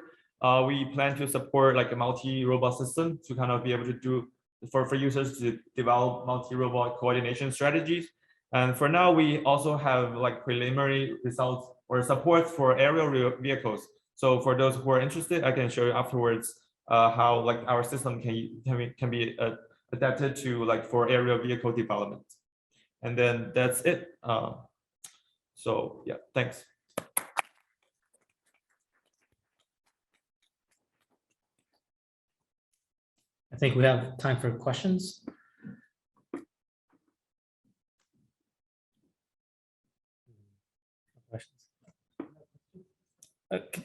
we plan to support like a multi-robot system to kind of be able to do for users to develop multi-robot coordination strategies. And for now, we also have like preliminary results or support for aerial vehicles. So for those who are interested, I can show you afterwards how like our system can be adapted to like for aerial vehicle development. And then that's it. So yeah, thanks. I think we have time for questions.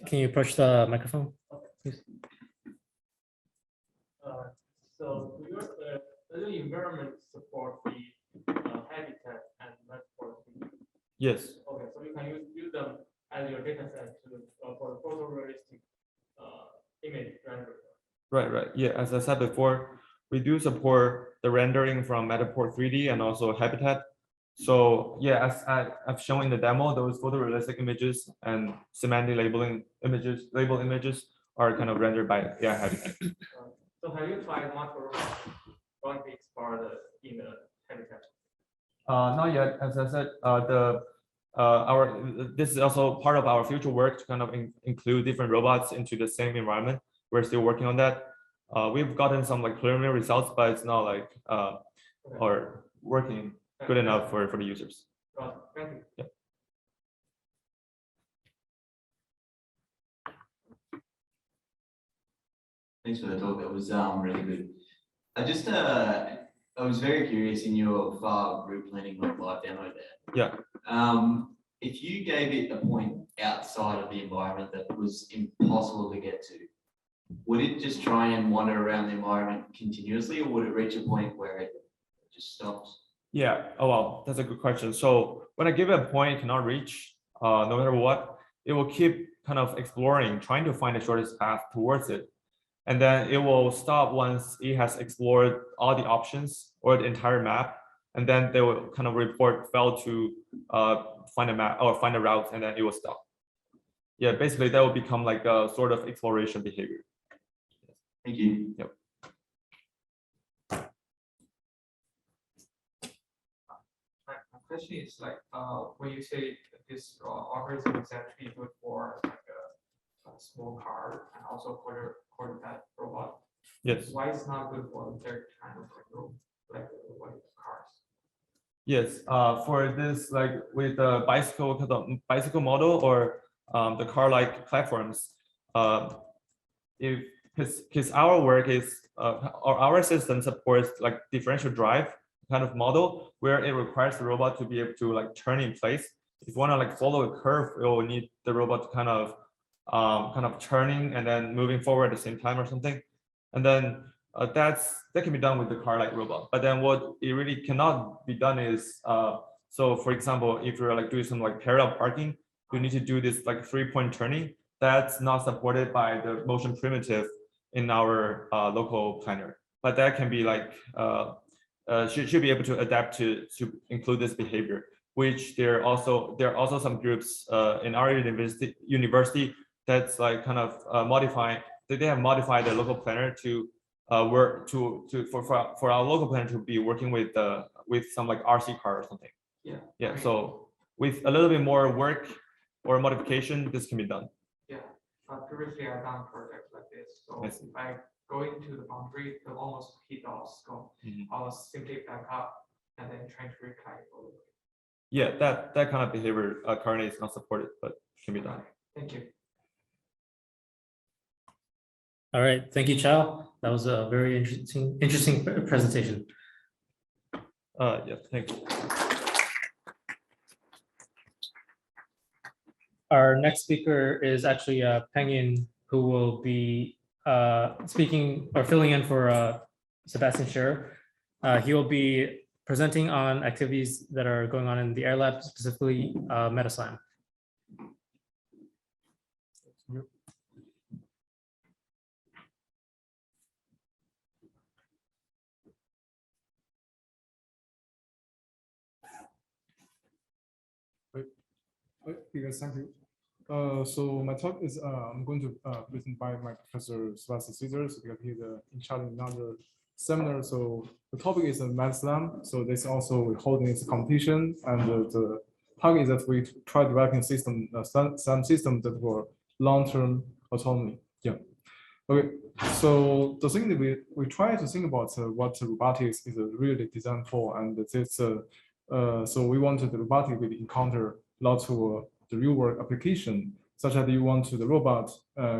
Can you approach the microphone, please? So does your environment support the habitat and metaphor? Yes. Okay, so you can use them as your data set for photorealistic image rendering. Right. Yeah, as I said before, we do support the rendering from Matterport 3D and also Habitat. So yeah, as I've shown in the demo, those photorealistic images and semantic labeled images are kind of rendered by Habitat. So have you tried multiple robotics in the Habitat? Not yet. As I said, this is also part of our future work to kind of include different robots into the same environment. We're still working on that. we've gotten some like preliminary results, but it's not like or working good enough for the users. Thank you. Yeah. Thanks for the talk. That was really good. I was very curious in your group planning live demo there. Yeah. If you gave it a point outside of the environment that was impossible to get to, would it just try and wander around the environment continuously, or would it reach a point where it just stops? Yeah. Oh, well, that's a good question. So when I give it a point it cannot reach, no matter what, it will keep kind of exploring, trying to find the shortest path towards it. And then it will stop once it has explored all the options or the entire map. And then they will kind of report fail to find a map or find a route, and then it will stop. Yeah, basically that will become like a sort of exploration behavior. Thank you. Yep. My question is like, when you say this algorithm is actually good for like a small car and also for that robot. Yes. Why is not good for their kind of like cars? Yes. For this, like with the bicycle model or the car-like platforms, because our work is or our system supports like differential drive kind of model where it requires the robot to be able to like turn in place. If you want to like follow a curve, it will need the robot to kind of turning and then moving forward at the same time or something. And then that can be done with the car-like robot. But then what it really cannot be done is, so for example, if you're like doing some like parallel parking, you need to do this like 3-point turning. That's not supported by the motion primitive in our local planner. But that can be like, should be able to adapt to include this behavior, which there are also some groups in our university that's like kind of they have modified the local planner to work for our local planner to be working with some like RC car or something. Yeah. Yeah. So with a little bit more work or modification, this can be done. Yeah. Previously I've done projects like this. So if I go into the boundary, the almost hit the obstacle, I'll simply back up and then try to reclaim a little bit. Yeah, that kind of behavior currently is not supported, but can be done. Thank you. All right, thank you, Chao. That was a very interesting presentation. Yeah, thanks. Our next speaker is actually Pengyin, who will be speaking or filling in for Sebastian Scherer. He will be presenting on activities that are going on in the AirLab, specifically MetaSLAM. Yes, thank you. So my talk is I'm going to present by my professor Sebastian because he's in charge of another seminar. So the topic is MetaSLAM. So this also we're holding this competition, and the target is that we try developing system, some systems that were long-term autonomy. Yeah. Okay. So the thing that we try to think about what robotics is really designed for, and this so we wanted the robotic will encounter lots of the real world application, such that you want to the robot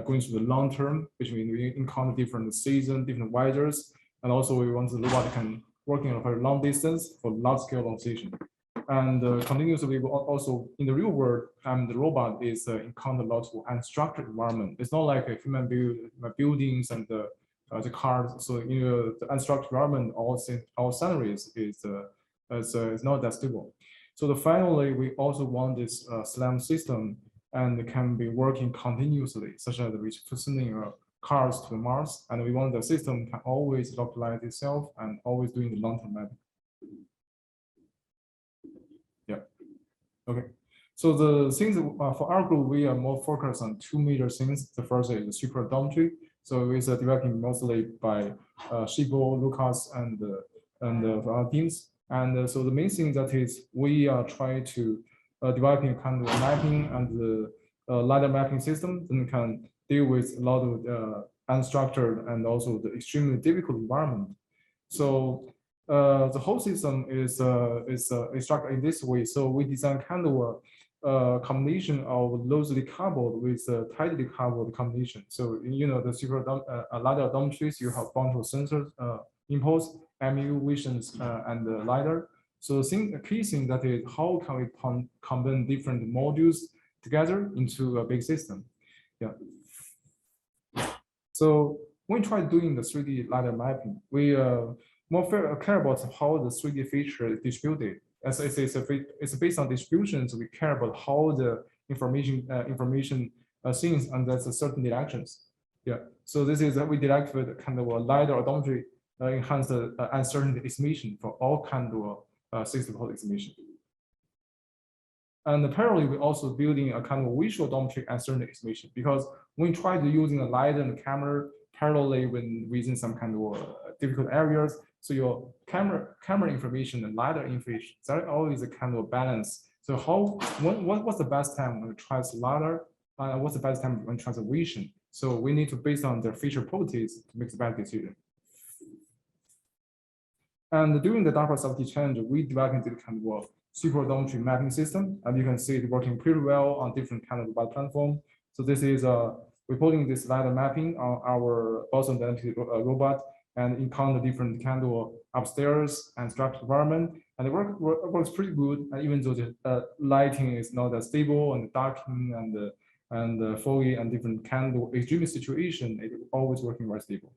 going to the long term, which means we encounter different seasons, different weathers, and also we want the robot can working on a very long distance for large scale organization. And continuously also in the real world, the robot is encounter lots of unstructured environment. It's not like a human buildings and the cars. So the unstructured environment, all scenarios is not that stable. So finally, we also want this SLAM system and can be working continuously, such as we sending cars to Mars, and we want the system can always localize itself and always doing the long-term mapping. Yeah. Okay. So the things for our group, we are more focused on two major things. The first is the super odometry. So it's developing mostly by Shibo, Lucas, and our teams. And so the main thing that is we are trying to developing kind of mapping and the LiDAR mapping system that can deal with a lot of unstructured, and also the extremely difficult environment. So the whole system is structured in this way. So we design kind of a combination of loosely coupled with a tightly coupled combination. So you know the super LiDAR odometries, you have a bunch of sensors, impulse, MU, visions, and the LiDAR. So the key thing that is how can we combine different modules together into a big system? Yeah. So when we try doing the 3D LiDAR mapping, we more care about how the 3D feature is distributed. As it's based on distributions, we care about how the information scenes under certain directions. Yeah. So this is we direct with kind of a LiDAR odometry enhanced uncertainty estimation for all kind of system estimation. And parallelly, we're also building a kind of visual odometry uncertainty estimation, because when we try to using a LiDAR and camera parallelly within some kind of difficult areas, so your camera information and LiDAR information, there always a kind of balance. So what's the best time when you try LiDAR? What's the best time when you try vision? So we need to based on their feature properties to make the best decision. And during the DARPA Self-Teach Challenge, we developed this kind of super odometry mapping system, and you can see it working pretty well on different kind of robot platform. So this is we're putting this LiDAR mapping on our Boston Dynamics robot and encounter different kind of upstairs and structured environment, and it works pretty good. And even though the lighting is not as stable and darkening and foggy and different kind of extreme situation, it always working very stable.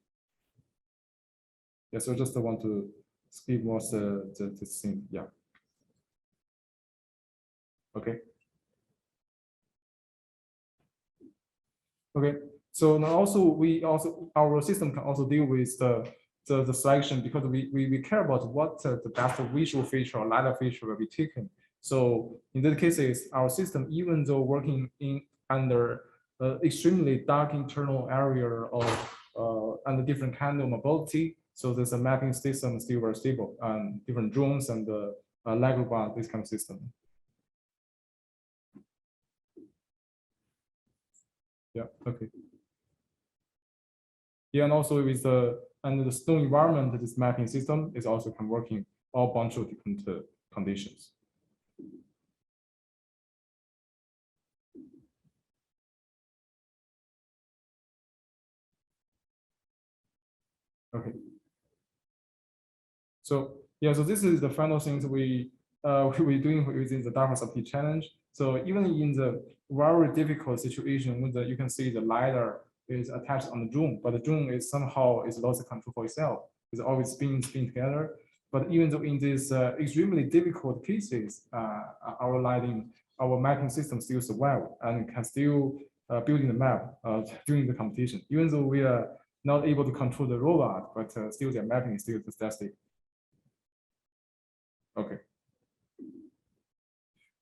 Yeah, so just want to skip more the thing. Yeah. Okay. Okay. So now our system can also deal with the selection, because we care about what the best visual feature or LiDAR feature will be taken. So in these cases, our system, even though working under extremely dark internal area of under different kind of mobility, so there's a mapping system still very stable, and different drones and lag robot, this kind of system. Yeah. Okay. Yeah, and also with the snow environment, this mapping system is also can working all bunch of different conditions. Okay. So yeah, so this is the final things we're doing within the DARPA Self-Teach Challenge. So even in the very difficult situation, when you can see the LiDAR is attached on the drone, but the drone is somehow lost control for itself. It's always spin together. But even though in these extremely difficult cases, our mapping system still survive and can still building the map during the competition. Even though we are not able to control the robot, but still their mapping is still fantastic. Okay.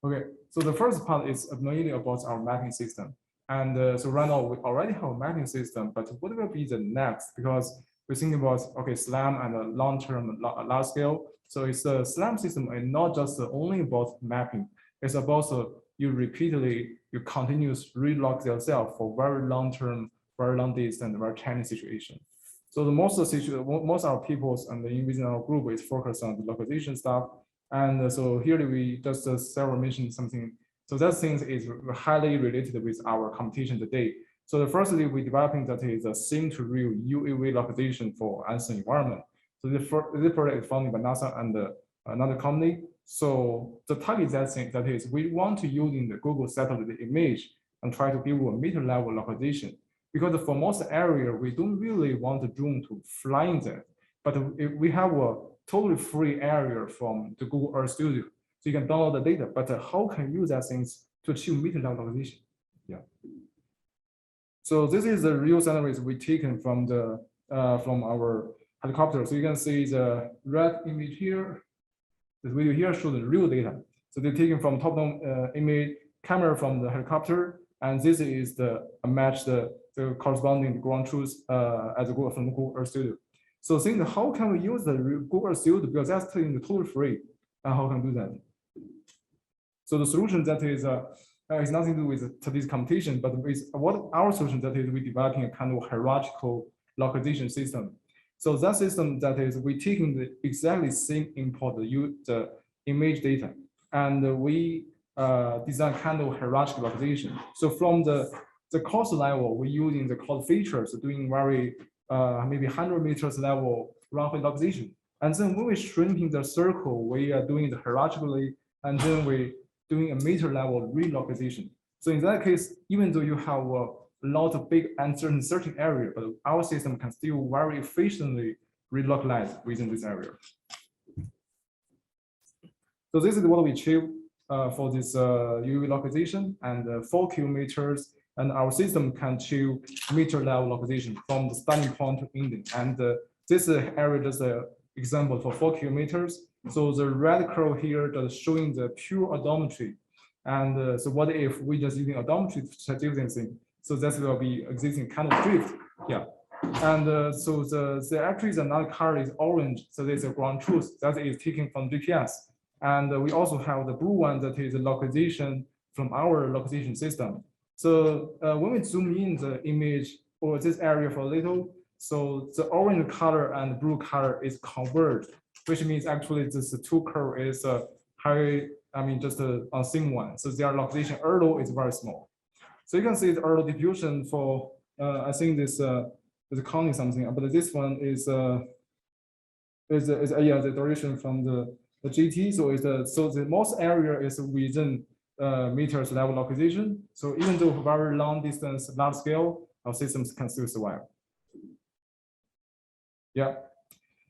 Okay, so the first part is mainly about our mapping system. And so right now we already have a mapping system, but what will be the next? Because we're thinking about, okay, SLAM and a long-term, large scale. So it's the SLAM system and not just only about mapping. It's about you continuously relog yourself for very long-term, very long days and very challenging situation. So the most of our peoples and within our group is focused on the localization stuff. And so here we just several mentioned something. So that thing is highly related with our competition today. So the firstly, we're developing that is a sim to real UAV localization for uncertain environment. So this project is funded by NASA and another company. So the target that is we want to using the Google satellite image and try to build a meter level localization. Because for most area, we don't really want the drone to fly in there, but we have a totally free area from the Google Earth Studio. So you can download the data, but how can you use that things to achieve meter level localization? Yeah. So this is the real scenarios we taken from from our helicopter. So you can see the red image here. This video here shows the real data. So they're taken from top-down image camera from the helicopter, and this is the match the corresponding ground truth as a from the Google Earth Studio. So think how can we use the Google Earth Studio, because that's totally free, and how can we do that? So the solution that is it's nothing to do with today's computation, but with what our solution that is we developing a kind of hierarchical localization system. So that system that is we taking the exactly same import the image data, and we design kind of hierarchical localization. So from the cost level, we're using the cost features, doing very maybe 100 meters level roughly localization. And then when we're shrinking the circle, we are doing it hierarchically, and then we're doing a meter level relocalization. So in that case, even though you have a lot of big uncertain searching area, but our system can still very efficiently relocalize within this area. So this is what we achieve for this UV localization, and 4 kilometers, and our system can achieve meter level localization from the starting point to ending. And this area is an example for 4 kilometers. So the red curve here just showing the pure odometry. And so what if we just using odometry to check everything? So that will be existing kind of drift. Yeah. And so the actually the another color is orange. So there's a ground truth that is taken from GPS. And we also have the blue one that is the localization from our localization system. So when we zoom in the image or this area for a little, so the orange color and blue color is converged, which means actually this two curve is high, I mean, just on same one. So their localization error is very small. So you can see the error diffusion for, I think this is counting something, but this one is the duration from the GT. So the most area is within meters level localization. So even though very long distance, large scale, our systems can still survive. Yeah.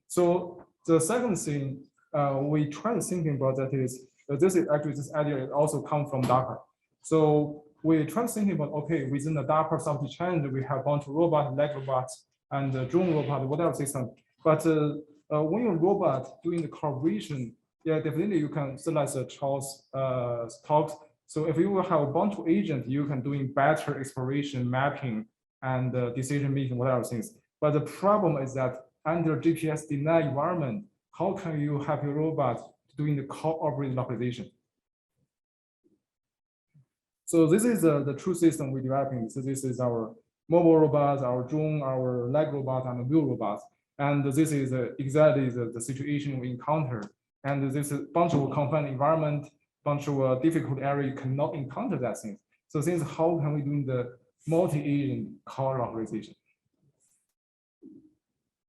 So the second thing we try to think about that is this idea also comes from Docker. So we try to think about, okay, within the Docker software chain, we have a bunch of robots, leg robots, and drone robot, whatever system. But when you're robot doing the calibration, yeah, definitely you can select the Charles talks. So if you will have a bunch of agents, you can doing better exploration, mapping, and decision making, whatever things. But the problem is that under GPS denied environment, how can you have your robot doing the cooperative localization? So this is the true system we're developing. So this is our mobile robots, our drone, our leg robot, and wheel robots. And this is exactly the situation we encounter. And this is a bunch of confined environment, bunch of difficult area, you cannot encounter that thing. So since how can we do the multi-agent call localization?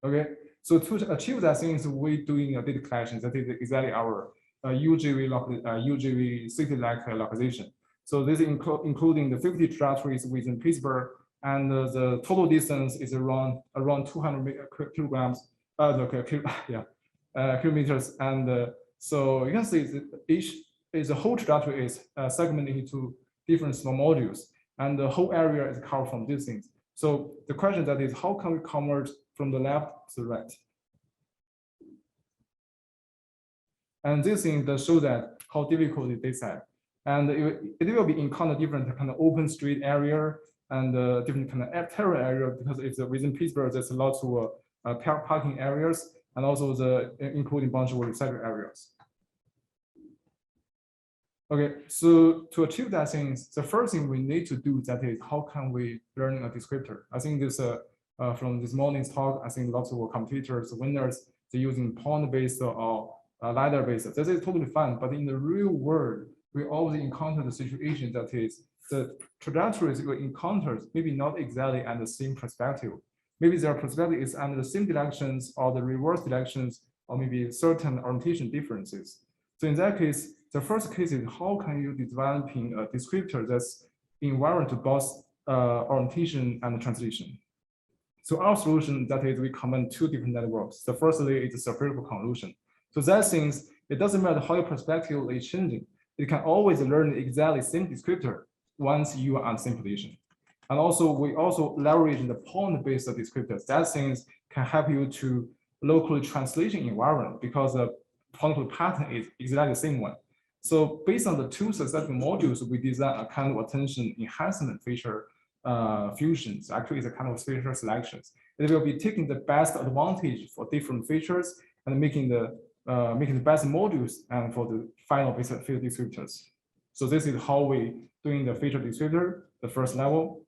Okay, so to achieve that thing, is we're doing a data collection. That is exactly our UGV city-like localization. So this including the 50 trajectories within Pittsburgh, and the total distance is around 200 kilograms, kilometers. And so you can see that the whole trajectory is segmented into different small modules, and the whole area is covered from these things. So the question that is, how can we convert from the left to the right? And this thing does show that how difficult it is at. And it will be encounter different kind of open street area and different kind of terrain area, because it's within Pittsburgh, there's a lot of parking areas, and also including bunch of recycle areas. Okay, so to achieve that thing, the first thing we need to do that is how can we learn a descriptor? I think this from this morning's talk, I think lots of competitors, winners, they're using point-based or LiDAR-based. This is totally fine, but in the real world, we always encounter the situation that is the trajectories we encounter maybe not exactly at the same perspective. Maybe their perspective is under the same directions or the reverse directions, or maybe certain orientation differences. So in that case, the first case is how can you developing a descriptor that's invariant to both orientation and translation. So our solution that is we combine two different networks. The first layer is a separable convolution. So that means it doesn't matter how your perspective is changing. You can always learn exactly the same descriptor once you are on the same position. And also, we also leverage the point-based descriptors. That things can help you to locally translation environment because the point pattern is exactly the same one. So based on the two successful modules, we design a kind of attention enhancement feature fusions. Actually, it's a kind of feature selections. It will be taking the best advantage for different features and making the best modules and for the final basic field descriptors. So this is how we doing the feature descriptor, the first level.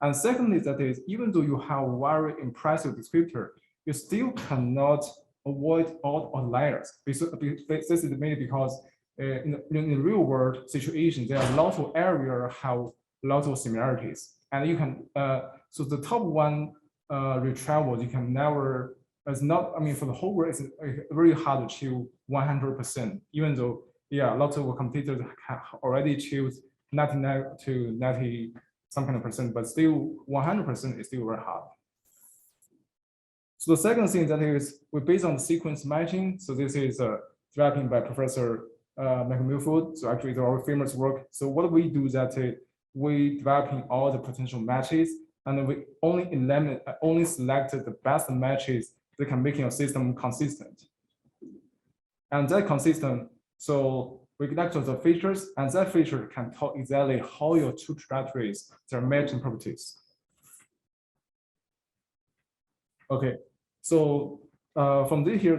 And secondly, that is, even though you have very impressive descriptor, you still cannot avoid all outliers. This is mainly because in the real world situation, there are lots of areas have lots of similarities. And you can, so the top one retrieval, you can never, it's not, I mean, for the whole world, it's very hard to achieve 100%, even though, yeah, lots of competitors have already achieved 99 to 90 some kind of percent, but still 100% is still very hard. So the second thing that is, we based on the sequence matching. So this is developed by Professor Milford. So actually, it's our famous work. So what we do is that we developing all the potential matches, and then we only selected the best matches that can make your system consistent. And that consistent, so we collect the features, and that feature can tell exactly how your two trajectories, their matching properties. Okay, so from this here,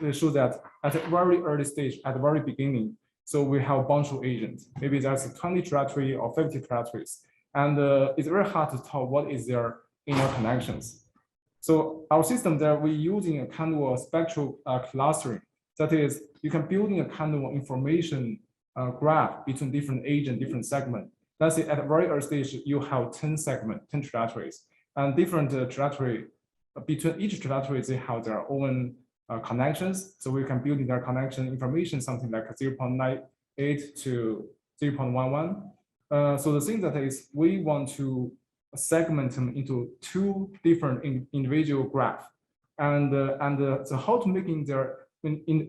they show that at a very early stage, at the very beginning, so we have a bunch of agents. Maybe that's 20 trajectory or 50 trajectories. And it's very hard to tell what is their inner connections. So our system there, we're using a kind of a spectral clustering. That is, you can build in a kind of information graph between different agents, different segments. Let's say at a very early stage, you have 10 segments, 10 trajectories, and different trajectory. Between each trajectory, they have their own connections. So we can build in their connection information, something like 0.98 to 0.11. So the thing that is, we want to segment them into two different individual graphs. And so how to making their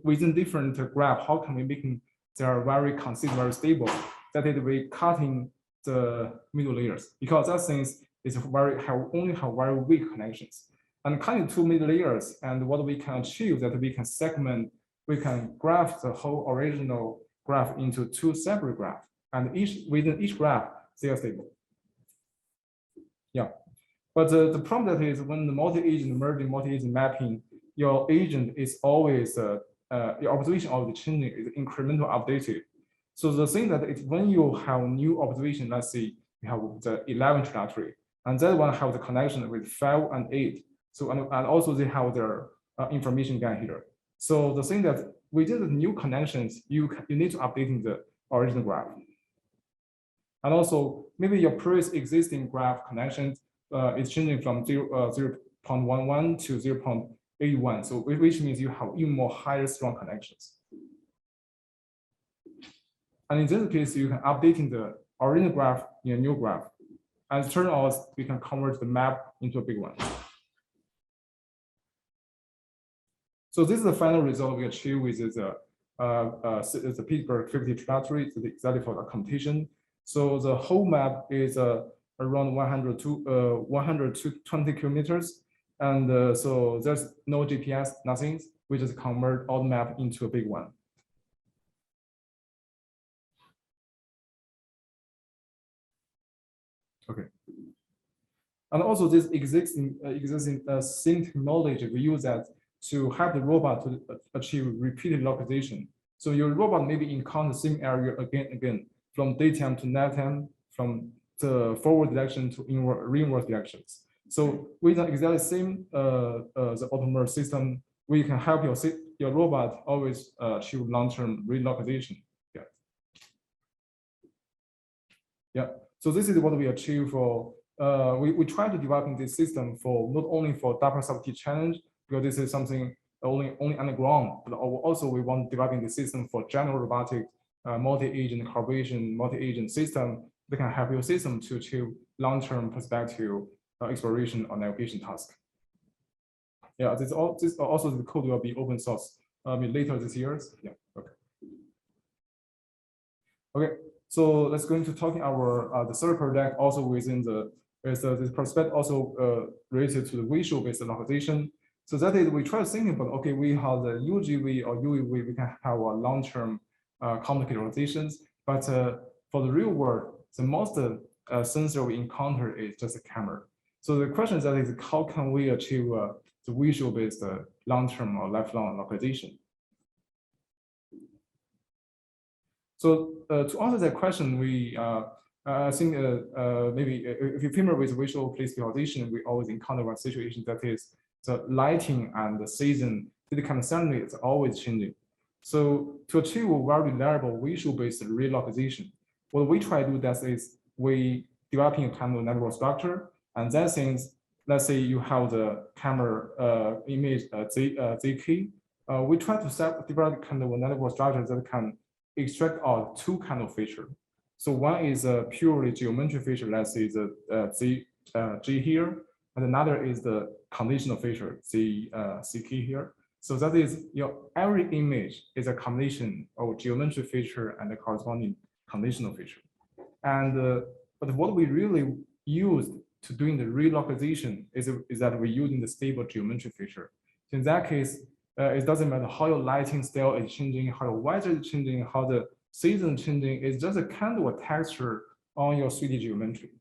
within different graph, how can we making their very consistent, very stable? That is, we cutting the middle layers, because that things is only have very weak connections. And cutting two middle layers, and what we can achieve that we can segment, we can graph the whole original graph into two separate graphs, and within each graph they are stable. Yeah, but the problem that is when the multi-agent merging, multi-agent mapping, your agent is always your observation of the changing is incremental updated. So the thing that is when you have new observation, let's say you have the 11 trajectory, and that one have the connection with 5 and 8. So and also they have their information again here. So the thing that within the new connections, you need to updating the original graph. And also maybe your previous existing graph connections is changing from 0.11 to 0.81. So which means you have even more higher strong connections. And in this case, you can updating the original graph in a new graph. And it turns out we can convert the map into a big one. So this is the final result we achieve with the Pittsburgh 50 trajectory, exactly for the competition. So the whole map is around 120 kilometers. And so there's no GPS, nothing. We just convert all the map into a big one. Okay. And also this existing same technology, we use that to help the robot to achieve repeated localization. So your robot maybe encounter the same area again, from daytime to nighttime, from the forward direction to reverse directions. So with the exactly same the autonomous system, we can help your robot always achieve long-term relocalization. Yeah. Yeah. So this is what we achieve for. We try to develop this system for not only for double subtlety challenge, because this is something only on the ground, but also we want developing the system for general robotic multi-agent collaboration, multi-agent system that can help your system to achieve long-term perspective exploration or navigation task. Yeah, this also the code will be open source later this year. Yeah. Okay. Okay. So let's go into talking our the third project also within this prospect also related to the visual-based localization. So that is we try to think about, okay, we have the UGV or UEV, we can have a long-term complicated localizations, but for the real world, the most sensor we encounter is just a camera. So the question is how can we achieve the visual-based long-term or lifelong localization? So to answer that question, I think maybe if you're familiar with visual place visualization, we always encounter one situation that is the lighting and the season, the kind of suddenly it's always changing. So to achieve a very reliable visual-based relocalization, what we try to do that is we developing a kind of network structure, and that things, let's say you have the camera image ZK, we try to develop kind of a network structure that can extract out two kind of feature. So one is a purely geometric feature, let's say the G here, and another is the conditional feature, CK here. So that is every image is a combination of geometric feature and the corresponding conditional feature. And but what we really used to doing the relocalization is that we're using the stable geometric feature. So in that case, it doesn't matter how your lighting style is changing, how your weather is changing, how the season is changing. It's just a kind of a texture on your 3D geometry.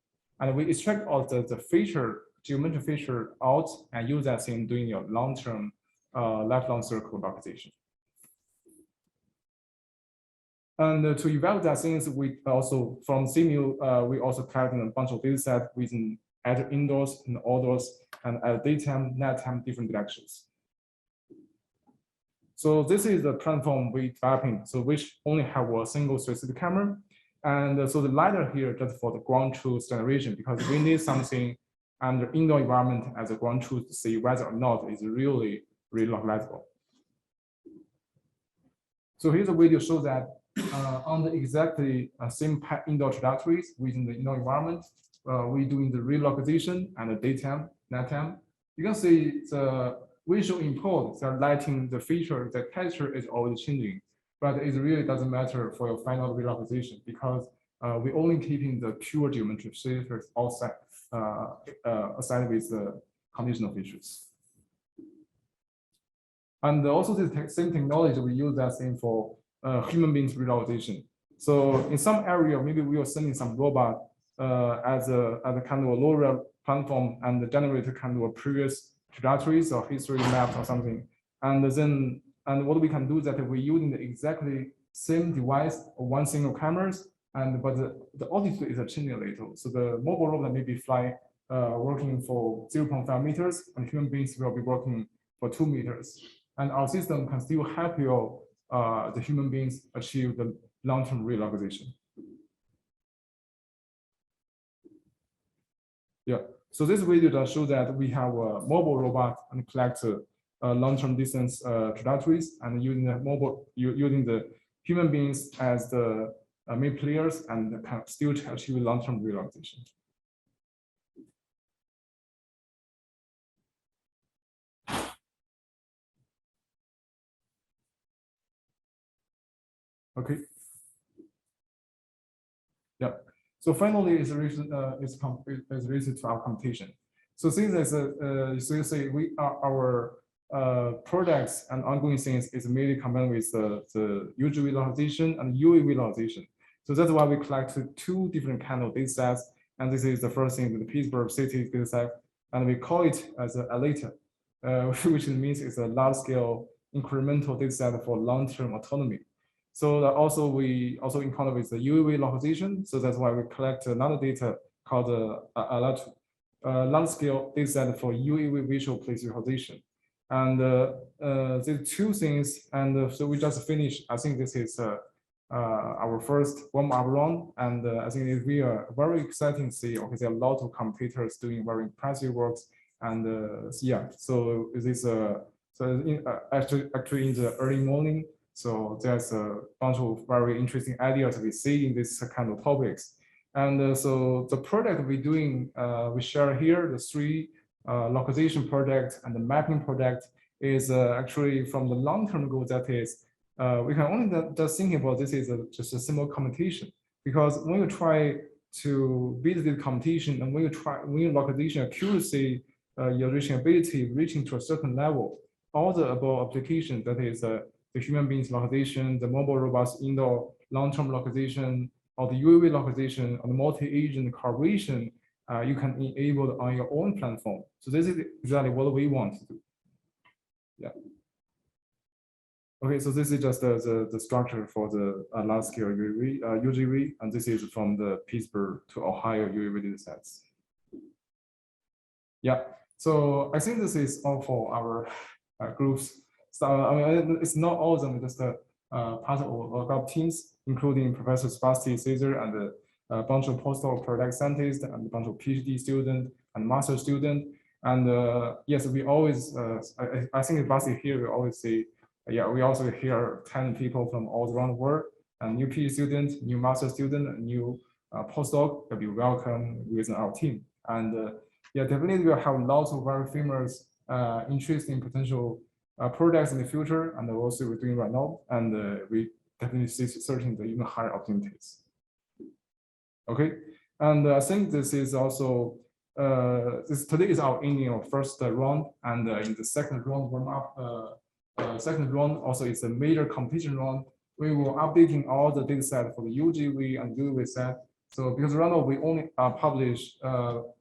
And we extract out the feature, geometric feature out and use that in doing your long-term lifelong circle localization. And to evaluate that things, we also from Simu, we also collected a bunch of data set within either indoors and outdoors and at daytime, nighttime, different directions. So this is the platform we developing, so which only have a single 360 camera. And so the LiDAR here just for the ground truth generation, because we need something under indoor environment as a ground truth to see whether or not is really localizable. So here's a video show that on the exactly same indoor trajectories within the indoor environment, we're doing the relocalization and the daytime, nighttime. You can see the visual input, the lighting, the feature, the texture is always changing, but it really doesn't matter for your final relocalization because we're only keeping the pure geometric features outside, aside with the conditional features. And also the same technology we use that same for human beings relocalization. So in some area, maybe we are sending some robot as a kind of a lower platform and generate kind of a previous trajectories or history maps or something. And what we can do is that we're using the exactly same device or one single cameras, but the altitude is changing a little. So the mobile robot may be fly working for 0.5 meters, and human beings will be working for 2 meters. And our system can still help you the human beings achieve the long-term relocalization. Yeah. So this video does show that we have a mobile robot and collect long-term distance trajectories, and using the human beings as the main players, and can still achieve long-term relocalization. Okay. Yeah. So finally, it's related to our computation. So since so you say our products and ongoing things is mainly combined with the UV visualization and UV visualization. So that's why we collected two different kind of data sets. And this is the first thing, the Pittsburgh City data set, and we call it as a ALETA, which means it's a large-scale incremental data set for long-term autonomy. So also we also encounter with the UV localization. So that's why we collect another data called the large-scale data set for UV visual place visualization. And these two things, and so we just finished. I think this is our first warm-up round, and I think we are very exciting to see. Okay, there are a lot of computers doing very impressive works, and yeah. So this actually in the early morning. So there's a bunch of very interesting ideas we see in this kind of topics. And so the project we're doing, we share here, the three localization project and the mapping project is actually from the long-term goal that is, we can only just think about this is just a simple computation. Because when you try to beat the competition and when you localization accuracy, your reaching ability reaching to a certain level, all the above applications, that is the human beings localization, the mobile robots indoor long-term localization, or the UAV localization, or the multi-agent collaboration, you can enable on your own platform. So this is exactly what we want to do. Yeah. Okay, so this is just the structure for the large scale UGV, and this is from the Pittsburgh to Ohio UAV data sets. Yeah, so I think this is all for our groups. So I mean, it's not all of them, just part of our teams, including Professor Sebastian, Caesar, and a bunch of postdoc product scientists, and a bunch of PhD student and master student. And yes, we always, I think Sebastian here, we always say, yeah, we also hear 10 people from all around the world, and new PhD student, new master student, and new postdoc will be welcome within our team. And yeah, definitely we'll have lots of very famous, interesting potential projects in the future, and also we're doing right now, and we definitely see searching the even higher opportunities. Okay, and I think this is also today is our ending of first round, and in the second round warm up. Second round also is a major competition round. We will updating all the data set for the UGV and UV set. So because right now we only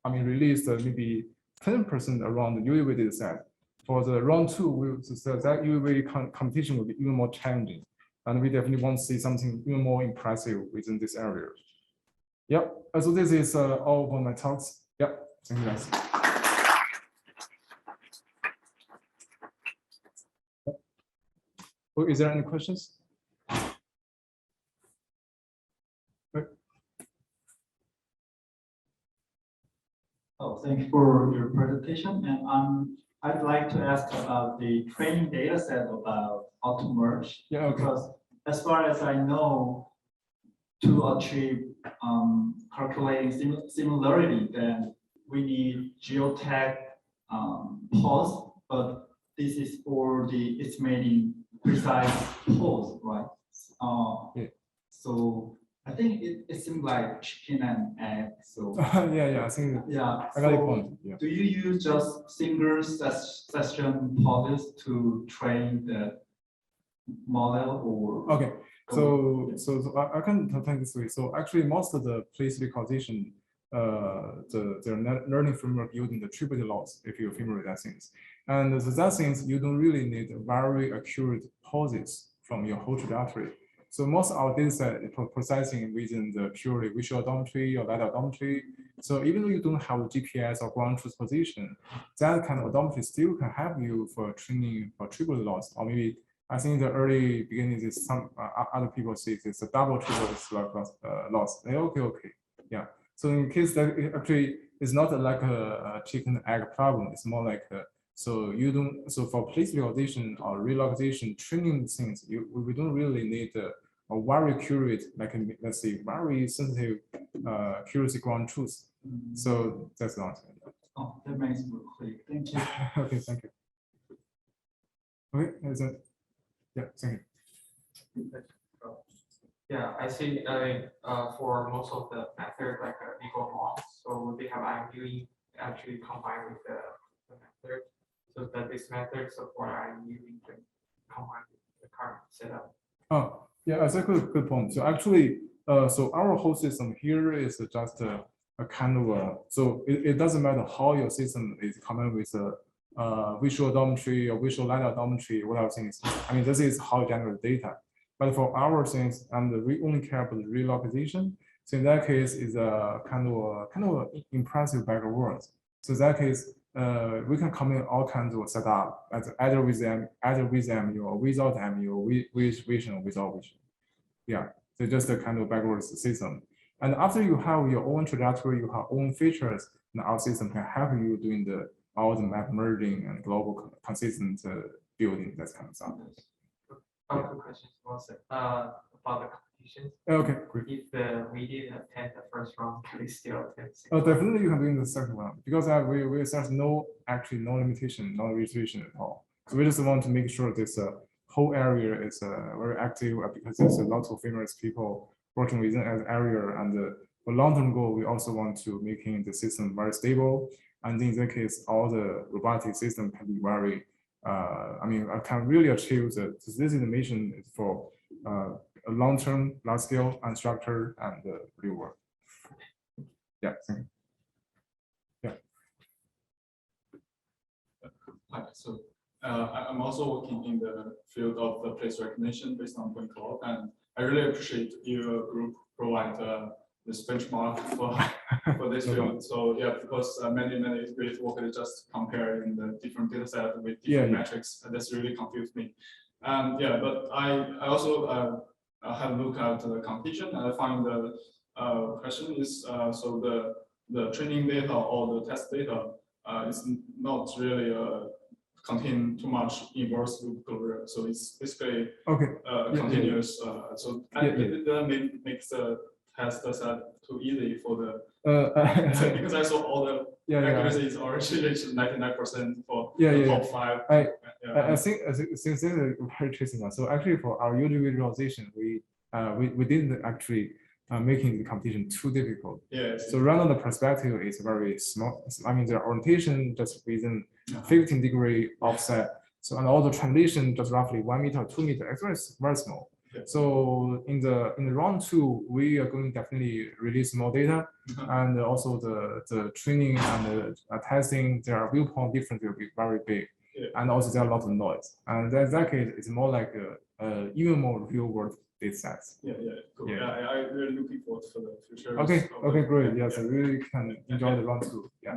released maybe 10% around the UV data set. For the round 2, that UV competition will be even more challenging, and we definitely want to see something even more impressive within this area. Yep. So this is all of my talks. Yep. Thank you guys. Oh, is there any questions? Oh, thank you for your presentation. And I'd like to ask about the training data set about auto-merge. Yeah, okay. Because as far as I know, to achieve calculating similarity, then we need geotag pause, but this is for the estimating precise pause, right? Yeah. So I think it seems like chicken and egg. So yeah, I think yeah. I got your point. Yeah. Do you use just single session pauses to train the model, or okay? So I can think this way. So actually, most of the place recognition, the learning framework using the attribute loss, if you're familiar with that things, and so that things you don't really need very accurate pauses from your whole trajectory. So most of our data set is processing within the purely visual odometry or lidar odometry. So even though you don't have GPS or ground truth position, that kind of odometry still can help you for training for triple loss, or maybe I think the early beginning is some other people say it's a double triple loss. Okay, yeah. So in case that it actually it's not like a chicken egg problem. It's more like so you don't. So for place realization or relocalization training things, we don't really need a very accurate, like let's say very sensitive accuracy ground truth. So that's the answer. Oh, that makes it clear. Thank you. Okay, thank you. Okay, is that? Yeah, thank you. Yeah, I see. For most of the method, like legal models, so they have IMU actually combined with the method, so that this method support IMU can combine with the current setup. Oh, yeah, that's a good point. So actually, so our whole system here is just a kind of a, so it doesn't matter how your system is coming with a visual odometry or visual lidar odometry, whatever things. I mean, this is how you generate data. But for our things, and we only care about the relocalization. So in that case, is a kind of impressive backwards. So in that case, we can commit all kinds of setup, either with MU or without MU, with vision or without vision. Yeah, so just a kind of backwards system. And after you have your own trajectory, you have own features, and our system can help you doing all the map merging and global consistent building, that kind of stuff. Other questions also about the competitions. Okay, great. If we didn't attend the first round, can we still attend? Oh, definitely you can do in the second round, because there's no limitation, no restriction at all. So we just want to make sure this whole area is very active, because there's a lot of famous people working within an area, and for long-term goal, we also want to making the system very stable. And in that case, all the robotic system can be very I mean, I can really achieve that. This is the mission is for a long-term, large-scale, unstructured, and real world. Yeah, thank you. Yeah. So I'm also working in the field of the place recognition based on point cloud, and I really appreciate your group provide this benchmark for this field. So yeah, because many great work is just comparing the different data set with different metrics, and that's really confused me. And yeah, but I also have a look at the competition, and I find the question is so the training data or the test data is not really contain too much inverse loop closure. So it's basically continuous. So that makes the test set too easy for the because I saw all the accuracy is already reached 99% for the top 5. I think since this is a very interesting one. So actually for our user visualization, we didn't actually making the competition too difficult. Yes. So random the perspective is very small. I mean, the orientation just within 15-degree offset. So and all the translation just roughly 1 meter, 2 meter. Actually, it's very small. So in the round 2, we are going to definitely release more data, and also the training and the testing, their viewpoint difference will be very big, and also there are a lot of noise. And in that case, it's more like even more real world data sets. Cool. I'm really looking forward to the future. Okay, great. Yes, I really can enjoy the round 2. I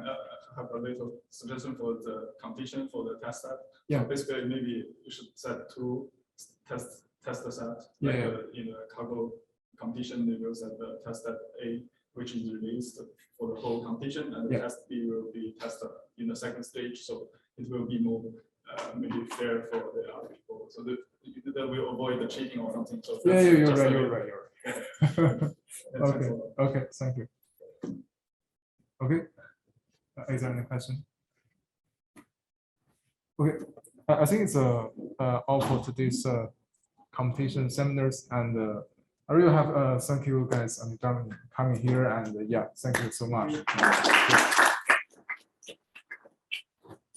have a little suggestion for the competition for the test set. Yeah. So basically, maybe you should set 2 test set. In the cargo competition, they will set the test set A, which is released for the whole competition, and the test B will be tested in the second stage. So it will be more maybe fair for the other people. So that will avoid the cheating or something. So you're right. Okay, thank you. Okay, is there any question? Okay, I think it's all for today's competition seminars, and I really have thank you guys and coming here, and thank you so much.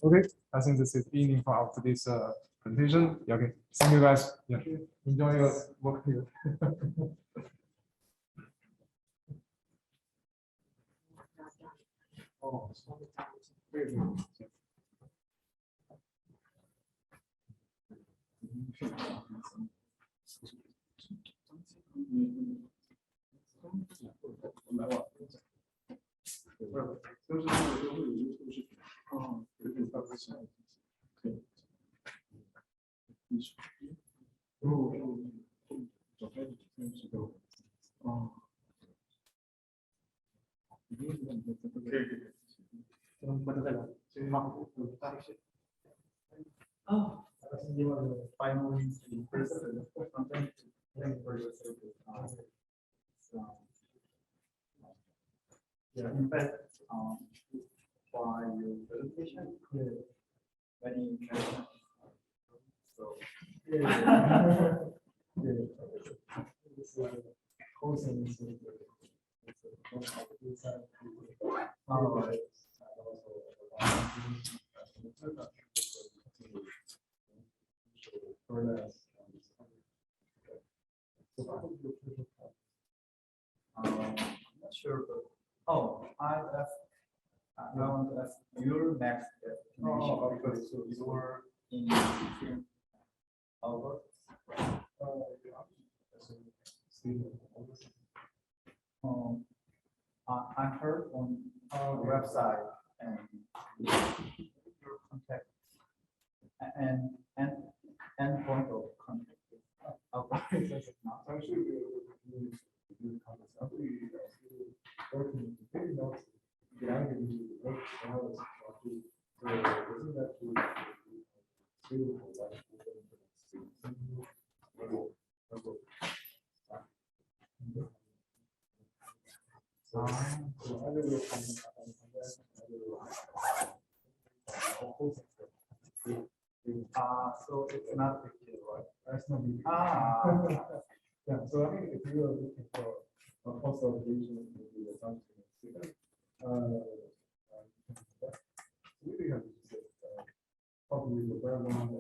Okay, I think this is evening for our today's presentation. Okay, thank you guys. Enjoy your work here. Finally, in fact, by your presentation, very interesting. So, I'm not sure, but I want to ask your next destination because you were in film Albert. I heard on our website and your contact and point of contact. So it's not big deal, right? That's not big deal. Yeah, so I think if you are looking for a postdoc region, maybe the something we have probably the background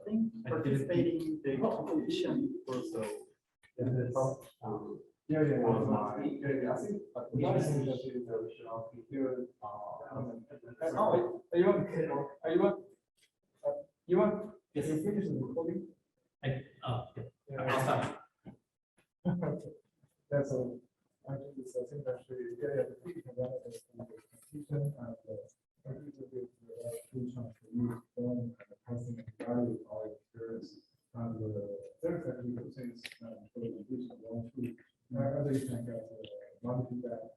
think participating in the competition also. Yeah. I think the other thing that is you want if you finish the recording? I'll stop. Yeah, so actually this I think actually the technical benefits of the competition and from passing value our experience and there's actually two things for the competition one two. Either you can get money feedback